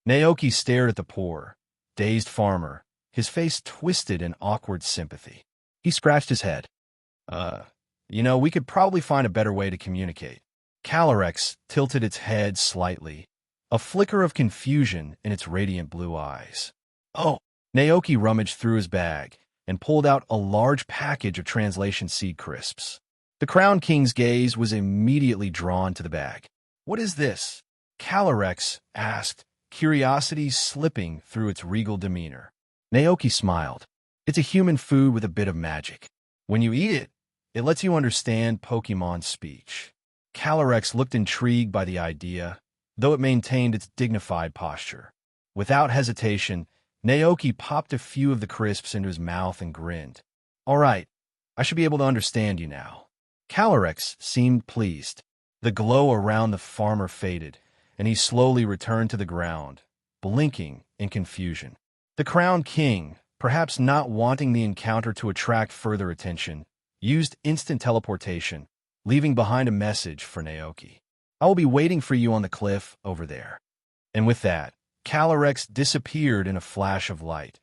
Naoki stared at the poor, dazed farmer, his face twisted in awkward sympathy. He scratched his head. We could probably find a better way to communicate." Calyrex tilted its head slightly, a flicker of confusion in its radiant blue eyes. "Oh!" Naoki rummaged through his bag and pulled out a large package of translation seed crisps. The Crown King's gaze was immediately drawn to the bag. "What is this?" Calyrex asked, curiosity slipping through its regal demeanor. Naoki smiled. "It's a human food with a bit of magic. When you eat it, it lets you understand Pokémon speech." Calyrex looked intrigued by the idea, though it maintained its dignified posture. Without hesitation, Naoki popped a few of the crisps into his mouth and grinned. "All right, I should be able to understand you now." Calyrex seemed pleased. The glow around the farmer faded, and he slowly returned to the ground, blinking in confusion. The crowned king, perhaps not wanting the encounter to attract further attention, used instant teleportation, leaving behind a message for Naoki. I will be waiting for you on the cliff over there. And with that, Calyrex disappeared in a flash of light,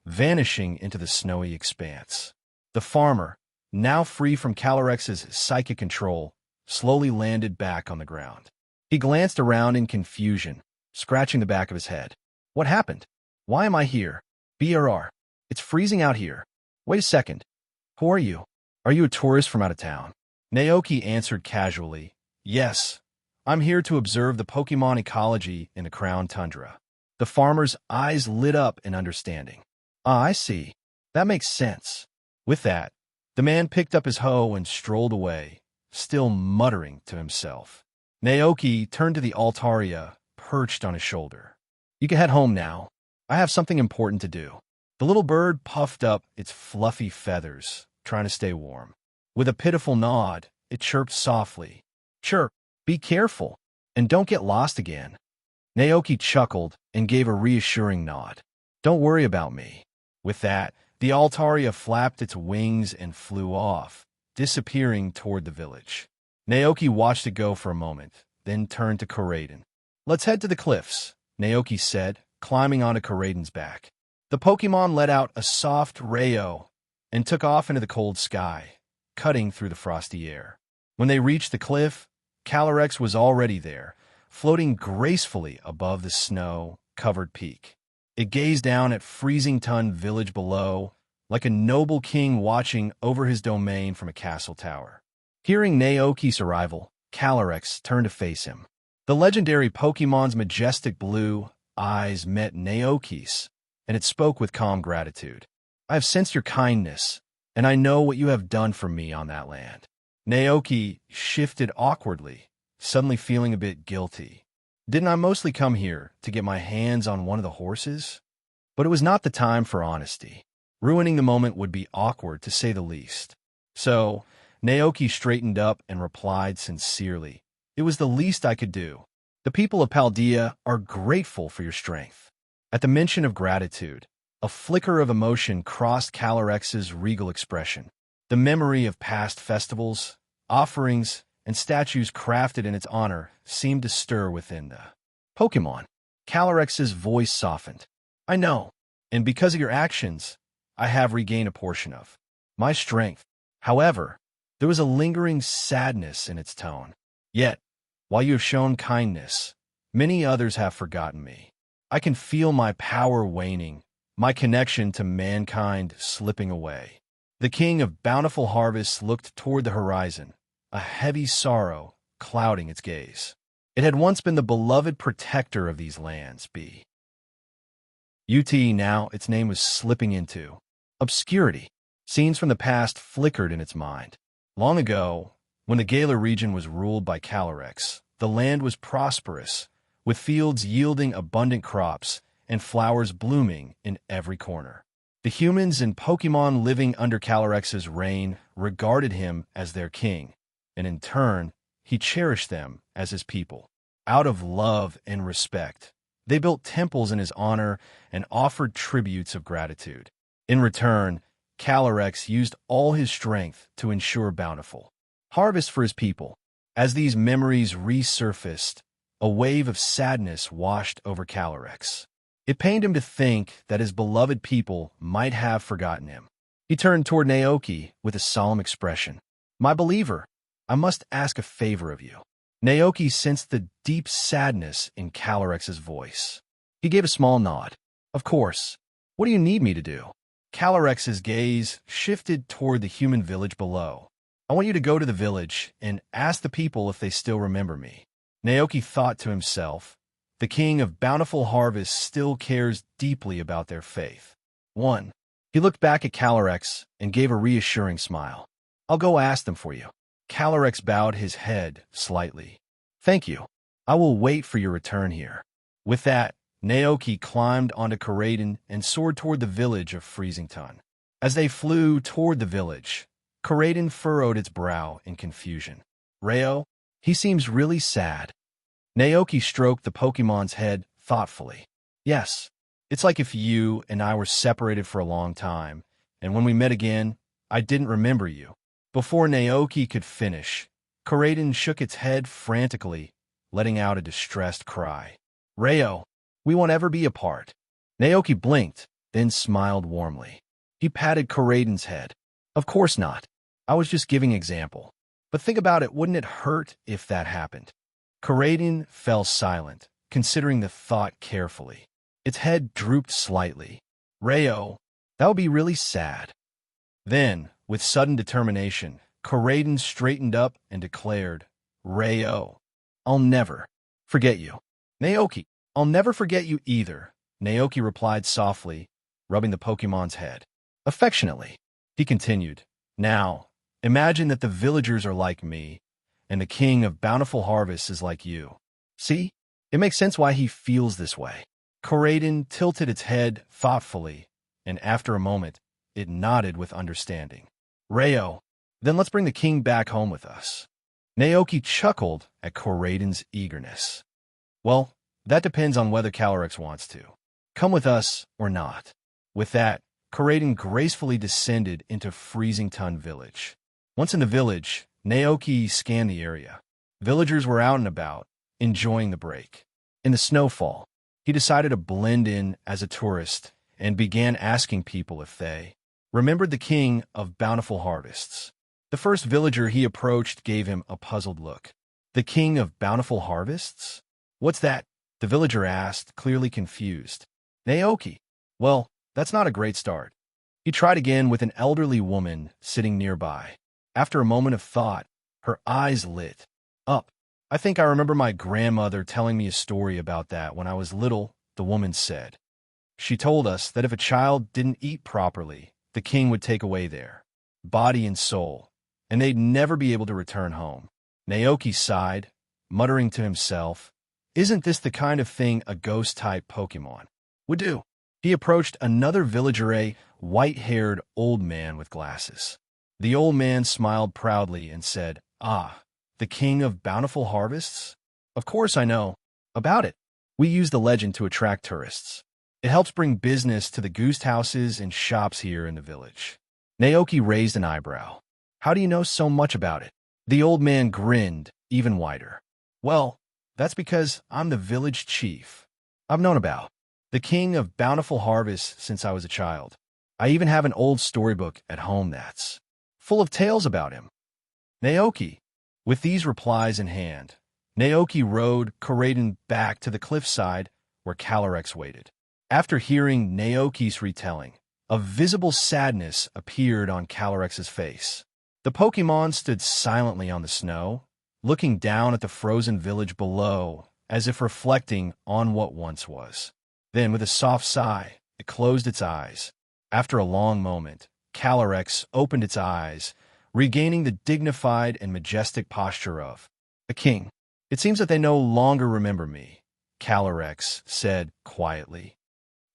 vanishing into the snowy expanse. The farmer, now free from Calyrex's psychic control, slowly landed back on the ground. He glanced around in confusion, scratching the back of his head. What happened? Why am I here? BRR. It's freezing out here. Wait a second. Who are you? Are you a tourist from out of town? Naoki answered casually. Yes. I'm here to observe the Pokémon ecology in the Crown Tundra. The farmer's eyes lit up in understanding. Ah, I see. That makes sense. With that, the man picked up his hoe and strolled away, still muttering to himself. Naoki turned to the Altaria, perched on his shoulder. You can head home now. I have something important to do. The little bird puffed up its fluffy feathers, trying to stay warm. With a pitiful nod, it chirped softly. Chirp, be careful, and don't get lost again. Naoki chuckled and gave a reassuring nod. Don't worry about me. With that, the Altaria flapped its wings and flew off, disappearing toward the village. Naoki watched it go for a moment, then turned to Koraidon. Let's head to the cliffs, Naoki said, climbing onto Koraidon's back. The Pokémon let out a soft rayo and took off into the cold sky, cutting through the frosty air. When they reached the cliff, Calyrex was already there, floating gracefully above the snow-covered peak. It gazed down at Freezing Ton village below, like a noble king watching over his domain from a castle tower. Hearing Naoki's arrival, Calyrex turned to face him. The legendary Pokémon's majestic blue eyes met Naoki's, and it spoke with calm gratitude. I have sensed your kindness, and I know what you have done for me on that land. Naoki shifted awkwardly, suddenly feeling a bit guilty. Didn't I mostly come here to get my hands on one of the horses? But it was not the time for honesty. Ruining the moment would be awkward, to say the least. So, Naoki straightened up and replied sincerely. It was the least I could do. The people of Paldea are grateful for your strength. At the mention of gratitude, a flicker of emotion crossed Calyrex's regal expression. The memory of past festivals, offerings, and statues crafted in its honor seemed to stir within the Pokémon. Calyrex's voice softened. I know, and because of your actions, I have regained a portion of my strength. However, there was a lingering sadness in its tone. Yet, while you have shown kindness, many others have forgotten me. I can feel my power waning, my connection to mankind slipping away. The king of bountiful harvests looked toward the horizon, a heavy sorrow clouding its gaze. It had once been the beloved protector of these lands, now its name was slipping into obscurity. Scenes from the past flickered in its mind. Long ago, when the Galar region was ruled by Calyrex, the land was prosperous, with fields yielding abundant crops and flowers blooming in every corner. The humans and Pokémon living under Calyrex's reign regarded him as their king, and in turn, he cherished them as his people. Out of love and respect, they built temples in his honor and offered tributes of gratitude. In return, Calyrex used all his strength to ensure bountiful harvest for his people. As these memories resurfaced, a wave of sadness washed over Calyrex. It pained him to think that his beloved people might have forgotten him. He turned toward Naoki with a solemn expression. My believer, I must ask a favor of you. Naoki sensed the deep sadness in Calyrex's voice. He gave a small nod. Of course. What do you need me to do? Calyrex's gaze shifted toward the human village below. I want you to go to the village and ask the people if they still remember me. Naoki thought to himself, the king of bountiful harvests still cares deeply about their faith. 1. He looked back at Calyrex and gave a reassuring smile. I'll go ask them for you. Calyrex bowed his head slightly. Thank you. I will wait for your return here. With that, Naoki climbed onto Koraidon and soared toward the village of Freezing Ton. As they flew toward the village, Koraidon furrowed its brow in confusion. Rayo? He seems really sad. Naoki stroked the Pokemon's head thoughtfully. Yes, it's like if you and I were separated for a long time, and when we met again, I didn't remember you. Before Naoki could finish, Koraidon shook its head frantically, letting out a distressed cry. Rayo, we won't ever be apart. Naoki blinked, then smiled warmly. He patted Koraidon's head. Of course not. I was just giving example. But think about it, wouldn't it hurt if that happened? Koraidon fell silent, considering the thought carefully. Its head drooped slightly. Rayo, that would be really sad. Then, with sudden determination, Koraidon straightened up and declared, Rayo, I'll never forget you. Naoki, I'll never forget you either, Naoki replied softly, rubbing the Pokemon's head. Affectionately, he continued, Now, imagine that the villagers are like me, and the king of bountiful harvests is like you. See? It makes sense why he feels this way. Koraidon tilted its head thoughtfully, and after a moment, it nodded with understanding. Rayo, then let's bring the king back home with us. Naoki chuckled at Koraidon's eagerness. Well, that depends on whether Calyrex wants to. Come with us or not. With that, Koraidon gracefully descended into Freezington Village. Once in the village, Naoki scanned the area. Villagers were out and about, enjoying the break. In the snowfall, he decided to blend in as a tourist and began asking people if they remembered the king of bountiful harvests. The first villager he approached gave him a puzzled look. The king of bountiful harvests? What's that? The villager asked, clearly confused. Naoki. Well, that's not a great start. He tried again with an elderly woman sitting nearby. After a moment of thought, her eyes lit up. I think I remember my grandmother telling me a story about that when I was little, the woman said. She told us that if a child didn't eat properly, the king would take away their body and soul, and they'd never be able to return home. Naoki sighed, muttering to himself, Isn't this the kind of thing a ghost-type Pokémon would do? He approached another villager, a white-haired old man with glasses. The old man smiled proudly and said, Ah, the king of bountiful harvests? Of course I know about it. We use the legend to attract tourists. It helps bring business to the goose houses and shops here in the village. Naoki raised an eyebrow. How do you know so much about it? The old man grinned, even wider. Well, that's because I'm the village chief. I've known about the king of bountiful harvests since I was a child. I even have an old storybook at home that's full of tales about him. Naoki. With these replies in hand, Naoki rode Koraidon back to the cliffside where Calyrex waited. After hearing Naoki's retelling, a visible sadness appeared on Calyrex's face. The Pokémon stood silently on the snow, looking down at the frozen village below, as if reflecting on what once was. Then, with a soft sigh, it closed its eyes. After a long moment, Calyrex opened its eyes, regaining the dignified and majestic posture of a king. It seems that they no longer remember me, Calyrex said quietly.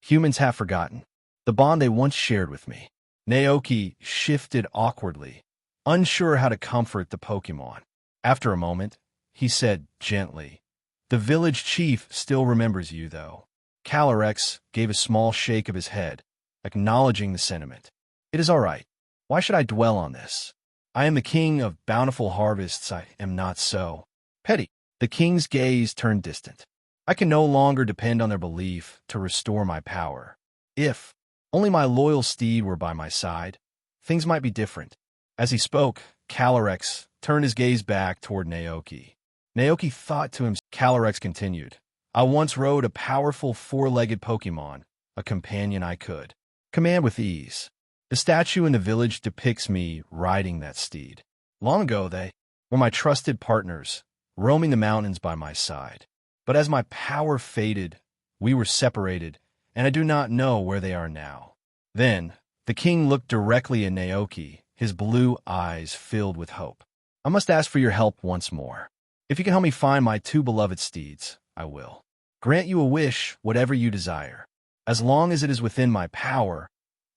Humans have forgotten the bond they once shared with me. Naoki shifted awkwardly, unsure how to comfort the Pokémon. After a moment, he said gently, The village chief still remembers you, though. Calyrex gave a small shake of his head, acknowledging the sentiment. It is all right. Why should I dwell on this? I am the king of bountiful harvests. I am not so petty. The king's gaze turned distant. I can no longer depend on their belief to restore my power. If only my loyal steed were by my side, things might be different. As he spoke, Calyrex turned his gaze back toward Naoki. Naoki thought to himself. Calyrex continued, I once rode a powerful four-legged Pokémon, a companion I could command with ease. The statue in the village depicts me riding that steed. Long ago, they were my trusted partners, roaming the mountains by my side. But as my power faded, we were separated, and I do not know where they are now. Then, the king looked directly at Naoki, his blue eyes filled with hope. I must ask for your help once more. If you can help me find my two beloved steeds, I will grant you a wish, whatever you desire. As long as it is within my power,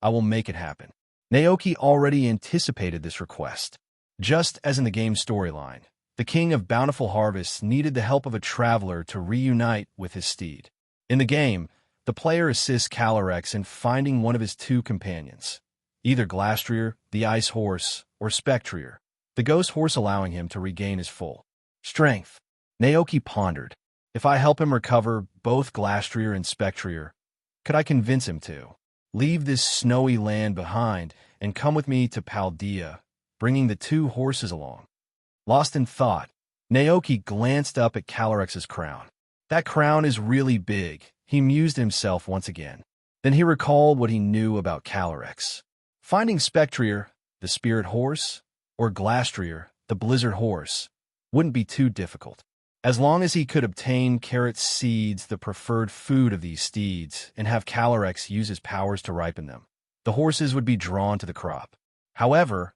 I will make it happen. Naoki already anticipated this request. Just as in the game storyline, The king of bountiful harvests needed the help of a traveler to reunite with his steed. In the game, the player assists Calyrex in finding one of his two companions, either Glastrier, the ice horse, or Spectrier, the ghost horse, allowing him to regain his full strength. Naoki pondered. If I help him recover both Glastrier and Spectrier, could I convince him to leave this snowy land behind and come with me to Paldea, bringing the two horses along? Lost in thought, Naoki glanced up at Calyrex's crown. That crown is really big, he mused himself once again. Then he recalled what he knew about Calyrex. Finding Spectrier, the spirit horse, or Glastrier, the blizzard horse, wouldn't be too difficult. As long as he could obtain carrot seeds, the preferred food of these steeds, and have Calyrex use his powers to ripen them, the horses would be drawn to the crop. However,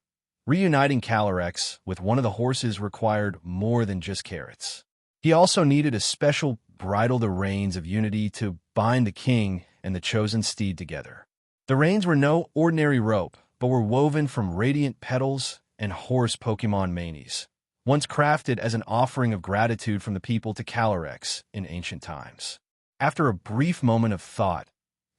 reuniting Calyrex with one of the horses required more than just carrots. He also needed a special bridle, the reins of unity, to bind the king and the chosen steed together. The reins were no ordinary rope, but were woven from radiant petals and horse Pokémon manes, once crafted as an offering of gratitude from the people to Calyrex in ancient times. After a brief moment of thought,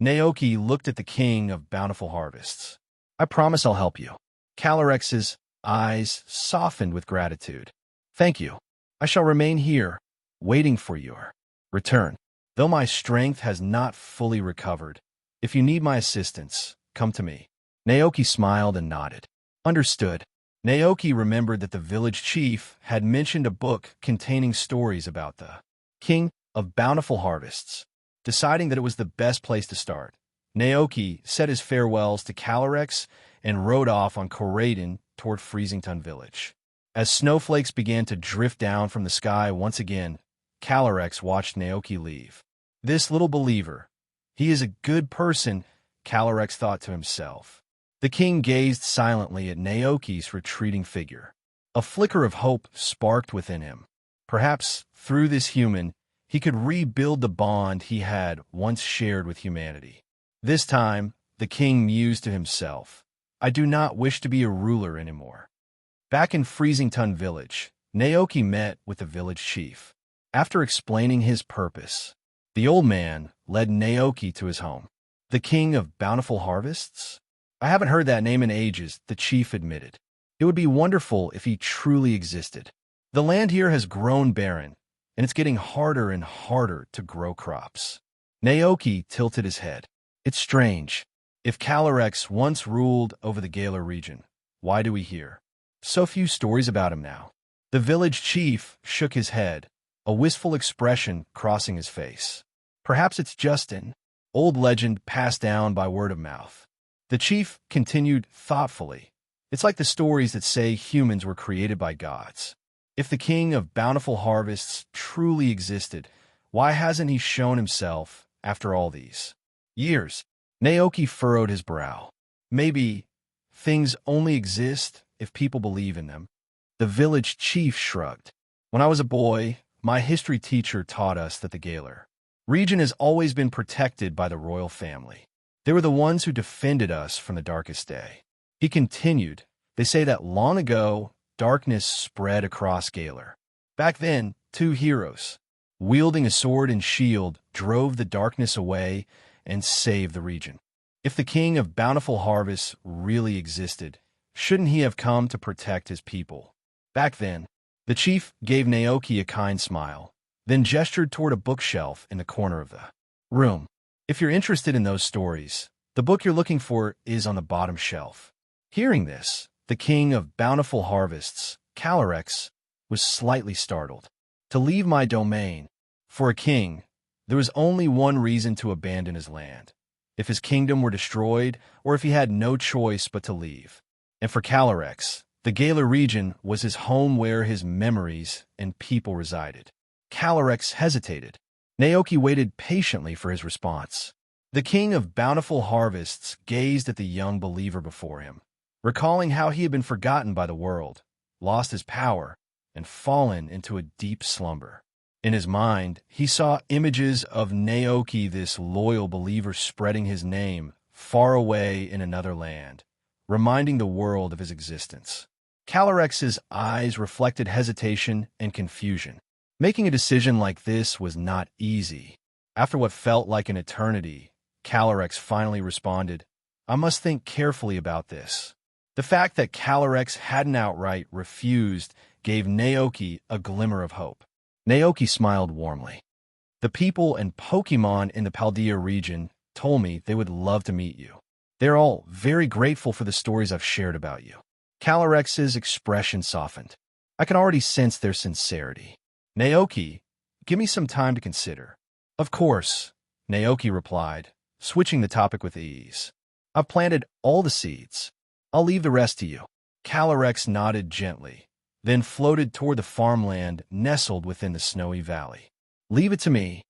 Naoki looked at the king of bountiful harvests. I promise I'll help you. Calyrex's eyes softened with gratitude. Thank you. I shall remain here, waiting for your return. Though my strength has not fully recovered, if you need my assistance, come to me. Naoki smiled and nodded. Understood. Naoki remembered that the village chief had mentioned a book containing stories about the king of bountiful harvests. Deciding that it was the best place to start, Naoki said his farewells to Calyrex and rode off on Coraden toward Freezington village. As snowflakes began to drift down from the sky once again, Calyrex watched Naoki leave. This little believer. He is a good person, Calyrex thought to himself. The king gazed silently at Naoki's retreating figure. A flicker of hope sparked within him. Perhaps, through this human, he could rebuild the bond he had once shared with humanity. This time, the king mused to himself, I do not wish to be a ruler anymore. Back in Freezington village, Naoki met with the village chief. After explaining his purpose, the old man led Naoki to his home. The king of bountiful harvests? I haven't heard that name in ages, the chief admitted. It would be wonderful if he truly existed. The land here has grown barren, and it's getting harder and harder to grow crops. Naoki tilted his head. It's strange. If Calyrex once ruled over the Galar region, why do we hear so few stories about him now? The village chief shook his head, a wistful expression crossing his face. Perhaps it's just an old legend passed down by word of mouth. The chief continued thoughtfully. It's like the stories that say humans were created by gods. If the king of bountiful harvests truly existed, why hasn't he shown himself after all these years? Naoki furrowed his brow. Maybe things only exist if people believe in them. The village chief shrugged. When I was a boy, my history teacher taught us that the Galar region has always been protected by the royal family. They were the ones who defended us from the darkest day. He continued, they say that long ago, darkness spread across Galar. Back then, two heroes, wielding a sword and shield, drove the darkness away and saved the region. If the king of bountiful harvests really existed, shouldn't he have come to protect his people? Back then, the chief gave Naoki a kind smile, then gestured toward a bookshelf in the corner of the room. If you're interested in those stories, the book you're looking for is on the bottom shelf. Hearing this, the king of bountiful harvests, Calyrex, was slightly startled. To leave my domain. For a king, there was only one reason to abandon his land. If his kingdom were destroyed, or if he had no choice but to leave. And for Calyrex, the Galar region was his home where his memories and people resided. Calyrex hesitated. Naoki waited patiently for his response. The king of bountiful harvests gazed at the young believer before him, recalling how he had been forgotten by the world, lost his power, and fallen into a deep slumber. In his mind, he saw images of Naoki, this loyal believer, spreading his name far away in another land, reminding the world of his existence. Calorex's eyes reflected hesitation and confusion. Making a decision like this was not easy. After what felt like an eternity, Calorex finally responded, "I must think carefully about this." The fact that Calorex hadn't outright refused gave Naoki a glimmer of hope. Naoki smiled warmly. "The people and Pokémon in the Paldea region told me they would love to meet you. They're all very grateful for the stories I've shared about you." Calorex's expression softened. I can already sense their sincerity. "Naoki, give me some time to consider." "Of course," Naoki replied, switching the topic with ease. "I've planted all the seeds. I'll leave the rest to you." Calorex nodded gently, then floated toward the farmland nestled within the snowy valley. "Leave it to me."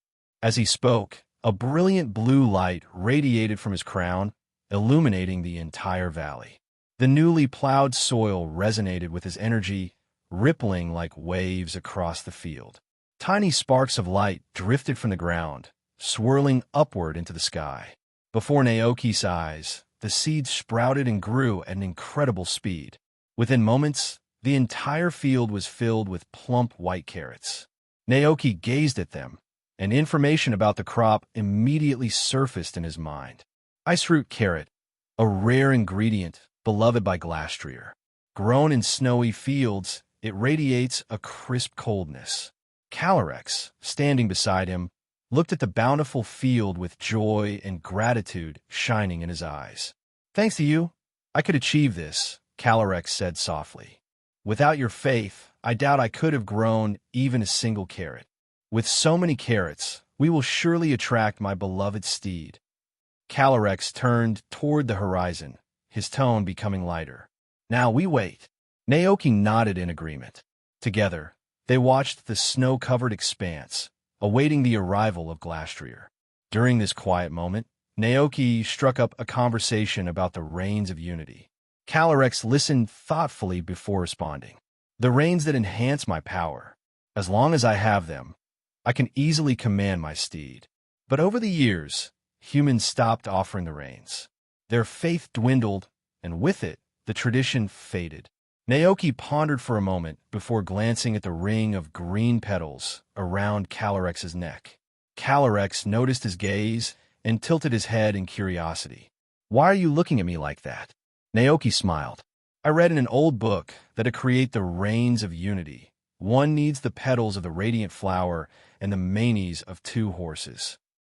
As he spoke, a brilliant blue light radiated from his crown, illuminating the entire valley. The newly plowed soil resonated with his energy, rippling like waves across the field. Tiny sparks of light drifted from the ground, swirling upward into the sky. Before Naoki's eyes, the seeds sprouted and grew at an incredible speed. Within moments, the entire field was filled with plump white carrots. Naoki gazed at them, and information about the crop immediately surfaced in his mind. Ice root carrot, a rare ingredient beloved by Glastrier. Grown in snowy fields, it radiates a crisp coldness. Calorex, standing beside him, looked at the bountiful field with joy and gratitude shining in his eyes. "Thanks to you, I could achieve this," Calorex said softly. "Without your faith, I doubt I could have grown even a single carrot. With so many carrots, we will surely attract my beloved steed." Calorex turned toward the horizon, his tone becoming lighter. "Now we wait." Naoki nodded in agreement. Together, they watched the snow-covered expanse, awaiting the arrival of Glastrier. During this quiet moment, Naoki struck up a conversation about the Rains of Unity. Calorex listened thoughtfully before responding. "The rains that enhance my power. As long as I have them, I can easily command my steed. But over the years, humans stopped offering the rains. Their faith dwindled, and with it, the tradition faded." Naoki pondered for a moment before glancing at the ring of green petals around Calorex's neck. Calorex noticed his gaze and tilted his head in curiosity. "Why are you looking at me like that?" Naoki smiled. "I read in an old book that to create the Rains of Unity, one needs the petals of the radiant flower and the manes of 2 horses."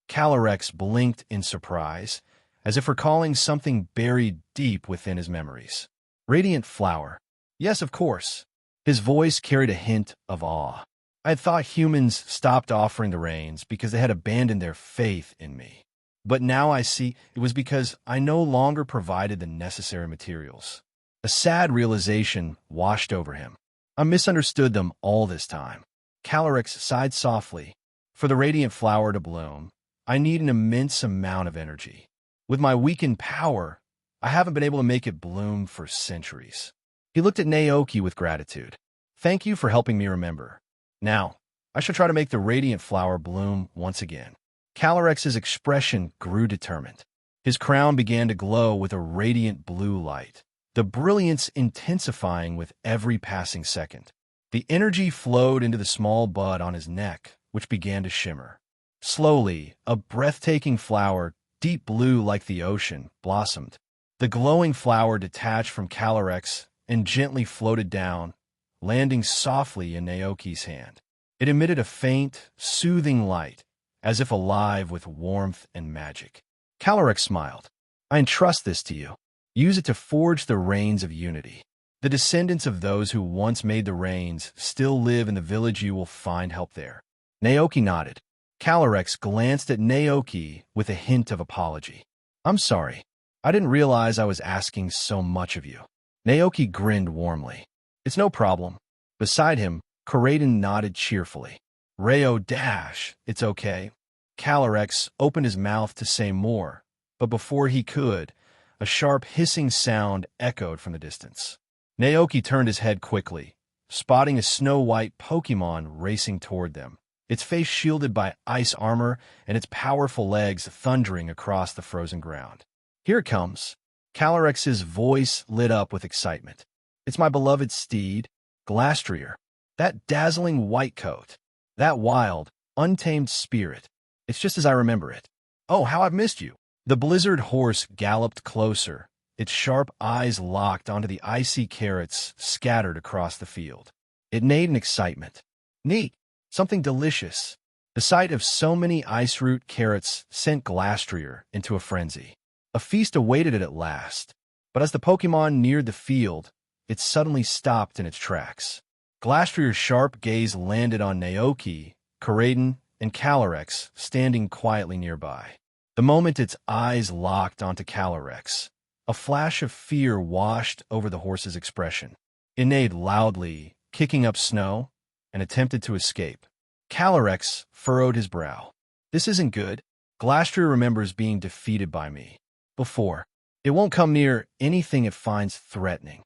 Calorex blinked in surprise, as if recalling something buried deep within his memories. "Radiant flower. Yes, of course." His voice carried a hint of awe. "I had thought humans stopped offering the rains because they had abandoned their faith in me. But now I see it was because I no longer provided the necessary materials." A sad realization washed over him. "I misunderstood them all this time." Calorex sighed softly. "For the radiant flower to bloom, I need an immense amount of energy. With my weakened power, I haven't been able to make it bloom for centuries." He looked at Naoki with gratitude. "Thank you for helping me remember. Now, I shall try to make the radiant flower bloom once again." Calorex's expression grew determined. His crown began to glow with a radiant blue light, the brilliance intensifying with every passing second. The energy flowed into the small bud on his neck, which began to shimmer. Slowly, a breathtaking flower, deep blue like the ocean, blossomed. The glowing flower detached from Calorex and gently floated down, landing softly in Naoki's hand. It emitted a faint, soothing light, as if alive with warmth and magic. Calorex smiled. "I entrust this to you. Use it to forge the Rains of Unity. The descendants of those who once made the rains still live in the village. You will find help there." Naoki nodded. Calorex glanced at Naoki with a hint of apology. "I'm sorry. I didn't realize I was asking so much of you." Naoki grinned warmly. "It's no problem." Beside him, Corraden nodded cheerfully. "Rayo dash, it's okay." Calorex opened his mouth to say more, but before he could, a sharp hissing sound echoed from the distance. Naoki turned his head quickly, spotting a snow-white Pokémon racing toward them, its face shielded by ice armor and its powerful legs thundering across the frozen ground. "Here it comes." Calorex's voice lit up with excitement. It's my beloved steed, Glastrier. That dazzling white coat. That wild, untamed spirit. It's just as I remember it. Oh, how I've missed you. The blizzard horse galloped closer, its sharp eyes locked onto the icy carrots scattered across the field. It neighed in excitement. Neat. Something delicious. The sight of so many ice root carrots sent Glastrier into a frenzy. A feast awaited it at last. But as the Pokémon neared the field, it suddenly stopped in its tracks. Glastrier's sharp gaze landed on Naoki, Coraden, and Calyrex standing quietly nearby. The moment its eyes locked onto Calyrex, a flash of fear washed over the horse's expression. It neighed loudly, kicking up snow, and attempted to escape. Calyrex furrowed his brow. This isn't good. Glastrier remembers being defeated by me before. It won't come near anything it finds threatening.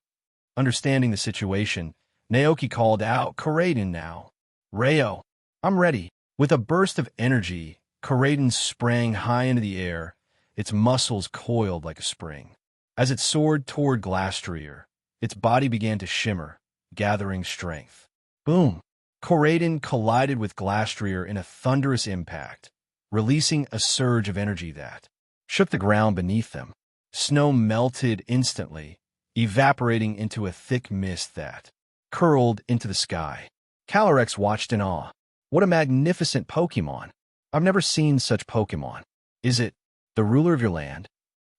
Understanding the situation, Naoki called out, Coraden now. Rayo, I'm ready. With a burst of energy, Coraden sprang high into the air, its muscles coiled like a spring. As it soared toward Glastrier, its body began to shimmer, gathering strength. Boom! Coraden collided with Glastrier in a thunderous impact, releasing a surge of energy that shook the ground beneath them. Snow melted instantly, evaporating into a thick mist that curled into the sky. Calyrex watched in awe. What a magnificent Pokémon! I've never seen such Pokémon. Is it the ruler of your land?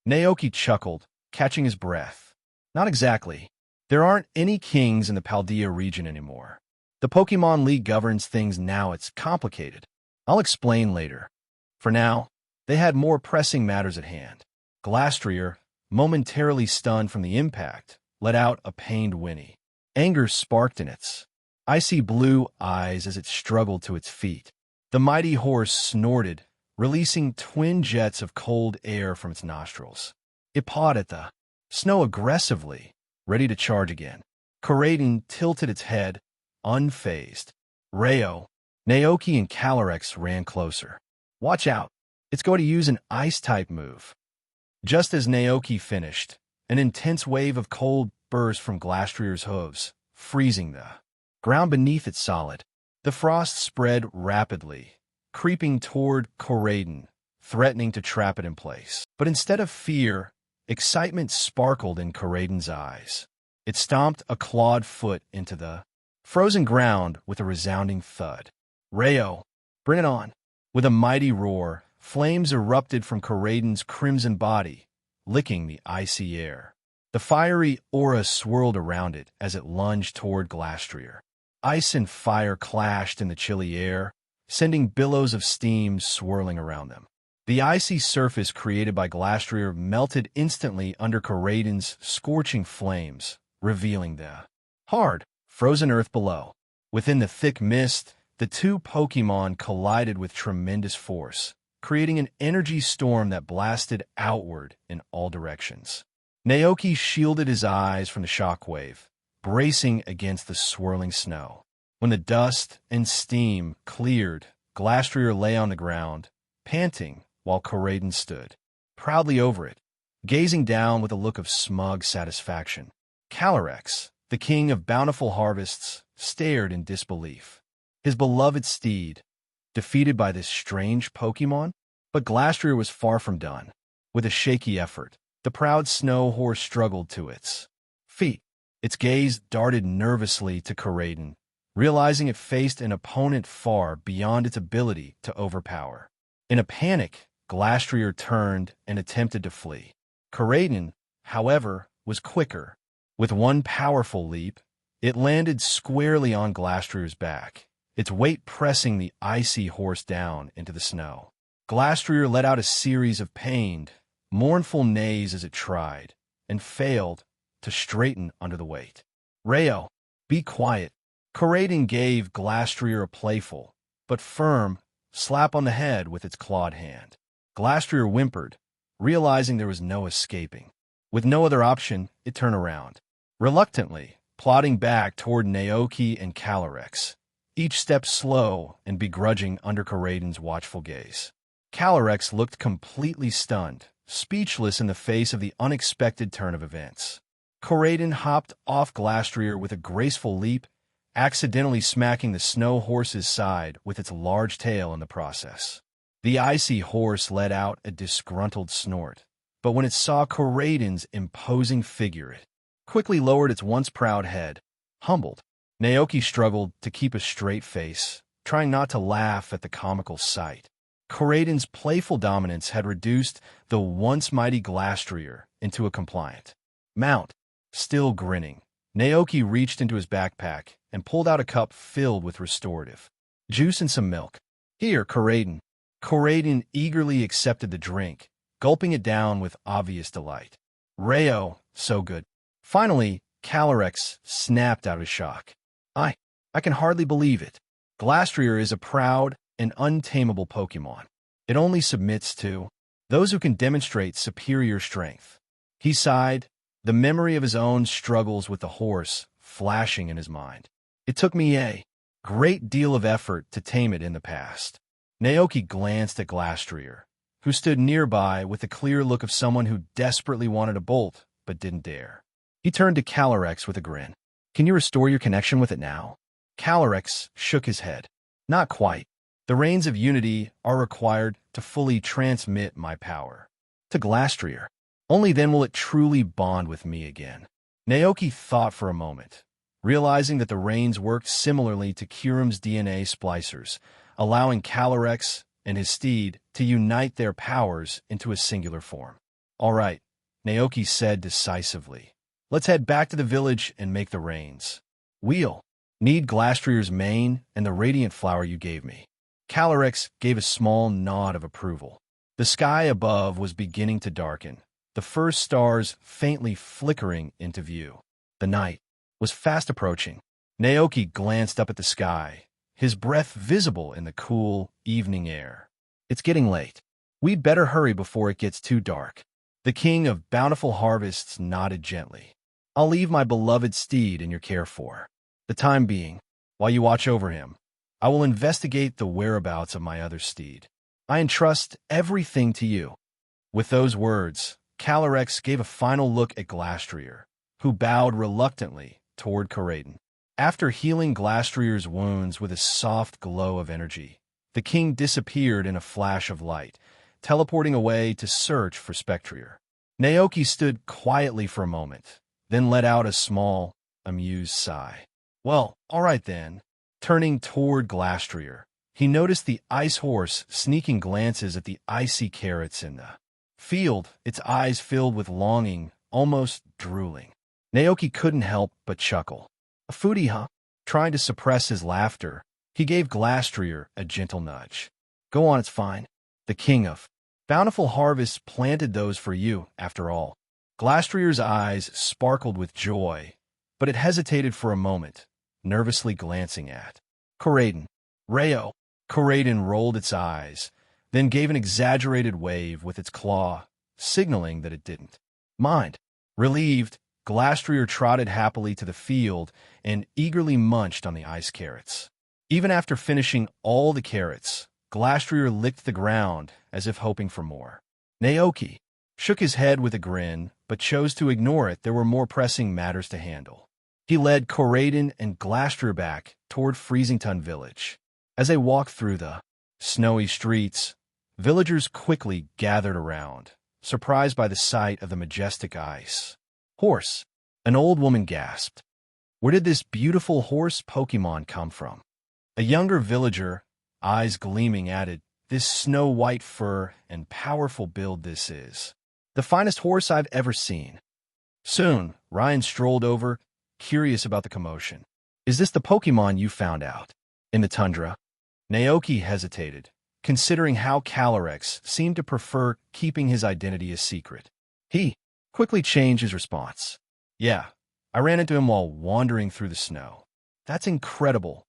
Naoki chuckled, catching his breath. Not exactly. There aren't any kings in the Paldea region anymore. The Pokémon League governs things now. It's complicated. I'll explain later. For now, they had more pressing matters at hand. Glastrier, momentarily stunned from the impact, let out a pained whinny. Anger sparked in its icy blue eyes as it struggled to its feet. The mighty horse snorted, releasing twin jets of cold air from its nostrils. It pawed at the snow aggressively, ready to charge again. Coraden tilted its head, unfazed. Rayo, Naoki, and Calyrex ran closer. Watch out. It's going to use an ice-type move. Just as Naoki finished, an intense wave of cold burst from Glastrier's hooves, freezing the ground beneath it solid. The frost spread rapidly, creeping toward Coraden, threatening to trap it in place. But instead of fear, excitement sparkled in Coraden's eyes. It stomped a clawed foot into the frozen ground with a resounding thud. Rayo, bring it on. With a mighty roar, flames erupted from Coraden's crimson body, licking the icy air. The fiery aura swirled around it as it lunged toward Glastrier. Ice and fire clashed in the chilly air, sending billows of steam swirling around them. The icy surface created by Glastrier melted instantly under Coraden's scorching flames, revealing the hard, frozen earth below. Within the thick mist, the two Pokémon collided with tremendous force, creating an energy storm that blasted outward in all directions. Naoki shielded his eyes from the shockwave, bracing against the swirling snow. When the dust and steam cleared, Glastrier lay on the ground, panting, while Coraden stood proudly over it, gazing down with a look of smug satisfaction. Calyrex, the king of bountiful harvests, stared in disbelief. His beloved steed, defeated by this strange Pokémon? But Glastrier was far from done. With a shaky effort, the proud snow horse struggled to its feet. Its gaze darted nervously to Coraden, realizing it faced an opponent far beyond its ability to overpower. In a panic, Glastrier turned and attempted to flee. Coraden, however, was quicker. With one powerful leap, it landed squarely on Glastrier's back, its weight pressing the icy horse down into the snow. Glastrier let out a series of pained, mournful neighs as it tried, and failed to straighten under the weight. Rayo, be quiet. Coraden gave Glastrier a playful, but firm, slap on the head with its clawed hand. Glastrier whimpered, realizing there was no escaping. With no other option, it turned around, reluctantly, plodding back toward Naoki and Calyrex, each step slow and begrudging under Coraden's watchful gaze. Calyrex looked completely stunned, speechless in the face of the unexpected turn of events. Coraden hopped off Glastrier with a graceful leap, accidentally smacking the snow horse's side with its large tail in the process. The icy horse let out a disgruntled snort, but when it saw Coraden's imposing figure, it quickly lowered its once proud head, humbled. Naoki struggled to keep a straight face, trying not to laugh at the comical sight. Coraden's playful dominance had reduced the once mighty Glastrier into a compliant mount. Still grinning, Naoki reached into his backpack and pulled out a cup filled with restorative juice and some milk. Here, Coraden. Coraden eagerly accepted the drink, gulping it down with obvious delight. Rayo, so good. Finally, Calyrex snapped out of shock. I can hardly believe it. Glastrier is a proud and untamable Pokémon. It only submits to those who can demonstrate superior strength. He sighed, the memory of his own struggles with the horse flashing in his mind. It took me a great deal of effort to tame it in the past. Naoki glanced at Glastrier, who stood nearby with the clear look of someone who desperately wanted to bolt but didn't dare. He turned to Calyrex with a grin. Can you restore your connection with it now? Calyrex shook his head. Not quite. The Reins of Unity are required to fully transmit my power to Glastrier. Only then will it truly bond with me again. Naoki thought for a moment, realizing that the Reins worked similarly to Kyurem's DNA splicers, allowing Calyrex and his steed to unite their powers into a singular form. All right, Naoki said decisively. Let's head back to the village and make the Reins. We'll need Glastrier's mane and the radiant flower you gave me. Calyrex gave a small nod of approval. The sky above was beginning to darken, the first stars faintly flickering into view. The night was fast approaching. Naoki glanced up at the sky, his breath visible in the cool evening air. It's getting late. We'd better hurry before it gets too dark. The king of bountiful harvests nodded gently. I'll leave my beloved steed in your care for the time being. While you watch over him, I will investigate the whereabouts of my other steed. I entrust everything to you. With those words, Calyrex gave a final look at Glastrier, who bowed reluctantly toward Coraden. After healing Glastrier's wounds with a soft glow of energy, the king disappeared in a flash of light, teleporting away to search for Spectrier. Naoki stood quietly for a moment, then let out a small, amused sigh. Well, all right then. Turning toward Glastrier, he noticed the ice horse sneaking glances at the icy carrots in the field, its eyes filled with longing, almost drooling. Naoki couldn't help but chuckle. A foodie, huh? Trying to suppress his laughter, he gave Glastrier a gentle nudge. Go on, it's fine. The king of bountiful harvests planted those for you, after all. Glastrier's eyes sparkled with joy, but it hesitated for a moment, nervously glancing at Coraden. Rayo. Coraden rolled its eyes, then gave an exaggerated wave with its claw, signaling that it didn't mind. Relieved, Glastrier trotted happily to the field and eagerly munched on the ice carrots. Even after finishing all the carrots, Glastrier licked the ground as if hoping for more. Naoki shook his head with a grin, but chose to ignore it. There were more pressing matters to handle. He led Coraden and Glastrier back toward Freezington village. As they walked through the snowy streets, villagers quickly gathered around, surprised by the sight of the majestic ice horse. An old woman gasped. Where did this beautiful horse Pokémon come from? A younger villager, eyes gleaming, added, This snow-white fur and powerful build this is the finest horse I've ever seen. Soon, Ryan strolled over, curious about the commotion. Is this the Pokémon you found out in the tundra? Naoki hesitated, considering how Calyrex seemed to prefer keeping his identity a secret. He quickly changed his response. Yeah, I ran into him while wandering through the snow. That's incredible,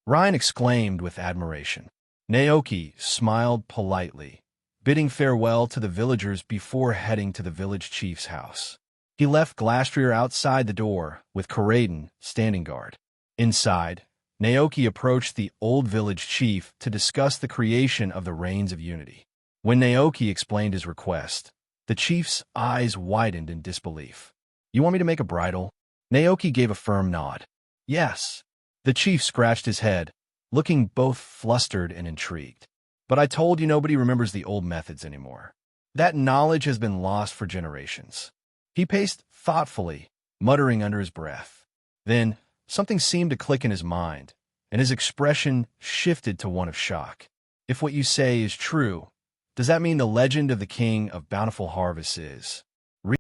Ryan exclaimed with admiration. Naoki smiled politely, bidding farewell to the villagers before heading to the village chief's house. He left Glastrier outside the door, with Coraden standing guard. Inside, Naoki approached the old village chief to discuss the creation of the Reins of Unity. When Naoki explained his request, the chief's eyes widened in disbelief. You want me to make a bridle? Naoki gave a firm nod. Yes. The chief scratched his head, looking both flustered and intrigued. But I told you nobody remembers the old methods anymore. That knowledge has been lost for generations. He paced thoughtfully, muttering under his breath. Then, something seemed to click in his mind, and his expression shifted to one of shock. If what you say is true, does that mean the legend of the King of Bountiful Harvests is?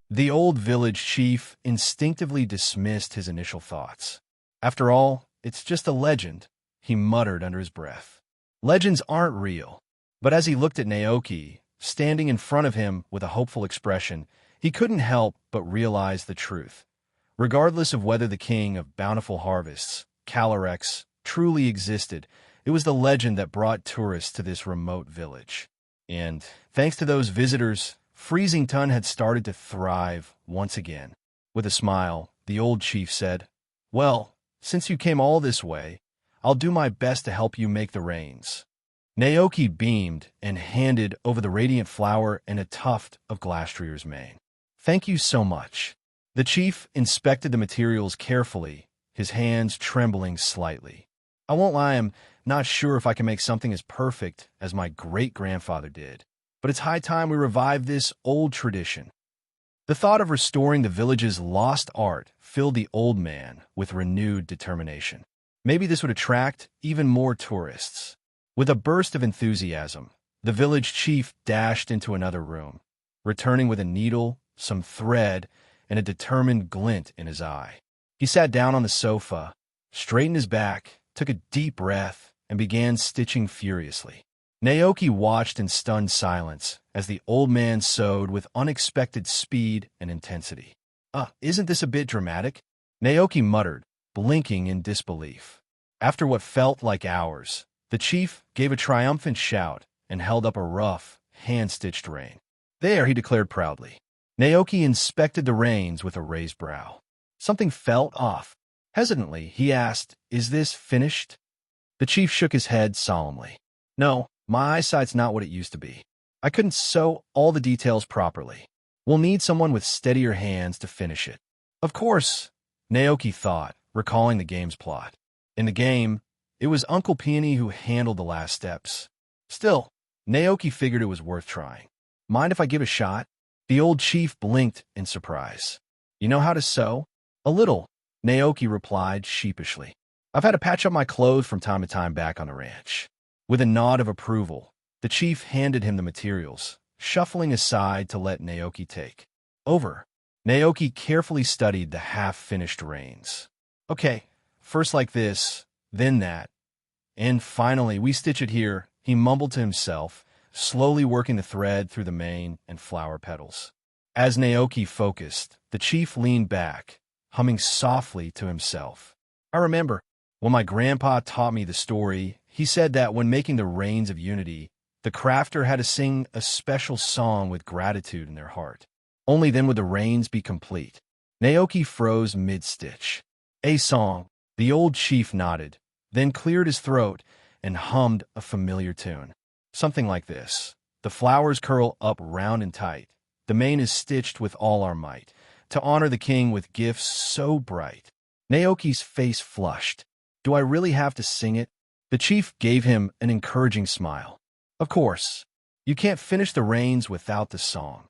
The old village chief instinctively dismissed his initial thoughts. After all, it's just a legend, he muttered under his breath. Legends aren't real. But as he looked at Naoki, standing in front of him with a hopeful expression, he couldn't help but realize the truth. Regardless of whether the King of Bountiful Harvests, Calyrex, truly existed, it was the legend that brought tourists to this remote village. And, thanks to those visitors, Freezington had started to thrive once again. With a smile, the old chief said, "Well, since you came all this way, I'll do my best to help you make the rains." Naoki beamed and handed over the radiant flower and a tuft of Glastrier's mane. "Thank you so much." The chief inspected the materials carefully, his hands trembling slightly. "I won't lie, I'm not sure if I can make something as perfect as my great-grandfather did, but it's high time we revive this old tradition." The thought of restoring the village's lost art filled the old man with renewed determination. Maybe this would attract even more tourists. With a burst of enthusiasm, the village chief dashed into another room, returning with a needle, some thread, and a determined glint in his eye. He sat down on the sofa, straightened his back, took a deep breath, and began stitching furiously. Naoki watched in stunned silence as the old man sewed with unexpected speed and intensity. Isn't this a bit dramatic?" Naoki muttered, blinking in disbelief. After what felt like hours, the chief gave a triumphant shout and held up a rough, hand-stitched rein. "There," he declared proudly. Naoki inspected the reins with a raised brow. Something felt off. Hesitantly, he asked, "Is this finished?" The chief shook his head solemnly. "No, my eyesight's not what it used to be. I couldn't sew all the details properly. We'll need someone with steadier hands to finish it." "Of course," Naoki thought, recalling the game's plot. In the game, it was Uncle Peony who handled the last steps. Still, Naoki figured it was worth trying. "Mind if I give a shot?" The old chief blinked in surprise. "You know how to sew?" "A little," Naoki replied sheepishly. "I've had to patch up my clothes from time to time back on the ranch." With a nod of approval, the chief handed him the materials, shuffling aside to let Naoki take over. Naoki carefully studied the half-finished reins. "Okay, first like this, then that, and finally we stitch it here," he mumbled to himself, slowly working the thread through the mane and flower petals. As Naoki focused, the chief leaned back, humming softly to himself. "I remember, when my grandpa taught me the story, he said that when making the Reins of Unity, the crafter had to sing a special song with gratitude in their heart. Only then would the reins be complete." Naoki froze mid-stitch. "A song," the old chief nodded, then cleared his throat and hummed a familiar tune. Something like this. "The flowers curl up round and tight. The mane is stitched with all our might, to honor the king with gifts so bright." Naoki's face flushed. "Do I really have to sing it?" The chief gave him an encouraging smile. "Of course. You can't finish the reins without the song."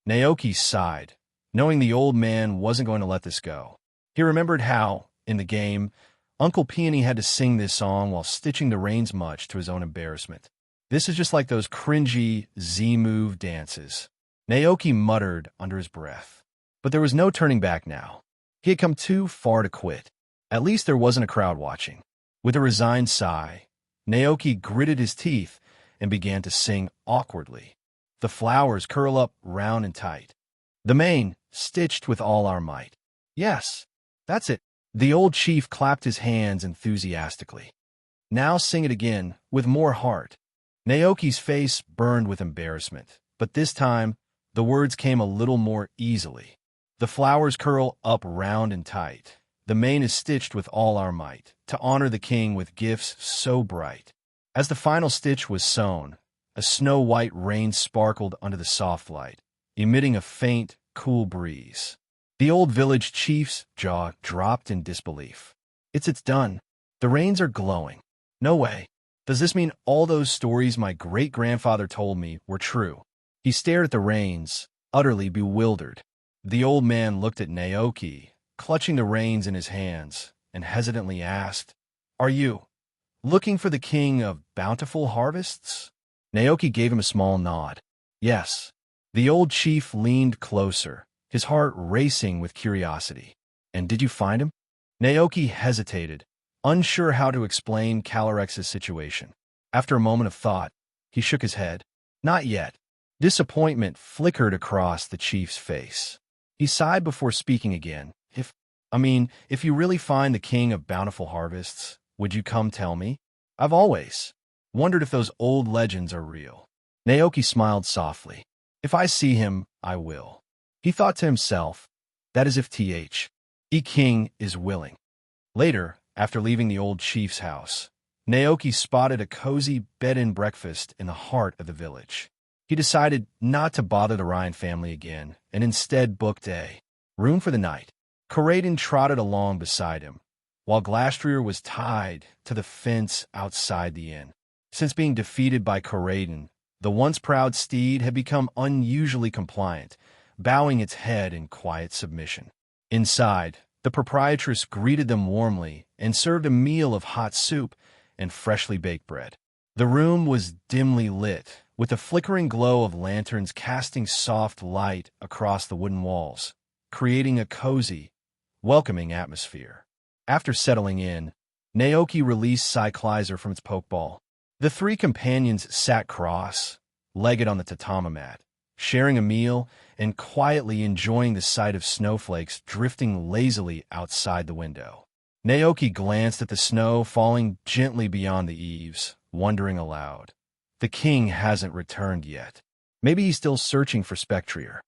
Naoki sighed, knowing the old man wasn't going to let this go. He remembered how, in the game, Uncle Peony had to sing this song while stitching the reins, much to his own embarrassment. This is just like those cringy Z-move dances. Naoki muttered under his breath. But there was no turning back now. He had come too far to quit. At least there wasn't a crowd watching. With a resigned sigh, Naoki gritted his teeth and began to sing awkwardly. "The flowers curl up round and tight. The mane stitched with all our might." "Yes, that's it." The old chief clapped his hands enthusiastically. "Now sing it again, with more heart." Naoki's face burned with embarrassment, but this time the words came a little more easily. "The flowers curl up round and tight. The mane is stitched with all our might, to honor the king with gifts so bright." As the final stitch was sewn, a snow-white rain sparkled under the soft light, emitting a faint, cool breeze. The old village chief's jaw dropped in disbelief. It's done. The rains are glowing. No way. Does this mean all those stories my great-grandfather told me were true? He stared at the reins, utterly bewildered. The old man looked at Naoki, clutching the reins in his hands, and hesitantly asked, "Are you looking for the king of bountiful harvests?" Naoki gave him a small nod. Yes. The old chief leaned closer, his heart racing with curiosity. "And did you find him?" Naoki hesitated, unsure how to explain Calorex's situation. After a moment of thought, he shook his head. "Not yet." Disappointment flickered across the chief's face. He sighed before speaking again. If you really find the king of bountiful harvests, would you come tell me? I've always wondered if those old legends are real." Naoki smiled softly. "If I see him, I will." He thought to himself, that is if the king is willing. Later, after leaving the old chief's house, Naoki spotted a cozy bed-and-breakfast in the heart of the village. He decided not to bother the Ryan family again and instead booked a room for the night. Corraden trotted along beside him, while Glastrier was tied to the fence outside the inn. Since being defeated by Corraden, the once proud steed had become unusually compliant, bowing its head in quiet submission. Inside, the proprietress greeted them warmly and served a meal of hot soup and freshly baked bread. The room was dimly lit, with the flickering glow of lanterns casting soft light across the wooden walls, creating a cozy, welcoming atmosphere. After settling in, Naoki released Cyclizer from its pokeball. The three companions sat cross-legged on the tatami mat, sharing a meal and quietly enjoying the sight of snowflakes drifting lazily outside the window. Naoki glanced at the snow falling gently beyond the eaves, wondering aloud. The king hasn't returned yet. Maybe he's still searching for Spectrier.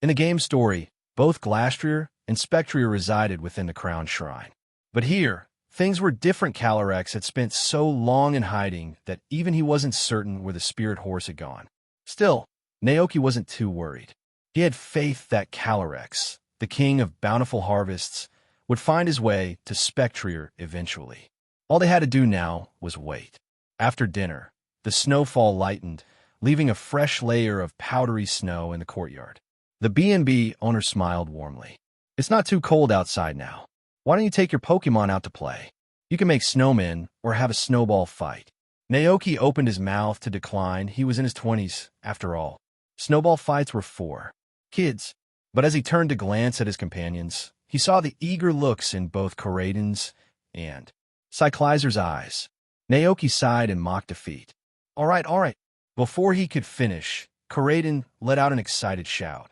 In the game story, both Glastrier and Spectrier resided within the crown shrine. But here, things were different. Calyrex had spent so long in hiding that even he wasn't certain where the spirit horse had gone. Still, Naoki wasn't too worried. He had faith that Calyrex, the king of bountiful harvests, would find his way to Spectrier eventually. All they had to do now was wait. After dinner, the snowfall lightened, leaving a fresh layer of powdery snow in the courtyard. The B&B owner smiled warmly. "It's not too cold outside now. Why don't you take your Pokémon out to play? You can make snowmen or have a snowball fight." Naoki opened his mouth to decline. He was in his 20s, after all. Snowball fights were for kids. But as he turned to glance at his companions, he saw the eager looks in both Corraden's and Cyclizer's eyes. Naoki sighed in mock defeat. All right. Before he could finish, Corraden let out an excited shout.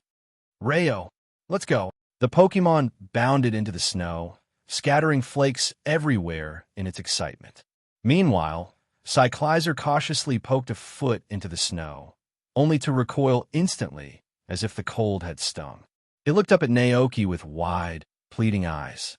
"Rayo, let's go." The Pokémon bounded into the snow, scattering flakes everywhere in its excitement. Meanwhile, Cyclizer cautiously poked a foot into the snow, only to recoil instantly as if the cold had stung. It looked up at Naoki with wide, pleading eyes.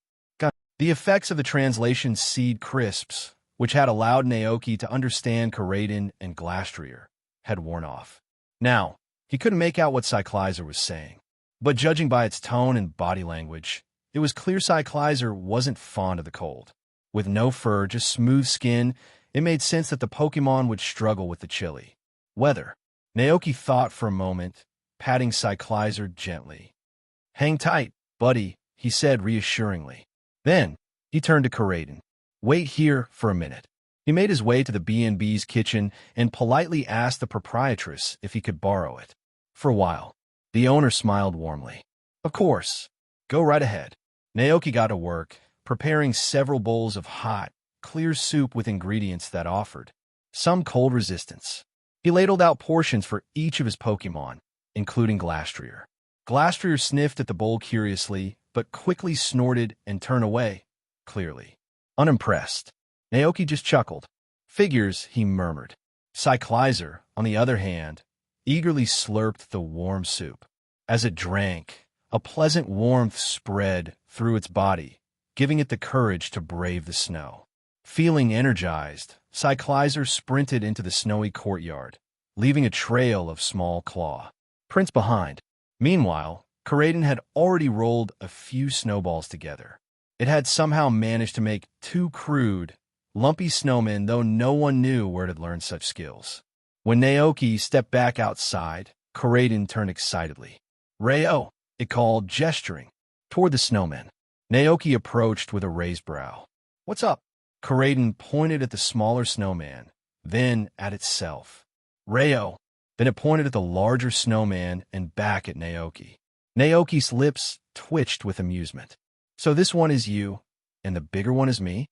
The effects of the translation seed crisps, which had allowed Naoki to understand Corraden and Glastrier, had worn off. Now, he couldn't make out what Cyclizer was saying, but judging by its tone and body language, it was clear Cyclizer wasn't fond of the cold. With no fur, just smooth skin, it made sense that the Pokémon would struggle with the chilly weather. Naoki thought for a moment, patting Cyclizer gently. "Hang tight, buddy," he said reassuringly. Then, he turned to Corraden. "Wait here for a minute." He made his way to the B&B's kitchen and politely asked the proprietress if he could borrow it. For a while, the owner smiled warmly. "Of course. Go right ahead." Naoki got to work, preparing several bowls of hot, clear soup with ingredients that offered some cold resistance. He ladled out portions for each of his Pokémon, including Glastrier. Glastrier sniffed at the bowl curiously, but quickly snorted and turned away, clearly unimpressed. Naoki just chuckled. "Figures," he murmured. Cyclizer, on the other hand, eagerly slurped the warm soup. As it drank, a pleasant warmth spread through its body, giving it the courage to brave the snow. Feeling energized, Cyclizer sprinted into the snowy courtyard, leaving a trail of small claw prints behind. Meanwhile, Koraidon had already rolled a few snowballs together. It had somehow managed to make 2 crude, lumpy snowmen, though no one knew where to learn such skills. When Naoki stepped back outside, Koraidon turned excitedly. "Rayo!" it called, gesturing toward the snowman. Naoki approached with a raised brow. "What's up?" Koraidon pointed at the smaller snowman, then at itself. "Rayo!" Then it pointed at the larger snowman and back at Naoki. Naoki's lips twitched with amusement. "So this one is you, and the bigger one is me?"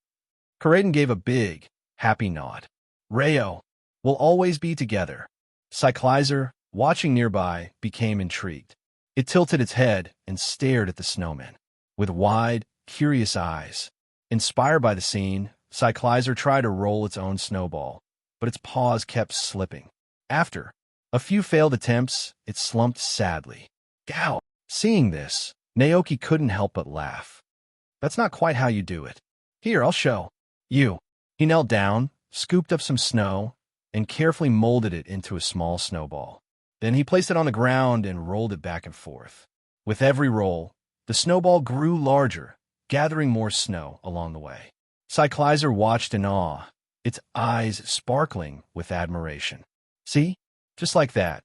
Koraidon gave a big, happy nod. "Rayo, we'll always be together." Cyclizer, watching nearby, became intrigued. It tilted its head and stared at the snowman with wide, curious eyes. Inspired by the scene, Cyclizer tried to roll its own snowball, but its paws kept slipping. After a few failed attempts, it slumped sadly. "Gow!" Seeing this, Naoki couldn't help but laugh. "That's not quite how you do it. Here, I'll show you." He knelt down, scooped up some snow, and carefully molded it into a small snowball. Then he placed it on the ground and rolled it back and forth. With every roll, the snowball grew larger, gathering more snow along the way. Cyclizer watched in awe, its eyes sparkling with admiration. "See? Just like that,"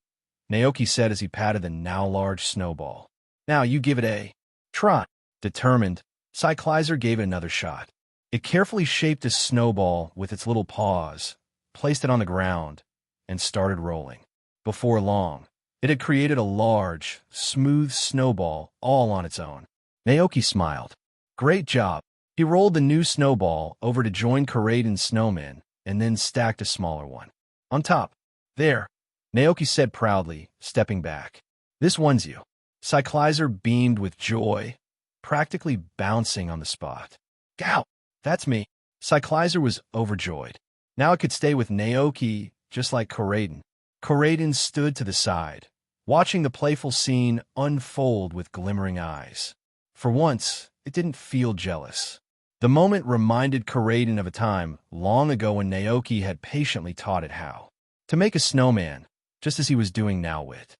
Naoki said as he patted the now large snowball. "Now you give it a try." Determined, Cyclizer gave it another shot. It carefully shaped a snowball with its little paws, placed it on the ground, and started rolling. Before long, it had created a large, smooth snowball all on its own. Naoki smiled. "Great job." He rolled the new snowball over to join Koraidon's snowman and then stacked a smaller one on top. "There," Naoki said proudly, stepping back. "This one's you." Cyclizer beamed with joy, practically bouncing on the spot. "Gow! That's me." Cyclizer was overjoyed. Now it could stay with Naoki just like Koraidon. Koraidon stood to the side, watching the playful scene unfold with glimmering eyes. For once, it didn't feel jealous. The moment reminded Koraidon of a time long ago when Naoki had patiently taught it how to make a snowman, just as he was doing now with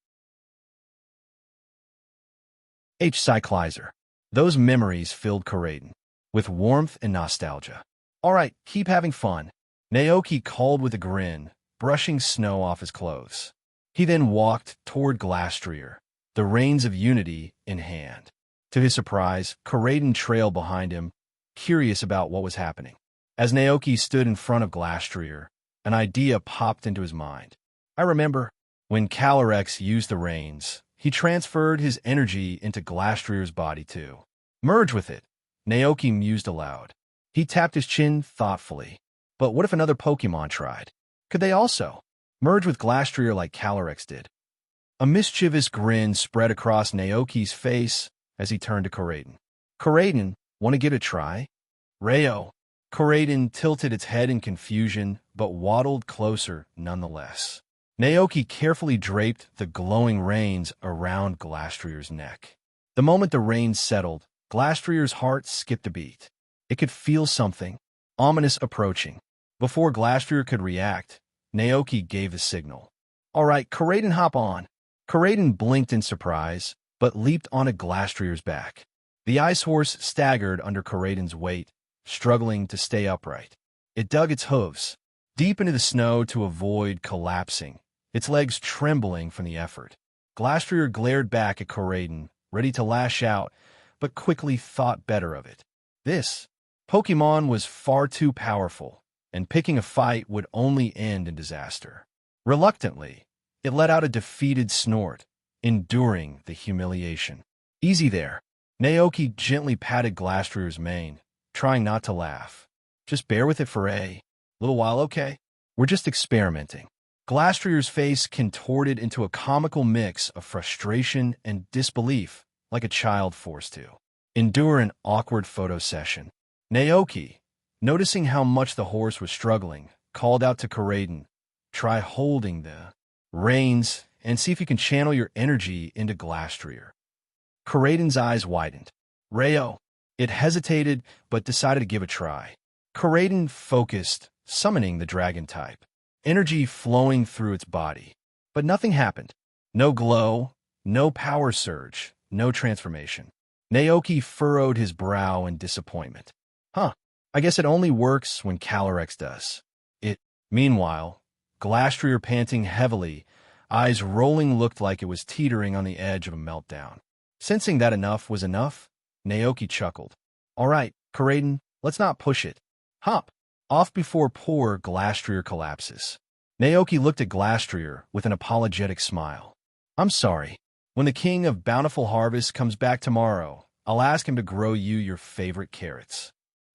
Cyclizer. Those memories filled Koraidon with warmth and nostalgia. "All right, keep having fun," Naoki called with a grin, brushing snow off his clothes. He then walked toward Glastrier, the reins of unity in hand. To his surprise, Koraidon trailed behind him, curious about what was happening. As Naoki stood in front of Glastrier, an idea popped into his mind. "I remember when Calyrex used the reins, he transferred his energy into Glastrier's body too. Merge with it," Naoki mused aloud. He tapped his chin thoughtfully. But what if another Pokémon tried? Could they also merge with Glastrier like Calyrex did? A mischievous grin spread across Naoki's face as he turned to Koraidon. "Koraidon, want to give it a try?" "Rayo." Koraidon tilted its head in confusion, but waddled closer nonetheless. Naoki carefully draped the glowing reins around Glastrier's neck. The moment the reins settled, Glastrier's heart skipped a beat. It could feel something ominous approaching. Before Glastrier could react, Naoki gave the signal. "All right, Koraidon, hop on." Koraidon blinked in surprise, but leaped onto Glastrier's back. The ice horse staggered under Koraidon's weight, struggling to stay upright. It dug its hooves deep into the snow to avoid collapsing, its legs trembling from the effort. Glastrier glared back at Koraidon, ready to lash out, but quickly thought better of it. This Pokémon was far too powerful, and picking a fight would only end in disaster. Reluctantly, it let out a defeated snort, enduring the humiliation. "Easy there." Naoki gently patted Glastrier's mane, trying not to laugh. "Just bear with it for a little while, okay? We're just experimenting." Glastrier's face contorted into a comical mix of frustration and disbelief, like a child forced to endure an awkward photo session. Naoki, noticing how much the horse was struggling, called out to Koraidon, "Try holding the reins and see if you can channel your energy into Glastrier." Koraidon's eyes widened. "Rayo." It hesitated, but decided to give a try. Koraidon focused, summoning the dragon type, energy flowing through its body. But nothing happened. No glow, no power surge, no transformation. Naoki furrowed his brow in disappointment. Huh, I guess it only works when Calyrex does. Meanwhile, Glastrier panting heavily, eyes rolling, looked like it was teetering on the edge of a meltdown. Sensing that enough was enough, Naoki chuckled. All right, Karaden, let's not push it. Hop, off before poor Glastrier collapses. Naoki looked at Glastrier with an apologetic smile. I'm sorry. When the king of bountiful harvest comes back tomorrow, I'll ask him to grow you your favorite carrots.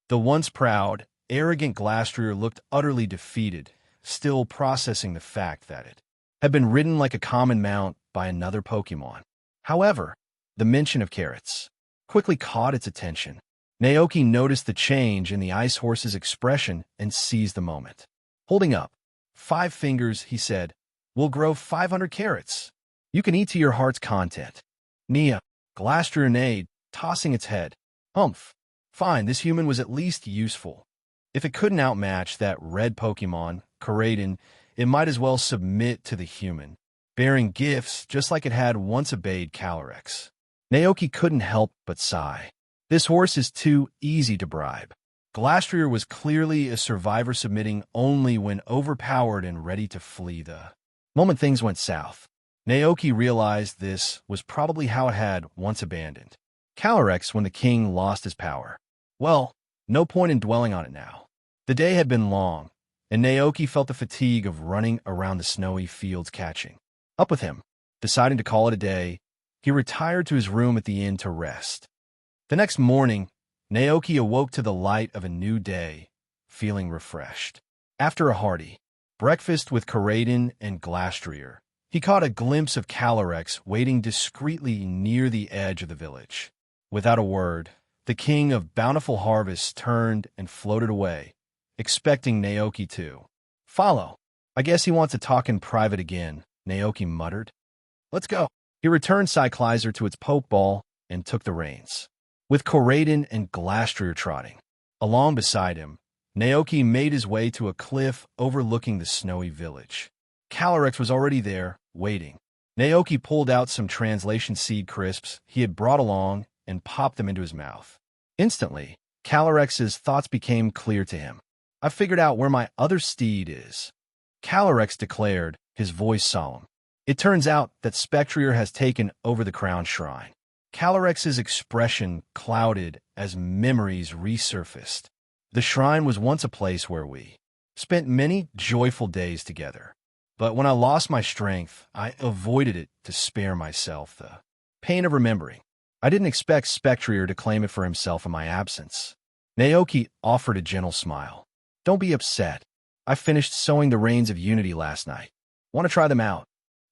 The once proud, arrogant Glastrier looked utterly defeated, still processing the fact that it had been ridden like a common mount by another Pokémon. However, the mention of carrots quickly caught its attention. Naoki noticed the change in the ice horse's expression and seized the moment. Holding up 5 fingers, he said, "We'll grow 500 carrots. You can eat to your heart's content." Nia, Glastrier neighed, tossing its head. Humph. Fine, this human was at least useful. If it couldn't outmatch that red Pokémon, Karaden, it might as well submit to the human, bearing gifts just like it had once obeyed Calyrex. Naoki couldn't help but sigh. This horse is too easy to bribe. Glastrier was clearly a survivor submitting only when overpowered and ready to flee the moment things went south. Naoki realized this was probably how it had once abandoned Calyrex when the king lost his power. Well, no point in dwelling on it now. The day had been long, and Naoki felt the fatigue of running around the snowy fields catching up with him. Deciding to call it a day, he retired to his room at the inn to rest. The next morning, Naoki awoke to the light of a new day, feeling refreshed. After a hearty breakfast with Karaden and Glastrier, he caught a glimpse of Calyrex waiting discreetly near the edge of the village. Without a word, the king of bountiful harvest turned and floated away, expecting Naoki to follow. I guess he wants to talk in private again, Naoki muttered. Let's go. He returned Cyclizer to its pokeball and took the reins. With Karaden and Glastrier trotting along beside him, Naoki made his way to a cliff overlooking the snowy village. Calyrex was already there, waiting. Naoki pulled out some translation seed crisps he had brought along and popped them into his mouth. Instantly, Calyrex's thoughts became clear to him. I figured out where my other steed is, Calyrex declared, his voice solemn. It turns out that Spectrier has taken over the crown shrine. Calyrex's expression clouded as memories resurfaced. The shrine was once a place where we spent many joyful days together. But when I lost my strength, I avoided it to spare myself the pain of remembering. I didn't expect Spectrier to claim it for himself in my absence. Naoki offered a gentle smile. Don't be upset. I finished sowing the rains of unity last night. Want to try them out?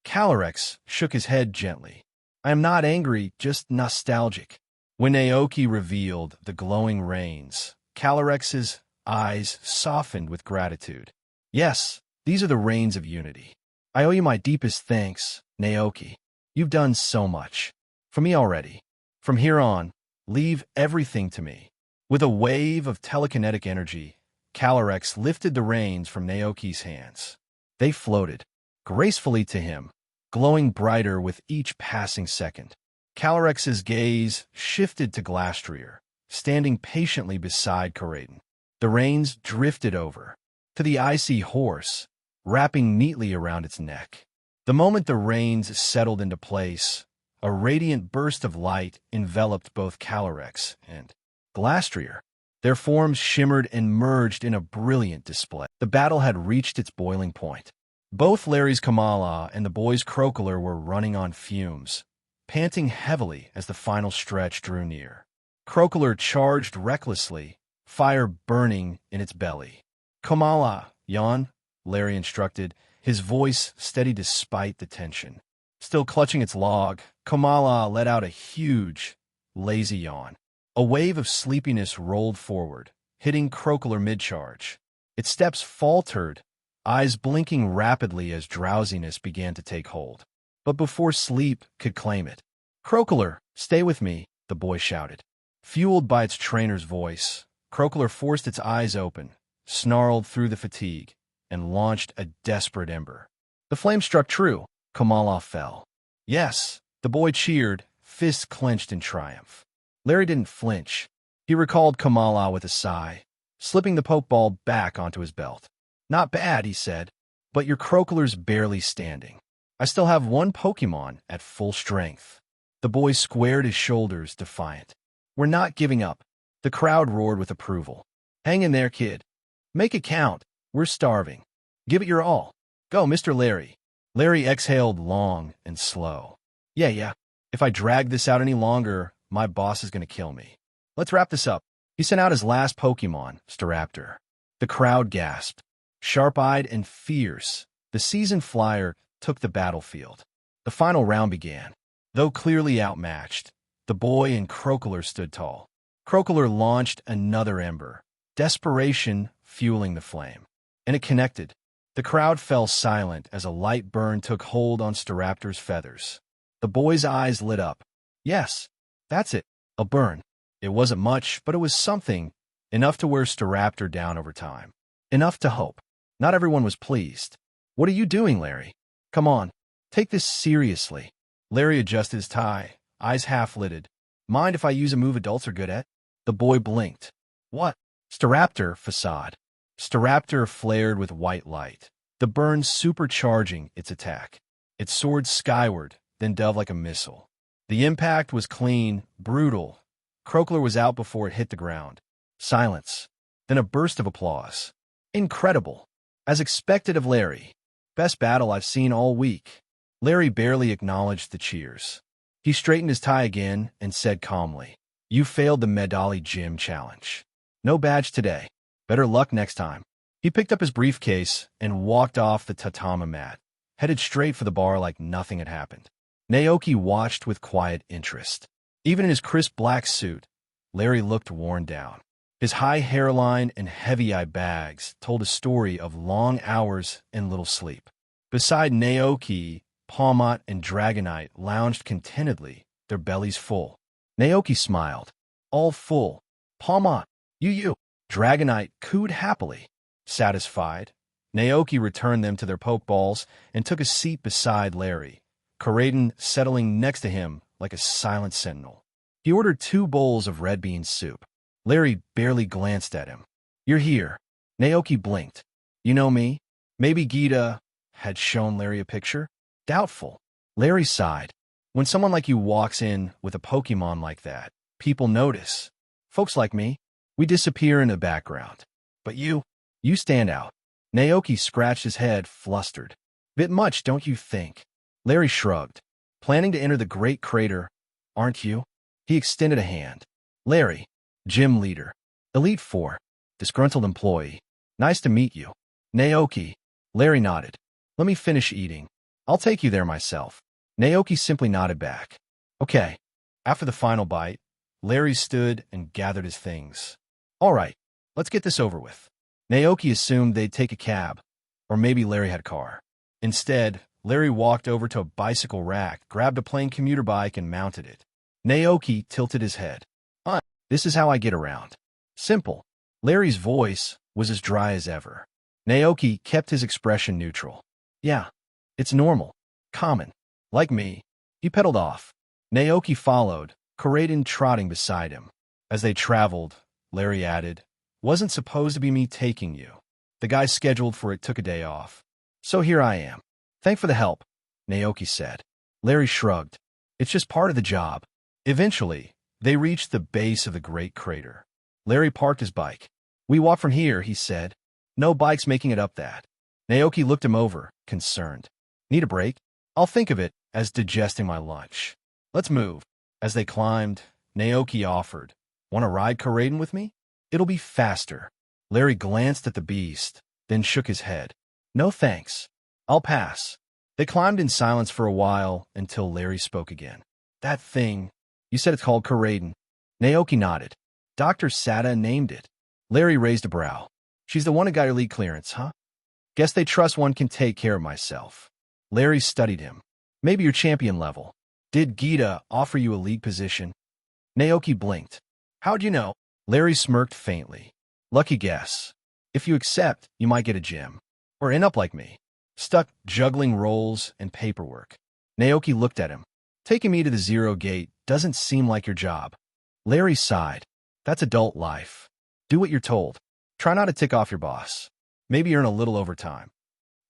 Calyrex shook his head gently. I am not angry, just nostalgic. When Naoki revealed the glowing rains, Calyrex's eyes softened with gratitude. Yes, these are the rains of unity. I owe you my deepest thanks, Naoki. You've done so much for me already. From here on, leave everything to me. With a wave of telekinetic energy, Calyrex lifted the reins from Naoki's hands. They floated gracefully to him, glowing brighter with each passing second. Calyrex's gaze shifted to Glastrier, standing patiently beside Karaden. The reins drifted over to the icy horse, wrapping neatly around its neck. The moment the reins settled into place, a radiant burst of light enveloped both Calyrex and Glastrier. Their forms shimmered and merged in a brilliant display. The battle had reached its boiling point. Both Larry's Kamala and the boy's Crocoler were running on fumes, panting heavily as the final stretch drew near. Crocoler charged recklessly, fire burning in its belly. Kamala, yawn, Larry instructed, his voice steady despite the tension. Still clutching its log, Kamala let out a huge, lazy yawn. A wave of sleepiness rolled forward, hitting Crocoler mid-charge. Its steps faltered, eyes blinking rapidly as drowsiness began to take hold. But before sleep could claim it, Crocoler, stay with me, the boy shouted. Fueled by its trainer's voice, Crocoler forced its eyes open, snarled through the fatigue, and launched a desperate ember. The flame struck true. Kamala fell. Yes, the boy cheered, fists clenched in triumph. Larry didn't flinch. He recalled Kamala with a sigh, slipping the Pokeball back onto his belt. "Not bad," he said, "but your Crocoler's barely standing. I still have one Pokemon at full strength." The boy squared his shoulders, defiant. "We're not giving up." The crowd roared with approval. "Hang in there, kid. Make it count. We're starving. Give it your all. Go, Mr. Larry." Larry exhaled long and slow. Yeah. If I drag this out any longer, my boss is going to kill me. Let's wrap this up." He sent out his last Pokemon, Staraptor. The crowd gasped. Sharp-eyed and fierce, the seasoned flyer took the battlefield. The final round began. Though clearly outmatched, the boy and Crocoler stood tall. Crocoler launched another ember, desperation fueling the flame. And it connected. The crowd fell silent as a light burn took hold on Staraptor's feathers. The boy's eyes lit up. Yes, that's it, a burn. It wasn't much, but it was something, enough to wear Staraptor down over time. Enough to hope. Not everyone was pleased. "What are you doing, Larry? Come on, take this seriously." Larry adjusted his tie, eyes half-lidded. "Mind if I use a move adults are good at?" The boy blinked. "What?" "Staraptor facade." Staraptor flared with white light, the burn supercharging its attack. It soared skyward, then dove like a missile. The impact was clean, brutal. Crocoler was out before it hit the ground. Silence. Then a burst of applause. Incredible. As expected of Larry. Best battle I've seen all week. Larry barely acknowledged the cheers. He straightened his tie again and said calmly, "You failed the Medali Gym Challenge. No badge today. Better luck next time." He picked up his briefcase and walked off the tatami mat, headed straight for the bar like nothing had happened. Naoki watched with quiet interest. Even in his crisp black suit, Larry looked worn down. His high hairline and heavy eye bags told a story of long hours and little sleep. Beside Naoki, Palmot and Dragonite lounged contentedly, their bellies full. Naoki smiled. "All full. Palmot, you." Dragonite cooed happily. Satisfied, Naoki returned them to their Pokeballs and took a seat beside Larry, Koraidon settling next to him like a silent sentinel. He ordered 2 bowls of red bean soup. Larry barely glanced at him. "You're here." Naoki blinked. "You know me?" Maybe Gita had shown Larry a picture? Doubtful. Larry sighed. "When someone like you walks in with a Pokemon like that, people notice. Folks like me, we disappear in the background. But you stand out." Naoki scratched his head, flustered. "Bit much, don't you think?" Larry shrugged. "Planning to enter the Great Crater, aren't you?" He extended a hand. "Larry, gym leader. Elite 4, disgruntled employee. Nice to meet you." "Naoki." Larry nodded. "Let me finish eating. I'll take you there myself." Naoki simply nodded back. "Okay." After the final bite, Larry stood and gathered his things. "All right, let's get this over with." Naoki assumed they'd take a cab, or maybe Larry had a car. Instead, Larry walked over to a bicycle rack, grabbed a plain commuter bike, and mounted it. Naoki tilted his head. This is how I get around. Simple." Larry's voice was as dry as ever. Naoki kept his expression neutral. "Yeah, it's normal. Common. Like me." He pedaled off. Naoki followed, Koraidon trotting beside him. As they traveled, Larry added, "Wasn't supposed to be me taking you. The guy scheduled for it took a day off. So here I am." "Thanks for the help," Naoki said. Larry shrugged. "It's just part of the job." Eventually, they reached the base of the Great Crater. Larry parked his bike. "We walk from here," he said. "No bikes making it up that." Naoki looked him over, concerned. "Need a break?" "I'll think of it as digesting my lunch." "Let's move." As they climbed, Naoki offered, "Want to ride Koraidon with me? It'll be faster." Larry glanced at the beast, then shook his head. "No thanks. I'll pass." They climbed in silence for a while until Larry spoke again. "That thing, you said it's called Koraidon." Naoki nodded. "Dr. Sada named it." Larry raised a brow. "She's the one who got her league clearance, huh? Guess they trust one can take care of myself." Larry studied him. "Maybe you're champion level. Did Gita offer you a league position?" Naoki blinked. "How'd you know?" Larry smirked faintly. "Lucky guess. If you accept, you might get a gym. Or end up like me, stuck juggling roles and paperwork." Naoki looked at him. "Taking me to the Zero Gate doesn't seem like your job. Larry sighed. That's adult life. Do what you're told. Try not to tick off your boss. Maybe earn a little overtime.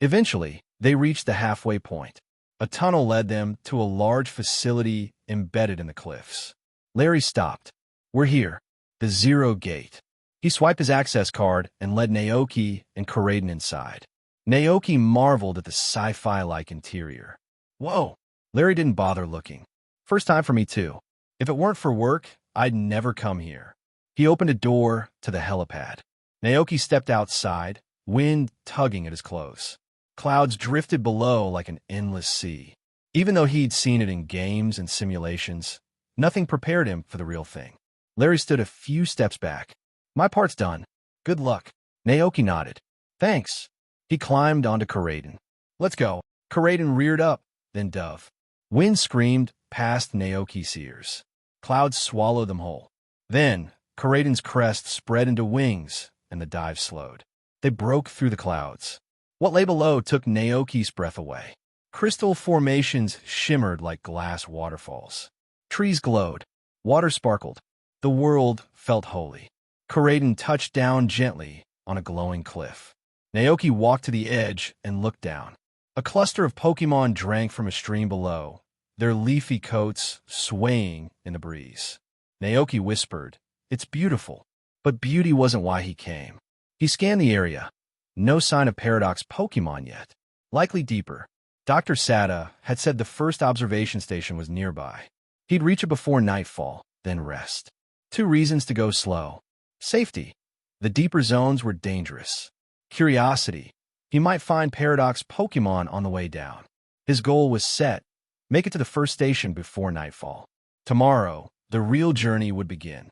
Eventually, they reached the halfway point. A tunnel led them to a large facility embedded in the cliffs. Larry stopped. We're here. The Zero Gate. He swiped his access card and led Naoki and Karaden inside. Naoki marveled at the sci-fi-like interior. Whoa! Larry didn't bother looking. First time for me, too. If it weren't for work, I'd never come here. He opened a door to the helipad. Naoki stepped outside, wind tugging at his clothes. Clouds drifted below like an endless sea. Even though he'd seen it in games and simulations, nothing prepared him for the real thing. Larry stood a few steps back. My part's done. Good luck. Naoki nodded. Thanks. He climbed onto Karaden. Let's go. Karaden reared up, then dove. Wind screamed past Naoki's ears. Clouds swallowed them whole. Then, Karaden's crest spread into wings, and the dive slowed. They broke through the clouds. What lay below took Naoki's breath away. Crystal formations shimmered like glass waterfalls. Trees glowed. Water sparkled. The world felt holy. Karaden touched down gently on a glowing cliff. Naoki walked to the edge and looked down. A cluster of Pokémon drank from a stream below, their leafy coats swaying in the breeze. Naoki whispered, "It's beautiful." But beauty wasn't why he came. He scanned the area. No sign of Paradox Pokémon yet. Likely deeper. Dr. Sada had said the first observation station was nearby. He'd reach it before nightfall, then rest. 2 reasons to go slow. Safety. The deeper zones were dangerous. Curiosity. He might find Paradox Pokémon on the way down. His goal was set. Make it to the first station before nightfall. Tomorrow, the real journey would begin.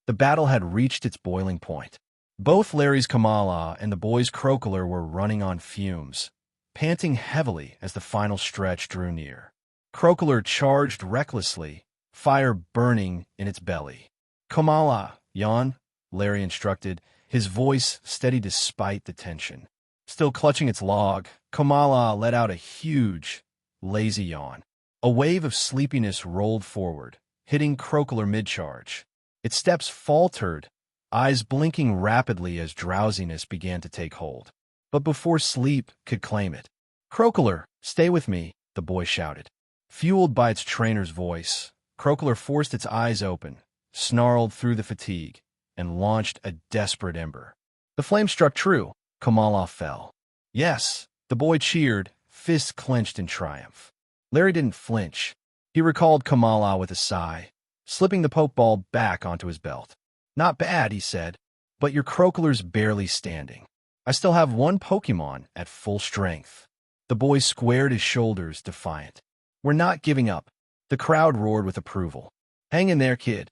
The battle had reached its boiling point. Both Larry's Kamala and the boy's Crocoler were running on fumes, panting heavily as the final stretch drew near. Crocoler charged recklessly, fire burning in its belly. Kamala, yawn, Larry instructed, his voice steady despite the tension. Still clutching its log, Kamala let out a huge, lazy yawn. A wave of sleepiness rolled forward, hitting Crocoler mid-charge. Its steps faltered, eyes blinking rapidly as drowsiness began to take hold. But before sleep could claim it, "Crocoler, stay with me," the boy shouted. Fueled by its trainer's voice, Crocoler forced its eyes open, snarled through the fatigue, and launched a desperate ember. The flame struck true. Kamala fell. Yes, the boy cheered, fists clenched in triumph. Larry didn't flinch. He recalled Kamala with a sigh, slipping the Pokeball back onto his belt. "Not bad," he said, "but your Crocoler's barely standing. I still have 1 Pokemon at full strength." The boy squared his shoulders, defiant. "We're not giving up." The crowd roared with approval. "Hang in there, kid.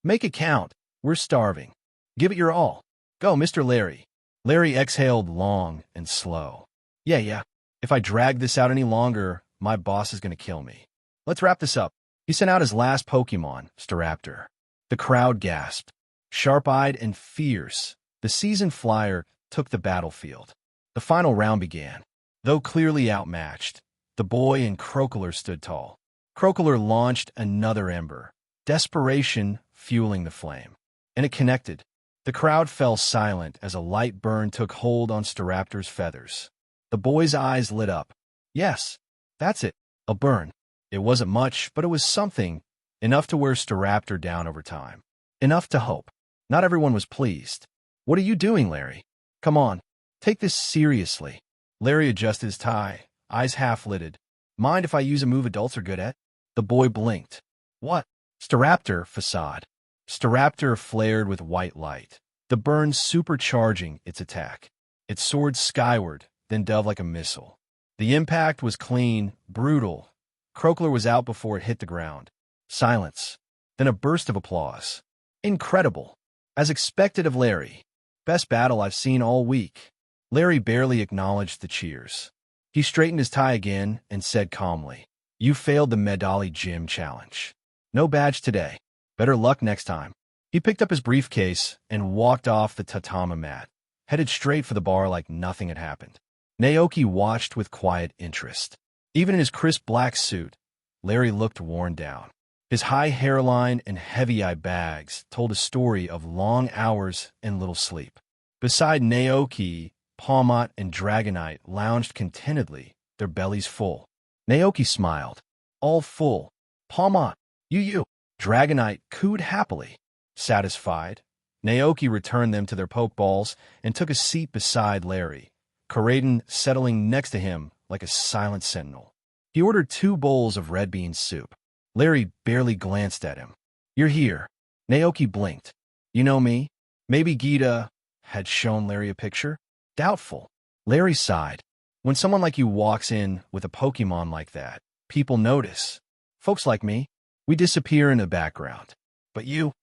Make it count. We're starving. Give it your all. Go, Mr. Larry." Larry exhaled long and slow. Yeah. If I drag this out any longer, my boss is going to kill me. Let's wrap this up." He sent out his last Pokemon, Staraptor. The crowd gasped. Sharp-eyed and fierce, the seasoned flyer took the battlefield. The final round began. Though clearly outmatched, the boy and Crocoler stood tall. Crocoler launched another ember, desperation fueling the flame. And it connected. The crowd fell silent as a light burn took hold on Staraptor's feathers. The boy's eyes lit up. Yes, that's it, a burn. It wasn't much, but it was something, enough to wear Staraptor down over time. Enough to hope. Not everyone was pleased. "What are you doing, Larry? Come on, take this seriously." Larry adjusted his tie, eyes half-lidded. "Mind if I use a move adults are good at?" The boy blinked. "What?" Staraptor facade. Staraptor flared with white light, the burn supercharging its attack. It soared skyward, then dove like a missile. The impact was clean, brutal. Crocoler was out before it hit the ground. Silence. Then a burst of applause. Incredible. As expected of Larry. Best battle I've seen all week. Larry barely acknowledged the cheers. He straightened his tie again and said calmly, "You failed the Medali Gym Challenge. No badge today. Better luck next time." He picked up his briefcase and walked off the tatami mat, headed straight for the bar like nothing had happened. Naoki watched with quiet interest. Even in his crisp black suit, Larry looked worn down. His high hairline and heavy eye bags told a story of long hours and little sleep. Beside Naoki, Palmot and Dragonite lounged contentedly, their bellies full. Naoki smiled. All full. Palmot, you. Dragonite cooed happily. Satisfied, Naoki returned them to their pokeballs and took a seat beside Larry, Coraden settling next to him like a silent sentinel. He ordered 2 bowls of red bean soup. Larry barely glanced at him. You're here. Naoki blinked. You know me? Maybe Gita had shown Larry a picture? Doubtful. Larry sighed. When someone like you walks in with a Pokémon like that, people notice. Folks like me, we disappear in the background. But you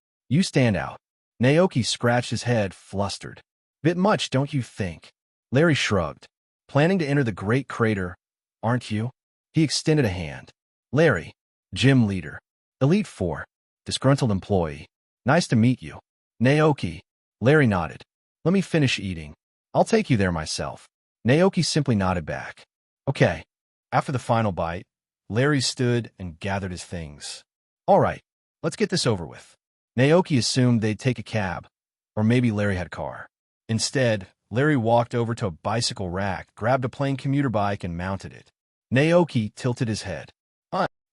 stand out. Naoki scratched his head, flustered. Bit much, don't you think? Larry shrugged. Planning to enter the Great Crater, aren't you? He extended a hand. Larry, gym leader. Elite 4. Disgruntled employee. Nice to meet you. Naoki. Larry nodded. Let me finish eating. I'll take you there myself. Naoki simply nodded back. Okay. After the final bite, Larry stood and gathered his things. All right, let's get this over with. Naoki assumed they'd take a cab, or maybe Larry had a car. Instead, Larry walked over to a bicycle rack, grabbed a plain commuter bike, and mounted it. Naoki tilted his head.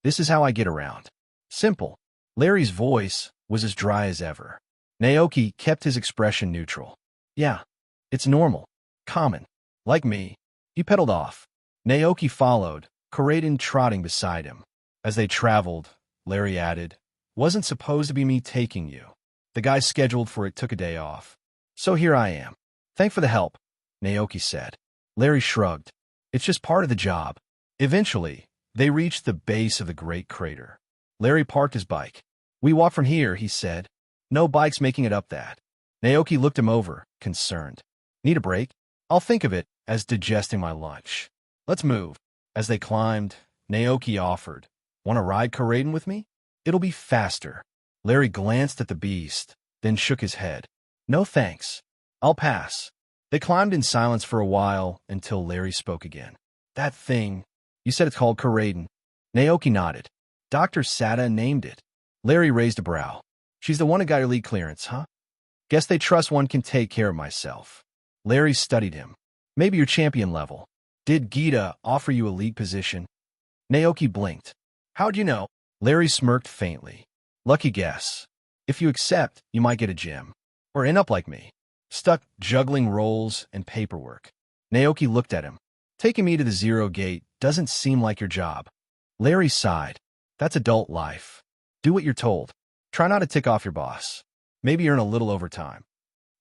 This is how I get around. Simple. Larry's voice was as dry as ever. Naoki kept his expression neutral. Yeah, it's normal. Common. Like me. He pedaled off. Naoki followed, Coraden trotting beside him. As they traveled, Larry added, Wasn't supposed to be me taking you. The guy scheduled for it took a day off. So here I am. Thanks for the help, Naoki said. Larry shrugged. It's just part of the job. Eventually, they reached the base of the Great Crater. Larry parked his bike. We walk from here, he said. No bikes making it up that. Naoki looked him over, concerned. Need a break? I'll think of it as digesting my lunch. Let's move. As they climbed, Naoki offered. Want to ride Coraden with me? It'll be faster. Larry glanced at the beast, then shook his head. No thanks. I'll pass. They climbed in silence for a while until Larry spoke again. That thing, you said it's called Coraden. Naoki nodded. Dr. Sada named it. Larry raised a brow. She's the one who got your league clearance, huh? Guess they trust one can take care of myself. Larry studied him. Maybe you're champion level. Did Gita offer you a league position? Naoki blinked. How'd you know? Larry smirked faintly. Lucky guess. If you accept, you might get a gym. Or end up like me. Stuck juggling roles and paperwork. Naoki looked at him. Taking me to the 0 gate doesn't seem like your job. Larry sighed. That's adult life. Do what you're told. Try not to tick off your boss. Maybe earn a little overtime.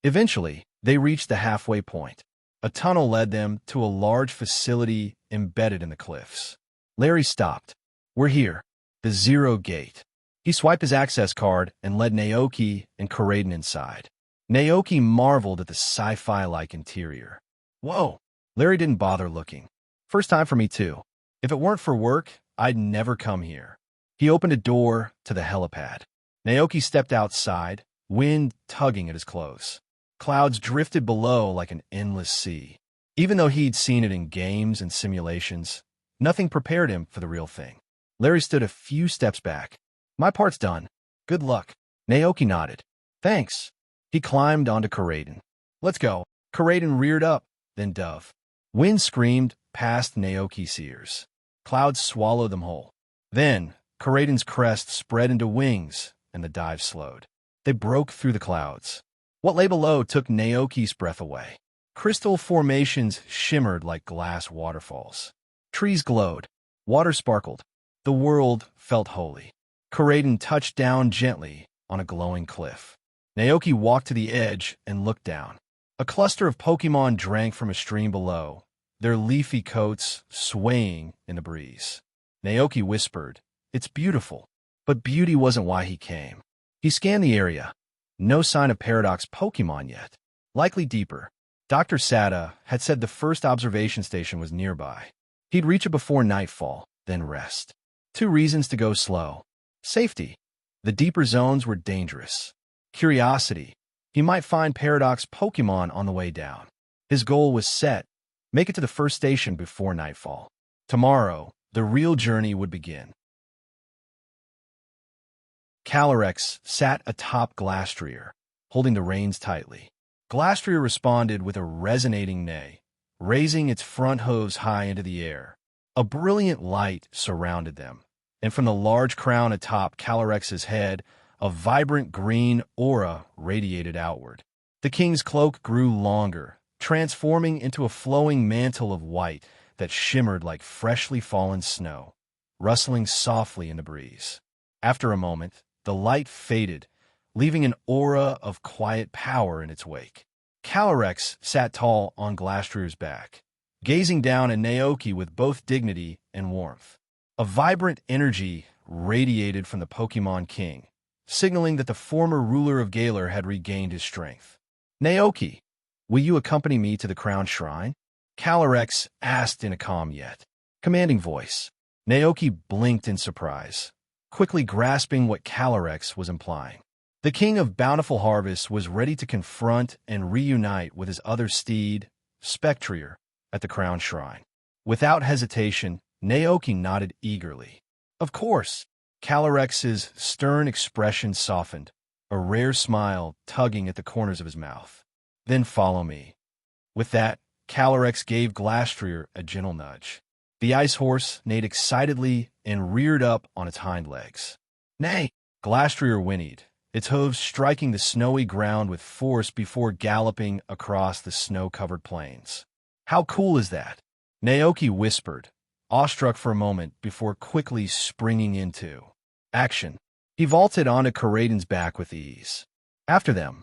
Eventually, they reached the halfway point. A tunnel led them to a large facility embedded in the cliffs. Larry stopped. We're here. The 0 gate. He swiped his access card and led Naoki and Coraden inside. Naoki marveled at the sci-fi-like interior. Whoa! Larry didn't bother looking. First time for me too. If it weren't for work, I'd never come here. He opened a door to the helipad. Naoki stepped outside, wind tugging at his clothes. Clouds drifted below like an endless sea. Even though he'd seen it in games and simulations, nothing prepared him for the real thing. Larry stood a few steps back. My part's done. Good luck. Naoki nodded. Thanks. He climbed onto Coraden. Let's go. Coraden reared up, then dove. Wind screamed past Naoki's ears. Clouds swallowed them whole. Then, Coraden's crest spread into wings, and the dive slowed. They broke through the clouds. What lay below took Naoki's breath away. Crystal formations shimmered like glass waterfalls. Trees glowed. Water sparkled. The world felt holy. Coraden touched down gently on a glowing cliff. Naoki walked to the edge and looked down. A cluster of Pokémon drank from a stream below, their leafy coats swaying in the breeze. Naoki whispered, It's beautiful. But beauty wasn't why he came. He scanned the area. No sign of Paradox Pokémon yet. Likely deeper. Dr. Sada had said the first observation station was nearby. He'd reach it before nightfall, then rest. 2 reasons to go slow. Safety. The deeper zones were dangerous. Curiosity. He might find Paradox Pokémon on the way down. His goal was set. Make it to the first station before nightfall. Tomorrow, the real journey would begin. Calyrex sat atop Glastrier, holding the reins tightly. Glastrier responded with a resonating neigh, raising its front hooves high into the air. A brilliant light surrounded them, and from the large crown atop Calyrex's head, a vibrant green aura radiated outward. The king's cloak grew longer, transforming into a flowing mantle of white that shimmered like freshly fallen snow, rustling softly in the breeze. After a moment, the light faded, leaving an aura of quiet power in its wake. Calyrex sat tall on Glastrier's back, gazing down at Naoki with both dignity and warmth. A vibrant energy radiated from the Pokémon King, signaling that the former ruler of Galar had regained his strength. "Naoki, will you accompany me to the crown shrine?" Calyrex asked in a calm yet commanding voice. Naoki blinked in surprise, quickly grasping what Calyrex was implying. The king of Bountiful Harvest was ready to confront and reunite with his other steed, Spectrier, at the crown shrine. Without hesitation, Naoki nodded eagerly. "Of course." Calyrex's stern expression softened, a rare smile tugging at the corners of his mouth. "Then follow me." With that, Calyrex gave Glastrier a gentle nudge. The ice horse neighed excitedly and reared up on its hind legs. "Nay!" Glastrier whinnied, its hooves striking the snowy ground with force before galloping across the snow-covered plains. "How cool is that?" Naoki whispered, awestruck for a moment before quickly springing into action. He vaulted onto Coraden's back with ease. After them,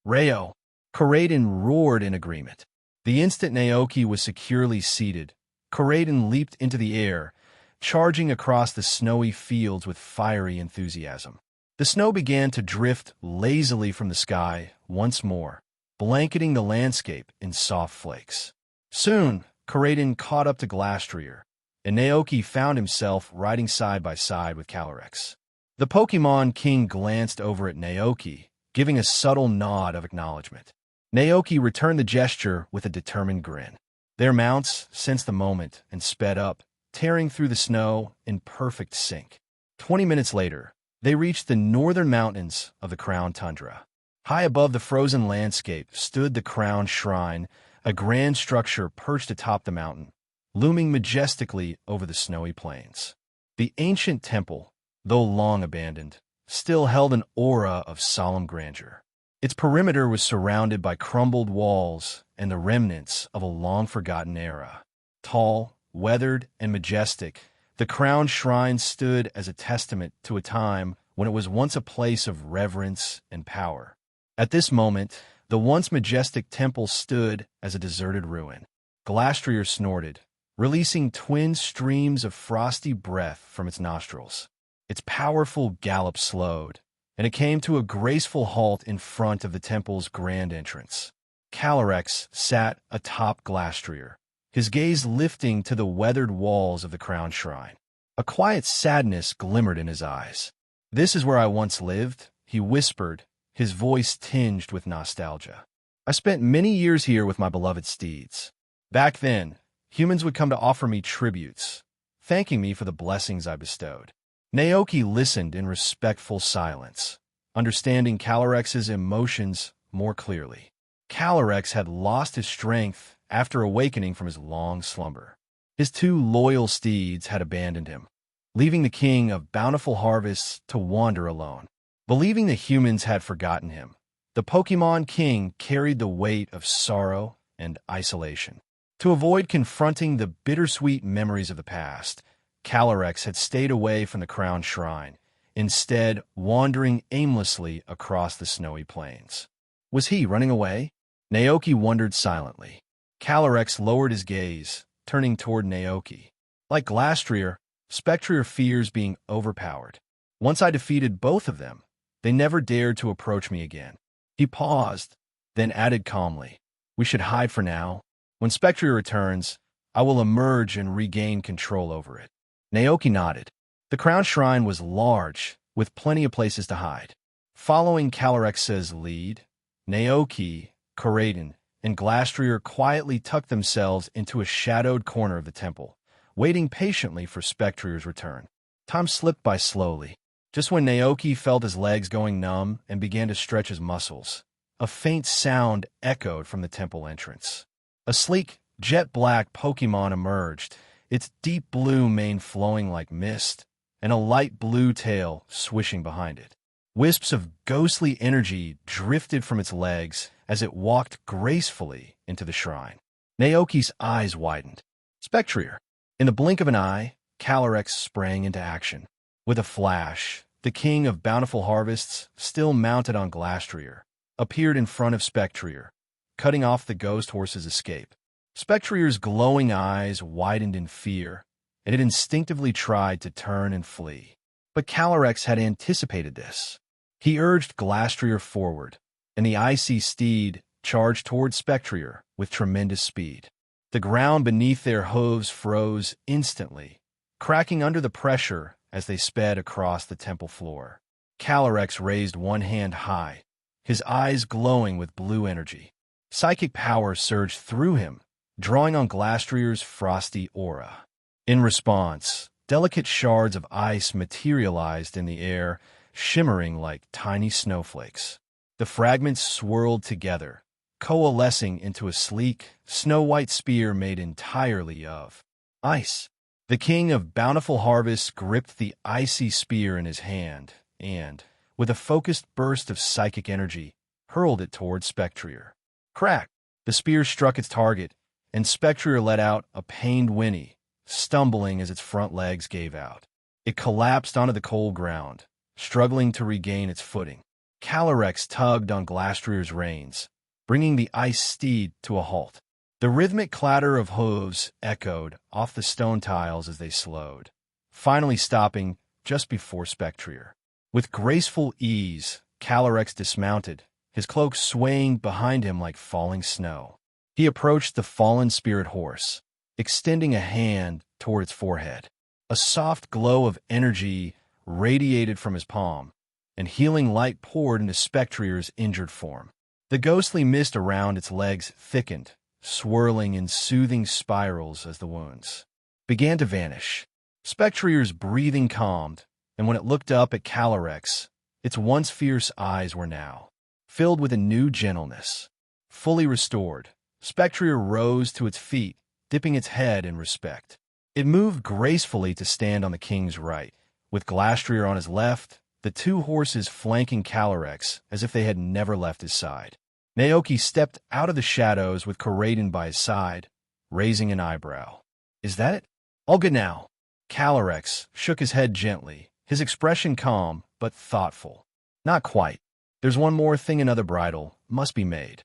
"Rayo!" Coraden roared in agreement. The instant Naoki was securely seated, Coraden leaped into the air, charging across the snowy fields with fiery enthusiasm. The snow began to drift lazily from the sky once more, blanketing the landscape in soft flakes. Soon, Coraden caught up to Glastrier, and Naoki found himself riding side by side with Calyrex. The Pokémon King glanced over at Naoki, giving a subtle nod of acknowledgement. Naoki returned the gesture with a determined grin. Their mounts sensed the moment and sped up, tearing through the snow in perfect sync. 20 minutes later, they reached the northern mountains of the Crown Tundra. High above the frozen landscape stood the Crown Shrine, a grand structure perched atop the mountain, looming majestically over the snowy plains. The ancient temple, though long abandoned, still held an aura of solemn grandeur. Its perimeter was surrounded by crumbled walls and the remnants of a long-forgotten era. Tall, weathered, and majestic, the Crown Shrine stood as a testament to a time when it was once a place of reverence and power. At this moment, the once majestic temple stood as a deserted ruin. Glastrier snorted, releasing twin streams of frosty breath from its nostrils. Its powerful gallop slowed, and it came to a graceful halt in front of the temple's grand entrance. Calyrex sat atop Glastrier, his gaze lifting to the weathered walls of the Crown Shrine. A quiet sadness glimmered in his eyes. "This is where I once lived," he whispered, his voice tinged with nostalgia. "I spent many years here with my beloved steeds. Back then, humans would come to offer me tributes, thanking me for the blessings I bestowed." Naoki listened in respectful silence, understanding Calyrex's emotions more clearly. Calyrex had lost his strength after awakening from his long slumber. His two loyal steeds had abandoned him, leaving the king of Bountiful Harvests to wander alone. Believing the humans had forgotten him, the Pokémon King carried the weight of sorrow and isolation. To avoid confronting the bittersweet memories of the past, Calyrex had stayed away from the Crown Shrine, instead wandering aimlessly across the snowy plains. Was he running away? Naoki wondered silently. Calyrex lowered his gaze, turning toward Naoki. Like Glastrier, Spectrier fears being overpowered. Once I defeated both of them, they never dared to approach me again. He paused, then added calmly, "We should hide for now. When Spectrier returns, I will emerge and regain control over it." Naoki nodded. The Crown Shrine was large, with plenty of places to hide. Following Calyrex's lead, Naoki, Coraden, and Glastrier quietly tucked themselves into a shadowed corner of the temple, waiting patiently for Spectrier's return. Time slipped by slowly. Just when Naoki felt his legs going numb and began to stretch his muscles, a faint sound echoed from the temple entrance. A sleek, jet-black Pokémon emerged, its deep blue mane flowing like mist, and a light blue tail swishing behind it. Wisps of ghostly energy drifted from its legs as it walked gracefully into the shrine. Naoki's eyes widened. Spectrier. In the blink of an eye, Calyrex sprang into action. With a flash, the king of bountiful harvests, still mounted on Glastrier, appeared in front of Spectrier, cutting off the ghost horse's escape. Spectrier's glowing eyes widened in fear, and it instinctively tried to turn and flee. But Calyrex had anticipated this. He urged Glastrier forward, and the icy steed charged toward Spectrier with tremendous speed. The ground beneath their hooves froze instantly, cracking under the pressure as they sped across the temple floor. Calyrex raised one hand high, his eyes glowing with blue energy. Psychic power surged through him, drawing on Glastrier's frosty aura. In response, delicate shards of ice materialized in the air, shimmering like tiny snowflakes. The fragments swirled together, coalescing into a sleek, snow-white spear made entirely of ice. The king of bountiful harvests gripped the icy spear in his hand and, with a focused burst of psychic energy, hurled it toward Spectrier. Crack! The spear struck its target, and Spectrier let out a pained whinny, stumbling as its front legs gave out. It collapsed onto the cold ground, struggling to regain its footing. Calyrex tugged on Glastrier's reins, bringing the ice steed to a halt. The rhythmic clatter of hooves echoed off the stone tiles as they slowed, finally stopping just before Spectrier. With graceful ease, Calyrex dismounted, his cloak swaying behind him like falling snow. He approached the fallen spirit horse, extending a hand toward its forehead. A soft glow of energy radiated from his palm, and healing light poured into Spectrier's injured form. The ghostly mist around its legs thickened, swirling in soothing spirals as the wounds began to vanish. Spectrier's breathing calmed, and when it looked up at Calyrex, its once fierce eyes were now filled with a new gentleness. Fully restored, Spectrier rose to its feet, dipping its head in respect. It moved gracefully to stand on the king's right, with Glastrier on his left, the two horses flanking Calyrex as if they had never left his side. Naoki stepped out of the shadows with Coradin by his side, raising an eyebrow. "Is that it? All good now." Calyrex shook his head gently, his expression calm but thoughtful. "Not quite. There's one more thing another bridle must be made."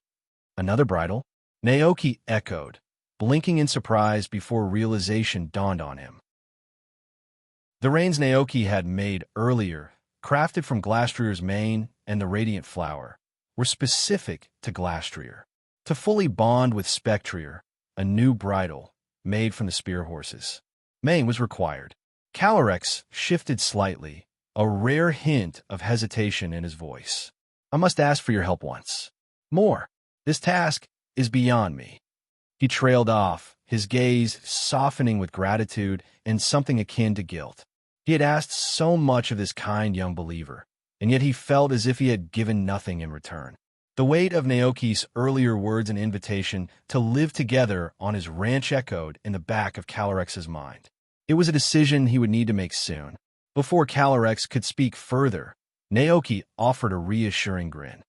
"Another bridle?" Naoki echoed, blinking in surprise before realization dawned on him. The reins Naoki had made earlier, crafted from Glastrier's mane and the radiant flower, were specific to Glastrier. To fully bond with Spectrier, a new bridle, made from the spear horse's mane, was required. Calyrex shifted slightly, a rare hint of hesitation in his voice. "I must ask for your help once more. This task is beyond me." He trailed off, his gaze softening with gratitude and something akin to guilt. He had asked so much of this kind young believer, and yet he felt as if he had given nothing in return. The weight of Naoki's earlier words and invitation to live together on his ranch echoed in the back of Calyrex's mind. It was a decision he would need to make soon. Before Calyrex could speak further, Naoki offered a reassuring grin.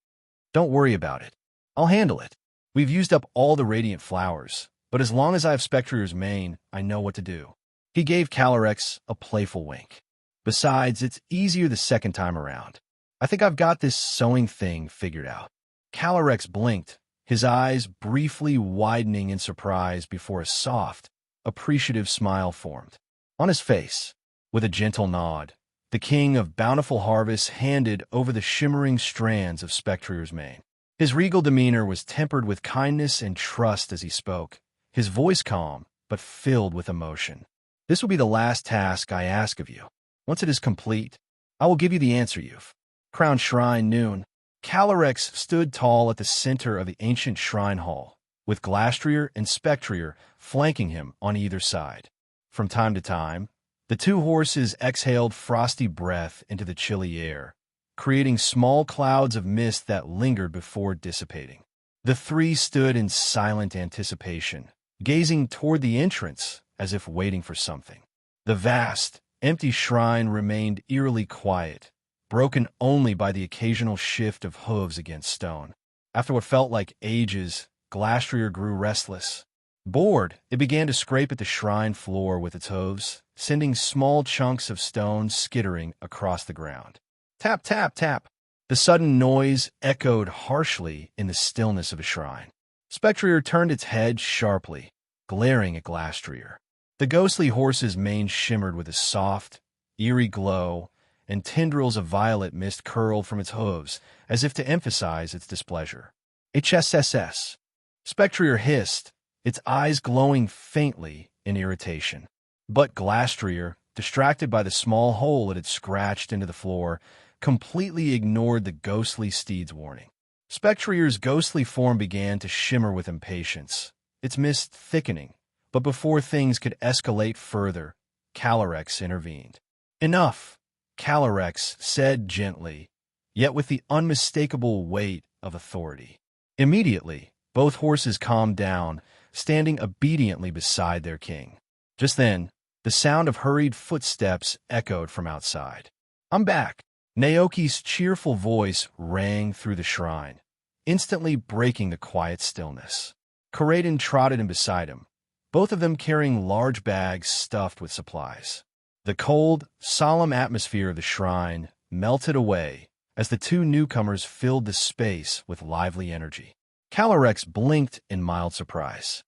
"Don't worry about it. I'll handle it. We've used up all the radiant flowers, but as long as I have Spectrier's mane, I know what to do." He gave Calyrex a playful wink. "Besides, it's easier the second time around. I think I've got this sewing thing figured out." Calyrex blinked, his eyes briefly widening in surprise before a soft, appreciative smile formed on his face. With a gentle nod, the king of bountiful harvests handed over the shimmering strands of Spectrier's mane. His regal demeanor was tempered with kindness and trust as he spoke, his voice calm but filled with emotion. "This will be the last task I ask of you. Once it is complete, I will give you the answer you've crowned shrine noon." Calyrex stood tall at the center of the ancient shrine hall, with Glastrier and Spectrier flanking him on either side. From time to time, The two horses exhaled frosty breath into the chilly air, creating small clouds of mist that lingered before dissipating. The three stood in silent anticipation, gazing toward the entrance as if waiting for something. The vast, empty shrine remained eerily quiet, broken only by the occasional shift of hooves against stone. After what felt like ages, Glastrier grew restless. Bored, it began to scrape at the shrine floor with its hooves, sending small chunks of stone skittering across the ground. Tap, tap, tap. The sudden noise echoed harshly in the stillness of a shrine. Spectrier turned its head sharply, glaring at Glastrier. The ghostly horse's mane shimmered with a soft, eerie glow, and tendrils of violet mist curled from its hooves, as if to emphasize its displeasure. HSSS. Spectrier hissed, its eyes glowing faintly in irritation. But Glastrier, distracted by the small hole it had scratched into the floor, completely ignored the ghostly steed's warning. Spectrier's ghostly form began to shimmer with impatience, its mist thickening. But before things could escalate further, Calyrex intervened. "Enough," Calyrex said gently, yet with the unmistakable weight of authority. Immediately, both horses calmed down, standing obediently beside their king. Just then, the sound of hurried footsteps echoed from outside. "I'm back." Naoki's cheerful voice rang through the shrine, instantly breaking the quiet stillness. Corraden trotted in beside him, both of them carrying large bags stuffed with supplies. The cold, solemn atmosphere of the shrine melted away as the two newcomers filled the space with lively energy. Calyrex blinked in mild surprise.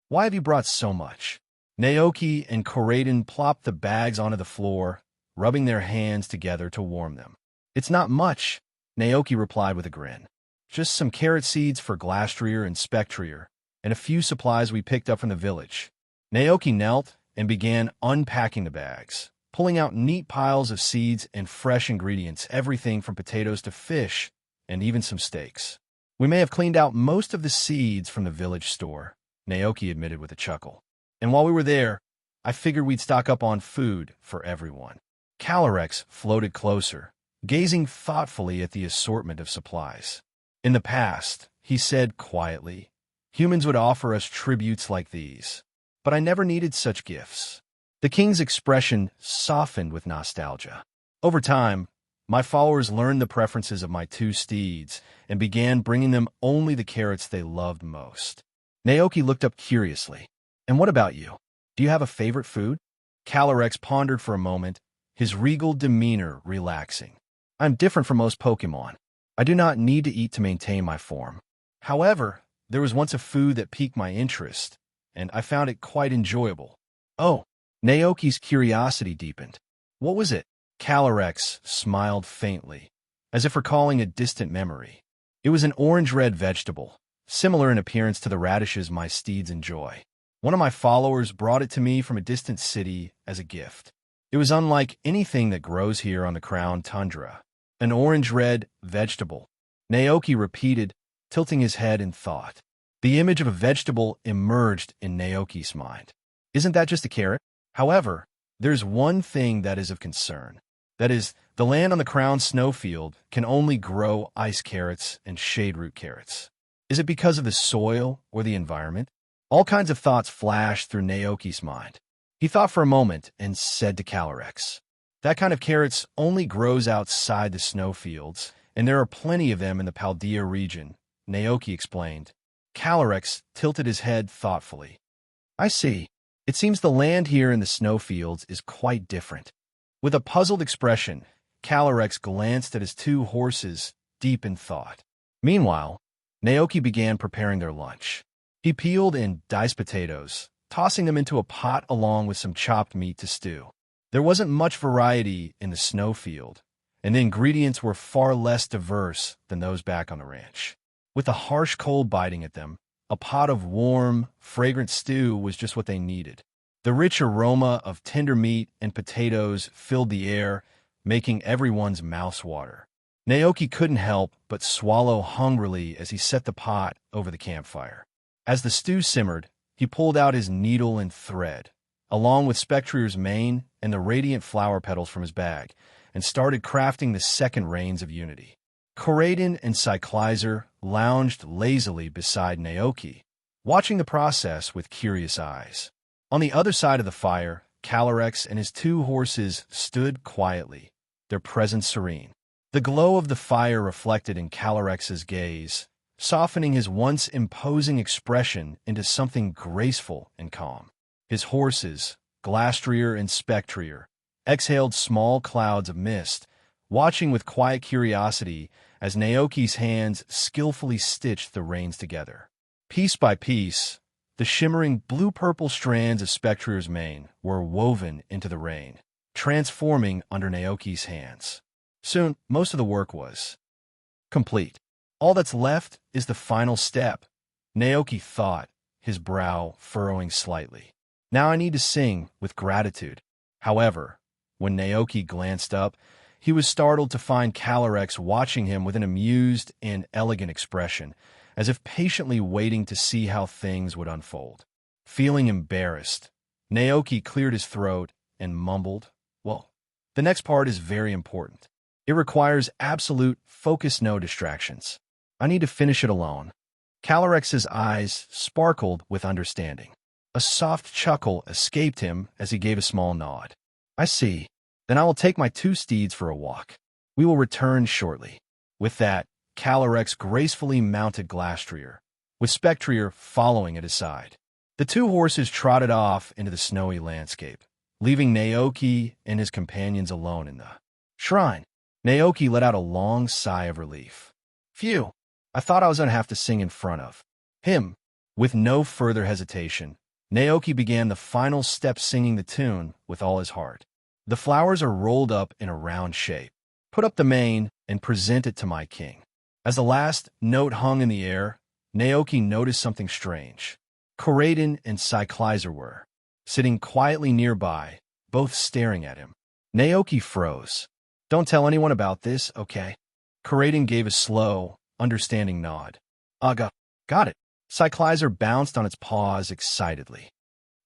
"Why have you brought so much?" Naoki and Corraden plopped the bags onto the floor, rubbing their hands together to warm them. "It's not much," Naoki replied with a grin. "Just some carrot seeds for Glastrier and Spectrier, and a few supplies we picked up from the village." Naoki knelt and began unpacking the bags, pulling out neat piles of seeds and fresh ingredients, everything from potatoes to fish, and even some steaks. "We may have cleaned out most of the seeds from the village store," Naoki admitted with a chuckle. "And while we were there, I figured we'd stock up on food for everyone." Calyrex floated closer, gazing thoughtfully at the assortment of supplies. "In the past," he said quietly, "humans would offer us tributes like these, but I never needed such gifts." The king's expression softened with nostalgia. "Over time, my followers learned the preferences of my two steeds and began bringing them only the carrots they loved most." Naoki looked up curiously. "And what about you? Do you have a favorite food?" Calyrex pondered for a moment, his regal demeanor relaxing. "I'm different from most Pokémon. I do not need to eat to maintain my form. However, there was once a food that piqued my interest, and I found it quite enjoyable." "Oh," Naoki's curiosity deepened. "What was it?" Calyrex smiled faintly, as if recalling a distant memory. "It was an orange-red vegetable, similar in appearance to the radishes my steeds enjoy. One of my followers brought it to me from a distant city as a gift. It was unlike anything that grows here on the Crown Tundra." "An orange-red vegetable," Naoki repeated, tilting his head in thought. The image of a vegetable emerged in Naoki's mind. "Isn't that just a carrot? However, there's one thing that is of concern. That is, the land on the Crown Snowfield can only grow ice carrots and shade root carrots. Is it because of the soil or the environment?" All kinds of thoughts flashed through Naoki's mind. He thought for a moment and said to Calyrex, "That kind of carrots only grows outside the snowfields, and there are plenty of them in the Paldea region," Naoki explained. Calyrex tilted his head thoughtfully. "I see. It seems the land here in the snowfields is quite different." With a puzzled expression, Calyrex glanced at his two horses, deep in thought. Meanwhile, Naoki began preparing their lunch. He peeled and diced potatoes, tossing them into a pot along with some chopped meat to stew. There wasn't much variety in the snowfield, and the ingredients were far less diverse than those back on the ranch. With the harsh cold biting at them, a pot of warm, fragrant stew was just what they needed. The rich aroma of tender meat and potatoes filled the air, making everyone's mouths water. Naoki couldn't help but swallow hungrily as he set the pot over the campfire. As the stew simmered, he pulled out his needle and thread, along with Spectreer's mane and the radiant flower petals from his bag, and started crafting the second Reins of Unity. Koraidon and Cyclizer lounged lazily beside Naoki, watching the process with curious eyes. On the other side of the fire, Calyrex and his two horses stood quietly, their presence serene. The glow of the fire reflected in Calyrex's gaze, softening his once imposing expression into something graceful and calm. His horses, Glastreer and Spectreer, exhaled small clouds of mist, watching with quiet curiosity as Naoki's hands skillfully stitched the reins together. Piece by piece, the shimmering blue-purple strands of Spectreer's mane were woven into the rein, transforming under Naoki's hands. Soon, most of the work was complete. All that's left is the final step, Naoki thought, his brow furrowing slightly. Now I need to sing with gratitude. However, when Naoki glanced up, he was startled to find Calyrex watching him with an amused and elegant expression, as if patiently waiting to see how things would unfold. Feeling embarrassed, Naoki cleared his throat and mumbled, "Well, the next part is very important. It requires absolute focus, no distractions. I need to finish it alone." Calyrex's eyes sparkled with understanding. A soft chuckle escaped him as he gave a small nod. "I see. Then I will take my two steeds for a walk. We will return shortly." With that, Calyrex gracefully mounted Glastreer, with Spectreer following at his side. The two horses trotted off into the snowy landscape, leaving Naoki and his companions alone in the shrine. Naoki let out a long sigh of relief. "Phew, I thought I was going to have to sing in front of him." With no further hesitation, Naoki began the final step, singing the tune with all his heart. "The flowers are rolled up in a round shape. Put up the mane and present it to my king." As the last note hung in the air, Naoki noticed something strange. Koraidon and Cyclizer were sitting quietly nearby, both staring at him. Naoki froze. "Don't tell anyone about this, okay?" Koraidon gave a slow, understanding nod. Got it." Cyclizer bounced on its paws excitedly.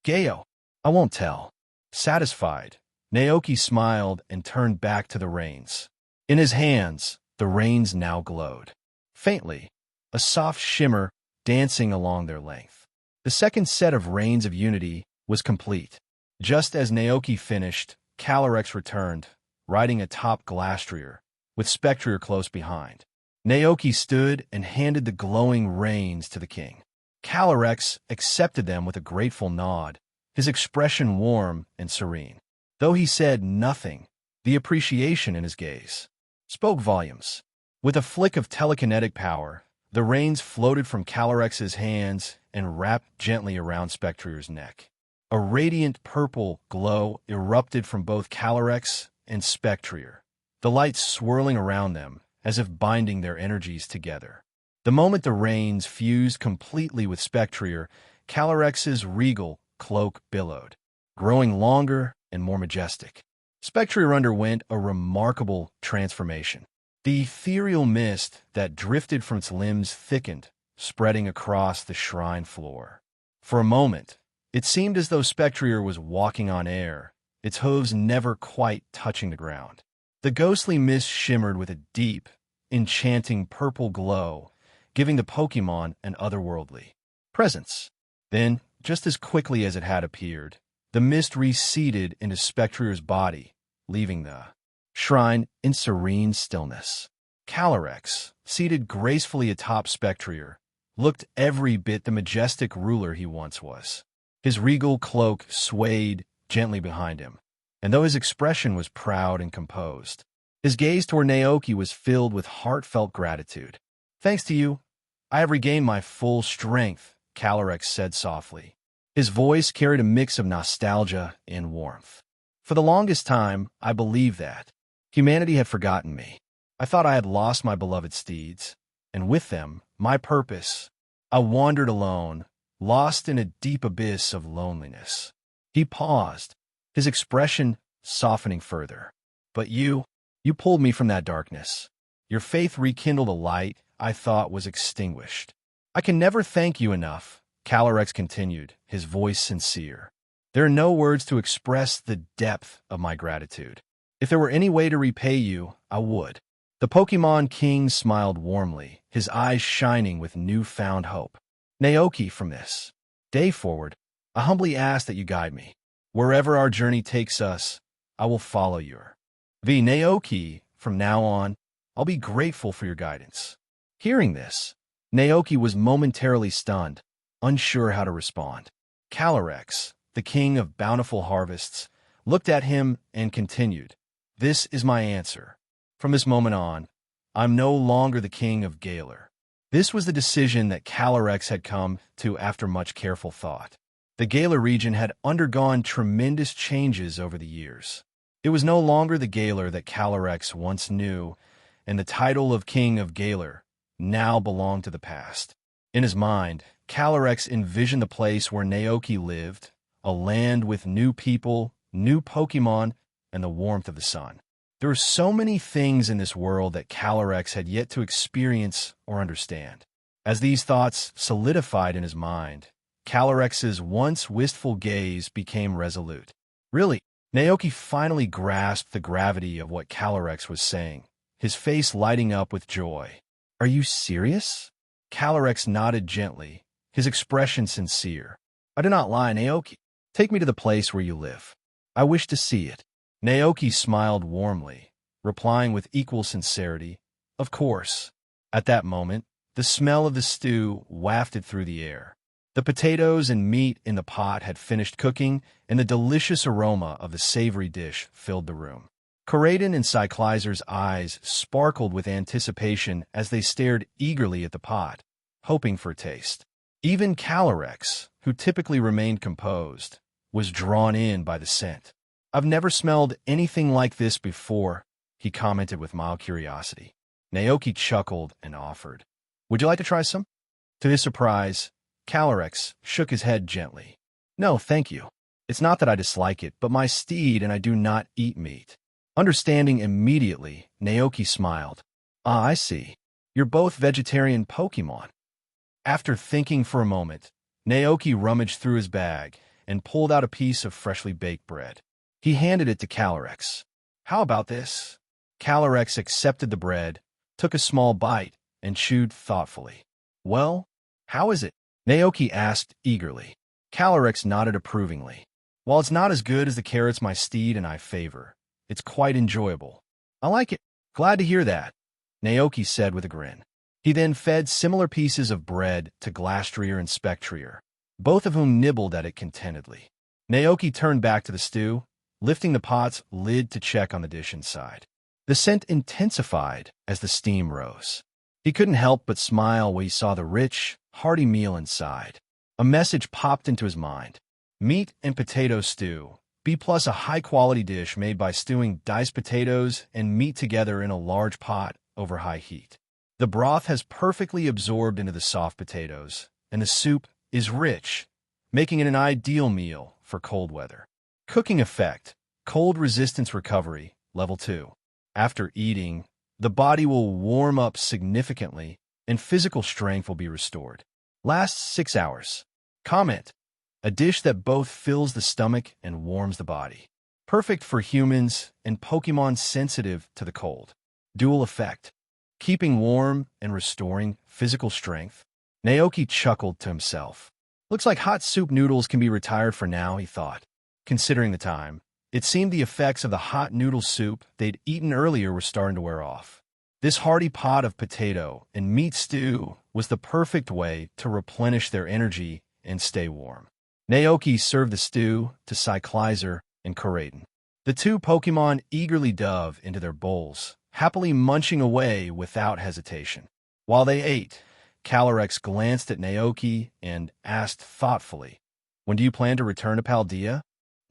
"Gayo, I won't tell." Satisfied, Naoki smiled and turned back to the reins. In his hands, the reins now glowed faintly, a soft shimmer dancing along their length. The second set of Reins of Unity was complete. Just as Naoki finished, Calyrex returned, riding atop Glastreer, with Spectreer close behind. Naoki stood and handed the glowing reins to the king. Calyrex accepted them with a grateful nod, his expression warm and serene. Though he said nothing, the appreciation in his gaze spoke volumes. With a flick of telekinetic power, the reins floated from Calyrex's hands and wrapped gently around Spectreer's neck. A radiant purple glow erupted from both Calyrex and Spectreer, the lights swirling around them as if binding their energies together. The moment the reins fused completely with Spectreer, Calyrex's regal cloak billowed, growing longer and more majestic. Spectreer underwent a remarkable transformation. The ethereal mist that drifted from its limbs thickened, spreading across the shrine floor. For a moment, it seemed as though Spectreer was walking on air, its hooves never quite touching the ground. The ghostly mist shimmered with a deep, enchanting purple glow, giving the Pokémon an otherworldly presence. Then, just as quickly as it had appeared, the mist receded into Spectreer's body, leaving the shrine in serene stillness. Calyrex, seated gracefully atop Spectreer, looked every bit the majestic ruler he once was. His regal cloak swayed gently behind him, and though his expression was proud and composed, his gaze toward Naoki was filled with heartfelt gratitude. "Thanks to you, I have regained my full strength," Calyrex said softly. His voice carried a mix of nostalgia and warmth. "For the longest time, I believed that humanity had forgotten me. I thought I had lost my beloved steeds, and with them, my purpose. I wandered alone, lost in a deep abyss of loneliness." He paused, his expression softening further. "But you pulled me from that darkness. Your faith rekindled a light I thought was extinguished. I can never thank you enough," Calyrex continued, his voice sincere. There are no words to express the depth of my gratitude. If there were any way to repay you, I would. The Pokémon King smiled warmly, his eyes shining with newfound hope. Naoki, from this day forward, I humbly ask that you guide me. Wherever our journey takes us, I will follow you. Naoki, from now on, I'll be grateful for your guidance. Hearing this, Naoki was momentarily stunned, unsure how to respond. Calyrex, the king of bountiful harvests, looked at him and continued, "This is my answer. From this moment on, I'm no longer the king of Galar." This was the decision that Calyrex had come to after much careful thought. The Galar region had undergone tremendous changes over the years. It was no longer the Galar that Calyrex once knew, and the title of King of Galar now belonged to the past. In his mind, Calyrex envisioned the place where Naoki lived, a land with new people, new Pokémon, and the warmth of the sun. There were so many things in this world that Calyrex had yet to experience or understand. As these thoughts solidified in his mind, Calyrex's once wistful gaze became resolute. Really, Naoki finally grasped the gravity of what Calyrex was saying, his face lighting up with joy. "Are you serious?" Calyrex nodded gently, his expression sincere. "I do not lie, Naoki. Take me to the place where you live. I wish to see it." Naoki smiled warmly, replying with equal sincerity, "Of course." At that moment, the smell of the stew wafted through the air. The potatoes and meat in the pot had finished cooking, and the delicious aroma of the savory dish filled the room. Coraden and Cyclizer's eyes sparkled with anticipation as they stared eagerly at the pot, hoping for a taste. Even Calyrex, who typically remained composed, was drawn in by the scent. "I've never smelled anything like this before," he commented with mild curiosity. Naoki chuckled and offered, "Would you like to try some?" To his surprise, Calyrex shook his head gently. "No, thank you. It's not that I dislike it, but my steed and I do not eat meat." Understanding immediately, Naoki smiled. "Ah, I see. You're both vegetarian Pokémon." After thinking for a moment, Naoki rummaged through his bag and pulled out a piece of freshly baked bread. He handed it to Calyrex. "How about this?" Calyrex accepted the bread, took a small bite, and chewed thoughtfully. "Well, how is it?" Naoki asked eagerly. Calyrex nodded approvingly. "While it's not as good as the carrots my steed and I favor, it's quite enjoyable." "I like it." "Glad to hear that," Naoki said with a grin. He then fed similar pieces of bread to Glastrier and Spectrier, both of whom nibbled at it contentedly. Naoki turned back to the stew, lifting the pot's lid to check on the dish inside. The scent intensified as the steam rose. He couldn't help but smile when he saw the rich, hearty meal inside. A message popped into his mind. Meat and potato stew, B+ a high-quality dish made by stewing diced potatoes and meat together in a large pot over high heat. The broth has perfectly absorbed into the soft potatoes, and the soup is rich, making it an ideal meal for cold weather. Cooking effect, cold resistance recovery, level 2. After eating, the body will warm up significantly and physical strength will be restored. Lasts 6 hours. Comment: a dish that both fills the stomach and warms the body. Perfect for humans and Pokémon sensitive to the cold. Dual effect: keeping warm and restoring physical strength. Naoki chuckled to himself. Looks like hot soup noodles can be retired for now, he thought. Considering the time, it seemed the effects of the hot noodle soup they'd eaten earlier were starting to wear off. This hearty pot of potato and meat stew was the perfect way to replenish their energy and stay warm. Naoki served the stew to Cyclizer and Coraden. The two Pokémon eagerly dove into their bowls, happily munching away without hesitation. While they ate, Calyrex glanced at Naoki and asked thoughtfully, "When do you plan to return to Paldea?"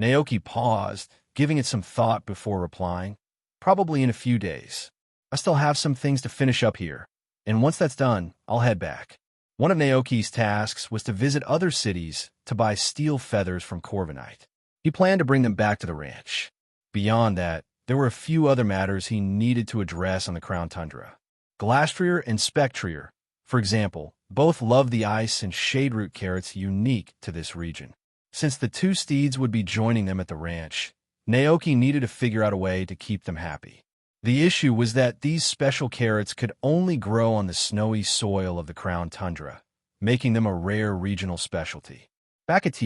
Naoki paused, giving it some thought before replying, "Probably in a few days. I still have some things to finish up here, and once that's done, I'll head back." One of Naoki's tasks was to visit other cities to buy steel feathers from Corviknight. He planned to bring them back to the ranch. Beyond that, there were a few other matters he needed to address on the Crown Tundra. Glastrier and Spectrier, for example, both loved the ice and shade root carrots unique to this region. Since the two steeds would be joining them at the ranch, Naoki needed to figure out a way to keep them happy. The issue was that these special carrots could only grow on the snowy soil of the Crown Tundra, making them a rare regional specialty. Back at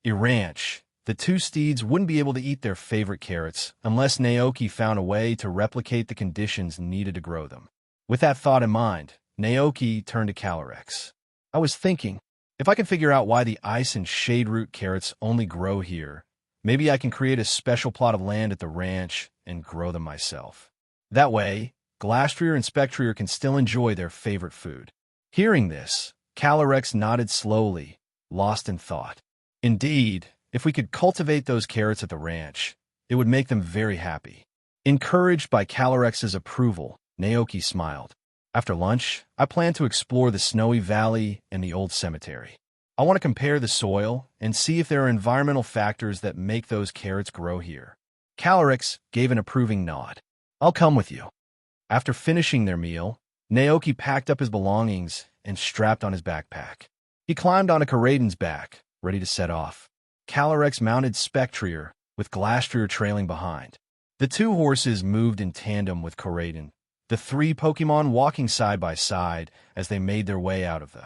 ranch, the two steeds wouldn't be able to eat their favorite carrots unless Naoki found a way to replicate the conditions needed to grow them. With that thought in mind, Naoki turned to Calyrex. I was thinking, if I can figure out why the ice and shade root carrots only grow here, maybe I can create a special plot of land at the ranch and grow them myself. That way, Glastrier and Spectrier can still enjoy their favorite food. Hearing this, Calyrex nodded slowly, lost in thought. Indeed, if we could cultivate those carrots at the ranch, it would make them very happy. Encouraged by Calyrex's approval, Naoki smiled. After lunch, I plan to explore the snowy valley and the old cemetery. I want to compare the soil and see if there are environmental factors that make those carrots grow here. Calyrex gave an approving nod. I'll come with you. After finishing their meal, Naoki packed up his belongings and strapped on his backpack. He climbed onto Coraden's back, ready to set off. Calyrex mounted Spectrier, with Glastrier trailing behind. The two horses moved in tandem with Coraden, the three Pokémon walking side by side as they made their way out of the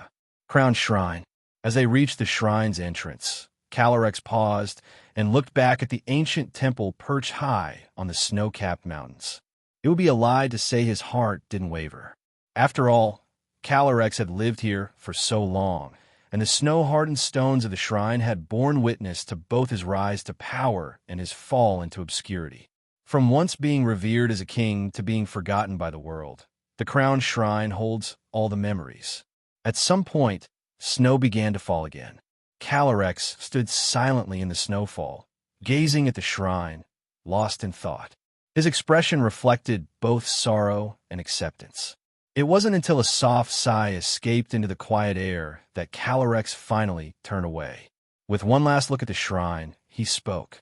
Crown Shrine. As they reached the shrine's entrance, Calyrex paused and looked back at the ancient temple perched high on the snow-capped mountains. It would be a lie to say his heart didn't waver. After all, Calyrex had lived here for so long, and the snow-hardened stones of the shrine had borne witness to both his rise to power and his fall into obscurity. From once being revered as a king to being forgotten by the world, the Crown Shrine holds all the memories. At some point, snow began to fall again. Calyrex stood silently in the snowfall, gazing at the shrine, lost in thought. His expression reflected both sorrow and acceptance. It wasn't until a soft sigh escaped into the quiet air that Calyrex finally turned away. With one last look at the shrine, he spoke.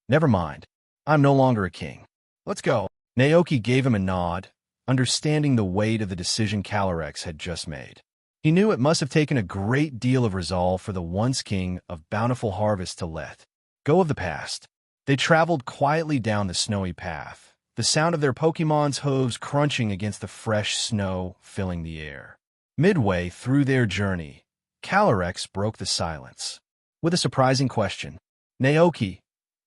Never mind. I'm no longer a king. Let's go. Naoki gave him a nod, understanding the weight of the decision Calyrex had just made. He knew it must have taken a great deal of resolve for the once king of bountiful harvest to let go of the past. They traveled quietly down the snowy path, the sound of their Pokémon's hooves crunching against the fresh snow filling the air. Midway through their journey, Calyrex broke the silence with a surprising question. Naoki,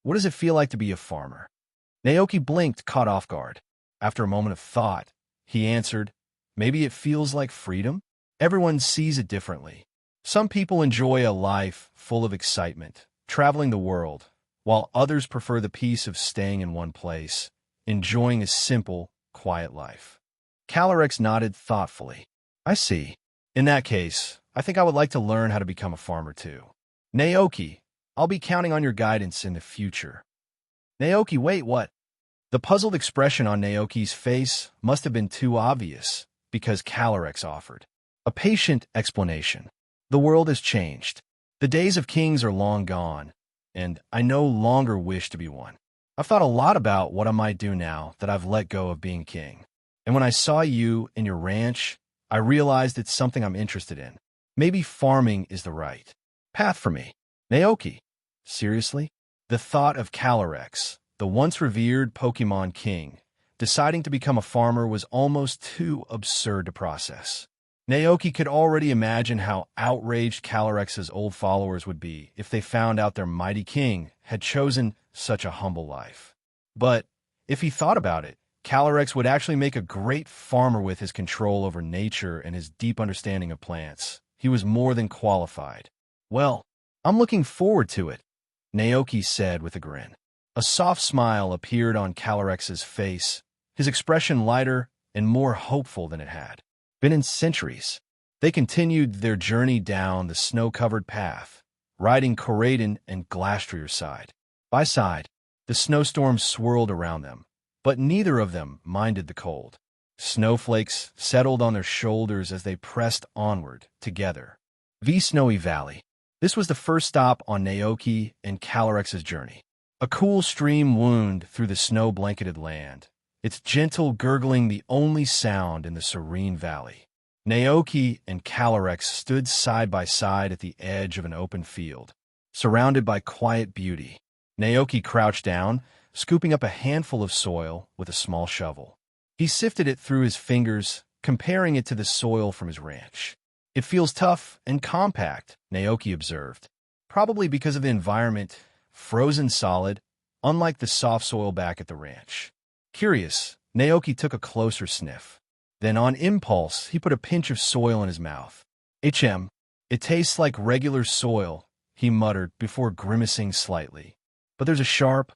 what does it feel like to be a farmer? Naoki blinked, caught off guard. After a moment of thought, he answered, maybe it feels like freedom? Everyone sees it differently. Some people enjoy a life full of excitement, traveling the world, while others prefer the peace of staying in one place, enjoying a simple, quiet life. Calyrex nodded thoughtfully. I see. In that case, I think I would like to learn how to become a farmer too. Naoki, I'll be counting on your guidance in the future. Naoki, wait, what? The puzzled expression on Naoki's face must have been too obvious, because Calyrex offered a patient explanation. The world has changed. The days of kings are long gone, and I no longer wish to be one. I've thought a lot about what I might do now that I've let go of being king. And when I saw you and your ranch, I realized it's something I'm interested in. Maybe farming is the right path for me. Naoki, seriously? The thought of Calyrex, the once revered Pokémon king, deciding to become a farmer was almost too absurd to process. Naoki could already imagine how outraged Calyrex's old followers would be if they found out their mighty king had chosen such a humble life. But if he thought about it, Calyrex would actually make a great farmer with his control over nature and his deep understanding of plants. He was more than qualified. Well, I'm looking forward to it, Naoki said with a grin. A soft smile appeared on Calyrex's face, his expression lighter and more hopeful than it had been in centuries. They continued their journey down the snow-covered path, riding Coraden and Glastrier side by side. The snowstorm swirled around them, but neither of them minded the cold. Snowflakes settled on their shoulders as they pressed onward together. The Snowy Valley. This was the first stop on Naoki and Calyrex's journey. A cool stream wound through the snow-blanketed land, its gentle gurgling the only sound in the serene valley. Naoki and Calyrex stood side by side at the edge of an open field, surrounded by quiet beauty. Naoki crouched down, scooping up a handful of soil with a small shovel. He sifted it through his fingers, comparing it to the soil from his ranch. It feels tough and compact, Naoki observed. Probably because of the environment, frozen solid, unlike the soft soil back at the ranch. Curious, Naoki took a closer sniff. Then on impulse, he put a pinch of soil in his mouth. It tastes like regular soil, he muttered before grimacing slightly. But there's a sharp,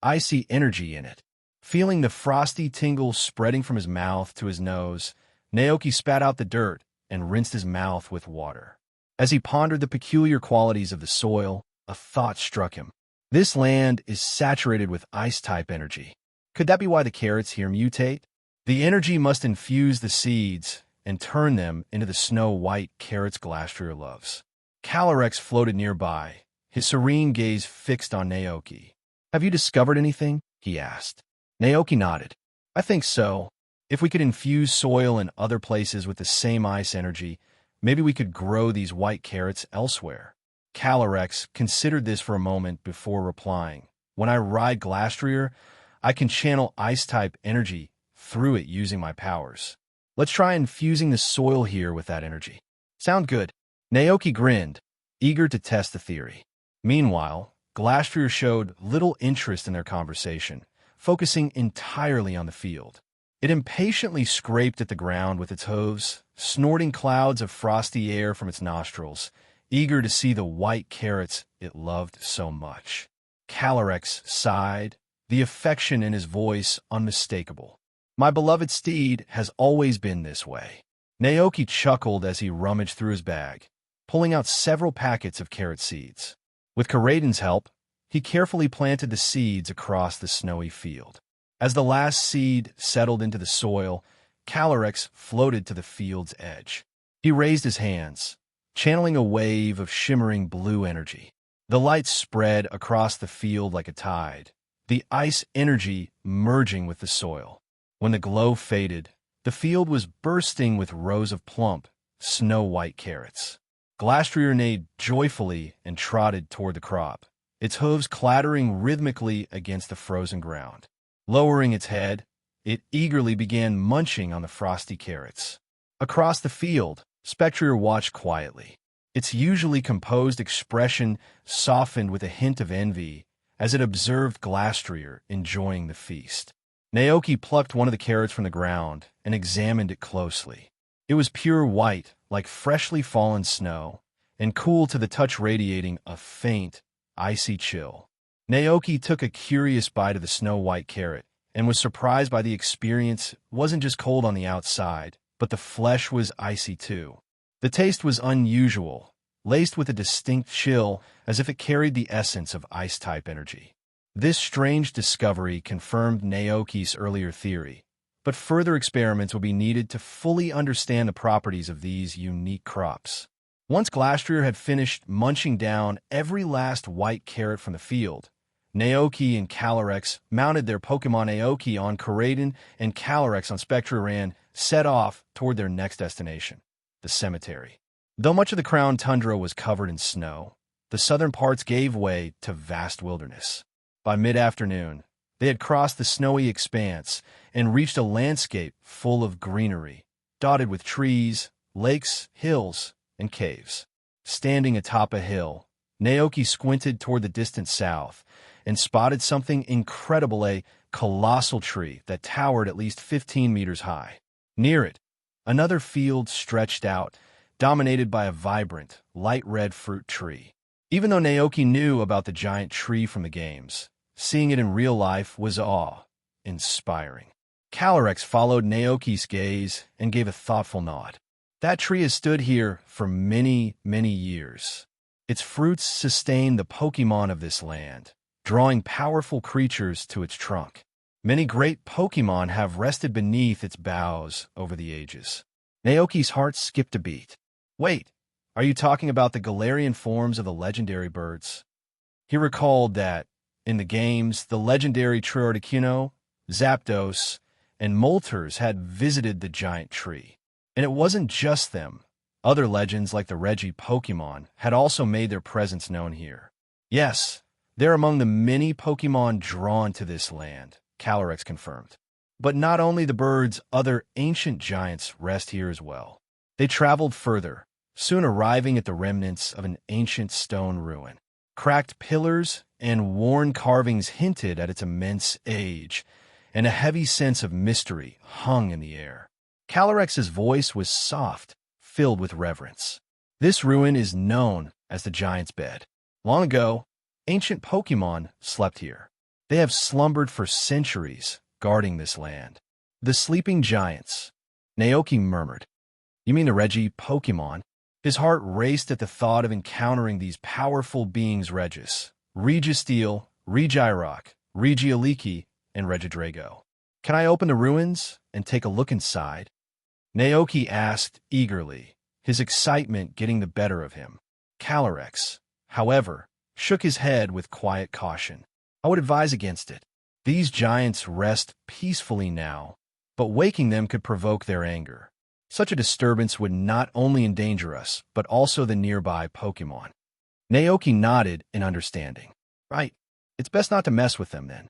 icy energy in it. Feeling the frosty tingle spreading from his mouth to his nose, Naoki spat out the dirt and rinsed his mouth with water. As he pondered the peculiar qualities of the soil, a thought struck him. This land is saturated with ice-type energy. Could that be why the carrots here mutate? The energy must infuse the seeds and turn them into the snow-white carrots Glastrier loves. Calyrex floated nearby, his serene gaze fixed on Naoki. "Have you discovered anything?" he asked. Naoki nodded. "I think so. If we could infuse soil in other places with the same ice energy, maybe we could grow these white carrots elsewhere." Calyrex considered this for a moment before replying. "When I ride Glastrier, I can channel ice-type energy through it using my powers. Let's try infusing the soil here with that energy." "Sound good." Naoki grinned, eager to test the theory. Meanwhile, Glastrier showed little interest in their conversation, focusing entirely on the field. It impatiently scraped at the ground with its hooves, snorting clouds of frosty air from its nostrils, eager to see the white carrots it loved so much. Calyrex sighed, the affection in his voice unmistakable. "My beloved steed has always been this way." Naoki chuckled as he rummaged through his bag, pulling out several packets of carrot seeds. With Karaden's help, he carefully planted the seeds across the snowy field. As the last seed settled into the soil, Calyrex floated to the field's edge. He raised his hands, channeling a wave of shimmering blue energy. The light spread across the field like a tide, the ice energy merging with the soil. When the glow faded, the field was bursting with rows of plump, snow-white carrots. Glastrier neighed joyfully and trotted toward the crop, its hooves clattering rhythmically against the frozen ground. Lowering its head, it eagerly began munching on the frosty carrots. Across the field, Spectrier watched quietly, its usually composed expression softened with a hint of envy as it observed Glastrier enjoying the feast. Naoki plucked one of the carrots from the ground and examined it closely. It was pure white, like freshly fallen snow, and cool to the touch, radiating a faint, icy chill. Naoki took a curious bite of the snow-white carrot and was surprised by the experience. It wasn't just cold on the outside, but the flesh was icy too. The taste was unusual, laced with a distinct chill as if it carried the essence of ice-type energy. This strange discovery confirmed Naoki's earlier theory, but further experiments will be needed to fully understand the properties of these unique crops. Once Glastrier had finished munching down every last white carrot from the field, Naoki and Calyrex mounted their Pokémon Naoki on Karaden and Calyrex on Spectrier and set off toward their next destination, the cemetery. Though much of the Crown Tundra was covered in snow, the southern parts gave way to vast wilderness. By mid-afternoon, they had crossed the snowy expanse and reached a landscape full of greenery, dotted with trees, lakes, hills, and caves. Standing atop a hill, Naoki squinted toward the distant south and spotted something incredible, a colossal tree that towered at least 15 meters high. Near it, another field stretched out, dominated by a vibrant, light red fruit tree. Even though Naoki knew about the giant tree from the games, seeing it in real life was awe-inspiring. Calyrex followed Naoki's gaze and gave a thoughtful nod. That tree has stood here for many, many years. Its fruits sustain the Pokémon of this land, drawing powerful creatures to its trunk. Many great Pokémon have rested beneath its boughs over the ages. Naoki's heart skipped a beat. Wait, are you talking about the Galarian forms of the legendary birds? He recalled that, in the games, the legendary Triarticuno, Zapdos, and Moltres had visited the giant tree. And it wasn't just them. Other legends like the Regi Pokémon had also made their presence known here. Yes, they're among the many Pokémon drawn to this land, Calyrex confirmed. But not only the birds, other ancient giants rest here as well. They traveled further, soon arriving at the remnants of an ancient stone ruin. Cracked pillars and worn carvings hinted at its immense age, and a heavy sense of mystery hung in the air. Calyrex's voice was soft, filled with reverence. This ruin is known as the Giant's Bed. Long ago, ancient Pokémon slept here. They have slumbered for centuries, guarding this land. The sleeping giants, Naoki murmured. You mean the Regi Pokémon? His heart raced at the thought of encountering these powerful beings Regis, Registeel, Regirock, Regieleki, and Regidrago. Can I open the ruins and take a look inside? Naoki asked eagerly, his excitement getting the better of him. Calyrex, however, shook his head with quiet caution. I would advise against it. These giants rest peacefully now, but waking them could provoke their anger. Such a disturbance would not only endanger us, but also the nearby Pokémon. Naoki nodded in understanding. Right, it's best not to mess with them then.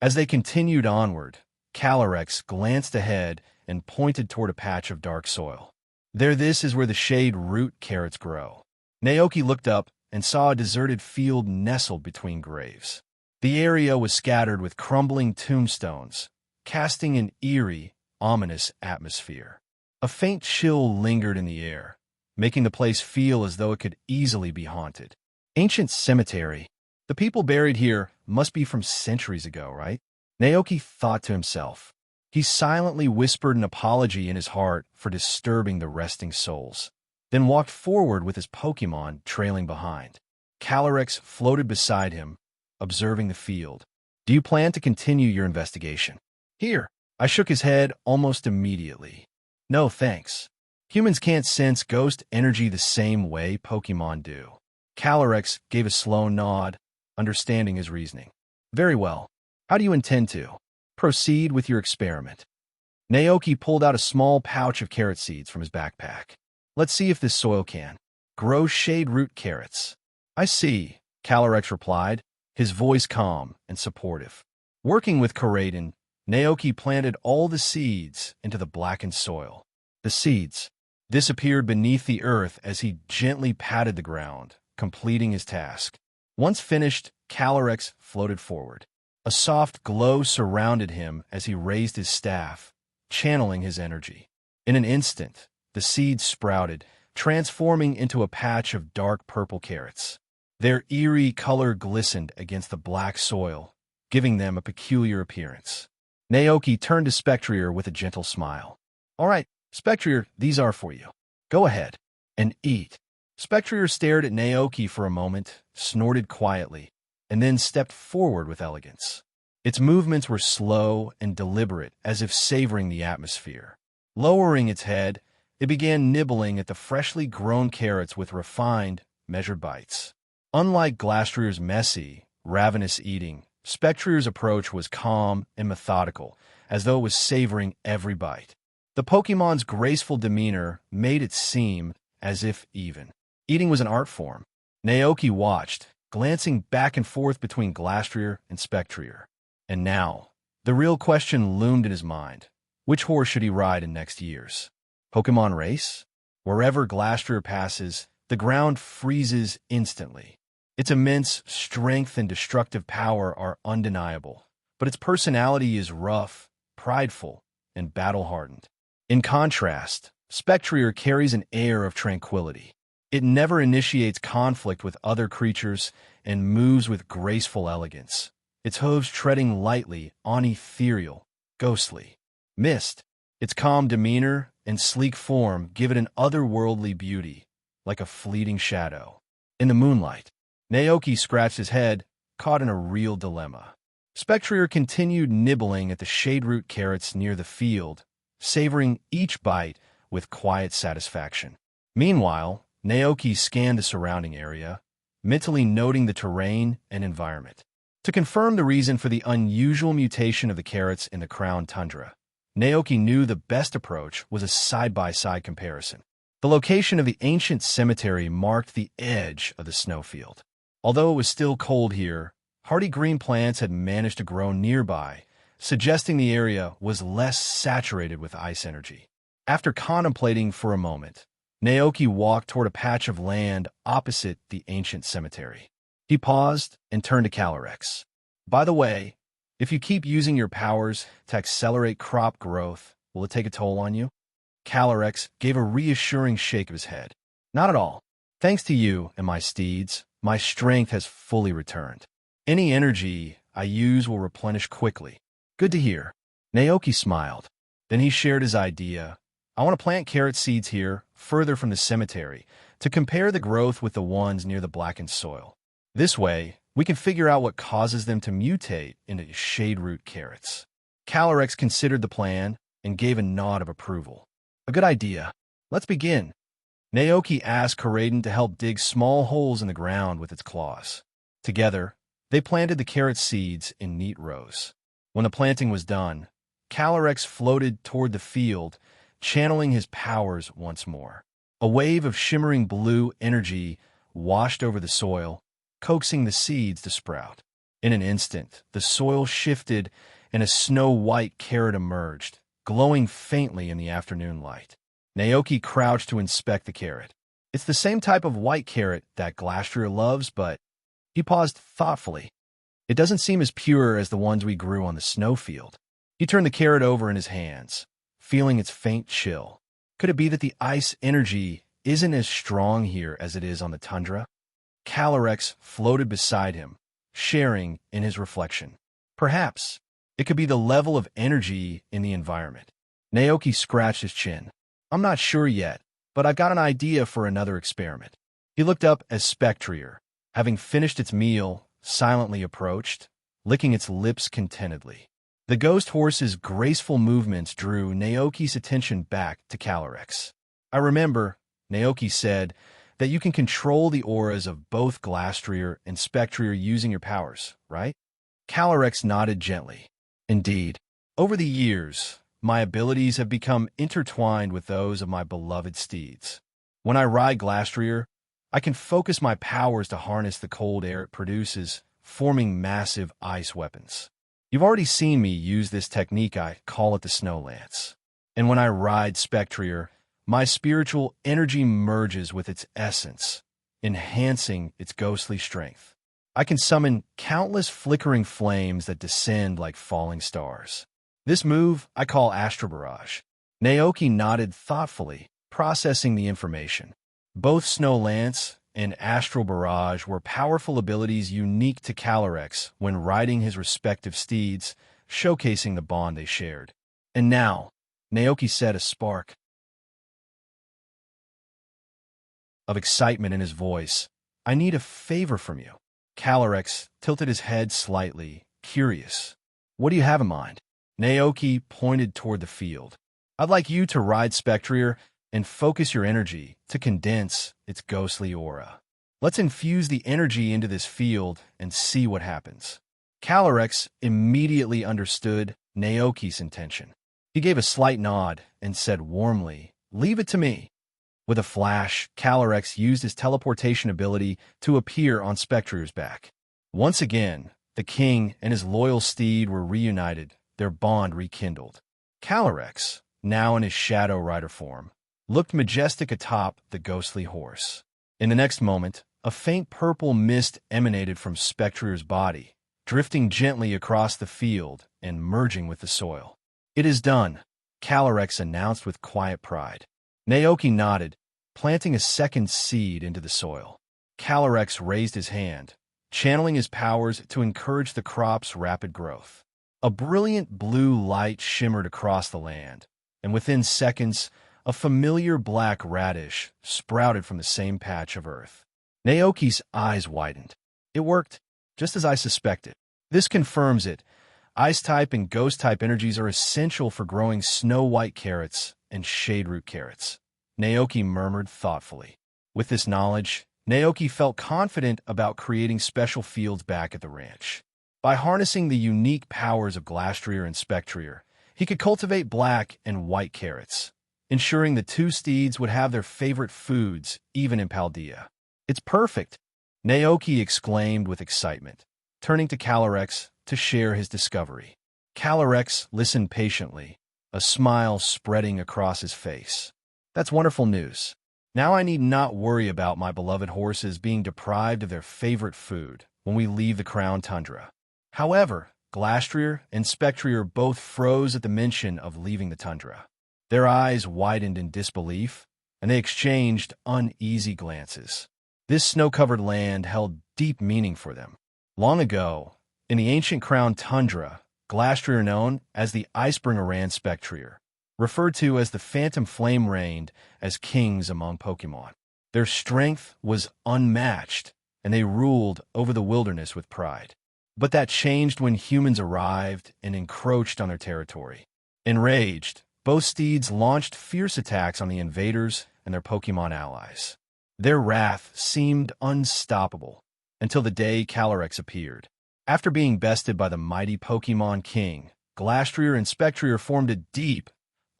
As they continued onward, Calyrex glanced ahead and pointed toward a patch of dark soil. This is where the shade root carrots grow. Naoki looked up and saw a deserted field nestled between graves. The area was scattered with crumbling tombstones, casting an eerie, ominous atmosphere. A faint chill lingered in the air, making the place feel as though it could easily be haunted. Ancient cemetery. The people buried here must be from centuries ago, right? Naoki thought to himself. He silently whispered an apology in his heart for disturbing the resting souls, then walked forward with his Pokémon trailing behind. Calyrex floated beside him, observing the field. Do you plan to continue your investigation? Here. I shook his head almost immediately. No, thanks. Humans can't sense ghost energy the same way Pokémon do. Calyrex gave a slow nod, understanding his reasoning. Very well. How do you intend to proceed with your experiment? Naoki pulled out a small pouch of carrot seeds from his backpack. Let's see if this soil can grow shade root carrots. I see, Calyrex replied, his voice calm and supportive. Working with Koraidon, Naoki planted all the seeds into the blackened soil. The seeds disappeared beneath the earth as he gently patted the ground, completing his task. Once finished, Calyrex floated forward. A soft glow surrounded him as he raised his staff, channeling his energy. In an instant, the seeds sprouted, transforming into a patch of dark purple carrots. Their eerie color glistened against the black soil, giving them a peculiar appearance. Naoki turned to Spectrier with a gentle smile. All right, Spectrier, these are for you. Go ahead and eat. Spectrier stared at Naoki for a moment, snorted quietly, and then stepped forward with elegance. Its movements were slow and deliberate, as if savoring the atmosphere. Lowering its head, it began nibbling at the freshly grown carrots with refined, measured bites. Unlike Glastrier's messy, ravenous eating, Spectrier's approach was calm and methodical, as though it was savoring every bite. The Pokémon's graceful demeanor made it seem as if even eating was an art form. Naoki watched, glancing back and forth between Glastrier and Spectrier. And now, the real question loomed in his mind. Which horse should he ride in next year's Pokémon race? Wherever Glastrier passes, the ground freezes instantly. Its immense strength and destructive power are undeniable, but its personality is rough, prideful, and battle-hardened. In contrast, Spectrier carries an air of tranquility. It never initiates conflict with other creatures and moves with graceful elegance, its hooves treading lightly on ethereal, ghostly mist. Its calm demeanor and sleek form give it an otherworldly beauty, like a fleeting shadow. In the moonlight, Naoki scratched his head, caught in a real dilemma. Spectrier continued nibbling at the shade root carrots near the field, savoring each bite with quiet satisfaction. Meanwhile, Naoki scanned the surrounding area, mentally noting the terrain and environment. To confirm the reason for the unusual mutation of the carrots in the Crown Tundra, Naoki knew the best approach was a side-by-side comparison. The location of the ancient cemetery marked the edge of the snowfield. Although it was still cold here, hardy green plants had managed to grow nearby, suggesting the area was less saturated with ice energy. After contemplating for a moment, Naoki walked toward a patch of land opposite the ancient cemetery. He paused and turned to Calyrex. By the way, if you keep using your powers to accelerate crop growth, will it take a toll on you? Calyrex gave a reassuring shake of his head. Not at all. Thanks to you and my steeds, my strength has fully returned. Any energy I use will replenish quickly. Good to hear. Naoki smiled. Then he shared his idea. I want to plant carrot seeds here, further from the cemetery, to compare the growth with the ones near the blackened soil. This way, we can figure out what causes them to mutate into shade root carrots. Calyrex considered the plan and gave a nod of approval. A good idea. Let's begin. Naoki asked Karaden to help dig small holes in the ground with its claws. Together, they planted the carrot seeds in neat rows. When the planting was done, Calyrex floated toward the field, channeling his powers once more. A wave of shimmering blue energy washed over the soil, coaxing the seeds to sprout. In an instant, the soil shifted and a snow-white carrot emerged, glowing faintly in the afternoon light. Naoki crouched to inspect the carrot. It's the same type of white carrot that Glastria loves, but he paused thoughtfully. It doesn't seem as pure as the ones we grew on the snowfield. He turned the carrot over in his hands, feeling its faint chill. Could it be that the ice energy isn't as strong here as it is on the tundra? Calyrex floated beside him, sharing in his reflection. Perhaps it could be the level of energy in the environment. Naoki scratched his chin. I'm not sure yet, but I've got an idea for another experiment. He looked up as Spectrier, having finished its meal, silently approached, licking its lips contentedly. The ghost horse's graceful movements drew Naoki's attention back to Calyrex. I remember, Naoki said, that you can control the auras of both Glastria and Spectrier using your powers, right? Calyrex nodded gently. Indeed. Over the years, my abilities have become intertwined with those of my beloved steeds. When I ride Glastria, I can focus my powers to harness the cold air it produces, forming massive ice weapons. You've already seen me use this technique, I call it the Snow Lance. And when I ride Spectrier, my spiritual energy merges with its essence, enhancing its ghostly strength. I can summon countless flickering flames that descend like falling stars. This move I call Astral Barrage. Naoki nodded thoughtfully, processing the information. Both Snow Lance and Astral Barrage were powerful abilities unique to Calyrex when riding his respective steeds, showcasing the bond they shared. And now, Naoki said, a spark of excitement in his voice. I need a favor from you. Calyrex tilted his head slightly, curious. What do you have in mind? Naoki pointed toward the field. I'd like you to ride Spectrier and focus your energy to condense its ghostly aura. Let's infuse the energy into this field and see what happens. Calyrex immediately understood Naoki's intention. He gave a slight nod and said warmly, "Leave it to me." With a flash, Calyrex used his teleportation ability to appear on Spectrier's back. Once again, the king and his loyal steed were reunited, their bond rekindled. Calyrex, now in his Shadow Rider form, looked majestic atop the ghostly horse. In the next moment, a faint purple mist emanated from Spectrier's body, drifting gently across the field and merging with the soil. It is done, Calyrex announced with quiet pride. Naoki nodded, planting a second seed into the soil. Calyrex raised his hand, channeling his powers to encourage the crop's rapid growth. A brilliant blue light shimmered across the land, and within seconds, a familiar black radish sprouted from the same patch of earth. Naoki's eyes widened. It worked, just as I suspected. This confirms it. Ice-type and Ghost-type energies are essential for growing snow-white carrots and shade-root carrots, Naoki murmured thoughtfully. With this knowledge, Naoki felt confident about creating special fields back at the ranch. By harnessing the unique powers of Glastria and Spectrier, he could cultivate black and white carrots, ensuring the two steeds would have their favorite foods even in Paldea. It's perfect. Naoki exclaimed with excitement, turning to Calyrex to share his discovery. Calyrex listened patiently, a smile spreading across his face. That's wonderful news. Now I need not worry about my beloved horses being deprived of their favorite food when we leave the Crown Tundra. However, Glastrier and Spectrier both froze at the mention of leaving the tundra. Their eyes widened in disbelief, and they exchanged uneasy glances. This snow-covered land held deep meaning for them. Long ago, in the ancient Crown Tundra, Glastrier, known as the Icebringer, ran Spectrier, referred to as the Phantom Flame, reigned as kings among Pokémon. Their strength was unmatched, and they ruled over the wilderness with pride. But that changed when humans arrived and encroached on their territory. Enraged, both steeds launched fierce attacks on the invaders and their Pokémon allies. Their wrath seemed unstoppable until the day Calyrex appeared. After being bested by the mighty Pokémon King, Glastrier and Spectrier formed a deep,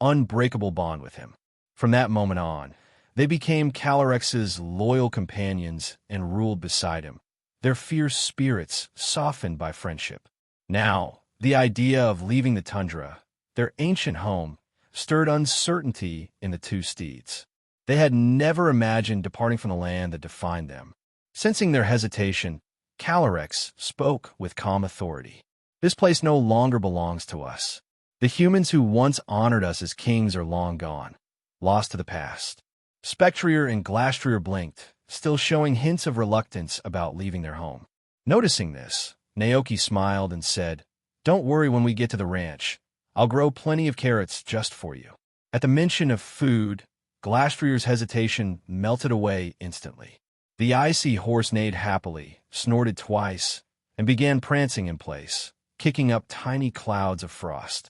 unbreakable bond with him. From that moment on, they became Calyrex's loyal companions and ruled beside him, their fierce spirits softened by friendship. Now, the idea of leaving the tundra, their ancient home, stirred uncertainty in the two steeds. They had never imagined departing from the land that defined them. Sensing their hesitation, Calyrex spoke with calm authority. This place no longer belongs to us. The humans who once honored us as kings are long gone, lost to the past. Spectrier and Glastrier blinked, still showing hints of reluctance about leaving their home. Noticing this, Naoki smiled and said, "Don't worry when we get to the ranch. I'll grow plenty of carrots just for you." At the mention of food, Glastrier's hesitation melted away instantly. The icy horse neighed happily, snorted twice, and began prancing in place, kicking up tiny clouds of frost.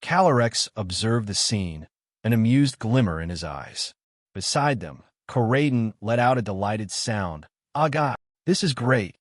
Calyrex observed the scene, an amused glimmer in his eyes. Beside them, Coraden let out a delighted sound. "Ah, God, this is great!"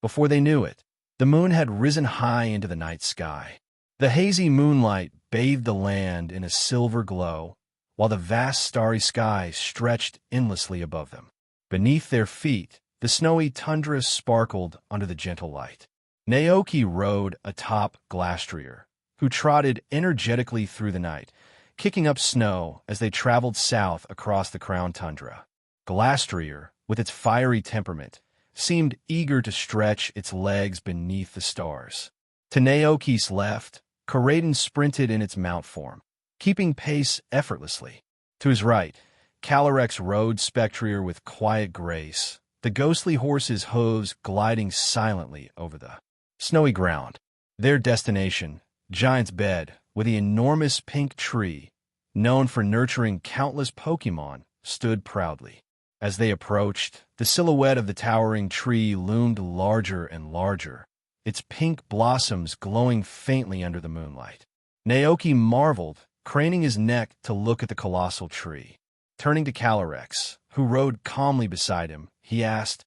Before they knew it, the moon had risen high into the night sky. The hazy moonlight bathed the land in a silver glow, while the vast starry sky stretched endlessly above them. Beneath their feet, the snowy tundra sparkled under the gentle light. Naoki rode atop Glastrier, who trotted energetically through the night, kicking up snow as they traveled south across the Crown Tundra. Glastrier, with its fiery temperament, seemed eager to stretch its legs beneath the stars. To Naoki's left, Coraden sprinted in its mount form, keeping pace effortlessly. To his right, Calyrex rode Spectrier with quiet grace, the ghostly horse's hooves gliding silently over the snowy ground. Their destination, Giant's Bed, with the enormous pink tree, known for nurturing countless Pokémon, stood proudly. As they approached, the silhouette of the towering tree loomed larger and larger, its pink blossoms glowing faintly under the moonlight. Naoki marveled, craning his neck to look at the colossal tree. Turning to Calyrex, who rode calmly beside him, he asked,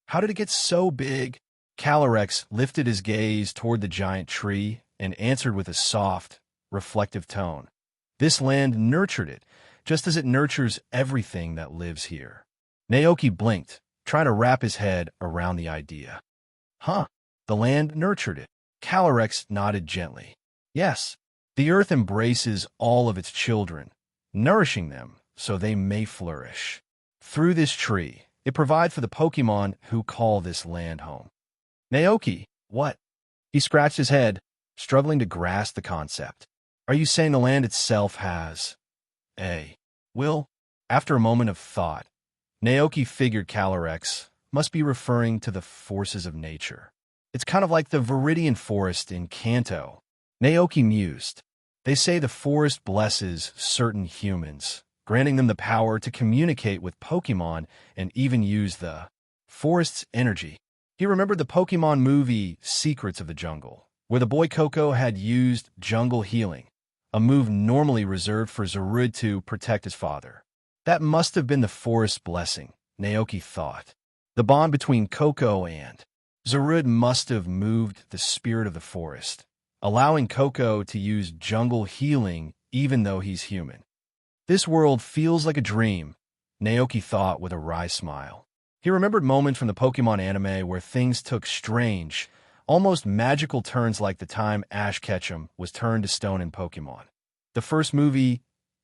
"How did it get so big?" Calyrex lifted his gaze toward the giant tree and answered with a soft, reflective tone. "This land nurtured it, just as it nurtures everything that lives here." Naoki blinked, trying to wrap his head around the idea. "Huh, the land nurtured it." Calyrex nodded gently. "Yes, the earth embraces all of its children, nourishing them so they may flourish. Through this tree, it provides for the Pokémon who call this land home." "Naoki, what?" He scratched his head, struggling to grasp the concept. "Are you saying the land itself has a will?" After a moment of thought, Naoki figured Calyrex must be referring to the forces of nature. "It's kind of like the Viridian Forest in Kanto." Naoki mused. "They say the forest blesses certain humans, granting them the power to communicate with Pokémon and even use the forest's energy." He remembered the Pokémon movie Secrets of the Jungle, where the boy Coco had used jungle healing, a move normally reserved for Zarude to protect his father. That must have been the forest's blessing, Naoki thought. The bond between Coco and Zarude must have moved the spirit of the forest, allowing Coco to use jungle healing even though he's human. "This world feels like a dream," Naoki thought with a wry smile. He remembered moments from the Pokémon anime where things took strange, almost magical turns, like the time Ash Ketchum was turned to stone in Pokémon. The first movie,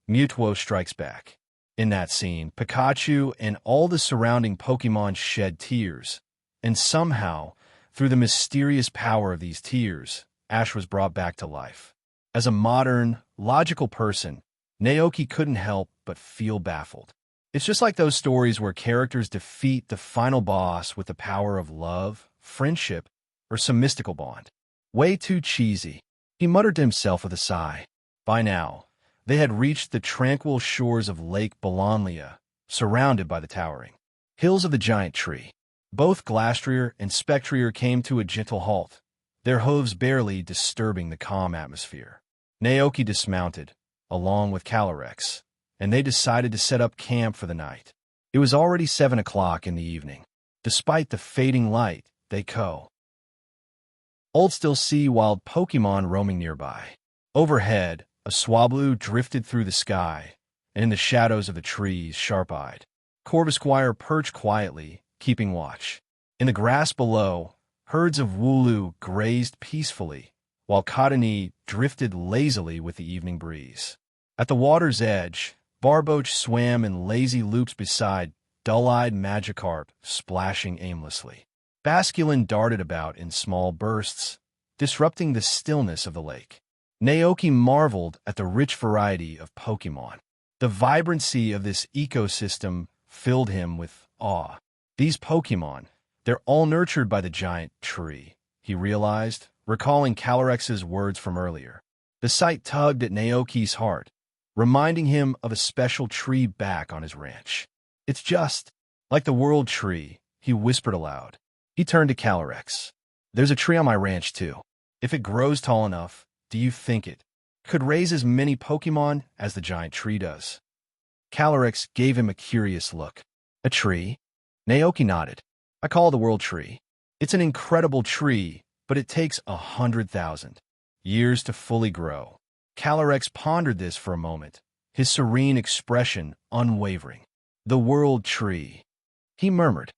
Mewtwo Strikes Back. In that scene, Pikachu and all the surrounding Pokémon shed tears, and somehow, through the mysterious power of these tears, Ash was brought back to life. As a modern, logical person, Naoki couldn't help but feel baffled. It's just like those stories where characters defeat the final boss with the power of love, friendship, or some mystical bond. Way too cheesy, he muttered to himself with a sigh. By now, they had reached the tranquil shores of Lake Bolonlia, surrounded by the towering hills of the giant tree. Both Glastrier and Spectrier came to a gentle halt, their hooves barely disturbing the calm atmosphere. Naoki dismounted, along with Calyrex, and they decided to set up camp for the night. It was already 7 o'clock in the evening. Despite the fading light, they could still see wild Pokémon roaming nearby. Overhead, a Swablu drifted through the sky, and in the shadows of the trees, sharp-eyed Corvisquire perched quietly, keeping watch. In the grass below, herds of Wooloo grazed peacefully, while Cottonee drifted lazily with the evening breeze. At the water's edge, Barboach swam in lazy loops beside dull-eyed Magikarp, splashing aimlessly. Basculin darted about in small bursts, disrupting the stillness of the lake. Naoki marveled at the rich variety of Pokémon. The vibrancy of this ecosystem filled him with awe. These Pokémon, they're all nurtured by the giant tree, he realized, recalling Calyrex's words from earlier. The sight tugged at Naoki's heart, reminding him of a special tree back on his ranch. It's just like the world tree, he whispered aloud. He turned to Calyrex. There's a tree on my ranch, too. If it grows tall enough, do you think it could raise as many Pokémon as the giant tree does? Calyrex gave him a curious look. A tree? Naoki nodded. I call it the world tree. It's an incredible tree, but it takes 100,000 years to fully grow. Calyrex pondered this for a moment, his serene expression unwavering. The world tree, he murmured.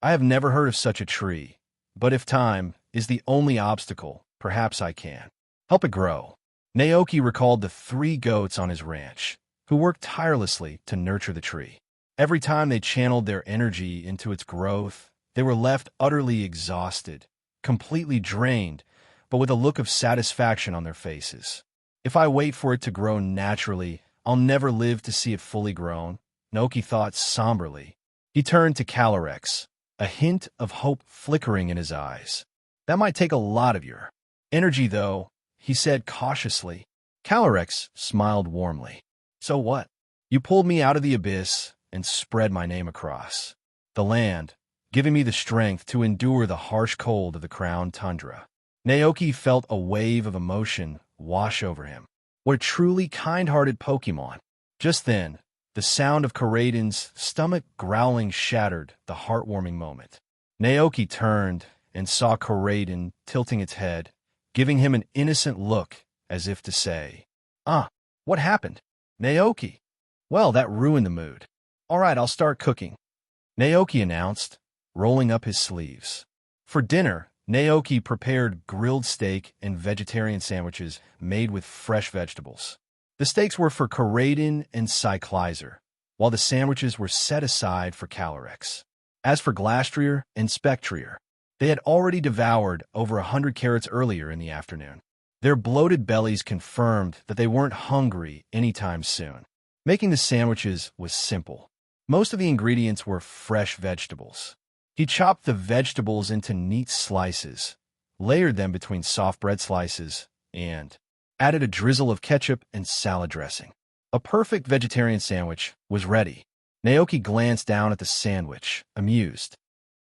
I have never heard of such a tree, but if time is the only obstacle, perhaps I can help it grow. Naoki recalled the 3 goats on his ranch, who worked tirelessly to nurture the tree. Every time they channeled their energy into its growth, they were left utterly exhausted, completely drained, but with a look of satisfaction on their faces. If I wait for it to grow naturally, I'll never live to see it fully grown, Naoki thought somberly. He turned to Calyrex, a hint of hope flickering in his eyes. That might take a lot of your energy, though, he said cautiously. Calyrex smiled warmly. So what? You pulled me out of the abyss and spread my name across the land, giving me the strength to endure the harsh cold of the crown tundra. Naoki felt a wave of emotion wash over him. What a truly kind-hearted Pokémon. Just then, the sound of Koraidon's stomach growling shattered the heartwarming moment. Naoki turned and saw Koraidon tilting its head, giving him an innocent look as if to say, what happened? Naoki. Well, that ruined the mood. All right, I'll start cooking, Naoki announced, rolling up his sleeves. For dinner, Naoki prepared grilled steak and vegetarian sandwiches made with fresh vegetables. The steaks were for Koraidon and Cyclizer, while the sandwiches were set aside for Calyrex. As for Glastrier and Spectrier, they had already devoured over 100 carrots earlier in the afternoon. Their bloated bellies confirmed that they weren't hungry anytime soon. Making the sandwiches was simple. Most of the ingredients were fresh vegetables. He chopped the vegetables into neat slices, layered them between soft bread slices, and added a drizzle of ketchup and salad dressing. A perfect vegetarian sandwich was ready. Naoki glanced down at the sandwich, amused.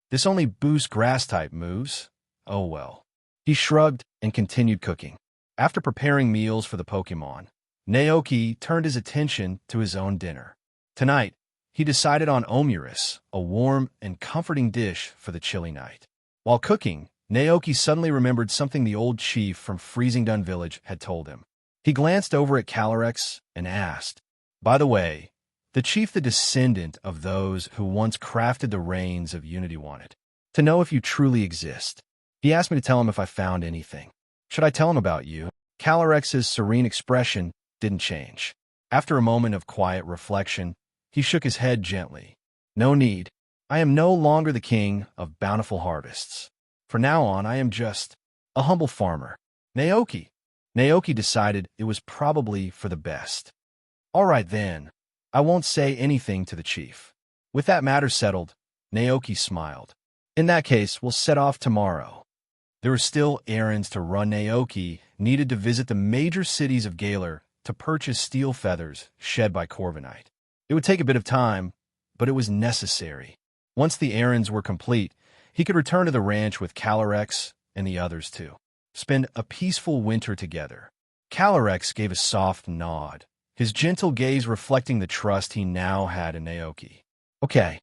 This only boosts grass-type moves. Oh well. He shrugged and continued cooking. After preparing meals for the Pokémon, Naoki turned his attention to his own dinner. Tonight, he decided on Omurus, a warm and comforting dish for the chilly night. While cooking, Naoki suddenly remembered something the old chief from Freezing Dun Village had told him. He glanced over at Calyrex and asked, By the way, The chief, the descendant of those who once crafted the reigns of unity, wanted to know if you truly exist. He asked me to tell him if I found anything. Should I tell him about you? Calorex's serene expression didn't change. After a moment of quiet reflection, he shook his head gently. No need. I am no longer the king of bountiful harvests. From now on, I am just a humble farmer. Naoki. Naoki decided it was probably for the best. All right then. I won't say anything to the chief. With that matter settled, Naoki smiled. In that case, we'll set off tomorrow. There were still errands to run. Naoki needed to visit the major cities of Galar to purchase steel feathers shed by Corviknight. It would take a bit of time, but it was necessary. Once the errands were complete, he could return to the ranch with Calyrex and the others too. Spend a peaceful winter together. Calyrex gave a soft nod, his gentle gaze reflecting the trust he now had in Naoki. Okay.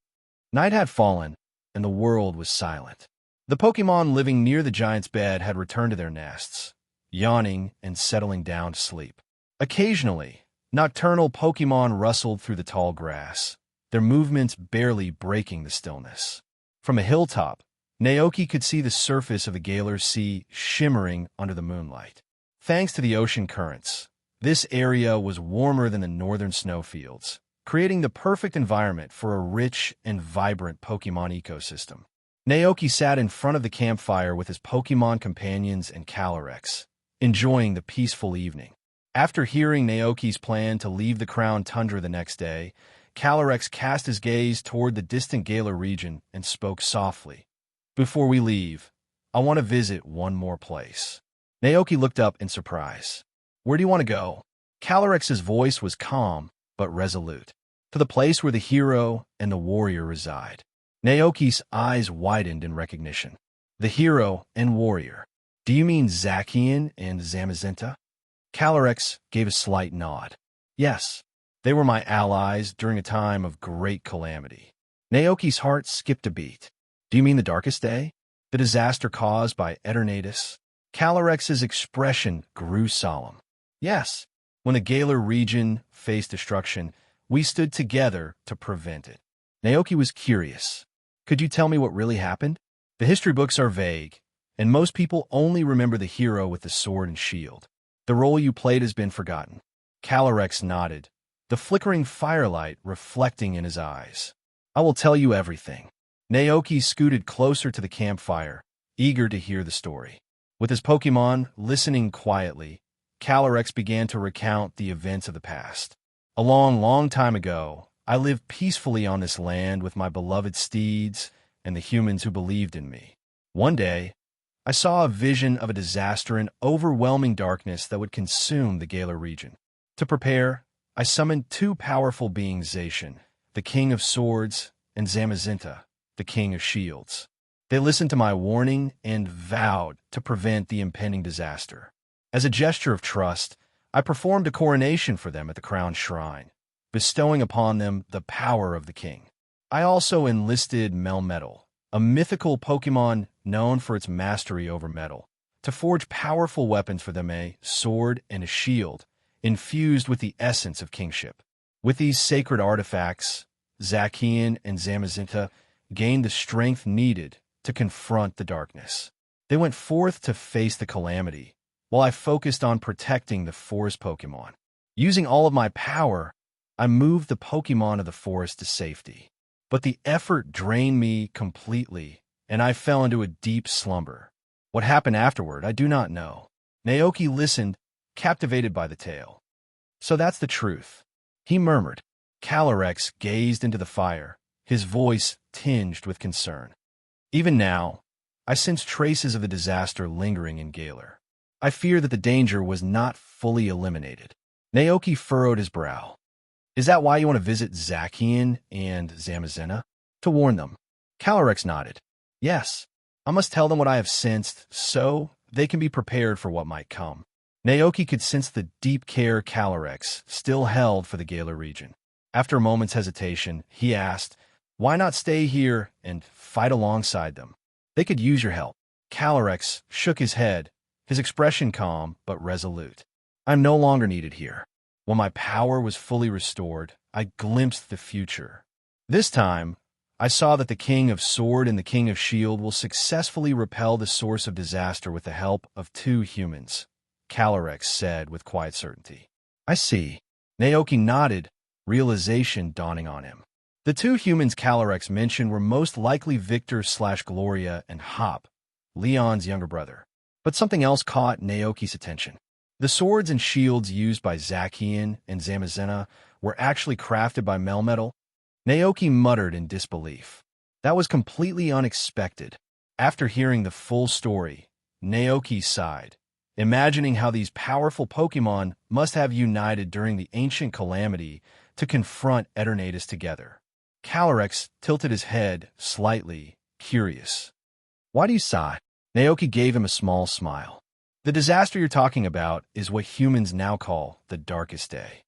Night had fallen, and the world was silent. The Pokémon living near the giant's bed had returned to their nests, yawning and settling down to sleep. Occasionally, nocturnal Pokémon rustled through the tall grass, their movements barely breaking the stillness. From a hilltop, Naoki could see the surface of the Galar Sea shimmering under the moonlight. Thanks to the ocean currents, this area was warmer than the northern snowfields, creating the perfect environment for a rich and vibrant Pokémon ecosystem. Naoki sat in front of the campfire with his Pokémon companions and Calyrex, enjoying the peaceful evening. After hearing Naoki's plan to leave the Crown Tundra the next day, Calyrex cast his gaze toward the distant Galar region and spoke softly. Before we leave, I want to visit one more place. Naoki looked up in surprise. Where do you want to go? Calyrex's voice was calm but resolute. To the place where the hero and the warrior reside. Naoki's eyes widened in recognition. The hero and warrior. Do you mean Zacian and Zamazenta? Calyrex gave a slight nod. Yes, they were my allies during a time of great calamity. Naoki's heart skipped a beat. Do you mean the darkest day? The disaster caused by Eternatus? Calyrex's expression grew solemn. Yes, when the Galar region faced destruction, we stood together to prevent it. Naoki was curious. Could you tell me what really happened? The history books are vague, and most people only remember the hero with the sword and shield. The role you played has been forgotten. Calyrex nodded, the flickering firelight reflecting in his eyes. I will tell you everything. Naoki scooted closer to the campfire, eager to hear the story. With his Pokémon listening quietly, Calyrex began to recount the events of the past. A long, long time ago, I lived peacefully on this land with my beloved steeds and the humans who believed in me. One day, I saw a vision of a disaster and overwhelming darkness that would consume the Galar region. To prepare, I summoned two powerful beings, Zacian, the King of Swords, and Zamazenta, the King of Shields. They listened to my warning and vowed to prevent the impending disaster. As a gesture of trust, I performed a coronation for them at the Crown Shrine, bestowing upon them the power of the king. I also enlisted Melmetal, a mythical Pokémon known for its mastery over metal, to forge powerful weapons for them, a sword and a shield, infused with the essence of kingship. With these sacred artifacts, Zacian and Zamazenta gained the strength needed to confront the darkness. They went forth to face the calamity, while I focused on protecting the forest Pokémon. Using all of my power, I moved the Pokémon of the forest to safety. But the effort drained me completely, and I fell into a deep slumber. What happened afterward, I do not know. Naoki listened, captivated by the tale. So that's the truth, he murmured. Calyrex gazed into the fire, his voice tinged with concern. Even now, I sense traces of the disaster lingering in Galar. I fear that the danger was not fully eliminated. Naoki furrowed his brow. Is that why you want to visit Zacian and Zamazenta? To warn them. Calyrex nodded. Yes, I must tell them what I have sensed, so they can be prepared for what might come. Naoki could sense the deep care Calyrex still held for the Galar region. After a moment's hesitation, he asked, why not stay here and fight alongside them? They could use your help. Calyrex shook his head, his expression calm but resolute. I'm no longer needed here. When my power was fully restored, I glimpsed the future. This time, I saw that the King of Sword and the King of Shield will successfully repel the source of disaster with the help of 2 humans, Calyrex said with quiet certainty. I see. Naoki nodded, realization dawning on him. The 2 humans Calyrex mentioned were most likely Victor/Gloria and Hop, Leon's younger brother. But something else caught Naoki's attention. The swords and shields used by Zacian and Zamazenta were actually crafted by Melmetal. Naoki muttered in disbelief. That was completely unexpected. After hearing the full story, Naoki sighed, imagining how these powerful Pokémon must have united during the ancient calamity to confront Eternatus together. Calyrex tilted his head, slightly curious. Why do you sigh? Naoki gave him a small smile. The disaster you're talking about is what humans now call the Darkest Day.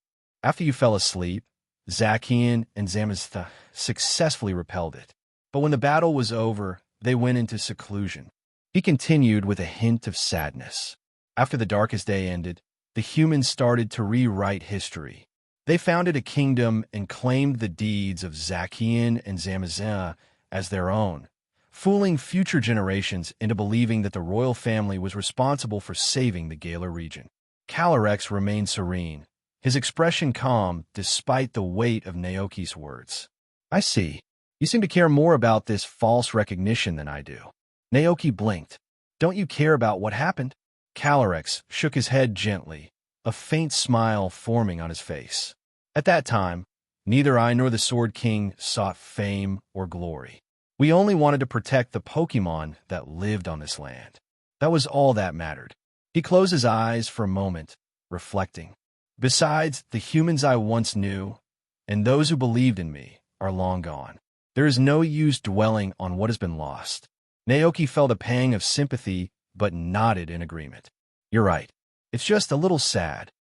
After you fell asleep, Zacian and Zamazenta successfully repelled it. But when the battle was over, they went into seclusion. He continued with a hint of sadness. After the Darkest Day ended, the humans started to rewrite history. They founded a kingdom and claimed the deeds of Zacian and Zamazenta as their own, fooling future generations into believing that the royal family was responsible for saving the Galar region. Calyrex remained serene, his expression calm despite the weight of Naoki's words. I see. You seem to care more about this false recognition than I do. Naoki blinked. Don't you care about what happened? Calyrex shook his head gently, a faint smile forming on his face. At that time, neither I nor the Sword King sought fame or glory. We only wanted to protect the Pokémon that lived on this land. That was all that mattered. He closed his eyes for a moment, reflecting. Besides, the humans I once knew, and those who believed in me, are long gone. There is no use dwelling on what has been lost. Naoki felt a pang of sympathy, but nodded in agreement. You're right. It's just a little sad.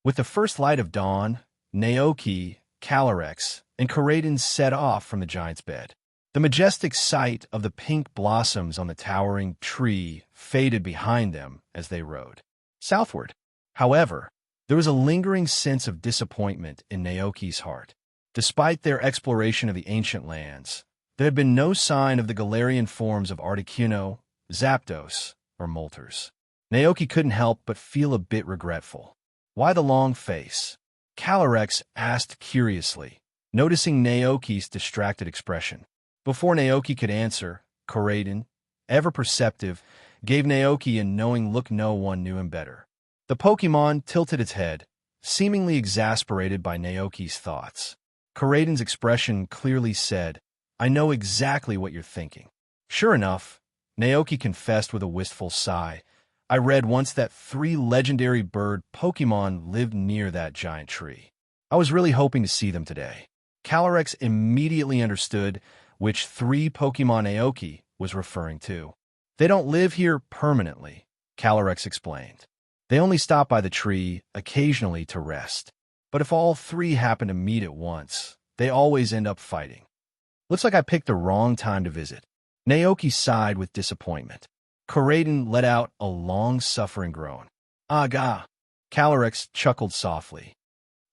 With the first light of dawn, Naoki, Calyrex, and Coradin set off from the giant's bed. The majestic sight of the pink blossoms on the towering tree faded behind them as they rode southward. However, there was a lingering sense of disappointment in Naoki's heart. Despite their exploration of the ancient lands, there had been no sign of the Galarian forms of Articuno, Zapdos, or Moltres. Naoki couldn't help but feel a bit regretful. Why the long face? Calyrex asked curiously, noticing Naoki's distracted expression. Before Naoki could answer, Coradin, ever perceptive, gave Naoki a knowing look no one knew him better. The Pokémon tilted its head, seemingly exasperated by Naoki's thoughts. Coradin's expression clearly said, I know exactly what you're thinking. Sure enough, Naoki confessed with a wistful sigh, I read once that 3 legendary bird Pokémon lived near that giant tree. I was really hoping to see them today. Calyrex immediately understood which 3 Pokémon Naoki was referring to. They don't live here permanently, Calyrex explained. They only stop by the tree occasionally to rest. But if all 3 happen to meet at once, they always end up fighting. Looks like I picked the wrong time to visit. Naoki sighed with disappointment. Coradin let out a long-suffering groan. Aga! Calyrex chuckled softly.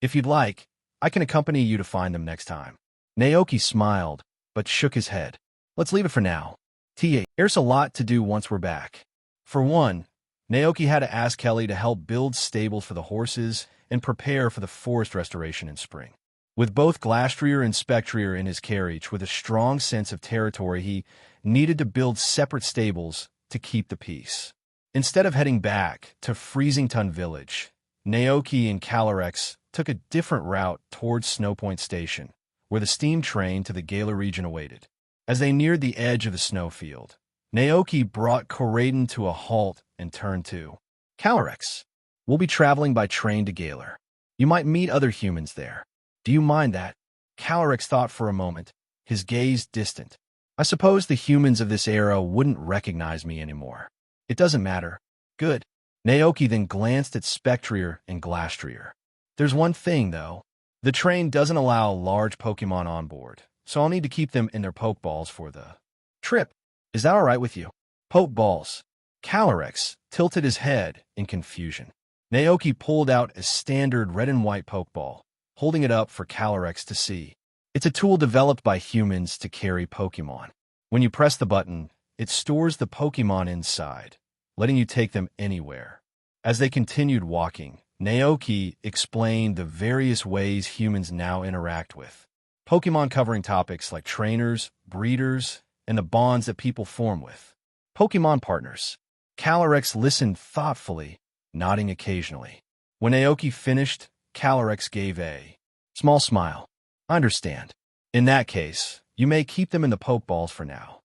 If you'd like, I can accompany you to find them next time. Naoki smiled, but shook his head. Let's leave it for now. There's a lot to do once we're back. For one, Naoki had to ask Kelly to help build stables for the horses and prepare for the forest restoration in spring. With both Glastrier and Spectrier in his carriage with a strong sense of territory, he needed to build separate stables to keep the peace. Instead of heading back to Freezington Village, Naoki and Calyrex took a different route towards Snowpoint Station, where the steam train to the Galar region awaited. As they neared the edge of the snowfield, Naoki brought Coradin to a halt and turned to Calyrex. We'll be traveling by train to Galar. You might meet other humans there. Do you mind that? Calyrex thought for a moment, his gaze distant. I suppose the humans of this era wouldn't recognize me anymore. It doesn't matter. Good. Naoki then glanced at Spectrier and Glastrier. There's one thing, though. The train doesn't allow large Pokémon on board, so I'll need to keep them in their Pokeballs for the trip. Is that all right with you? Pokeballs. Calyrex tilted his head in confusion. Naoki pulled out a standard red and white Pokeball, holding it up for Calyrex to see. It's a tool developed by humans to carry Pokémon. When you press the button, it stores the Pokémon inside, letting you take them anywhere. As they continued walking, Naoki explained the various ways humans now interact with Pokémon, covering topics like trainers, breeders, and the bonds that people form with Pokémon partners. Calyrex listened thoughtfully, nodding occasionally. When Naoki finished, Calyrex gave a small smile. I understand. In that case, you may keep them in the Pokeballs for now.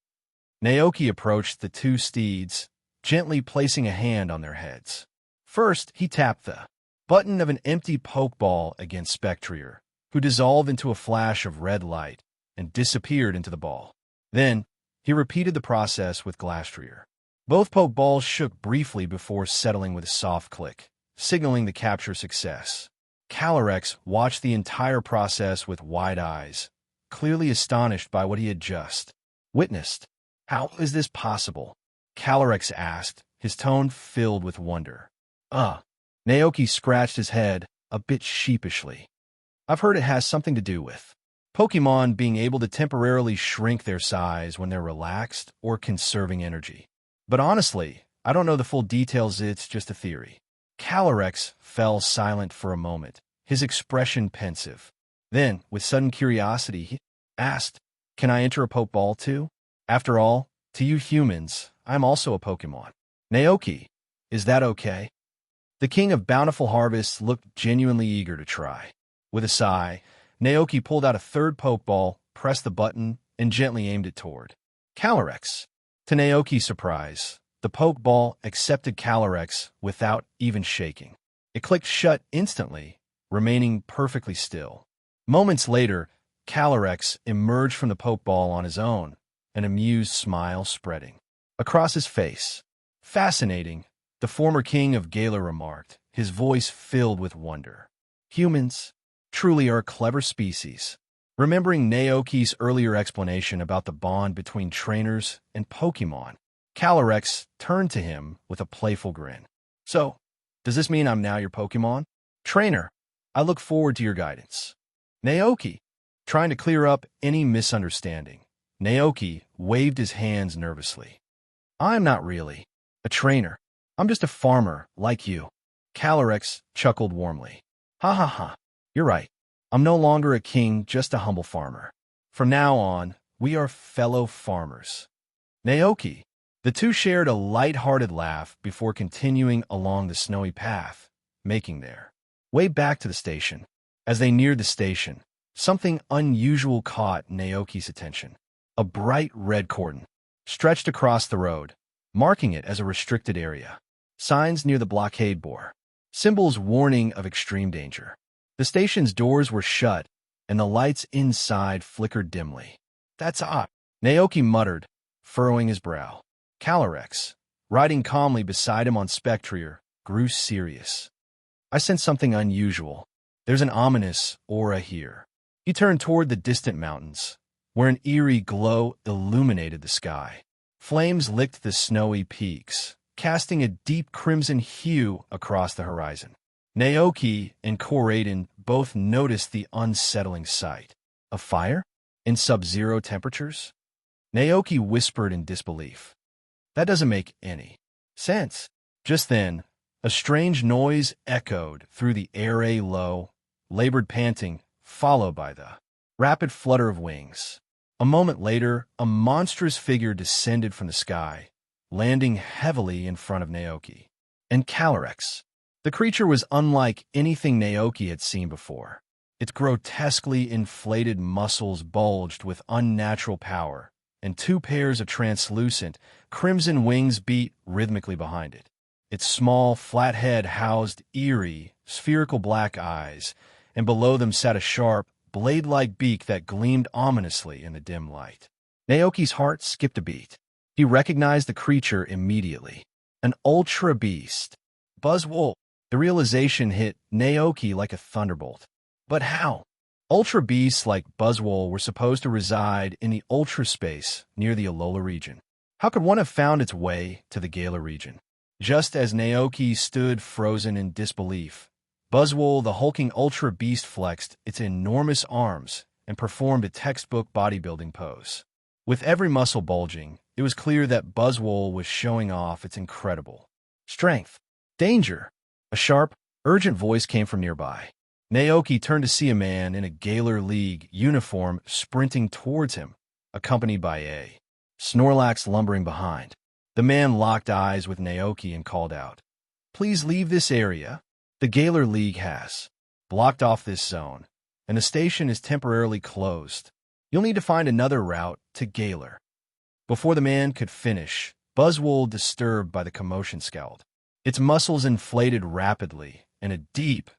Naoki approached the two steeds, gently placing a hand on their heads. First, he tapped the button of an empty Pokeball against Spectrier, who dissolved into a flash of red light and disappeared into the ball. Then, he repeated the process with Glastrier. Both Pokeballs shook briefly before settling with a soft click, signaling the capture success. Calyrex watched the entire process with wide eyes, clearly astonished by what he had just witnessed. How is this possible? Calyrex asked, his tone filled with wonder. Naoki scratched his head, a bit sheepishly. I've heard it has something to do with Pokémon being able to temporarily shrink their size when they're relaxed or conserving energy. But honestly, I don't know the full details, it's just a theory. Calyrex fell silent for a moment, his expression pensive. Then, with sudden curiosity, he asked, Can I enter a Pokeball too? After all, to you humans, I'm also a Pokémon. Naoki, is that okay? The king of Bountiful Harvests looked genuinely eager to try. With a sigh, Naoki pulled out a third Pokeball, pressed the button, and gently aimed it toward Calyrex. To Naoki's surprise, the Pokeball accepted Calyrex without even shaking. It clicked shut instantly, remaining perfectly still. Moments later, Calyrex emerged from the Pokeball on his own, an amused smile spreading across his face. Fascinating, the former king of Galar remarked, his voice filled with wonder. Humans truly are a clever species. Remembering Naoki's earlier explanation about the bond between trainers and Pokémon, Calyrex turned to him with a playful grin. So, does this mean I'm now your Pokémon? Trainer, I look forward to your guidance. Naoki, trying to clear up any misunderstanding. Naoki waved his hands nervously. I'm not really a trainer. I'm just a farmer, like you. Calyrex chuckled warmly. Ha ha ha, you're right. I'm no longer a king, just a humble farmer. From now on, we are fellow farmers. Naoki. The two shared a light-hearted laugh before continuing along the snowy path, making their way back to the station. As they neared the station, something unusual caught Naoki's attention. A bright red cordon stretched across the road, marking it as a restricted area. Signs near the blockade bore symbols warning of extreme danger. The station's doors were shut, and the lights inside flickered dimly. That's odd, Naoki muttered, furrowing his brow. Calyrex, riding calmly beside him on Spectrier, grew serious. I sense something unusual. There's an ominous aura here. He turned toward the distant mountains, where an eerie glow illuminated the sky. Flames licked the snowy peaks, casting a deep crimson hue across the horizon. Naoki and Koraiden both noticed the unsettling sight. A fire? In sub-zero temperatures? Naoki whispered in disbelief. That doesn't make any sense. Just then, a strange noise echoed through the air, a low, labored panting, followed by the rapid flutter of wings. A moment later, a monstrous figure descended from the sky, landing heavily in front of Naoki and Calyrex. The creature was unlike anything Naoki had seen before. Its grotesquely inflated muscles bulged with unnatural power, and two pairs of translucent, crimson wings beat rhythmically behind it. Its small, flat head housed eerie, spherical black eyes, and below them sat a sharp, blade-like beak that gleamed ominously in the dim light. Naoki's heart skipped a beat. He recognized the creature immediately. An ultra beast. Buzzwole. The realization hit Naoki like a thunderbolt. But how? Ultra beasts like Buzzwole were supposed to reside in the ultra space near the Alola region. How could one have found its way to the Galar region? Just as Naoki stood frozen in disbelief, Buzzwole, the hulking ultra beast, flexed its enormous arms and performed a textbook bodybuilding pose. With every muscle bulging, it was clear that Buzzwole was showing off its incredible strength. Danger! A sharp, urgent voice came from nearby. Naoki turned to see a man in a Galar League uniform sprinting towards him, accompanied by a Snorlax lumbering behind. The man locked eyes with Naoki and called out, "Please leave this area. The Galar League has blocked off this zone, and the station is temporarily closed. You'll need to find another route to Galar." Before the man could finish, Buzzwole, disturbed by the commotion, scowled. Its muscles inflated rapidly, and a deep,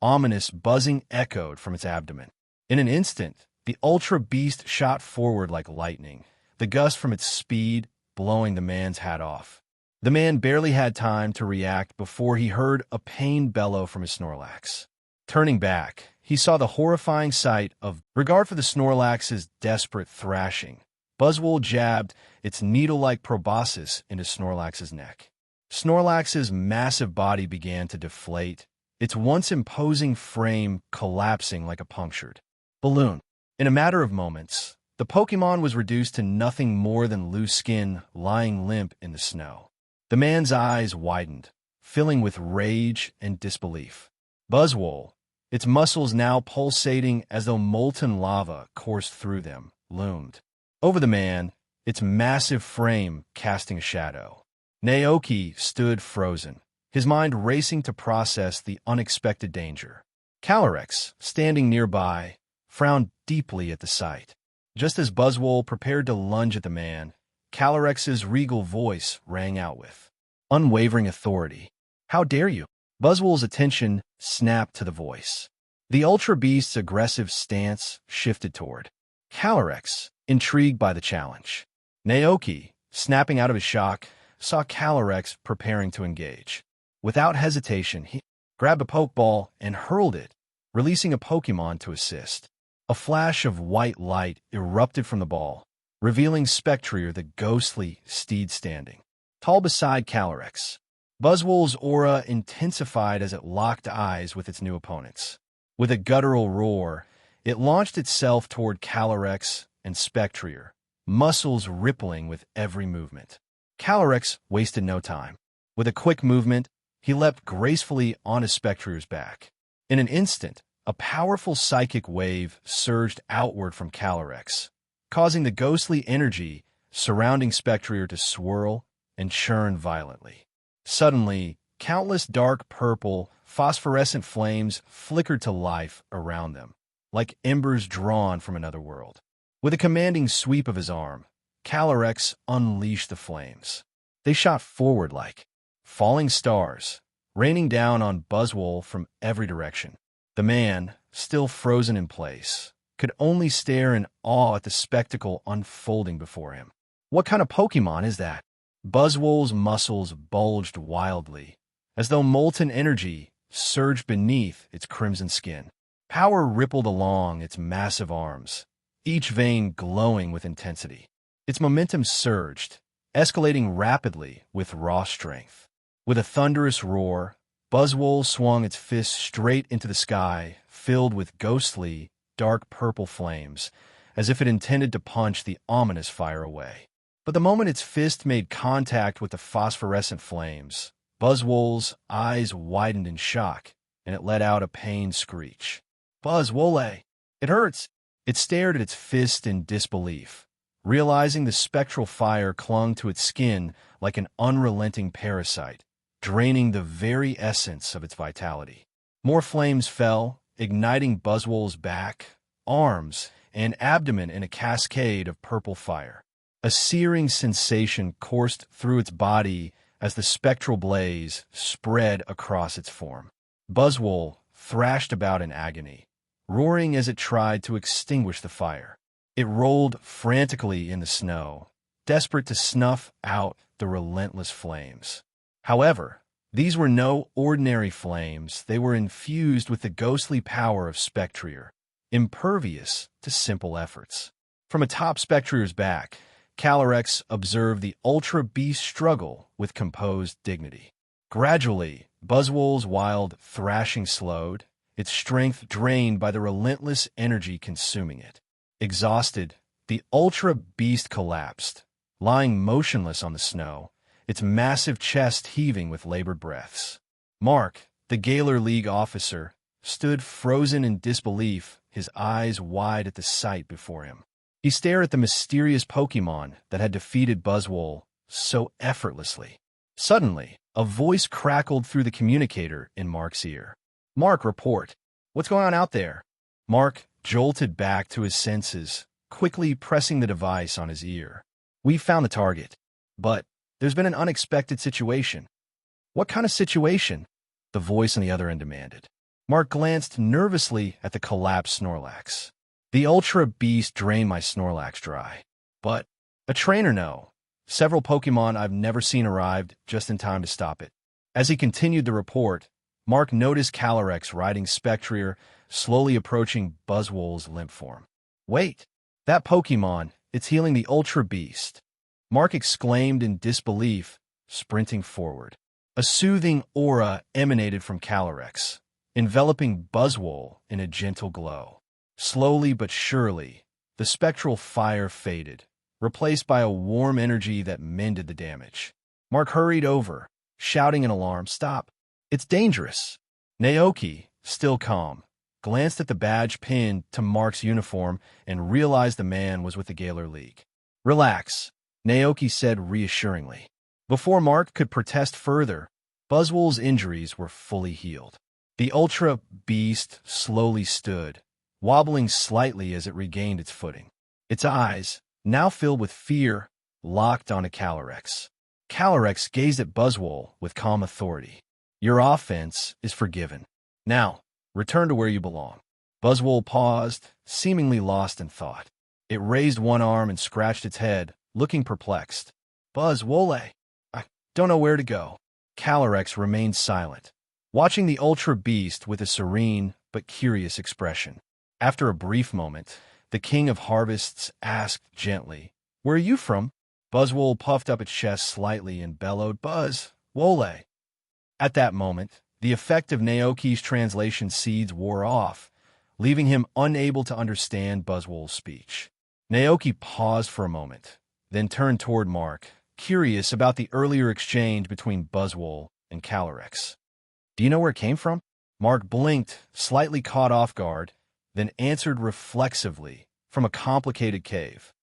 ominous buzzing echoed from its abdomen. In an instant, the ultra beast shot forward like lightning, the gust from its speed blowing the man's hat off. The man barely had time to react before he heard a pained bellow from his Snorlax. Turning back, he saw the horrifying sight of regard for the Snorlax's desperate thrashing. Buzzwole jabbed its needle-like proboscis into Snorlax's neck. Snorlax's massive body began to deflate, its once imposing frame collapsing like a punctured balloon. In a matter of moments, the Pokémon was reduced to nothing more than loose skin lying limp in the snow. The man's eyes widened, filling with rage and disbelief. Buzzwole, its muscles now pulsating as though molten lava coursed through them, loomed over the man, its massive frame casting a shadow. Naoki stood frozen, his mind racing to process the unexpected danger. Calyrex, standing nearby, frowned deeply at the sight. Just as Buzzwole prepared to lunge at the man, Calyrex's regal voice rang out with unwavering authority. "How dare you?" Buzzwole's attention snapped to the voice. The Ultra Beast's aggressive stance shifted toward Calyrex, intrigued by the challenge. Naoki, snapping out of his shock, saw Calyrex preparing to engage. Without hesitation, he grabbed a Pokeball and hurled it, releasing a Pokémon to assist. A flash of white light erupted from the ball, revealing Spectrier, the ghostly steed standing tall beside Calyrex. Buzzwole's aura intensified as it locked eyes with its new opponents. With a guttural roar, it launched itself toward Calyrex and Spectrier, muscles rippling with every movement. Calyrex wasted no time. With a quick movement, he leapt gracefully onto Spectrier's back. In an instant, a powerful psychic wave surged outward from Calyrex, causing the ghostly energy surrounding Spectrier to swirl and churn violently. Suddenly, countless dark purple, phosphorescent flames flickered to life around them, like embers drawn from another world. With a commanding sweep of his arm, Calyrex unleashed the flames. They shot forward like falling stars, raining down on Buzzwole from every direction. The man, still frozen in place, could only stare in awe at the spectacle unfolding before him. What kind of Pokémon is that? Buzzwole's muscles bulged wildly, as though molten energy surged beneath its crimson skin. Power rippled along its massive arms, each vein glowing with intensity. Its momentum surged, escalating rapidly with raw strength. With a thunderous roar, Buzzwole swung its fist straight into the sky, filled with ghostly, dark purple flames, as if it intended to punch the ominous fire away. But the moment its fist made contact with the phosphorescent flames, Buzzwole's eyes widened in shock, and it let out a pained screech. "Buzzwole! It hurts!" It stared at its fist in disbelief, realizing the spectral fire clung to its skin like an unrelenting parasite, draining the very essence of its vitality. More flames fell, igniting Buzzwole's back, arms, and abdomen in a cascade of purple fire. A searing sensation coursed through its body as the spectral blaze spread across its form. Buzzwole thrashed about in agony, roaring as it tried to extinguish the fire. It rolled frantically in the snow, desperate to snuff out the relentless flames. However, these were no ordinary flames. They were infused with the ghostly power of Spectrier, impervious to simple efforts. From atop Spectrier's back, Calyrex observed the Ultra Beast struggle with composed dignity. Gradually, Buzzwole's wild thrashing slowed, its strength drained by the relentless energy consuming it. Exhausted, the Ultra Beast collapsed, lying motionless on the snow, its massive chest heaving with labored breaths. Mark, the Galar League officer, stood frozen in disbelief, his eyes wide at the sight before him. He stared at the mysterious Pokémon that had defeated Buzzwole so effortlessly. Suddenly, a voice crackled through the communicator in Mark's ear. "Mark, report. What's going on out there?" Mark jolted back to his senses, quickly pressing the device on his ear. "We've found the target, but there's been an unexpected situation." "What kind of situation?" the voice on the other end demanded. Mark glanced nervously at the collapsed Snorlax. "The Ultra Beast drained my Snorlax dry. But a trainer no. Several Pokémon I've never seen arrived just in time to stop it." As he continued the report, Mark noticed Calyrex riding Spectrier, slowly approaching Buzzwole's limp form. "Wait, that Pokémon, it's healing the Ultra Beast," Mark exclaimed in disbelief, sprinting forward. A soothing aura emanated from Calyrex, enveloping Buzzwole in a gentle glow. Slowly but surely, the spectral fire faded, replaced by a warm energy that mended the damage. Mark hurried over, shouting in alarm, "Stop! It's dangerous!" Naoki, still calm, glanced at the badge pinned to Mark's uniform and realized the man was with the Galar League. "Relax," Naoki said reassuringly. Before Mark could protest further, Buzzwole's injuries were fully healed. The Ultra Beast slowly stood, wobbling slightly as it regained its footing. Its eyes, now filled with fear, locked onto Calyrex. Calyrex gazed at Buzzwole with calm authority. "Your offense is forgiven. Now, return to where you belong." Buzzwole paused, seemingly lost in thought. It raised one arm and scratched its head, looking perplexed. "Buzzwole, I don't know where to go." Calyrex remained silent, watching the Ultra Beast with a serene but curious expression. After a brief moment, the King of Harvests asked gently, "Where are you from?" Buzzwole puffed up its chest slightly and bellowed, "Buzzwole." At that moment, the effect of Naoki's translation seeds wore off, leaving him unable to understand Buzzwole's speech. Naoki paused for a moment, then turned toward Mark, curious about the earlier exchange between Buzzwole and Calyrex. "Do you know where it came from?" Mark blinked, slightly caught off guard, then answered reflexively, "From a complicated cave."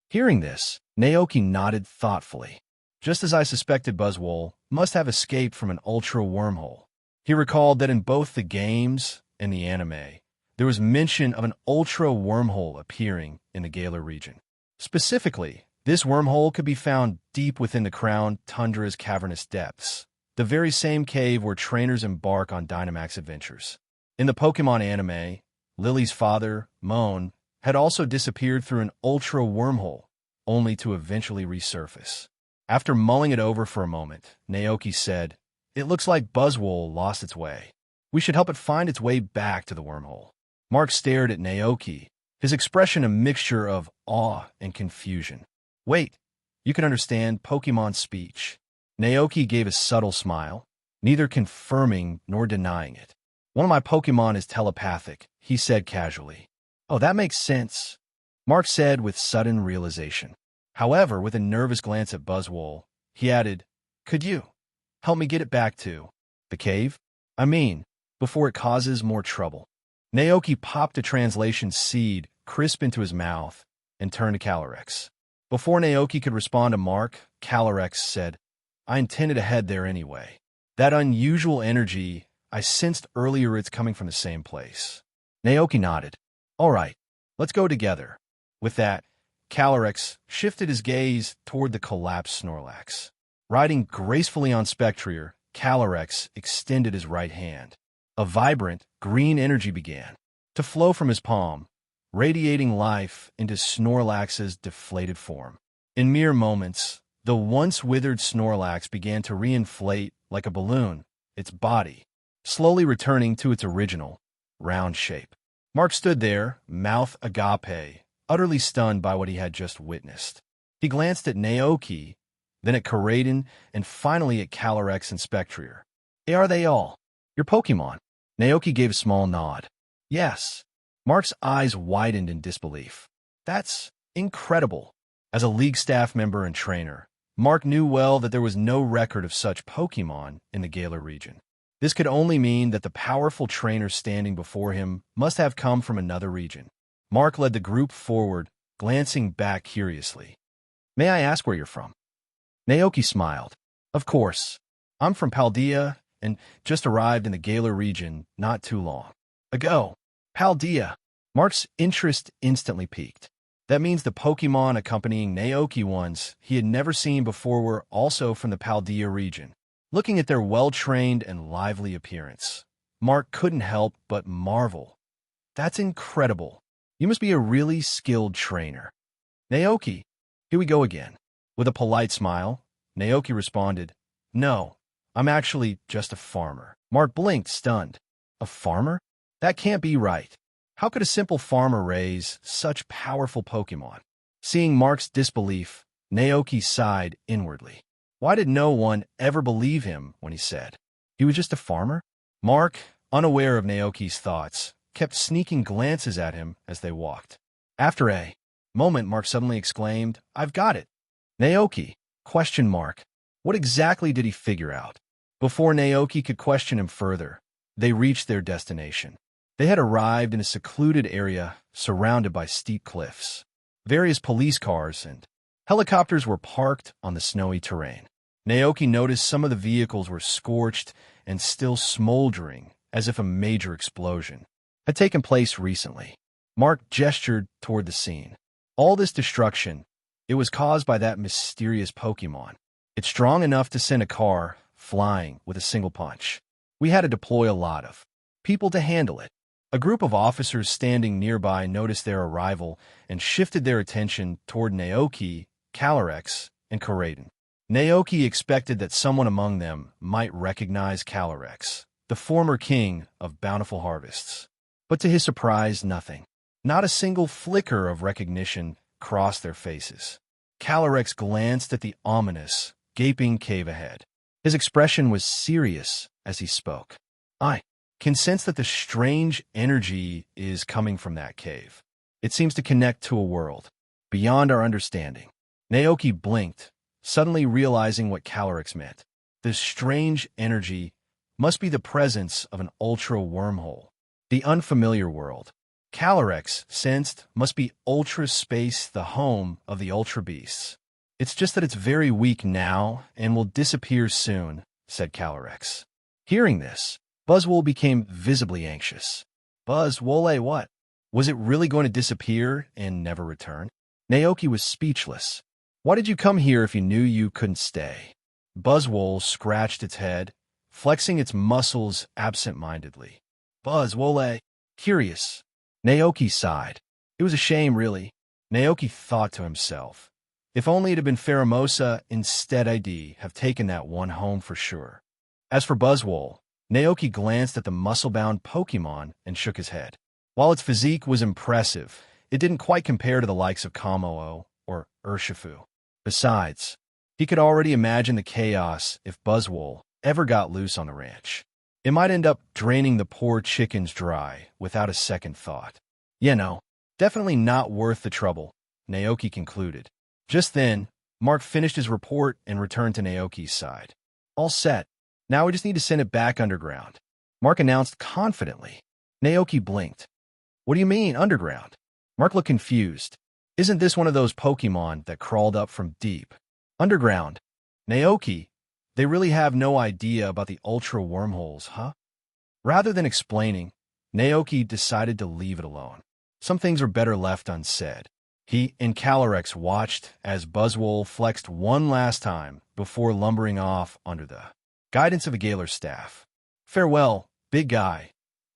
Hearing this, Naoki nodded thoughtfully. "Just as I suspected, Buzzwole must have escaped from an ultra wormhole." He recalled that in both the games and the anime, there was mention of an ultra wormhole appearing in the Galar region. Specifically, this wormhole could be found deep within the Crown Tundra's cavernous depths, the very same cave where trainers embark on Dynamax adventures. In the Pokémon anime, Lily's father, Moan, had also disappeared through an ultra wormhole, only to eventually resurface. After mulling it over for a moment, Naoki said, "It looks like Buzzwole lost its way. We should help it find its way back to the wormhole." Mark stared at Naoki, his expression a mixture of awe and confusion. "Wait, you can understand Pokémon speech." Naoki gave a subtle smile, neither confirming nor denying it. "One of my Pokémon is telepathic," he said casually. "Oh, that makes sense," Mark said with sudden realization. However, with a nervous glance at Buzzwole, he added, "Could you help me get it back to the cave? I mean, before it causes more trouble." Naoki popped a translation seed crisp into his mouth and turned to Calyrex. Before Naoki could respond to Mark, Calyrex said, "I intended to head there anyway. That unusual energy, I sensed earlier it's coming from the same place." Naoki nodded. "All right, let's go together." With that, Calyrex shifted his gaze toward the collapsed Snorlax. Riding gracefully on Spectrier, Calyrex extended his right hand. A vibrant, green energy began to flow from his palm, radiating life into Snorlax's deflated form. In mere moments, the once withered Snorlax began to reinflate like a balloon, its body slowly returning to its original, round shape. Mark stood there, mouth agape, utterly stunned by what he had just witnessed. He glanced at Naoki, then at Karaden, and finally at Calyrex and Spectrier. "Hey, are they all your Pokémon?" Naoki gave a small nod. "Yes." Mark's eyes widened in disbelief. "That's incredible." As a league staff member and trainer, Mark knew well that there was no record of such Pokémon in the Galar region. This could only mean that the powerful trainer standing before him must have come from another region. Mark led the group forward, glancing back curiously. "May I ask where you're from?" Naoki smiled. "Of course. I'm from Paldea and just arrived in the Galar region not too long ago." Paldea. Mark's interest instantly piqued. That means the Pokémon accompanying Naoki ones he had never seen before were also from the Paldea region. Looking at their well-trained and lively appearance, Mark couldn't help but marvel. "That's incredible. You must be a really skilled trainer." "Naoki, here we go again." With a polite smile, Naoki responded, "No, I'm actually just a farmer." Mark blinked, stunned. "A farmer? That can't be right. How could a simple farmer raise such powerful Pokémon?" Seeing Mark's disbelief, Naoki sighed inwardly. Why did no one ever believe him when he said he was just a farmer? Mark, unaware of Naoki's thoughts, kept sneaking glances at him as they walked. After a moment, Mark suddenly exclaimed, "I've got it." "Naoki?" questioned Mark. What exactly did he figure out? Before Naoki could question him further, they reached their destination. They had arrived in a secluded area surrounded by steep cliffs. Various police cars and helicopters were parked on the snowy terrain. Naoki noticed some of the vehicles were scorched and still smoldering, as if a major explosion had taken place recently. Mark gestured toward the scene. All this destruction, it was caused by that mysterious Pokémon. It's strong enough to send a car flying with a single punch. We had to deploy a lot of people to handle it. A group of officers standing nearby noticed their arrival and shifted their attention toward Naoki, Calyrex, and Karaden. Naoki expected that someone among them might recognize Calyrex, the former king of bountiful harvests. But to his surprise, nothing. Not a single flicker of recognition crossed their faces. Calyrex glanced at the ominous, gaping cave ahead. His expression was serious as he spoke. "I can sense that the strange energy is coming from that cave. It seems to connect to a world beyond our understanding." Naoki blinked, suddenly realizing what Calyrex meant. This strange energy must be the presence of an ultra wormhole. The unfamiliar world, Calyrex sensed, must be ultra space, the home of the ultra beasts. "It's just that it's very weak now and will disappear soon," said Calyrex. Hearing this, Buzzwole became visibly anxious. "Buzzwole, what? Was it really going to disappear and never return?" Naoki was speechless. "Why did you come here if you knew you couldn't stay?" Buzzwole scratched its head, flexing its muscles absent-mindedly. "Buzzwole, curious." Naoki sighed. It was a shame, really. Naoki thought to himself, if only it had been Pheromosa instead, I'd have taken that one home for sure. As for Buzzwole, Naoki glanced at the muscle-bound Pokémon and shook his head. While its physique was impressive, it didn't quite compare to the likes of Kamou or Urshifu. Besides, he could already imagine the chaos if Buzzwole ever got loose on the ranch. It might end up draining the poor chickens dry without a second thought. Definitely not worth the trouble, Naoki concluded. Just then, Mark finished his report and returned to Naoki's side. "All set. Now we just need to send it back underground," Mark announced confidently. Naoki blinked. "What do you mean, underground?" Mark looked confused. "Isn't this one of those Pokémon that crawled up from deep underground?" "Naoki, they really have no idea about the ultra wormholes, huh?" Rather than explaining, Naoki decided to leave it alone. Some things are better left unsaid. He and Calyrex watched as Buzzwole flexed one last time before lumbering off under the guidance of a Galar staff. "Farewell, big guy,"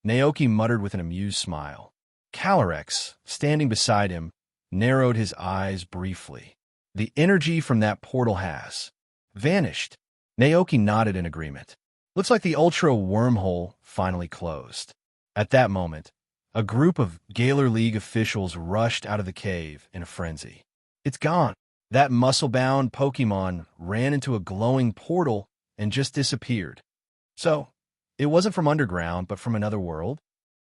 Naoki muttered with an amused smile. Calyrex, standing beside him, narrowed his eyes briefly. "The energy from that portal has vanished." Naoki nodded in agreement. "Looks like the ultra wormhole finally closed." At that moment, a group of Galar League officials rushed out of the cave in a frenzy. "It's gone. That muscle-bound Pokemon ran into a glowing portal and just disappeared. So, it wasn't from underground, but from another world?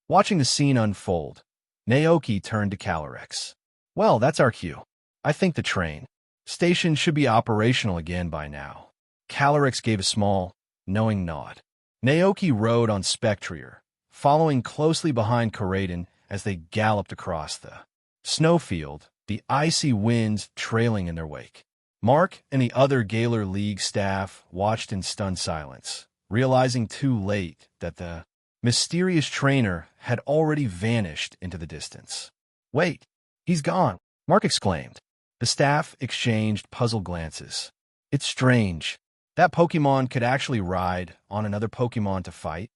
Watching the scene unfold, Naoki turned to Calyrex. Well, that's our cue. I think the train station should be operational again by now. Calyrex gave a small, knowing nod. Naoki rode on Spectrier, following closely behind Koraidon as they galloped across the snowfield, the icy winds trailing in their wake. Mark and the other Galar League staff watched in stunned silence, realizing too late that the mysterious trainer had already vanished into the distance. Wait, he's gone, Mark exclaimed. The staff exchanged puzzled glances. It's strange. That Pokemon could actually ride on another Pokemon to fight?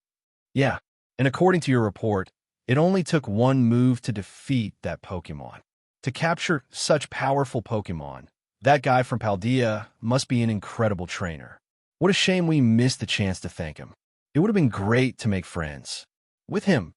Yeah, and according to your report, it only took one move to defeat that Pokemon. To capture such powerful Pokemon, that guy from Paldea must be an incredible trainer. What a shame we missed the chance to thank him. It would have been great to make friends with him.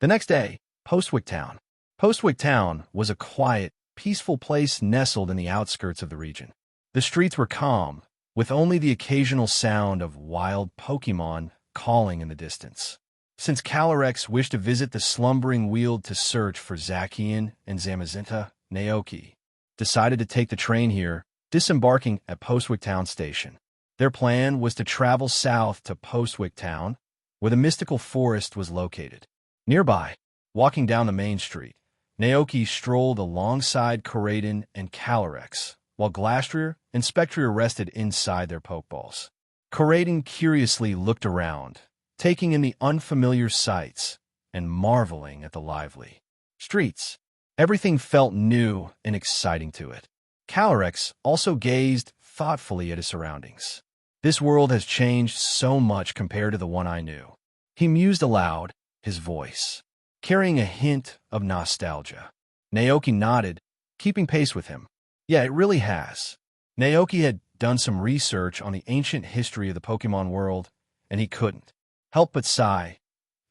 The next day, Postwick Town. Postwick Town was a quiet, peaceful place nestled in the outskirts of the region. The streets were calm, with only the occasional sound of wild Pokemon calling in the distance. Since Calyrex wished to visit the slumbering weald to search for Zacian and Zamazenta, Naoki decided to take the train here, disembarking at Postwick Town Station. Their plan was to travel south to Postwick Town, where the mystical forest was located. Nearby, walking down the main street, Naoki strolled alongside Koraidon and Calyrex, while Glastrier and Spectrier rested inside their Pokeballs. Koraidon curiously looked around, taking in the unfamiliar sights and marveling at the lively streets. Everything felt new and exciting to it. Calyrex also gazed thoughtfully at his surroundings. This world has changed so much compared to the one I knew. He mused aloud, his voice carrying a hint of nostalgia. Naoki nodded, keeping pace with him. Yeah, it really has. Naoki had done some research on the ancient history of the Pokemon world, and he couldn't help but sigh.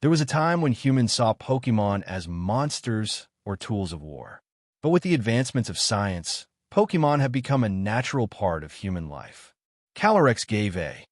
There was a time when humans saw Pokemon as monsters or tools of war. But with the advancements of science, Pokemon have become a natural part of human life. Calyrex gave a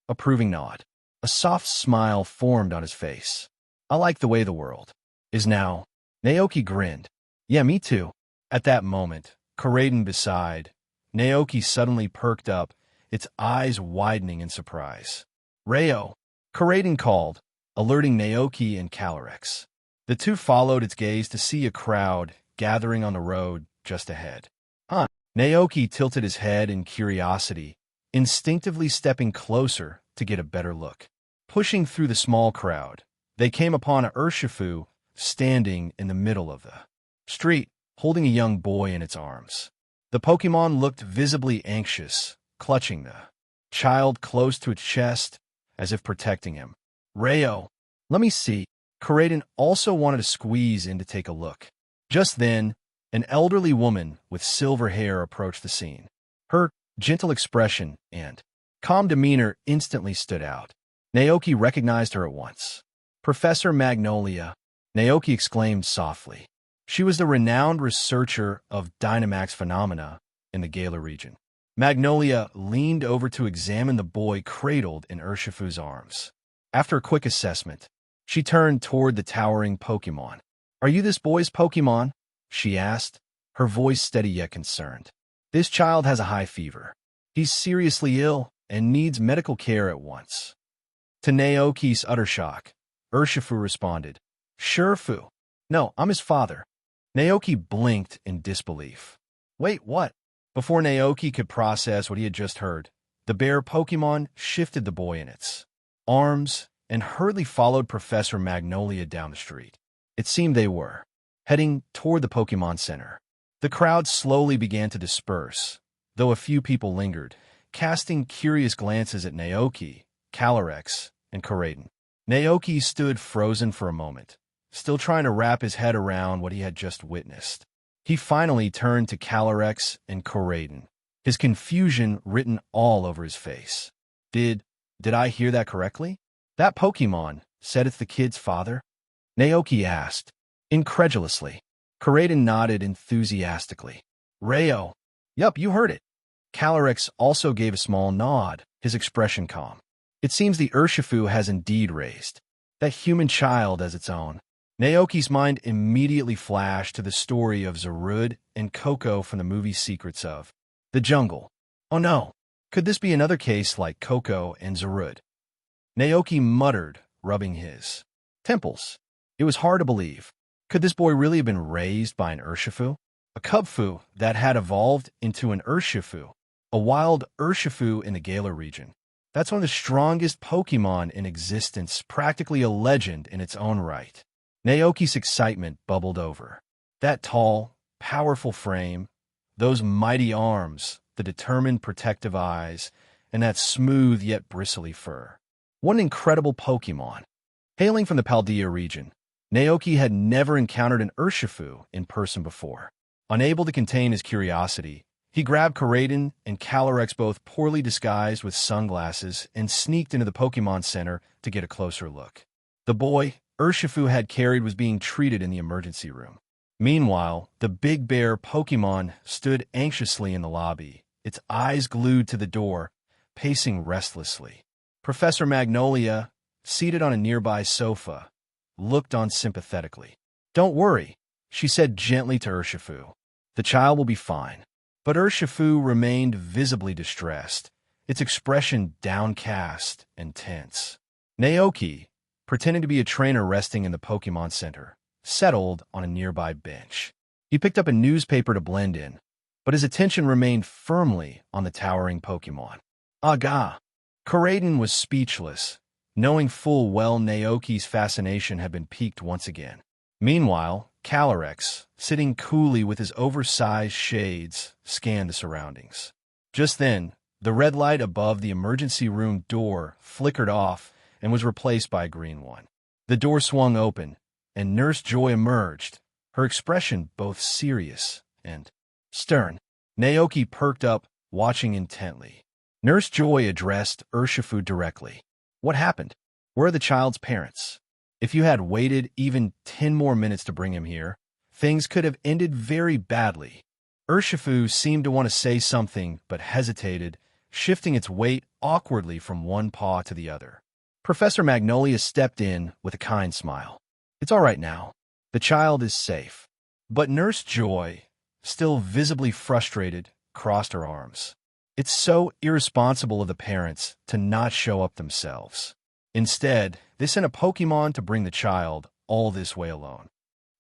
approving nod. A soft smile formed on his face. I like the way the world is now. Naoki grinned. Yeah, me too. At that moment, Koraidon beside Naoki suddenly perked up, its eyes widening in surprise. Rayo, Koraidon called, alerting Naoki and Calyrex. The two followed its gaze to see a crowd gathering on the road just ahead. Huh. Naoki tilted his head in curiosity, instinctively stepping closer to get a better look. Pushing through the small crowd, they came upon a Urshifu standing in the middle of the street, holding a young boy in its arms. The Pokemon looked visibly anxious, clutching the child close to its chest as if protecting him. Rayo, let me see. Koraidon also wanted to squeeze in to take a look. Just then, an elderly woman with silver hair approached the scene. Her gentle expression and calm demeanor instantly stood out. Naoki recognized her at once. Professor Magnolia, Naoki exclaimed softly. She was the renowned researcher of Dynamax phenomena in the Galar region. Magnolia leaned over to examine the boy cradled in Urshifu's arms. After a quick assessment, she turned toward the towering Pokemon. Are you this boy's Pokemon? She asked, her voice steady yet concerned. This child has a high fever. He's seriously ill and needs medical care at once. To Naoki's utter shock, Urshifu responded, Sure, Fu. No, I'm his father. Naoki blinked in disbelief. Wait, what? Before Naoki could process what he had just heard, the bear Pokemon shifted the boy in its arms and hurriedly followed Professor Magnolia down the street. It seemed they were heading toward the Pokemon Center. The crowd slowly began to disperse, though a few people lingered, casting curious glances at Naoki, Calyrex, and Koraidon. Naoki stood frozen for a moment, still trying to wrap his head around what he had just witnessed. He finally turned to Calyrex and Koraidon, his confusion written all over his face. Did I hear that correctly? That Pokemon said it's the kid's father? Naoki asked, incredulously. Corraden nodded enthusiastically. Rayo. Yup, you heard it. Calyrex also gave a small nod, his expression calm. It seems the Urshifu has indeed raised that human child as its own. Naoki's mind immediately flashed to the story of Zarud and Coco from the movie Secrets of the Jungle. Oh no, could this be another case like Coco and Zarud? Naoki muttered, rubbing his temples. It was hard to believe. Could this boy really have been raised by an Urshifu? A Cubfu that had evolved into an Urshifu, a wild Urshifu in the Galar region. That's one of the strongest Pokémon in existence, practically a legend in its own right. Naoki's excitement bubbled over. That tall, powerful frame, those mighty arms, the determined protective eyes, and that smooth yet bristly fur. What an incredible Pokémon. Hailing from the Paldea region, Naoki had never encountered an Urshifu in person before. Unable to contain his curiosity, he grabbed Corraden and Calyrex, both poorly disguised with sunglasses, and sneaked into the Pokémon Center to get a closer look. The boy Urshifu had carried was being treated in the emergency room. Meanwhile, the big bear Pokémon stood anxiously in the lobby, its eyes glued to the door, pacing restlessly. Professor Magnolia, seated on a nearby sofa, looked on sympathetically. Don't worry, she said gently to Urshifu. The child will be fine. But Urshifu remained visibly distressed, its expression downcast and tense. Naoki, pretending to be a trainer resting in the Pokémon Center, settled on a nearby bench. He picked up a newspaper to blend in, but his attention remained firmly on the towering Pokémon. Aga! Corraden was speechless, knowing full well Naoki's fascination had been piqued once again. Meanwhile, Calyrex, sitting coolly with his oversized shades, scanned the surroundings. Just then, the red light above the emergency room door flickered off and was replaced by a green one. The door swung open, and Nurse Joy emerged, her expression both serious and stern. Naoki perked up, watching intently. Nurse Joy addressed Urshifu directly. What happened? Where are the child's parents? If you had waited even 10 more minutes to bring him here, things could have ended very badly. Urshifu seemed to want to say something, but hesitated, shifting its weight awkwardly from one paw to the other. Professor Magnolia stepped in with a kind smile. It's all right now. The child is safe. But Nurse Joy, still visibly frustrated, crossed her arms. It's so irresponsible of the parents to not show up themselves. Instead, they sent a Pokémon to bring the child all this way alone.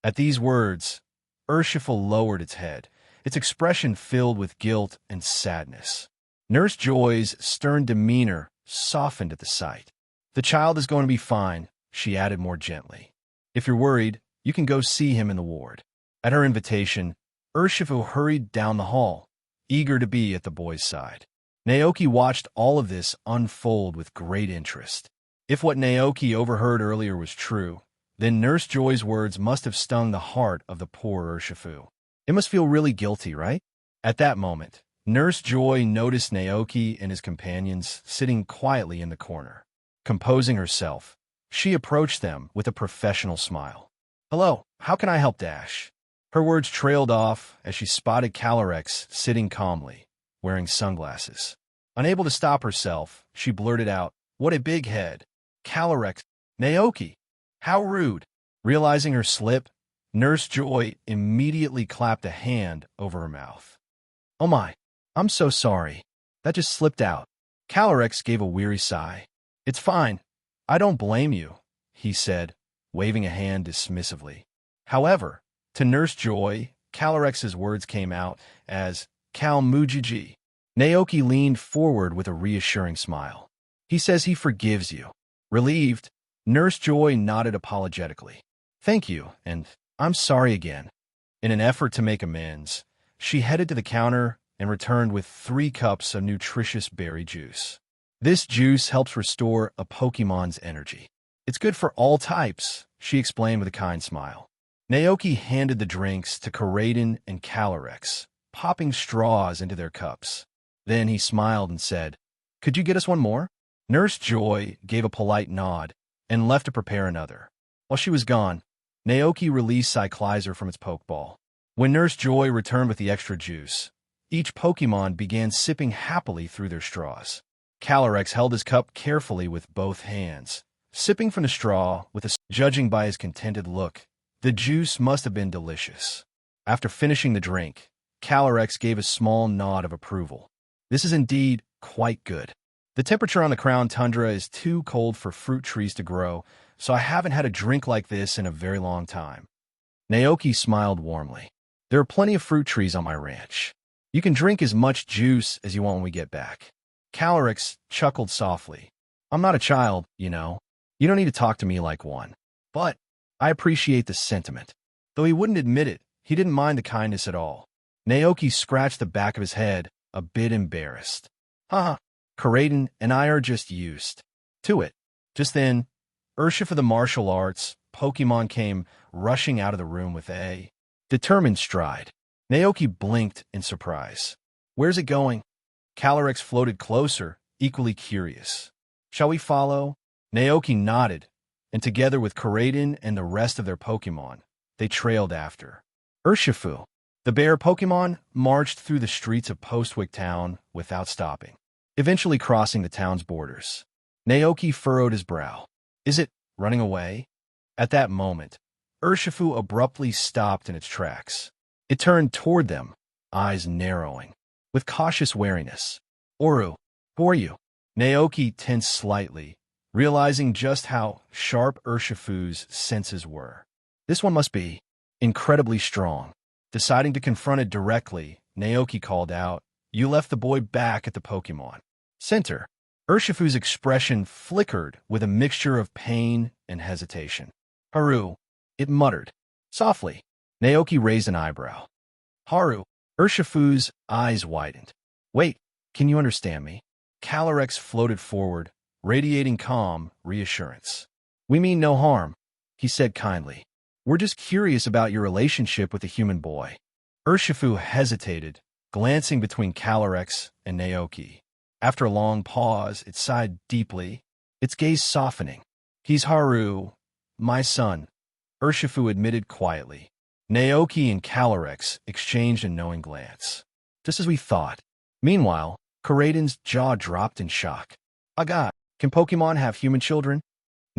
At these words, Urshifu lowered its head, its expression filled with guilt and sadness. Nurse Joy's stern demeanor softened at the sight. The child is going to be fine, she added more gently. If you're worried, you can go see him in the ward. At her invitation, Urshifu hurried down the hall, eager to be at the boy's side. Naoki watched all of this unfold with great interest. If what Naoki overheard earlier was true, then Nurse Joy's words must have stung the heart of the poor Urshifu. It must feel really guilty, right? At that moment, Nurse Joy noticed Naoki and his companions sitting quietly in the corner. Composing herself, she approached them with a professional smile. Hello, how can I help Dash? Her words trailed off as she spotted Calyrex sitting calmly, wearing sunglasses. Unable to stop herself, she blurted out, "What a big head! Calyrex, Naoki! How rude!" Realizing her slip, Nurse Joy immediately clapped a hand over her mouth. "Oh my, I'm so sorry. That just slipped out." Calyrex gave a weary sigh. "It's fine. I don't blame you," he said, waving a hand dismissively. However, to Nurse Joy, Calyrex's words came out as Cal Mujiji. Naoki leaned forward with a reassuring smile. "He says he forgives you." Relieved, Nurse Joy nodded apologetically. "Thank you, and I'm sorry again." In an effort to make amends, she headed to the counter and returned with 3 cups of nutritious berry juice. This juice helps restore a Pokémon's energy. It's good for all types, she explained with a kind smile. Naoki handed the drinks to Corraden and Calyrex, popping straws into their cups. Then he smiled and said, "Could you get us one more?" Nurse Joy gave a polite nod and left to prepare another. While she was gone, Naoki released Cyclizer from its Pokeball. When Nurse Joy returned with the extra juice, each Pokemon began sipping happily through their straws. Calyrex held his cup carefully with both hands, sipping from the straw with a judging by his contented look. The juice must have been delicious. After finishing the drink, Calyrex gave a small nod of approval. This is indeed quite good. The temperature on the Crown Tundra is too cold for fruit trees to grow, so I haven't had a drink like this in a very long time. Naoki smiled warmly. There are plenty of fruit trees on my ranch. You can drink as much juice as you want when we get back. Calyrex chuckled softly. I'm not a child, you know. You don't need to talk to me like one. But I appreciate the sentiment. Though he wouldn't admit it, he didn't mind the kindness at all. Naoki scratched the back of his head, a bit embarrassed. Haha, Karaden and I are just used to it. Just then, Urshifu the martial arts Pokemon came rushing out of the room with a determined stride. Naoki blinked in surprise. Where's it going? Calyrex floated closer, equally curious. Shall we follow? Naoki nodded, and together with Karaden and the rest of their Pokemon, they trailed after. Urshifu, the bear Pokemon, marched through the streets of Postwick Town without stopping, eventually crossing the town's borders. Naoki furrowed his brow. Is it running away? At that moment, Urshifu abruptly stopped in its tracks. It turned toward them, eyes narrowing, with cautious wariness. Oru, who are you? Naoki tensed slightly, realizing just how sharp Urshifu's senses were. This one must be incredibly strong. Deciding to confront it directly, Naoki called out, You left the boy back at the Pokemon Center. Urshifu's expression flickered with a mixture of pain and hesitation. Haru, it muttered. Softly. Naoki raised an eyebrow. Haru. Urshifu's eyes widened. Wait, can you understand me? Calyrex floated forward, radiating calm reassurance. We mean no harm, he said kindly. We're just curious about your relationship with the human boy. Urshifu hesitated, glancing between Calyrex and Naoki. After a long pause, it sighed deeply, its gaze softening. He's Haru, my son, Urshifu admitted quietly. Naoki and Calyrex exchanged a knowing glance. Just as we thought. Meanwhile, Karaden's jaw dropped in shock. Aga, can Pokemon have human children?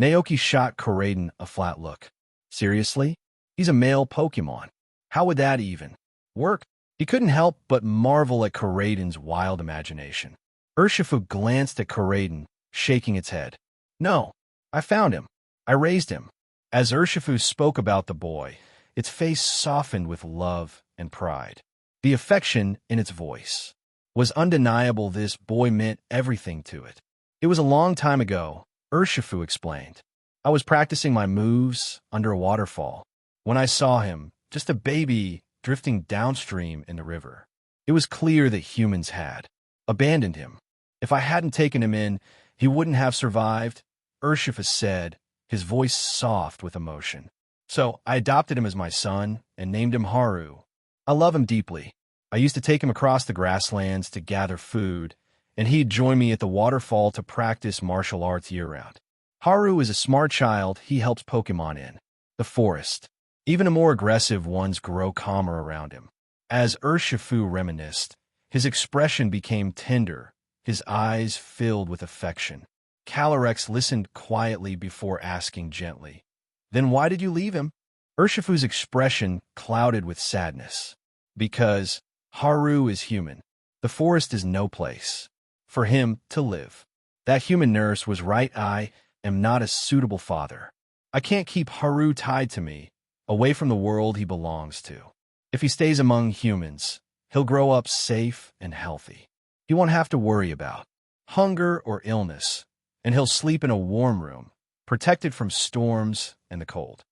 Naoki shot Karaden a flat look. Seriously? He's a male Pokemon. How would that even work? He couldn't help but marvel at Karaden's wild imagination. Urshifu glanced at Karaden, shaking its head. No, I found him. I raised him. As Urshifu spoke about the boy, its face softened with love and pride. The affection in its voice was undeniable. This boy meant everything to it. It was a long time ago, Urshifu explained. I was practicing my moves under a waterfall when I saw him, just a baby, drifting downstream in the river. It was clear that humans had abandoned him. If I hadn't taken him in, he wouldn't have survived, Urshifu said, his voice soft with emotion. So I adopted him as my son and named him Haru. I love him deeply. I used to take him across the grasslands to gather food, and he'd join me at the waterfall to practice martial arts year-round. Haru is a smart child he helps Pokemon in the forest. Even the more aggressive ones grow calmer around him. As Urshifu reminisced, his expression became tender, his eyes filled with affection. Calyrex listened quietly before asking gently, Then why did you leave him? Urshifu's expression clouded with sadness. Because Haru is human. The forest is no place for him to live. That human nurse was right. I am not a suitable father. I can't keep Haru tied to me, away from the world he belongs to. If he stays among humans, he'll grow up safe and healthy. He won't have to worry about hunger or illness, and he'll sleep in a warm room, protected from storms and the cold.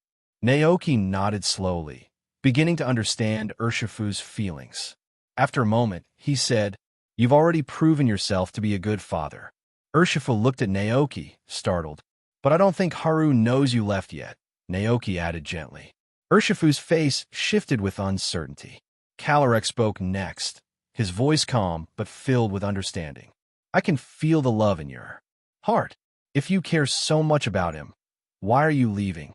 Naoki nodded slowly, beginning to understand Urshifu's feelings. After a moment, he said, You've already proven yourself to be a good father. Urshifu looked at Naoki, startled. But I don't think Haru knows you left yet, Naoki added gently. Urshifu's face shifted with uncertainty. Calyrex spoke next, his voice calm but filled with understanding. I can feel the love in your heart. If you care so much about him, why are you leaving?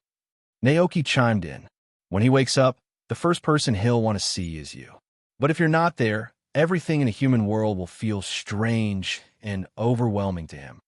Naoki chimed in. When he wakes up, the first person he'll want to see is you. But if you're not there, everything in a human world will feel strange and overwhelming to him.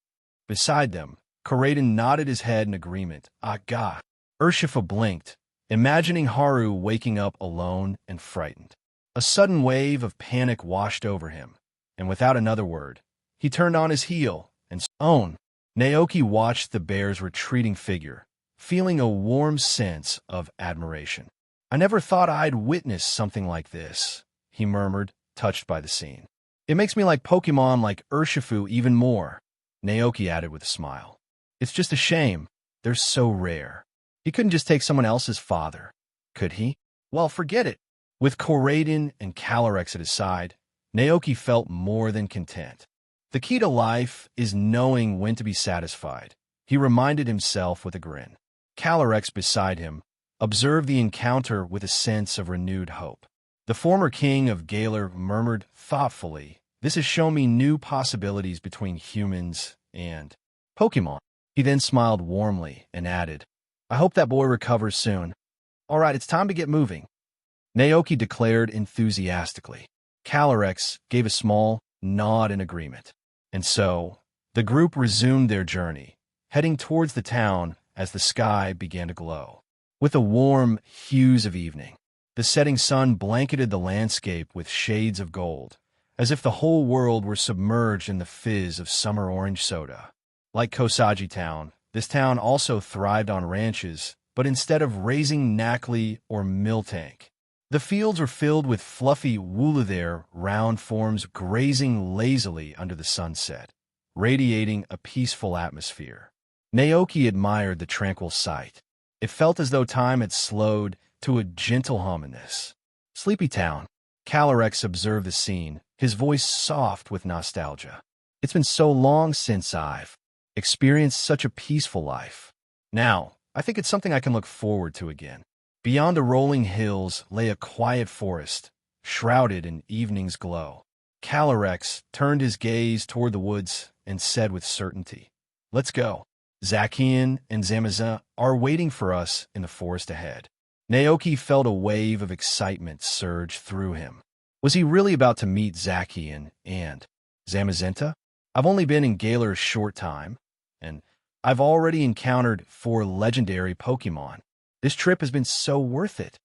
Beside them, Koraden nodded his head in agreement. Ah, God. Urshifa blinked, imagining Haru waking up alone and frightened. A sudden wave of panic washed over him, and without another word, he turned on his heel and own. Naoki watched the bear's retreating figure, feeling a warm sense of admiration. I never thought I'd witness something like this, he murmured, touched by the scene. It makes me like Pokémon like Urshifu even more, Naoki added with a smile. It's just a shame. They're so rare. He couldn't just take someone else's father, could he? Well, forget it. With Koraden and Calyrex at his side, Naoki felt more than content. The key to life is knowing when to be satisfied, he reminded himself with a grin. Calyrex beside him observed the encounter with a sense of renewed hope. The former king of Galar murmured thoughtfully, "This has shown me new possibilities between humans and Pokémon." He then smiled warmly and added, "I hope that boy recovers soon. All right, it's time to get moving," Naoki declared enthusiastically. Calyrex gave a small nod in agreement. And so, the group resumed their journey, heading towards the town as the sky began to glow. With the warm hues of evening, the setting sun blanketed the landscape with shades of gold, as if the whole world were submerged in the fizz of summer orange soda. Like Kosagi Town, this town also thrived on ranches, but instead of raising Knackley or Miltank, the fields were filled with fluffy woolither round forms grazing lazily under the sunset, radiating a peaceful atmosphere. Naoki admired the tranquil sight. It felt as though time had slowed to a gentle hum in this sleepy town. Calyrex observed the scene, his voice soft with nostalgia. It's been so long since I've experienced such a peaceful life. Now, I think it's something I can look forward to again. Beyond the rolling hills lay a quiet forest, shrouded in evening's glow. Calyrex turned his gaze toward the woods and said with certainty, "Let's go. Zacian and Zamazenta are waiting for us in the forest ahead." Naoki felt a wave of excitement surge through him. Was he really about to meet Zacian and Zamazenta? I've only been in Galar a short time, and I've already encountered 4 legendary Pokémon. This trip has been so worth it,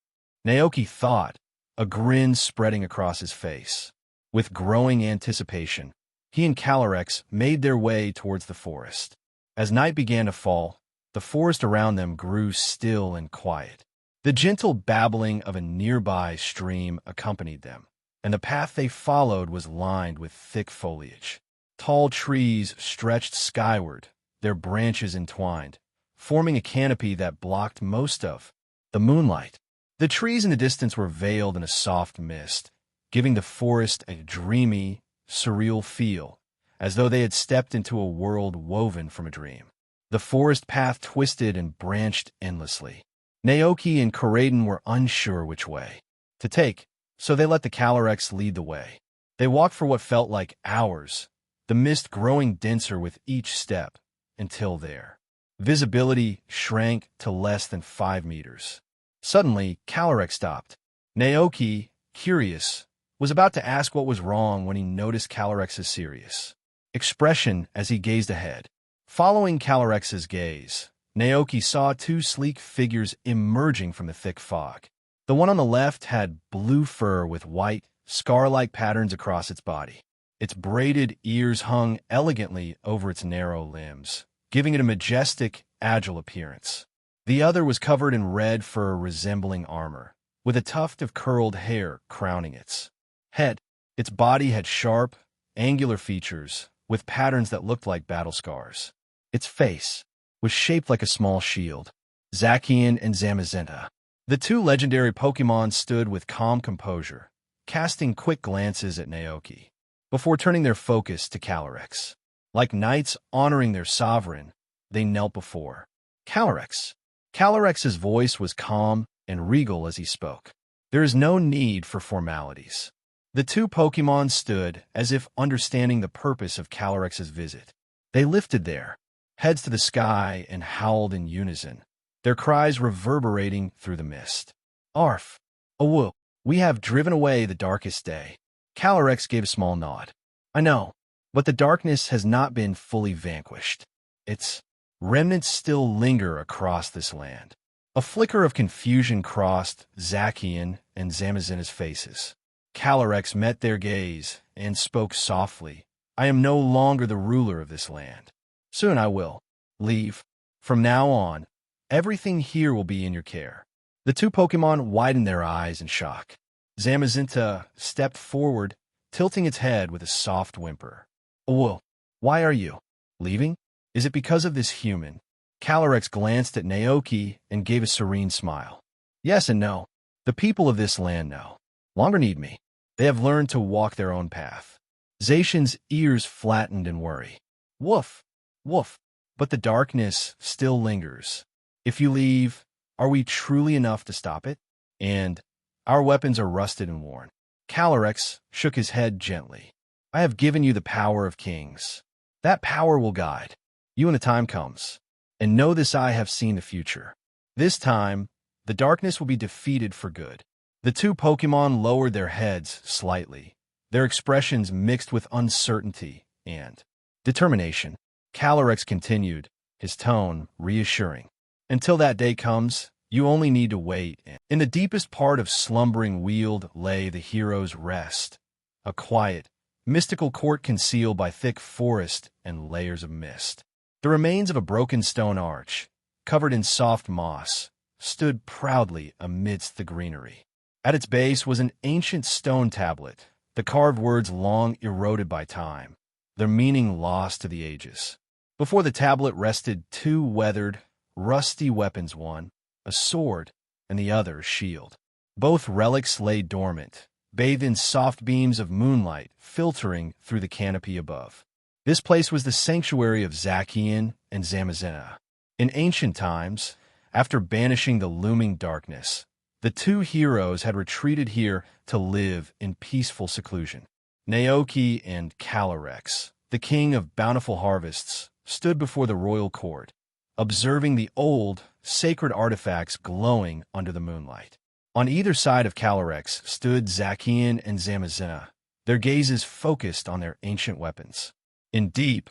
Naoki thought, a grin spreading across his face. With growing anticipation, he and Calyrex made their way towards the forest. As night began to fall, the forest around them grew still and quiet. The gentle babbling of a nearby stream accompanied them, and the path they followed was lined with thick foliage. Tall trees stretched skyward, their branches entwined, forming a canopy that blocked most of the moonlight. The trees in the distance were veiled in a soft mist, giving the forest a dreamy, surreal feel, as though they had stepped into a world woven from a dream. The forest path twisted and branched endlessly. Naoki and Koraden were unsure which way to take, so they let the Calyrex lead the way. They walked for what felt like hours, the mist growing denser with each step, until their visibility shrank to less than 5 meters. Suddenly, Calyrex stopped. Naoki, curious, was about to ask what was wrong when he noticed Calyrex's serious expression as he gazed ahead. Following Calyrex's gaze, Naoki saw 2 sleek figures emerging from the thick fog. The one on the left had blue fur with white, scar-like patterns across its body. Its braided ears hung elegantly over its narrow limbs, giving it a majestic, agile appearance. The other was covered in red fur resembling armor, with a tuft of curled hair crowning its head. Its body had sharp, angular features, with patterns that looked like battle scars. Its face was shaped like a small shield. Zacian and Zamazenta. The 2 legendary Pokémon stood with calm composure, casting quick glances at Naoki, before turning their focus to Calyrex. Like knights honoring their sovereign, they knelt before Calyrex. Calyrex's voice was calm and regal as he spoke. There is no need for formalities. The 2 Pokémon stood as if understanding the purpose of Calyrex's visit. They lifted their heads to the sky and howled in unison, their cries reverberating through the mist. Arf! Awoo! We have driven away the darkest day. Calyrex gave a small nod. I know, but the darkness has not been fully vanquished. Its remnants still linger across this land. A flicker of confusion crossed Zacian and Zamazina's faces. Calyrex met their gaze and spoke softly. I am no longer the ruler of this land. Soon I will leave. From now on, everything here will be in your care. The two Pokémon widened their eyes in shock. Zamazinta stepped forward, tilting its head with a soft whimper. Whoa, why are you leaving? Is it because of this human? Calyrex glanced at Naoki and gave a serene smile. Yes and no. The people of this land no longer need me. They have learned to walk their own path. Zacian's ears flattened in worry. Woof, woof. But the darkness still lingers. If you leave, are we truly enough to stop it? And our weapons are rusted and worn. Calyrex shook his head gently. I have given you the power of kings. That power will guide you when the time comes. And know this, I have seen the future. This time, the darkness will be defeated for good. The two Pokémon lowered their heads slightly, their expressions mixed with uncertainty and determination. Calyrex continued, his tone reassuring. Until that day comes, you only need to wait. In the deepest part of slumbering Weald lay the hero's rest, a quiet, mystical court concealed by thick forest and layers of mist. The remains of a broken stone arch, covered in soft moss, stood proudly amidst the greenery. At its base was an ancient stone tablet, the carved words long eroded by time, their meaning lost to the ages. Before the tablet rested two weathered, rusty weapons, one a sword and the other a shield. Both relics lay dormant, bathed in soft beams of moonlight filtering through the canopy above. This place was the sanctuary of Zacian and Zamazina. In ancient times, after banishing the looming darkness, the two heroes had retreated here to live in peaceful seclusion. Naoki and Calyrex, the king of bountiful harvests, stood before the royal court, observing the old, sacred artifacts glowing under the moonlight. On either side of Calyrex stood Zacian and Zamazina, their gazes focused on their ancient weapons. In deep,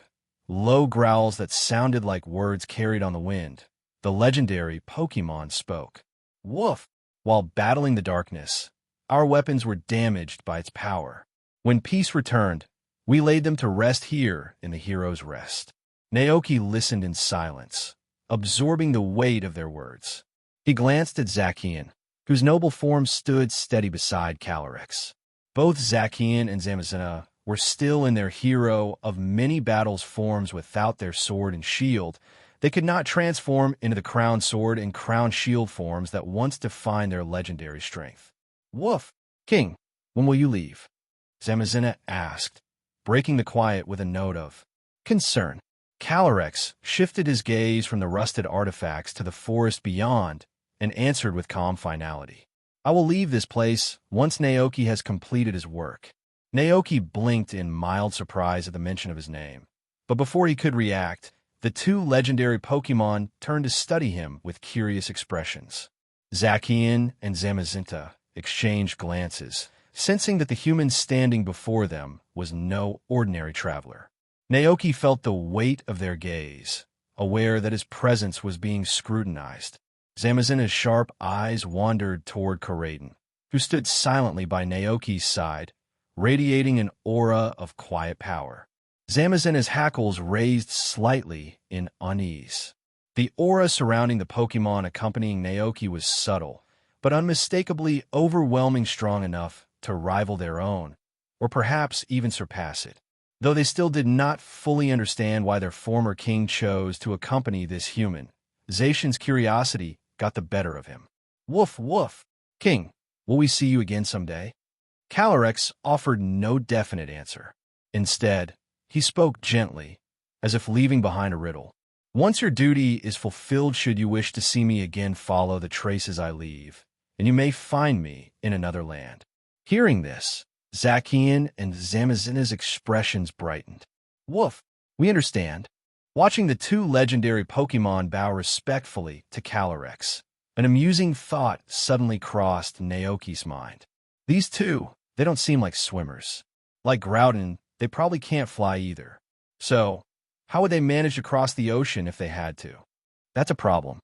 low growls that sounded like words carried on the wind, the legendary Pokémon spoke. Woof! While battling the darkness, our weapons were damaged by its power. When peace returned, we laid them to rest here in the hero's rest. Naoki listened in silence, absorbing the weight of their words. He glanced at Zacian, whose noble form stood steady beside Calyrex. Both Zacian and Zamazina were still in their hero of many battles forms. Without their sword and shield, they could not transform into the crown sword and crown shield forms that once defined their legendary strength. Woof! King, when will you leave? Zamazina asked, breaking the quiet with a note of concern. Calyrex shifted his gaze from the rusted artifacts to the forest beyond and answered with calm finality. I will leave this place once Naoki has completed his work. Naoki blinked in mild surprise at the mention of his name, but before he could react, the two legendary Pokémon turned to study him with curious expressions. Zacian and Zamazinta exchanged glances, sensing that the human standing before them was no ordinary traveler. Naoki felt the weight of their gaze, aware that his presence was being scrutinized. Zamazina's sharp eyes wandered toward Karaden, who stood silently by Naoki's side, radiating an aura of quiet power. Zamazina's hackles raised slightly in unease. The aura surrounding the Pokémon accompanying Naoki was subtle, but unmistakably overwhelming, strong enough to rival their own, or perhaps even surpass it. Though they still did not fully understand why their former king chose to accompany this human, Zacian's curiosity got the better of him. Woof, woof. King, will we see you again someday? Calyrex offered no definite answer. Instead, he spoke gently, as if leaving behind a riddle. Once your duty is fulfilled, should you wish to see me again, follow the traces I leave, and you may find me in another land. Hearing this, Zacian and Zamazina's expressions brightened. Woof, we understand. watching the two legendary Pokémon bow respectfully to Calyrex. An amusing thought suddenly crossed Naoki's mind. These two, they don't seem like swimmers. Like Groudon, they probably can't fly either. So, how would they manage to cross the ocean if they had to? That's a problem.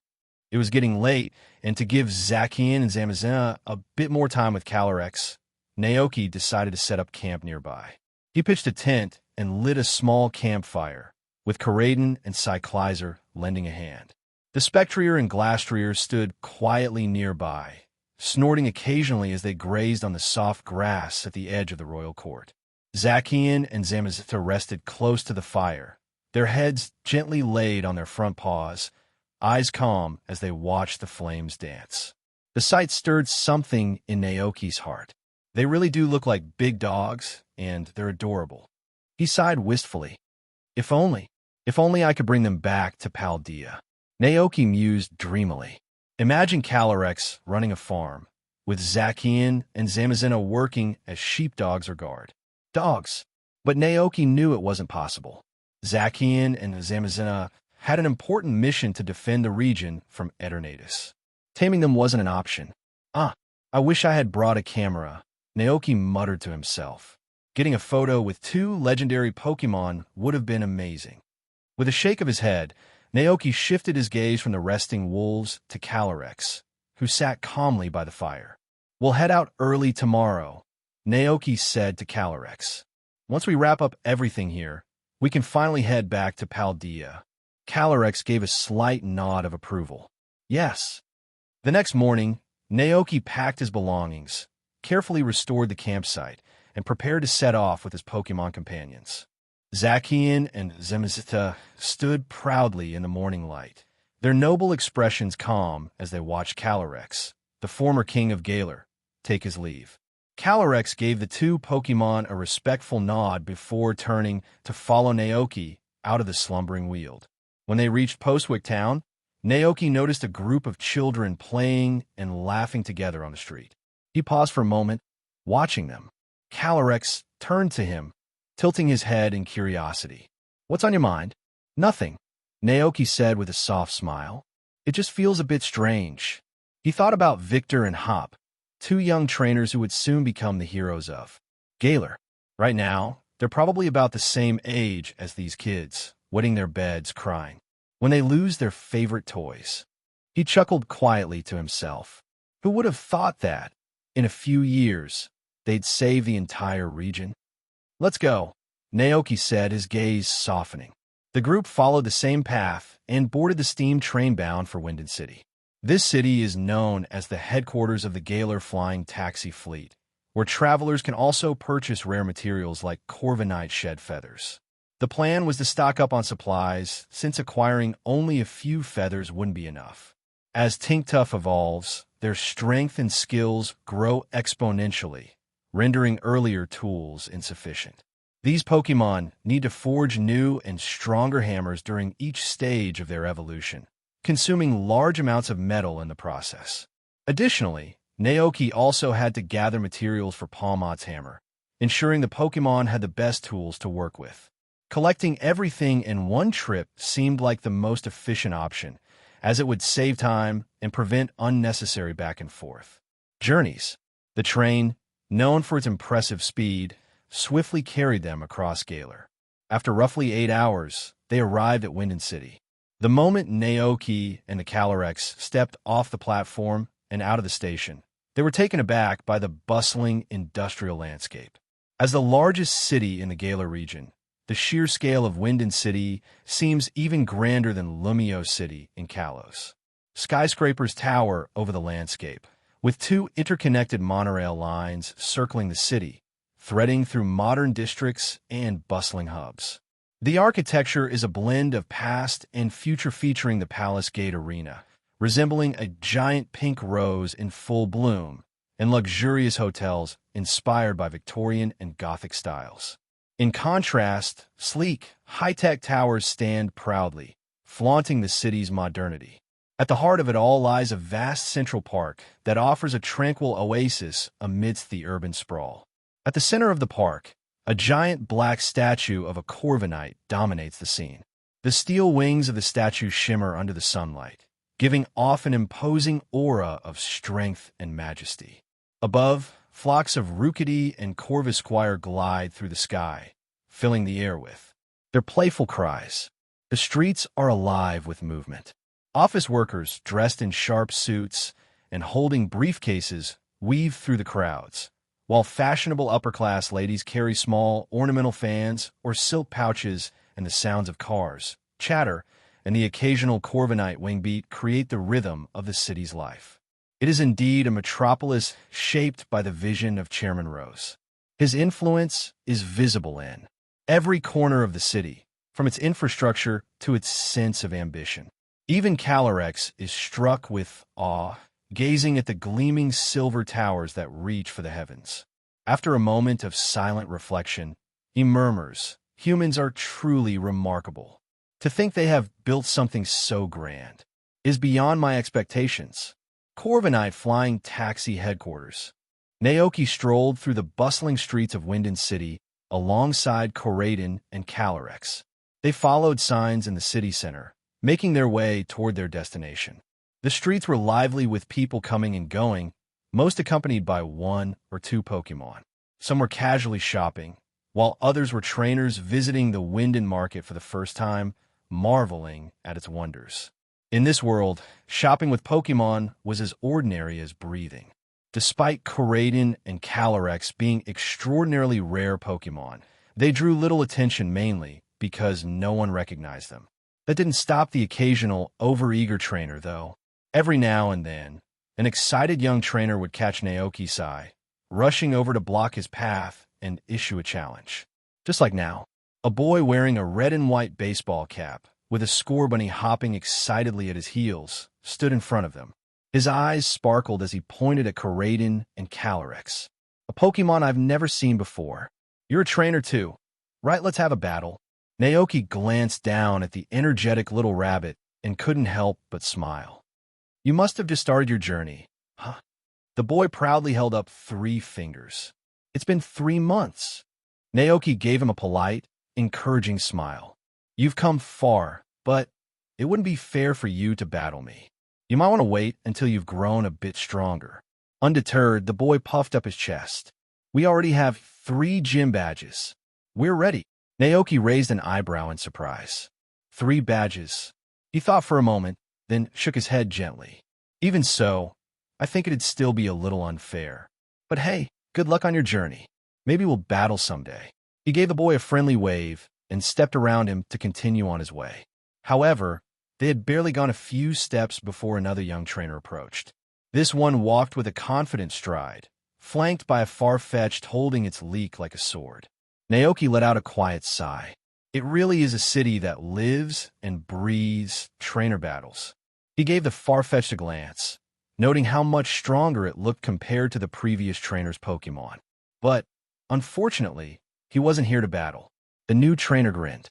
It was getting late, and to give Zacian and Zamazenta a bit more time with Calyrex, Naoki decided to set up camp nearby. He pitched a tent and lit a small campfire, with Caradon and Cyclizer lending a hand. The Spectrier and Glastrier stood quietly nearby, snorting occasionally as they grazed on the soft grass at the edge of the royal court. Zacian and Zamazenta rested close to the fire, their heads gently laid on their front paws, eyes calm as they watched the flames dance. The sight stirred something in Naoki's heart. They really do look like big dogs, and they're adorable. He sighed wistfully. If only I could bring them back to Paldea. Naoki mused dreamily. Imagine Calyrex running a farm, with Zacian and Zamazenta working as sheepdogs or guard. Dogs. But Naoki knew it wasn't possible. Zacian and Zamazenta had an important mission to defend the region from Eternatus. Taming them wasn't an option. I wish I had brought a camera, Naoki muttered to himself. Getting a photo with two legendary Pokémon would have been amazing. With a shake of his head, Naoki shifted his gaze from the resting wolves to Calyrex, who sat calmly by the fire. We'll head out early tomorrow, Naoki said to Calyrex. Once we wrap up everything here, we can finally head back to Paldea. Calyrex gave a slight nod of approval. Yes. The next morning, Naoki packed his belongings, carefully restored the campsite, and prepared to set off with his Pokémon companions. Zacian and Zamazenta stood proudly in the morning light, their noble expressions calm as they watched Calyrex, the former king of Galar, take his leave. Calyrex gave the two Pokémon a respectful nod before turning to follow Naoki out of the slumbering Weald. When they reached Postwick Town, Naoki noticed a group of children playing and laughing together on the street. He paused for a moment, watching them. Calyrex turned to him, tilting his head in curiosity. What's on your mind? Nothing, Naoki said with a soft smile. It just feels a bit strange. He thought about Victor and Hop, two young trainers who would soon become the heroes of Galar. Right now, they're probably about the same age as these kids, wetting their beds crying when they lose their favorite toys. He chuckled quietly to himself. Who would have thought that, in a few years, they'd save the entire region? Let's go, Naoki said, his gaze softening. The group followed the same path and boarded the steam train bound for Winden City. This city is known as the headquarters of the Galar Flying Taxi Fleet, where travelers can also purchase rare materials like Corviknight shed feathers. The plan was to stock up on supplies, since acquiring only a few feathers wouldn't be enough. As Tinktuff evolves, their strength and skills grow exponentially, rendering earlier tools insufficient. These Pokémon need to forge new and stronger hammers during each stage of their evolution, consuming large amounts of metal in the process. Additionally, Naoki also had to gather materials for Palmot's hammer, ensuring the Pokémon had the best tools to work with. Collecting everything in one trip seemed like the most efficient option, as it would save time and prevent unnecessary back and forth journeys. The train, known for its impressive speed, swiftly carried them across Galar. After roughly 8 hours, they arrived at Winden City. The moment Naoki and the Calyrex stepped off the platform and out of the station, they were taken aback by the bustling industrial landscape. As the largest city in the Galar region, the sheer scale of Winden City seems even grander than Lumio City in Kalos. Skyscrapers tower over the landscape, with two interconnected monorail lines circling the city, threading through modern districts and bustling hubs. The architecture is a blend of past and future, featuring the Palace Gate Arena, resembling a giant pink rose in full bloom, and luxurious hotels inspired by Victorian and Gothic styles. In contrast, sleek, high-tech towers stand proudly, flaunting the city's modernity. At the heart of it all lies a vast central park that offers a tranquil oasis amidst the urban sprawl. At the center of the park, a giant black statue of a Corviknight dominates the scene. The steel wings of the statue shimmer under the sunlight, giving off an imposing aura of strength and majesty. Above, flocks of Rookidy and Corvusquire glide through the sky, filling the air with their playful cries. The streets are alive with movement. Office workers, dressed in sharp suits and holding briefcases, weave through the crowds, while fashionable upper-class ladies carry small, ornamental fans or silk pouches, and the sounds of cars, chatter, and the occasional Corviknight wingbeat create the rhythm of the city's life. It is indeed a metropolis shaped by the vision of Chairman Rose. His influence is visible in every corner of the city, from its infrastructure to its sense of ambition. Even Calyrex is struck with awe, gazing at the gleaming silver towers that reach for the heavens. After a moment of silent reflection, he murmurs, "Humans are truly remarkable. To think they have built something so grand is beyond my expectations." Corviknight flying taxi headquarters. Naoki strolled through the bustling streets of Winden City alongside Coraden and Calyrex. They followed signs in the city center, making their way toward their destination. The streets were lively with people coming and going, most accompanied by one or two Pokémon. Some were casually shopping, while others were trainers visiting the Winden market for the first time, marveling at its wonders. In this world, shopping with Pokémon was as ordinary as breathing. Despite Coraden and Calyrex being extraordinarily rare Pokémon, they drew little attention mainly because no one recognized them. That didn't stop the occasional overeager trainer, though. Every now and then, an excited young trainer would catch Naoki's eye, rushing over to block his path and issue a challenge. Just like now, a boy wearing a red and white baseball cap, with a Scorbunny hopping excitedly at his heels, stood in front of them. His eyes sparkled as he pointed at Coraden and Calyrex. "A Pokémon I've never seen before. You're a trainer too. Right, let's have a battle." Naoki glanced down at the energetic little rabbit and couldn't help but smile. "You must have just started your journey, huh?" The boy proudly held up 3 fingers. "It's been 3 months." Naoki gave him a polite, encouraging smile. "You've come far, but it wouldn't be fair for you to battle me. You might want to wait until you've grown a bit stronger." Undeterred, the boy puffed up his chest. "We already have 3 gym badges. We're ready." Naoki raised an eyebrow in surprise. 3 badges. He thought for a moment, then shook his head gently. "Even so, I think it'd still be a little unfair. But hey, good luck on your journey. Maybe we'll battle someday." He gave the boy a friendly wave and stepped around him to continue on his way. However, they had barely gone a few steps before another young trainer approached. This one walked with a confident stride, flanked by a Farfetch'd holding its leek like a sword. Naoki let out a quiet sigh. It really is a city that lives and breathes trainer battles. He gave the Farfetch'd a glance, noting how much stronger it looked compared to the previous trainer's Pokémon. But, unfortunately, he wasn't here to battle. The new trainer grinned.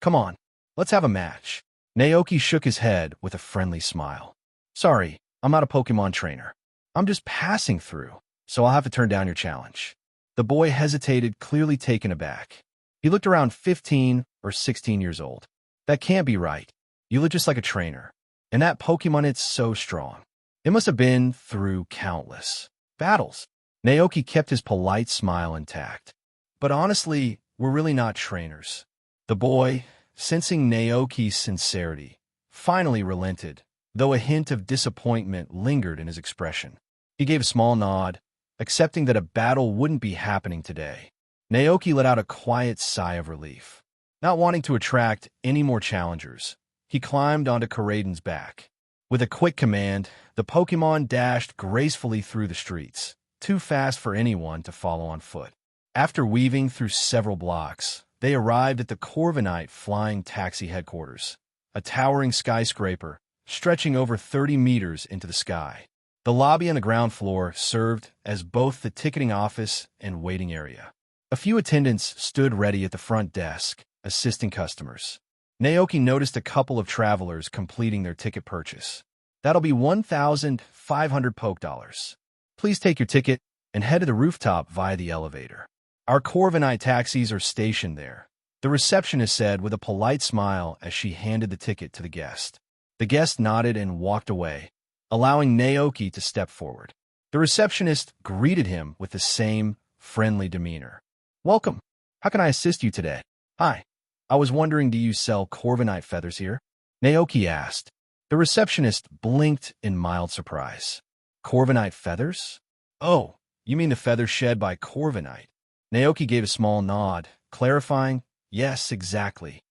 "Come on, let's have a match." Naoki shook his head with a friendly smile. "Sorry, I'm not a Pokémon trainer. I'm just passing through, so I'll have to turn down your challenge." The boy hesitated, clearly taken aback. He looked around 15 or 16 years old. "That can't be right. You look just like a trainer. And that Pokémon, it's so strong. It must have been through countless battles." Naoki kept his polite smile intact. "But honestly, we're really not trainers." The boy, sensing Naoki's sincerity, finally relented, though a hint of disappointment lingered in his expression. He gave a small nod, accepting that a battle wouldn't be happening today. Naoki let out a quiet sigh of relief. Not wanting to attract any more challengers, he climbed onto Coraden's back. With a quick command, the Pokémon dashed gracefully through the streets, too fast for anyone to follow on foot. After weaving through several blocks, they arrived at the Corviknight flying taxi headquarters, a towering skyscraper stretching over 30 meters into the sky. The lobby on the ground floor served as both the ticketing office and waiting area. A few attendants stood ready at the front desk, assisting customers. Naoki noticed a couple of travelers completing their ticket purchase. "That'll be 1,500 Poke Dollars. Please take your ticket and head to the rooftop via the elevator. Our Corviknight taxis are stationed there, the receptionist said with a polite smile as she handed the ticket to the guest. The guest nodded and walked away, allowing Naoki to step forward. The receptionist greeted him with the same friendly demeanor. "Welcome. How can I assist you today?" "Hi. I was wondering, do you sell corviknight feathers here?" Naoki asked. The receptionist blinked in mild surprise. "Corviknight feathers? Oh, you mean the feathers shed by corviknight?" Naoki gave a small nod, clarifying, "Yes, exactly."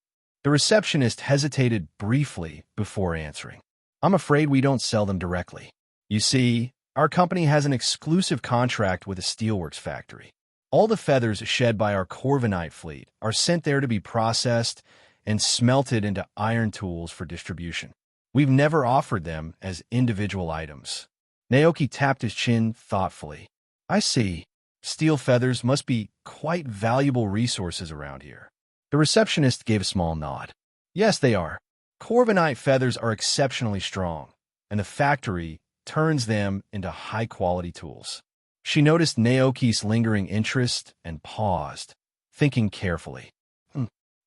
The receptionist hesitated briefly before answering. "I'm afraid we don't sell them directly. You see, our company has an exclusive contract with a steelworks factory. All the feathers shed by our corviknight fleet are sent there to be processed and smelted into iron tools for distribution. We've never offered them as individual items." Naoki tapped his chin thoughtfully. "I see. Steel feathers must be quite valuable resources around here." The receptionist gave a small nod. "Yes, they are. Corviknight feathers are exceptionally strong, and the factory turns them into high-quality tools." She noticed Naoki's lingering interest and paused, thinking carefully.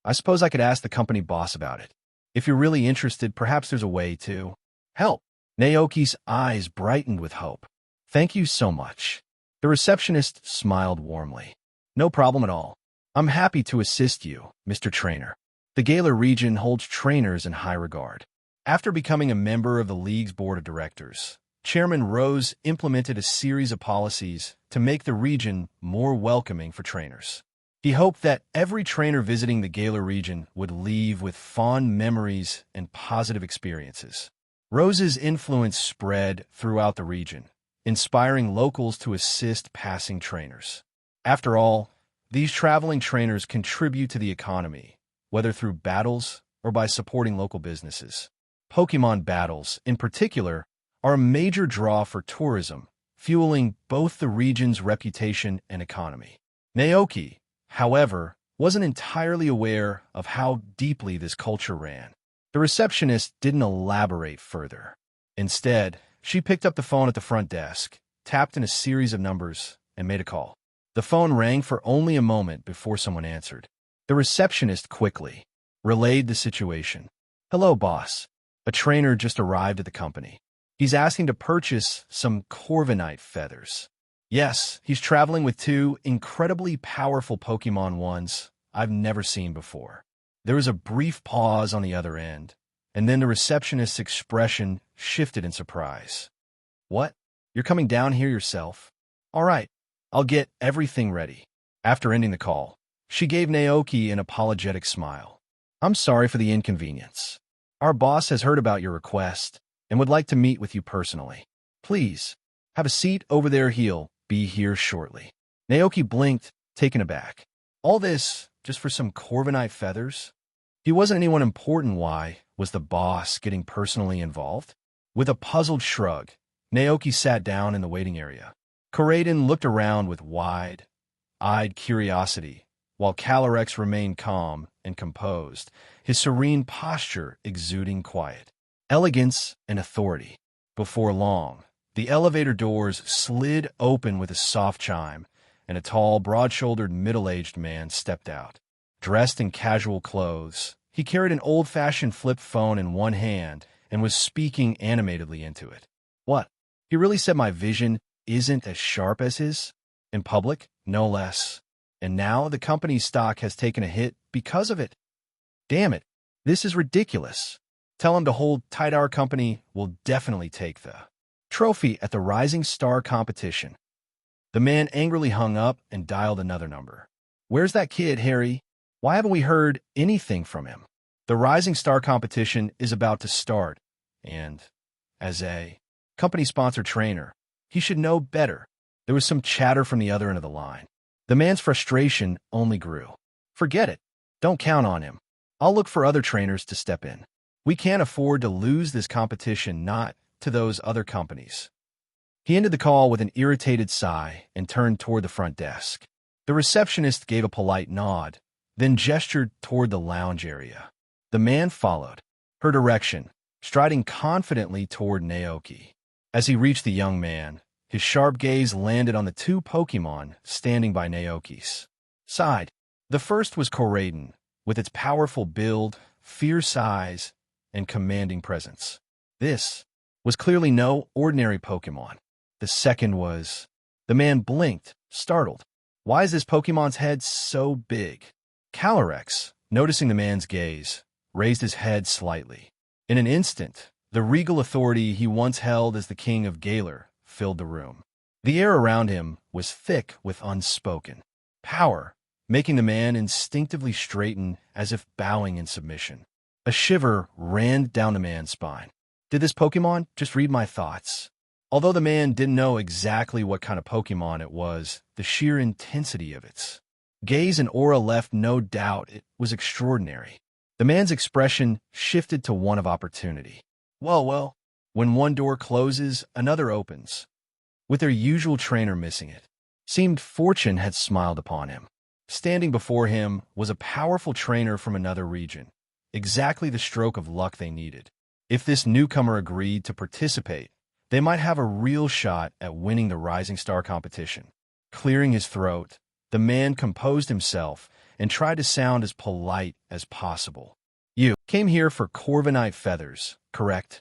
I suppose I could ask the company boss about it. If you're really interested, perhaps there's a way to help." Naoki's eyes brightened with hope. "Thank you so much." The receptionist smiled warmly. "No problem at all. I'm happy to assist you, Mr. Trainer. The Galar region holds trainers in high regard." After becoming a member of the League's board of directors, Chairman Rose implemented a series of policies to make the region more welcoming for trainers. He hoped that every trainer visiting the Galar region would leave with fond memories and positive experiences. Rose's influence spread throughout the region, inspiring locals to assist passing trainers. After all, these traveling trainers contribute to the economy, whether through battles or by supporting local businesses. Pokémon battles, in particular, are a major draw for tourism, fueling both the region's reputation and economy. Naoki, however, wasn't entirely aware of how deeply this culture ran. The receptionist didn't elaborate further. Instead, she picked up the phone at the front desk, tapped in a series of numbers, and made a call. The phone rang for only a moment before someone answered. The receptionist quickly relayed the situation. "Hello, boss. A trainer just arrived at the company. He's asking to purchase some corviknight feathers." "Yes, he's traveling with two incredibly powerful Pokémon ones I've never seen before." There was a brief pause on the other end, and then the receptionist's expression shifted in surprise. "What? You're coming down here yourself? All right, I'll get everything ready." After ending the call, she gave Naoki an apologetic smile. "I'm sorry for the inconvenience. Our boss has heard about your request and would like to meet with you personally. Please, have a seat over there. He'll be here shortly." Naoki blinked, taken aback. All this just for some corviknight feathers? If he wasn't anyone important, why was the boss getting personally involved? With a puzzled shrug, Naoki sat down in the waiting area. Corraiden looked around with wide-eyed curiosity, while Calyrex remained calm and composed, his serene posture exuding quiet, elegance, and authority. Before long, the elevator doors slid open with a soft chime, and a tall, broad-shouldered, middle-aged man stepped out. Dressed in casual clothes, he carried an old-fashioned flip phone in one hand and was speaking animatedly into it. "What? He really said my vision isn't as sharp as his? In public, no less. And now the company's stock has taken a hit because of it. Damn it, this is ridiculous. Tell him to hold tight. Our company will definitely take the trophy at the Rising Star competition." The man angrily hung up and dialed another number. "Where's that kid, Harry? Why haven't we heard anything from him? The Rising Star competition is about to start, and as a company-sponsored trainer, he should know better." There was some chatter from the other end of the line. The man's frustration only grew. "Forget it. Don't count on him. I'll look for other trainers to step in. We can't afford to lose this competition, not to those other companies." He ended the call with an irritated sigh and turned toward the front desk. The receptionist gave a polite nod, then gestured toward the lounge area. The man followed her direction, striding confidently toward Naoki. As he reached the young man, his sharp gaze landed on the two Pokémon standing by Naoki's side. The first was Corraiden, with its powerful build, fierce eyes, and commanding presence. This was clearly no ordinary Pokémon. The second was... The man blinked, startled. Why is this Pokémon's head so big? Calyrex, noticing the man's gaze, raised his head slightly. In an instant, the regal authority he once held as the king of Galar filled the room. The air around him was thick with unspoken power, making the man instinctively straighten as if bowing in submission. A shiver ran down the man's spine. Did this Pokémon just read my thoughts? Although the man didn't know exactly what kind of Pokémon it was, the sheer intensity of its gaze and aura left no doubt it was extraordinary. The man's expression shifted to one of opportunity. Well, when one door closes, another opens. With their usual trainer missing it, seemed fortune had smiled upon him. Standing before him was a powerful trainer from another region, exactly the stroke of luck they needed. If this newcomer agreed to participate, they might have a real shot at winning the Rising Star competition. Clearing his throat, the man composed himself and tried to sound as polite as possible. You came here for Corviknight feathers, correct?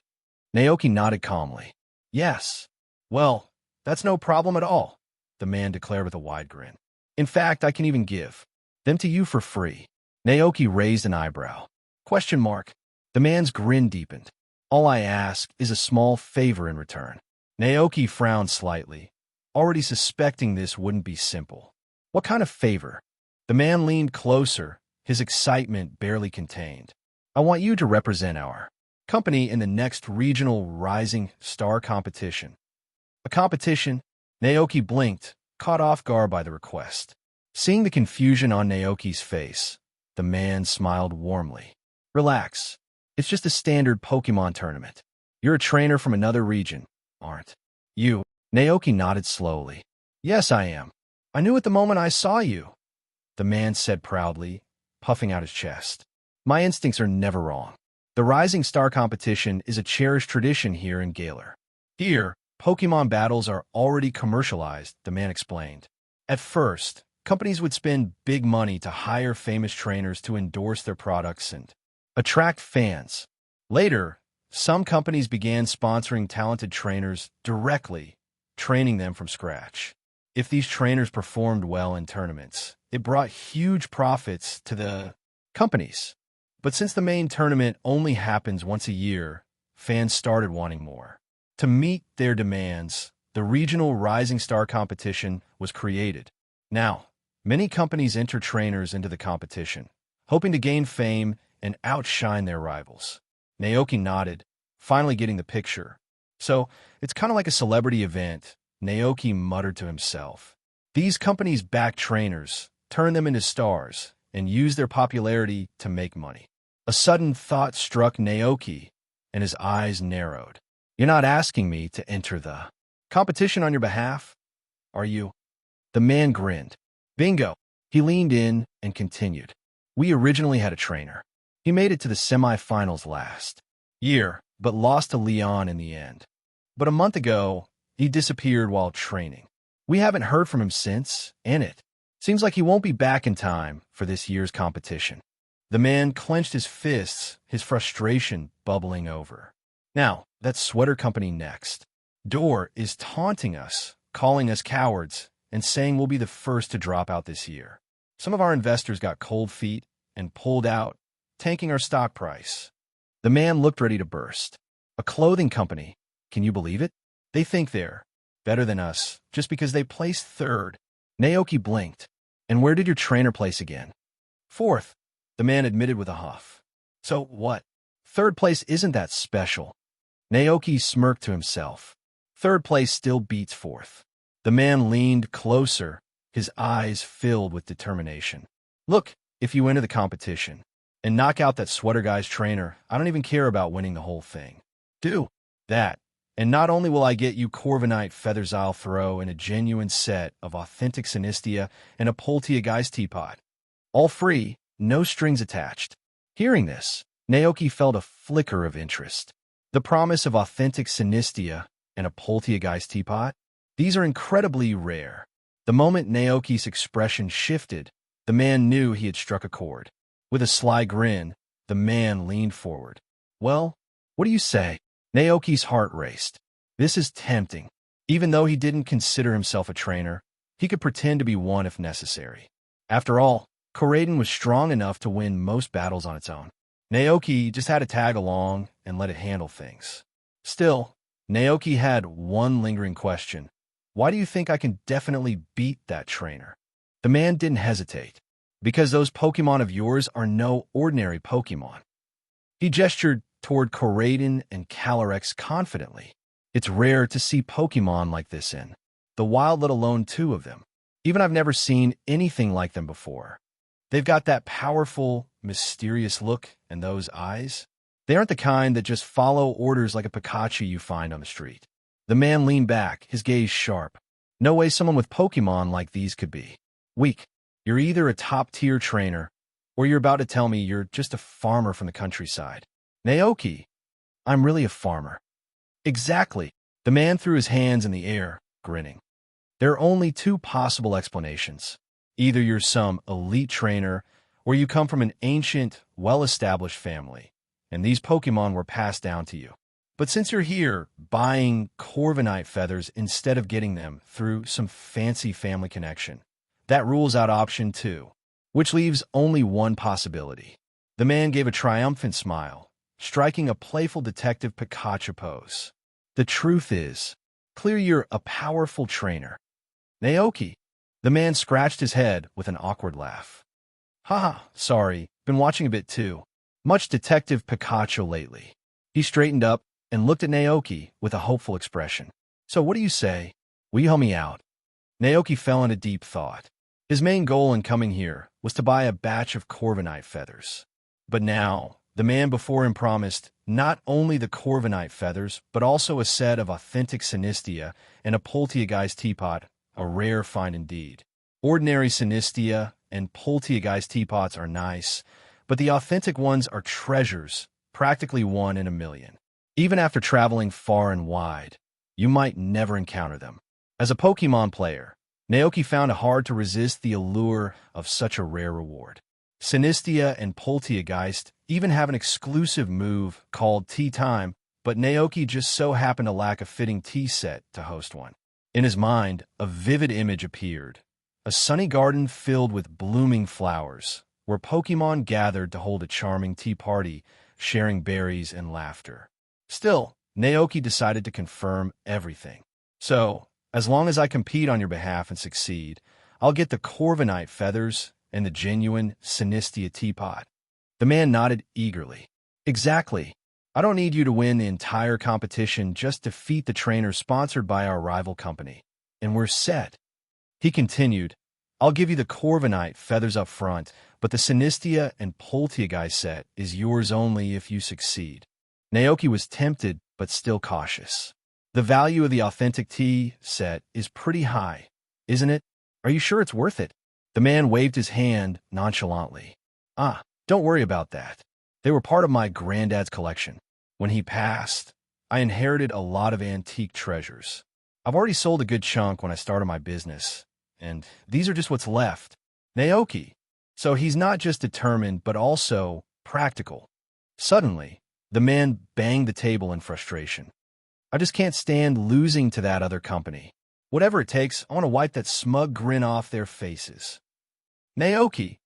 Naoki nodded calmly. Yes. Well, that's no problem at all, the man declared with a wide grin. In fact, I can even give them to you for free. Naoki raised an eyebrow. Question mark. The man's grin deepened. All I ask is a small favor in return. Naoki frowned slightly, already suspecting this wouldn't be simple. What kind of favor? The man leaned closer, his excitement barely contained. I want you to represent our company in the next regional Rising Star competition. A competition? Naoki blinked, caught off guard by the request. Seeing the confusion on Naoki's face, the man smiled warmly. Relax. It's just a standard Pokémon tournament. You're a trainer from another region, aren't you? Naoki nodded slowly. Yes, I am. I knew at the moment I saw you, the man said proudly, puffing out his chest. My instincts are never wrong. The Rising Star competition is a cherished tradition here in Galar. Here, Pokémon battles are already commercialized, the man explained. At first, companies would spend big money to hire famous trainers to endorse their products and attract fans. Later, some companies began sponsoring talented trainers directly, training them from scratch. If these trainers performed well in tournaments, it brought huge profits to the companies. But since the main tournament only happens once a year, fans started wanting more. To meet their demands, the regional Rising Star competition was created. Now, many companies enter trainers into the competition, hoping to gain fame and outshine their rivals. Naoki nodded, finally getting the picture. So, it's kind of like a celebrity event, Naoki muttered to himself. These companies back trainers, turn them into stars, and use their popularity to make money. A sudden thought struck Naoki, and his eyes narrowed. You're not asking me to enter the competition on your behalf, are you? The man grinned. Bingo. He leaned in and continued. We originally had a trainer. He made it to the semi-finals last year, but lost to Leon in the end. But a month ago, he disappeared while training. We haven't heard from him since, and it seems like he won't be back in time for this year's competition. The man clenched his fists, his frustration bubbling over. Now, that sweater company next door is taunting us, calling us cowards, and saying we'll be the first to drop out this year. Some of our investors got cold feet and pulled out, tanking our stock price. The man looked ready to burst. A clothing company, can you believe it? They think they're better than us just because they placed third. Naoki blinked. And where did your trainer place again? Fourth, the man admitted with a huff. So what? Third place isn't that special. Naoki smirked to himself. Third place still beats fourth. The man leaned closer, his eyes filled with determination. Look, if you enter the competition and knock out that sweater guy's trainer, I don't even care about winning the whole thing. Do that. And not only will I get you Corviknight feathers, I'll throw in a genuine set of authentic Sinistea and a Polteageist teapot. All free, no strings attached. Hearing this, Naoki felt a flicker of interest. The promise of authentic Sinistea and a Polteageist teapot? These are incredibly rare. The moment Naoki's expression shifted, the man knew he had struck a chord. With a sly grin, the man leaned forward. Well, what do you say? Naoki's heart raced. This is tempting. Even though he didn't consider himself a trainer, he could pretend to be one if necessary. After all, Koraidon was strong enough to win most battles on its own. Naoki just had to tag along and let it handle things. Still, Naoki had one lingering question. Why do you think I can definitely beat that trainer? The man didn't hesitate. Because those Pokémon of yours are no ordinary Pokémon. He gestured toward Koraidon and Calyrex confidently. It's rare to see Pokémon like this in the wild, let alone two of them. Even I've never seen anything like them before. They've got that powerful, mysterious look and those eyes. They aren't the kind that just follow orders like a Pikachu you find on the street. The man leaned back, his gaze sharp. No way someone with Pokémon like these could be weak. You're either a top-tier trainer, or you're about to tell me you're just a farmer from the countryside. Naoki, I'm really a farmer. Exactly. The man threw his hands in the air, grinning. There are only two possible explanations. Either you're some elite trainer, or you come from an ancient, well-established family, and these Pokémon were passed down to you. But since you're here buying Corviknight feathers instead of getting them through some fancy family connection, that rules out option 2, which leaves only one possibility. The man gave a triumphant smile, striking a playful detective Pikachu pose. The truth is, clear you're a powerful trainer. Naoki. The man scratched his head with an awkward laugh. Haha, sorry, been watching a bit too. Much Detective Pikachu lately. He straightened up and looked at Naoki with a hopeful expression. So what do you say? Will you help me out? Naoki fell into deep thought. His main goal in coming here was to buy a batch of Corviknight feathers. But now, the man before him promised not only the Corviknight feathers, but also a set of authentic Sinistia and a Polteageist teapot, a rare find indeed. Ordinary Sinistia and Polteageist teapots are nice, but the authentic ones are treasures, practically 1 in a million. Even after traveling far and wide, you might never encounter them. As a Pokémon player, Naoki found it hard to resist the allure of such a rare reward. Sinistia and Polteageist even have an exclusive move called Tea Time, but Naoki just so happened to lack a fitting tea set to host one. In his mind, a vivid image appeared. A sunny garden filled with blooming flowers, where Pokémon gathered to hold a charming tea party, sharing berries and laughter. Still, Naoki decided to confirm everything. So, as long as I compete on your behalf and succeed, I'll get the Corviknight feathers and the genuine Sinistia teapot. The man nodded eagerly. Exactly. I don't need you to win the entire competition, just defeat the trainer sponsored by our rival company. And we're set. He continued, I'll give you the Corviknight feathers up front, but the Sinistia and Polteageist set is yours only if you succeed. Naoki was tempted, but still cautious. The value of the authentic tea set is pretty high, isn't it? Are you sure it's worth it? The man waved his hand nonchalantly. Don't worry about that. They were part of my granddad's collection. When he passed, I inherited a lot of antique treasures. I've already sold a good chunk when I started my business, and these are just what's left. Naoki. So he's not just determined, but also practical. Suddenly, the man banged the table in frustration. I just can't stand losing to that other company. Whatever it takes, I want to wipe that smug grin off their faces. Naoki.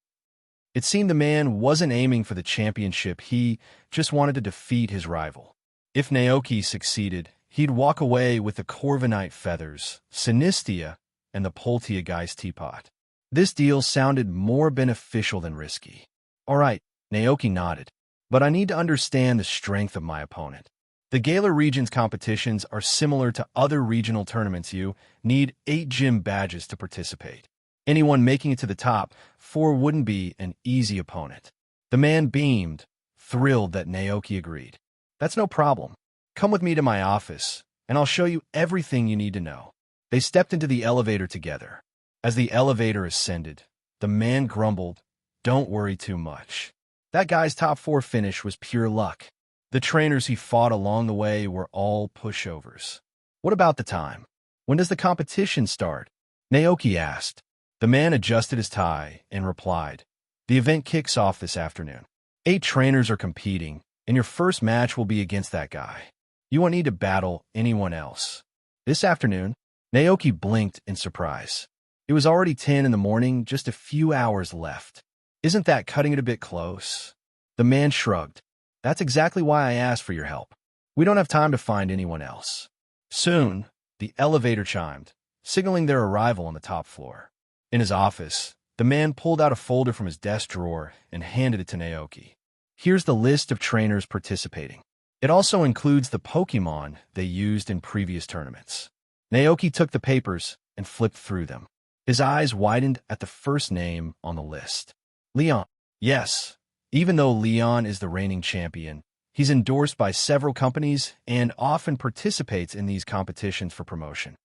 It seemed the man wasn't aiming for the championship, he just wanted to defeat his rival. If Naoki succeeded, he'd walk away with the Corviknight feathers, Sinistia, and the Polteageist teapot. This deal sounded more beneficial than risky. All right, Naoki nodded. But I need to understand the strength of my opponent. The Galar region's competitions are similar to other regional tournaments. You need 8 gym badges to participate. Anyone making it to the top 4 wouldn't be an easy opponent. The man beamed, thrilled that Naoki agreed. That's no problem. Come with me to my office, and I'll show you everything you need to know. They stepped into the elevator together. As the elevator ascended, the man grumbled, Don't worry too much. That guy's top 4 finish was pure luck. The trainers he fought along the way were all pushovers. What about the time? When does the competition start? Naoki asked. The man adjusted his tie and replied, The event kicks off this afternoon. 8 trainers are competing, and your first match will be against that guy. You won't need to battle anyone else. This afternoon, Naoki blinked in surprise. It was already 10 in the morning, just a few hours left. Isn't that cutting it a bit close? The man shrugged. That's exactly why I asked for your help. We don't have time to find anyone else. Soon, the elevator chimed, signaling their arrival on the top floor. In his office, the man pulled out a folder from his desk drawer and handed it to Naoki. Here's the list of trainers participating. It also includes the Pokémon they used in previous tournaments. Naoki took the papers and flipped through them. His eyes widened at the first name on the list. Leon. Yes, even though Leon is the reigning champion, he's endorsed by several companies and often participates in these competitions for promotion.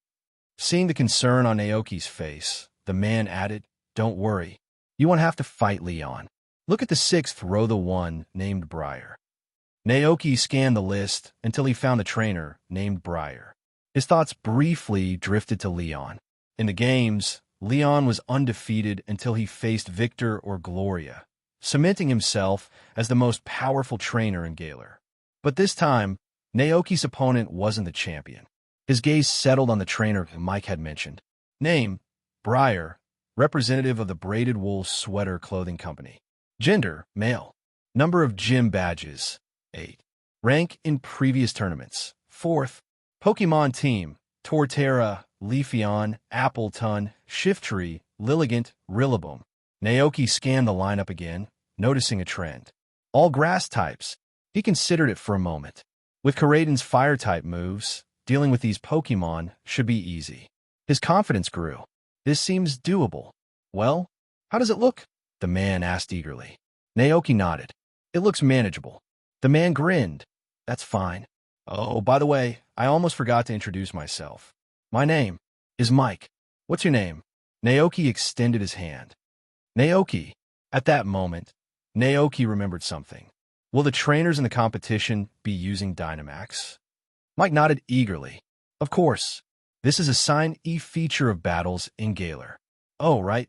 Seeing the concern on Naoki's face, the man added, Don't worry, you won't have to fight Leon. Look at the 6th row, the one named Briar. Naoki scanned the list until he found the trainer named Briar. His thoughts briefly drifted to Leon. In the games, Leon was undefeated until he faced Victor or Gloria, cementing himself as the most powerful trainer in Galar. But this time, Naoki's opponent wasn't the champion. His gaze settled on the trainer Mike had mentioned. Name, Briar, representative of the Braided Wool Sweater Clothing Company. Gender, male. Number of gym badges, 8. Rank in previous tournaments, 4th. Pokémon team, Torterra, Leafeon, Appleton, Shiftry, Lilligant, Rillaboom. Naoki scanned the lineup again, noticing a trend. All grass types. He considered it for a moment. With Koraidon's fire-type moves, dealing with these Pokémon should be easy. His confidence grew. This seems doable. Well, how does it look? The man asked eagerly. Naoki nodded. It looks manageable. The man grinned. That's fine. Oh, by the way, I almost forgot to introduce myself. My name is Mike. What's your name? Naoki extended his hand. Naoki. At that moment, Naoki remembered something. Will the trainers in the competition be using Dynamax? Mike nodded eagerly. Of course. This is a Sign E feature of battles in Galar. Oh, right.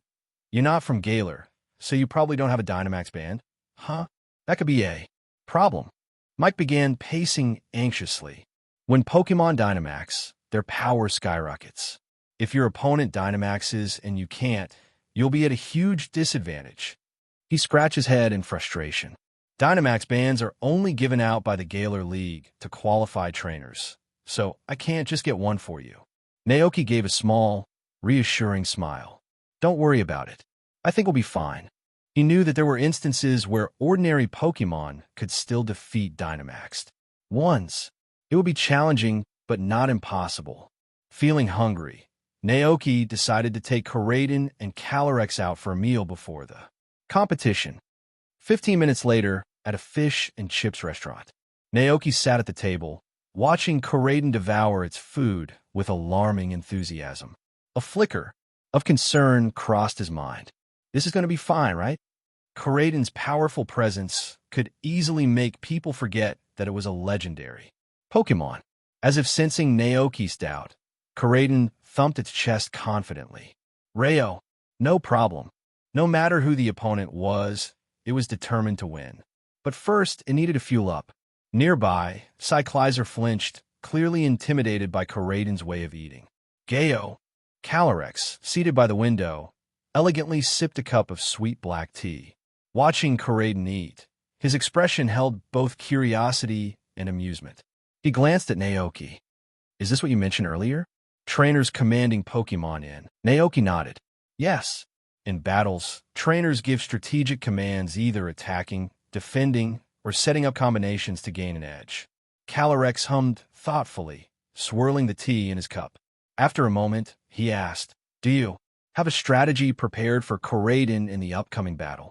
You're not from Galar, so you probably don't have a Dynamax band. Huh? That could be a problem. Mike began pacing anxiously. When Pokémon Dynamax, their power skyrockets. If your opponent Dynamaxes and you can't, you'll be at a huge disadvantage. He scratched his head in frustration. Dynamax bands are only given out by the Galar League to qualified trainers, so I can't just get one for you. Naoki gave a small, reassuring smile. Don't worry about it. I think we'll be fine. He knew that there were instances where ordinary Pokémon could still defeat Dynamaxed ones. It would be challenging, but not impossible. Feeling hungry, Naoki decided to take Koraidon and Calyrex out for a meal before the competition. 15 minutes later, at a fish and chips restaurant, Naoki sat at the table, watching Koraidon devour its food with alarming enthusiasm. A flicker of concern crossed his mind. This is going to be fine, right? Koraidon's powerful presence could easily make people forget that it was a legendary Pokémon. As if sensing Naoki's doubt, Koraidon thumped its chest confidently. Rayo, no problem. No matter who the opponent was, it was determined to win. But first, it needed to fuel up. Nearby, Cyclizer flinched, clearly intimidated by Koraidon's way of eating. Gayo, Calyrex, seated by the window, elegantly sipped a cup of sweet black tea. Watching Koraidon eat, his expression held both curiosity and amusement. He glanced at Naoki. Is this what you mentioned earlier? Trainers commanding Pokémon in. Naoki nodded. Yes. In battles, trainers give strategic commands, either attacking, defending, or setting up combinations to gain an edge. Calyrex hummed thoughtfully, swirling the tea in his cup. After a moment, he asked, Do you have a strategy prepared for Koraidon in the upcoming battle?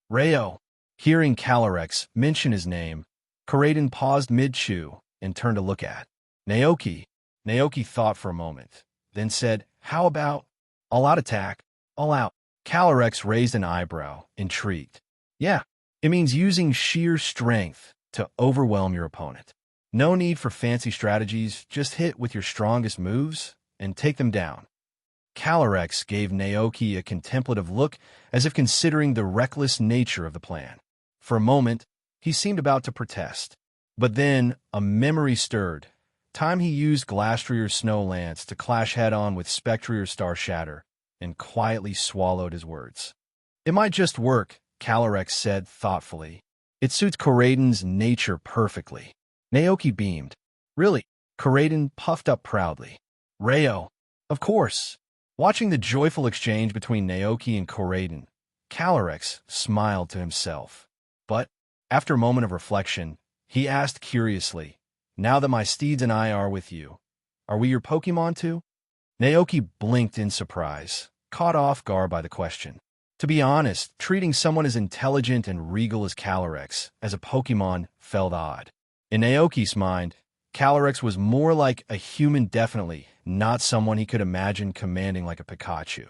Rayo. Hearing Calyrex mention his name, Koraidon paused mid-chew and turned to look at Naoki. Naoki thought for a moment, then said, How about all-out attack, all out? Calyrex raised an eyebrow, intrigued. Yeah, it means using sheer strength to overwhelm your opponent. No need for fancy strategies, just hit with your strongest moves and take them down. Calyrex gave Naoki a contemplative look as if considering the reckless nature of the plan. For a moment, he seemed about to protest. But then a memory stirred. Time he used Glastrier's Snow Lance to clash head-on with Spectrier's Star Shatter, and quietly swallowed his words. It might just work, Calyrex said thoughtfully. It suits Coraiden's nature perfectly. Naoki beamed. Really? Coraiden puffed up proudly. Rayo. Of course. Watching the joyful exchange between Naoki and Coraiden, Calyrex smiled to himself. But, after a moment of reflection, he asked curiously, now that my steeds and I are with you, are we your Pokémon too? Naoki blinked in surprise, caught off guard by the question. To be honest, treating someone as intelligent and regal as Calyrex as a Pokémon felt odd. In Naoki's mind, Calyrex was more like a human definitely, not someone he could imagine commanding like a Pikachu.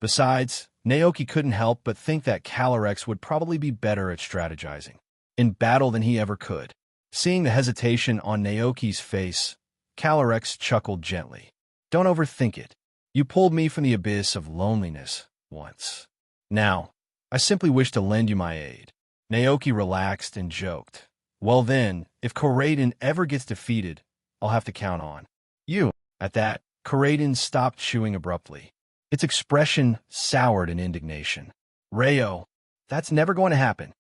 Besides, Naoki couldn't help but think that Calyrex would probably be better at strategizing in battle than he ever could. Seeing the hesitation on Naoki's face, Calyrex chuckled gently. Don't overthink it. You pulled me from the abyss of loneliness once. Now, I simply wish to lend you my aid. Naoki relaxed and joked. Well then, if Coraiden ever gets defeated, I'll have to count on you. At that, Coraiden stopped chewing abruptly. Its expression soured in indignation. Rayo, that's never going to happen.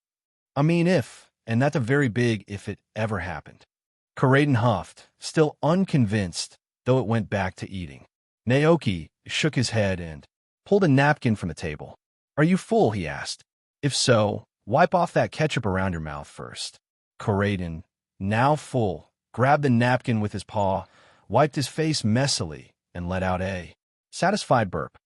I mean if, and that's a very big if it ever happened. Coraiden huffed, still unconvinced, though it went back to eating. Naoki shook his head and pulled a napkin from the table. Are you full? He asked. If so, wipe off that ketchup around your mouth first. Coraiden, now full, grabbed the napkin with his paw, wiped his face messily, and let out a satisfied burp.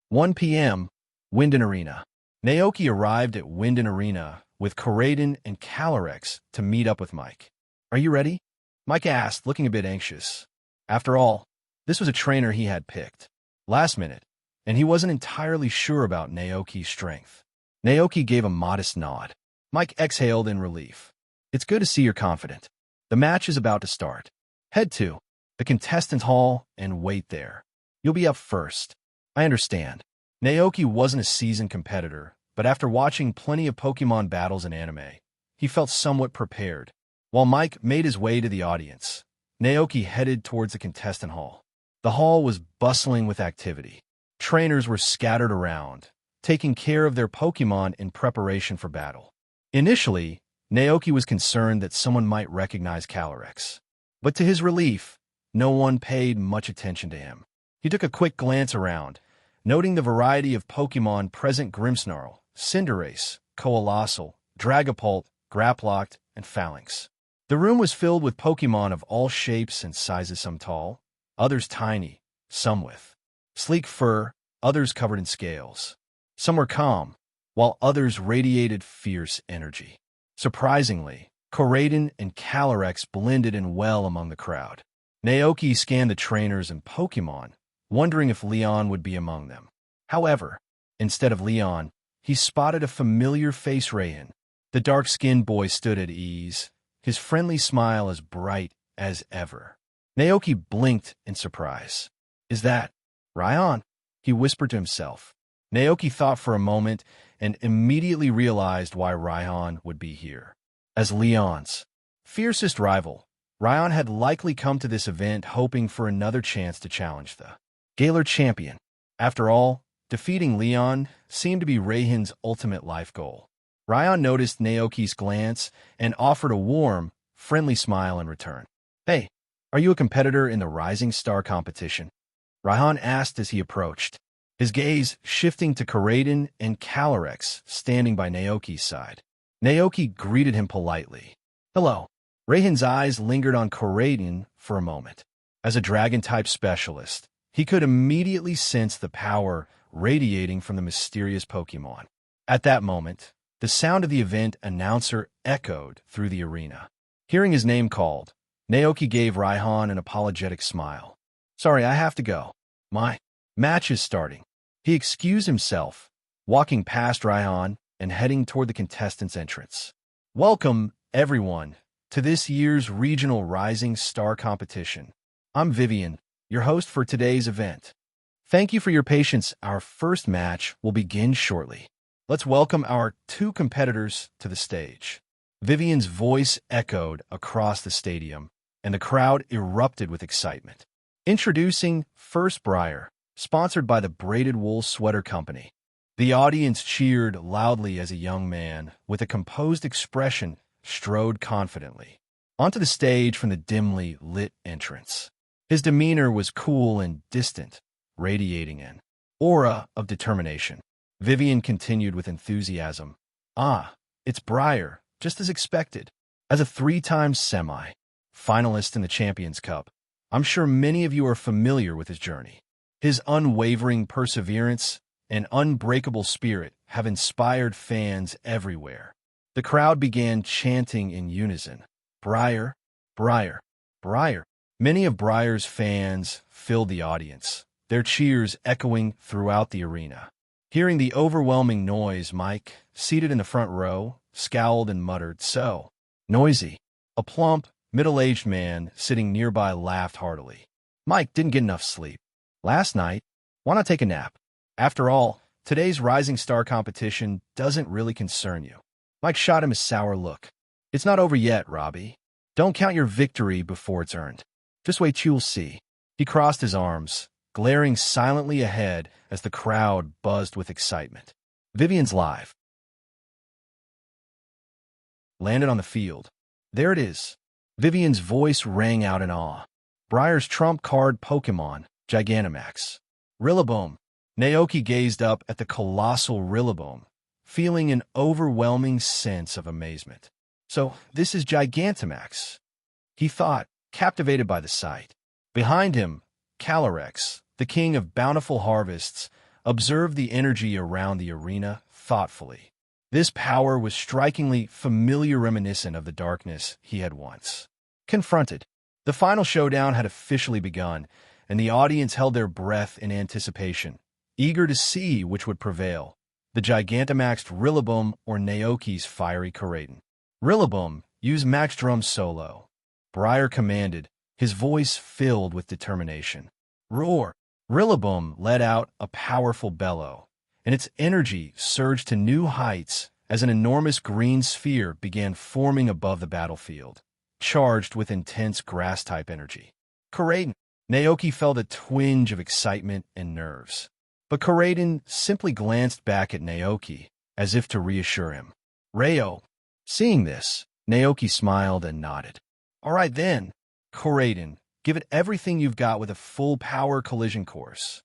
1 p.m., Winden Arena. Naoki arrived at Winden Arena with Coraiden and Calyrex to meet up with Mike. Are you ready? Mike asked, looking a bit anxious. After all, this was a trainer he had picked last minute, and he wasn't entirely sure about Naoki's strength. Naoki gave a modest nod. Mike exhaled in relief. It's good to see you're confident. The match is about to start. Head to the contestants' hall and wait there. You'll be up first. I understand. Naoki wasn't a seasoned competitor, but after watching plenty of Pokémon battles in anime, he felt somewhat prepared. While Mike made his way to the audience, Naoki headed towards the contestant hall. The hall was bustling with activity. Trainers were scattered around, taking care of their Pokémon in preparation for battle. Initially, Naoki was concerned that someone might recognize Calyrex. But to his relief, no one paid much attention to him. He took a quick glance around, noting the variety of Pokémon present: Grimmsnarl, Cinderace, Coalossal, Dragapult, Graploct, and Phalanx. The room was filled with Pokémon of all shapes and sizes, some tall, others tiny, some with sleek fur, others covered in scales. Some were calm, while others radiated fierce energy. Surprisingly, Coraiden and Calyrex blended in well among the crowd. Naoki scanned the trainers and Pokémon, wondering if Leon would be among them. However, instead of Leon, he spotted a familiar face: Raihan. The dark-skinned boy stood at ease, his friendly smile as bright as ever. Naoki blinked in surprise. Is that Raihan? He whispered to himself. Naoki thought for a moment and immediately realized why Raihan would be here. As Leon's fiercest rival, Raihan had likely come to this event hoping for another chance to challenge the Galar champion. After all, defeating Leon seemed to be Raihan's ultimate life goal. Raihan noticed Naoki's glance and offered a warm, friendly smile in return. Hey, are you a competitor in the Rising Star competition? Raihan asked as he approached, his gaze shifting to Coraiden and Calyrex standing by Naoki's side. Naoki greeted him politely. Hello. Raihan's eyes lingered on Coraiden for a moment. As a dragon-type specialist, he could immediately sense the power radiating from the mysterious Pokémon. At that moment, the sound of the event announcer echoed through the arena. Hearing his name called, Naoki gave Raihan an apologetic smile. Sorry, I have to go. My match is starting. He excused himself, walking past Raihan and heading toward the contestants' entrance. Welcome, everyone, to this year's regional Rising Star competition. I'm Vivian, your host for today's event. Thank you for your patience. Our first match will begin shortly. Let's welcome our two competitors to the stage. Vivian's voice echoed across the stadium, and the crowd erupted with excitement. Introducing First Briar, sponsored by the Braided Wool Sweater Company. The audience cheered loudly as a young man, with a composed expression, strode confidently onto the stage from the dimly lit entrance. His demeanor was cool and distant, radiating an aura of determination. Vivian continued with enthusiasm. "Ah, it's Briar, just as expected. As a three-time semi-finalist in the Champions Cup, I'm sure many of you are familiar with his journey. His unwavering perseverance and unbreakable spirit have inspired fans everywhere." The crowd began chanting in unison, "Briar, Briar, Briar." Many of Briar's fans filled the audience, their cheers echoing throughout the arena. Hearing the overwhelming noise, Mike, seated in the front row, scowled and muttered, "So noisy." A plump, middle-aged man sitting nearby laughed heartily. "Mike didn't get enough sleep last night. Why not take a nap? After all, today's Rising Star competition doesn't really concern you." Mike shot him a sour look. "It's not over yet, Robbie. Don't count your victory before it's earned. Just wait, you'll see." He crossed his arms, glaring silently ahead as the crowd buzzed with excitement. Vivian's live landed on the field. There it is. Vivian's voice rang out in awe. Briar's trump card Pokémon, Gigantamax. Rillaboom. Naoki gazed up at the colossal Rillaboom, feeling an overwhelming sense of amazement. "So, this is Gigantamax," he thought, captivated by the sight. Behind him, Calyrex, the king of bountiful harvests, observed the energy around the arena thoughtfully. This power was strikingly familiar, reminiscent of the darkness he had once confronted. The final showdown had officially begun, and the audience held their breath in anticipation, eager to see which would prevail, the Gigantamaxed Rillaboom or Naoki's fiery Koraidon. "Rillaboom, use Max Drum solo," Briar commanded, his voice filled with determination. "Roar!" Rillaboom let out a powerful bellow, and its energy surged to new heights as an enormous green sphere began forming above the battlefield, charged with intense grass-type energy. "Koraidon!" Naoki felt a twinge of excitement and nerves, but Koraidon simply glanced back at Naoki as if to reassure him. "Rayo!" Seeing this, Naoki smiled and nodded. "All right then, Koraidon, give it everything you've got with a full-power collision course."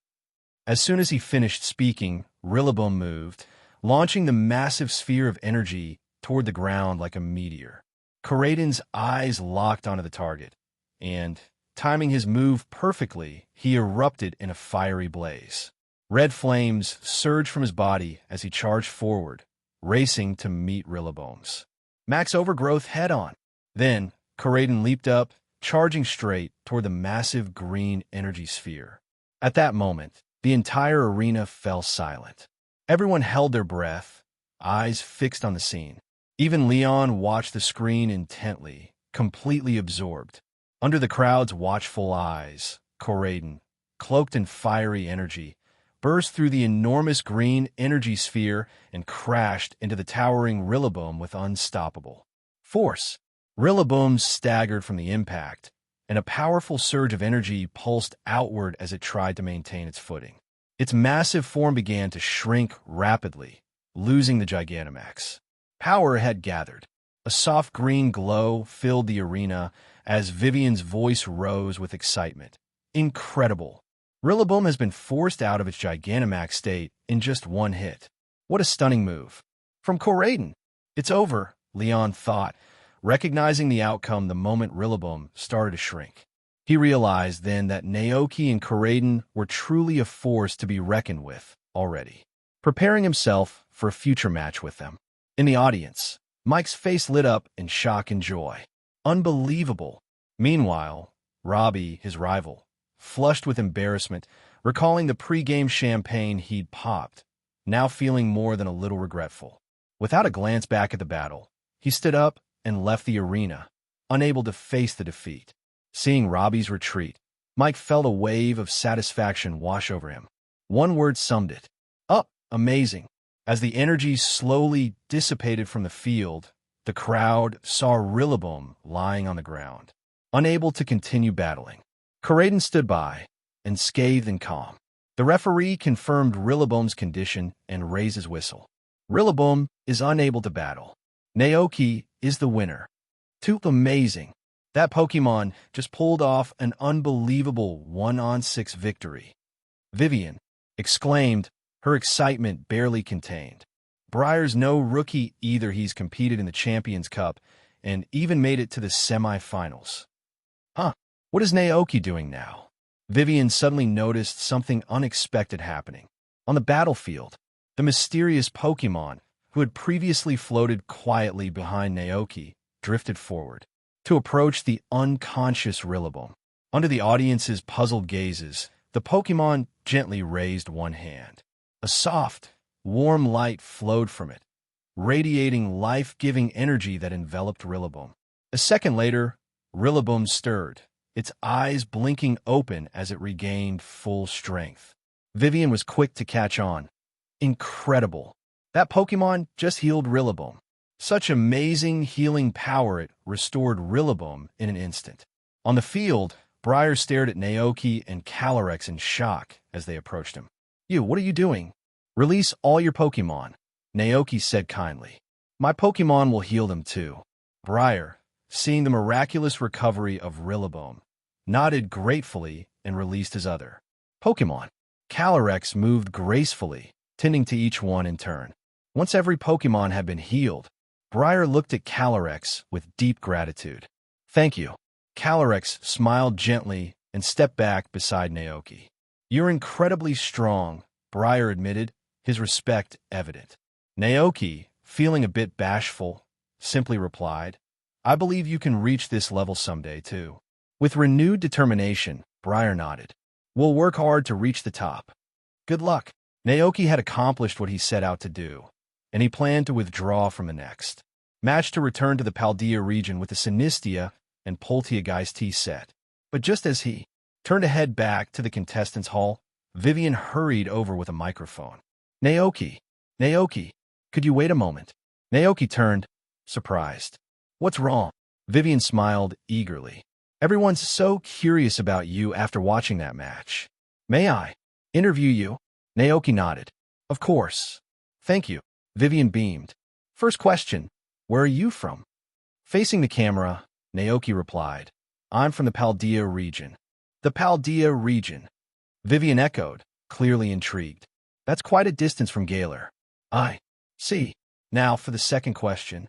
As soon as he finished speaking, Rillaboom moved, launching the massive sphere of energy toward the ground like a meteor. Koraidon's eyes locked onto the target, and, timing his move perfectly, he erupted in a fiery blaze. Red flames surged from his body as he charged forward, racing to meet Rillaboom's max overgrowth head-on. Then, Koraidon leaped up, charging straight toward the massive green energy sphere. At that moment, the entire arena fell silent. Everyone held their breath, eyes fixed on the scene. Even Leon watched the screen intently, completely absorbed. Under the crowd's watchful eyes, Koraidon, cloaked in fiery energy, burst through the enormous green energy sphere and crashed into the towering Rillaboom with unstoppable force. Rillaboom staggered from the impact, and a powerful surge of energy pulsed outward as it tried to maintain its footing. Its massive form began to shrink rapidly, losing the Gigantamax. Power had gathered. A soft green glow filled the arena as Vivian's voice rose with excitement. "Incredible! Rillaboom has been forced out of its Gigantamax state in just one hit. What a stunning move from Koraidon!" "It's over," Leon thought, recognizing the outcome the moment Rillaboom started to shrink. He realized then that Naoki and Koraidon were truly a force to be reckoned with already, preparing himself for a future match with them. In the audience, Mike's face lit up in shock and joy. Unbelievable. Meanwhile, Robbie, his rival, flushed with embarrassment, recalling the pre-game champagne he'd popped, now feeling more than a little regretful. Without a glance back at the battle, he stood up and left the arena, unable to face the defeat. Seeing Robbie's retreat, Mike felt a wave of satisfaction wash over him. One word summed it. Oh, amazing. As the energy slowly dissipated from the field, the crowd saw Rillaboom lying on the ground, unable to continue battling. Corraden stood by, unscathed and calm. The referee confirmed Rillaboom's condition and raised his whistle. Rillaboom is unable to battle. Naoki is the winner. Too amazing. That Pokémon just pulled off an unbelievable 1-on-6 victory. Vivian exclaimed, her excitement barely contained. Briar's no rookie either. He's competed in the Champions Cup and even made it to the semifinals. Huh, what is Naoki doing now? Vivian suddenly noticed something unexpected happening. On the battlefield, the mysterious Pokémon, who had previously floated quietly behind Naoki, drifted forward to approach the unconscious Rillaboom. Under the audience's puzzled gazes, the Pokémon gently raised one hand. A soft, warm light flowed from it, radiating life-giving energy that enveloped Rillaboom. A second later, Rillaboom stirred, its eyes blinking open as it regained full strength. Vivian was quick to catch on. Incredible. That Pokémon just healed Rillaboom. Such amazing healing power, it restored Rillaboom in an instant. On the field, Briar stared at Naoki and Calyrex in shock as they approached him. You, what are you doing? Release all your Pokémon, Naoki said kindly. My Pokémon will heal them too. Briar, seeing the miraculous recovery of Rillaboom, nodded gratefully and released his other Pokémon. Calyrex moved gracefully, tending to each one in turn. Once every Pokémon had been healed, Briar looked at Calyrex with deep gratitude. Thank you. Calyrex smiled gently and stepped back beside Naoki. You're incredibly strong, Briar admitted, his respect evident. Naoki, feeling a bit bashful, simply replied, I believe you can reach this level someday, too. With renewed determination, Briar nodded. We'll work hard to reach the top. Good luck. Naoki had accomplished what he set out to do, and he planned to withdraw from the next match to return to the Paldea region with the Sinistea and Polteageist set. But just as he turned to head back to the contestants' hall, Vivian hurried over with a microphone. Naoki, could you wait a moment? Naoki turned, surprised. What's wrong? Vivian smiled eagerly. Everyone's so curious about you after watching that match. May I interview you? Naoki nodded. Of course. Thank you. Vivian beamed. First question, where are you from? Facing the camera, Naoki replied, I'm from the Paldea region. The Paldea region. Vivian echoed, clearly intrigued. That's quite a distance from Galar. I see. Now for the second question.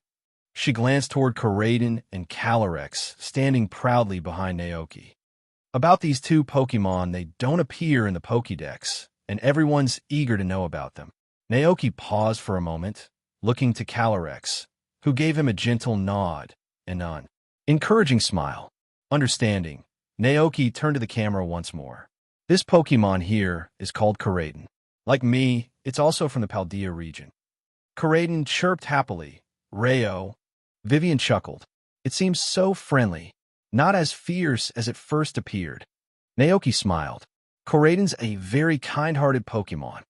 She glanced toward Corraden and Calyrex, standing proudly behind Naoki. About these two Pokémon, they don't appear in the Pokédex, and everyone's eager to know about them. Naoki paused for a moment, looking to Calyrex, who gave him a gentle nod and an encouraging smile. Understanding, Naoki turned to the camera once more. This Pokémon here is called Corraden. Like me, it's also from the Paldea region. Corraden chirped happily. Rayo. Vivian chuckled. It seems so friendly, not as fierce as it first appeared. Naoki smiled. Corraden's a very kind-hearted Pokémon.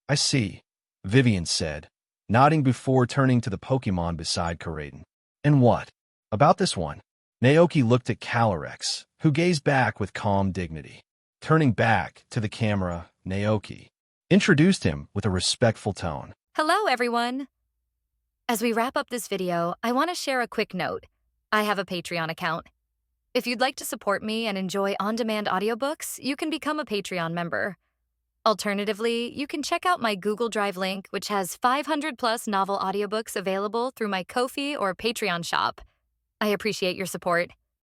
I see, Vivian said, nodding before turning to the Pokémon beside Corraden. And what about this one? Naoki looked at Calyrex, who gazed back with calm dignity. Turning back to the camera, Naoki introduced him with a respectful tone. Hello, everyone. As we wrap up this video, I want to share a quick note. I have a Patreon account. If you'd like to support me and enjoy on-demand audiobooks, you can become a Patreon member. Alternatively, you can check out my Google Drive link, which has 500+ novel audiobooks available through my Ko-fi or Patreon shop. I appreciate your support.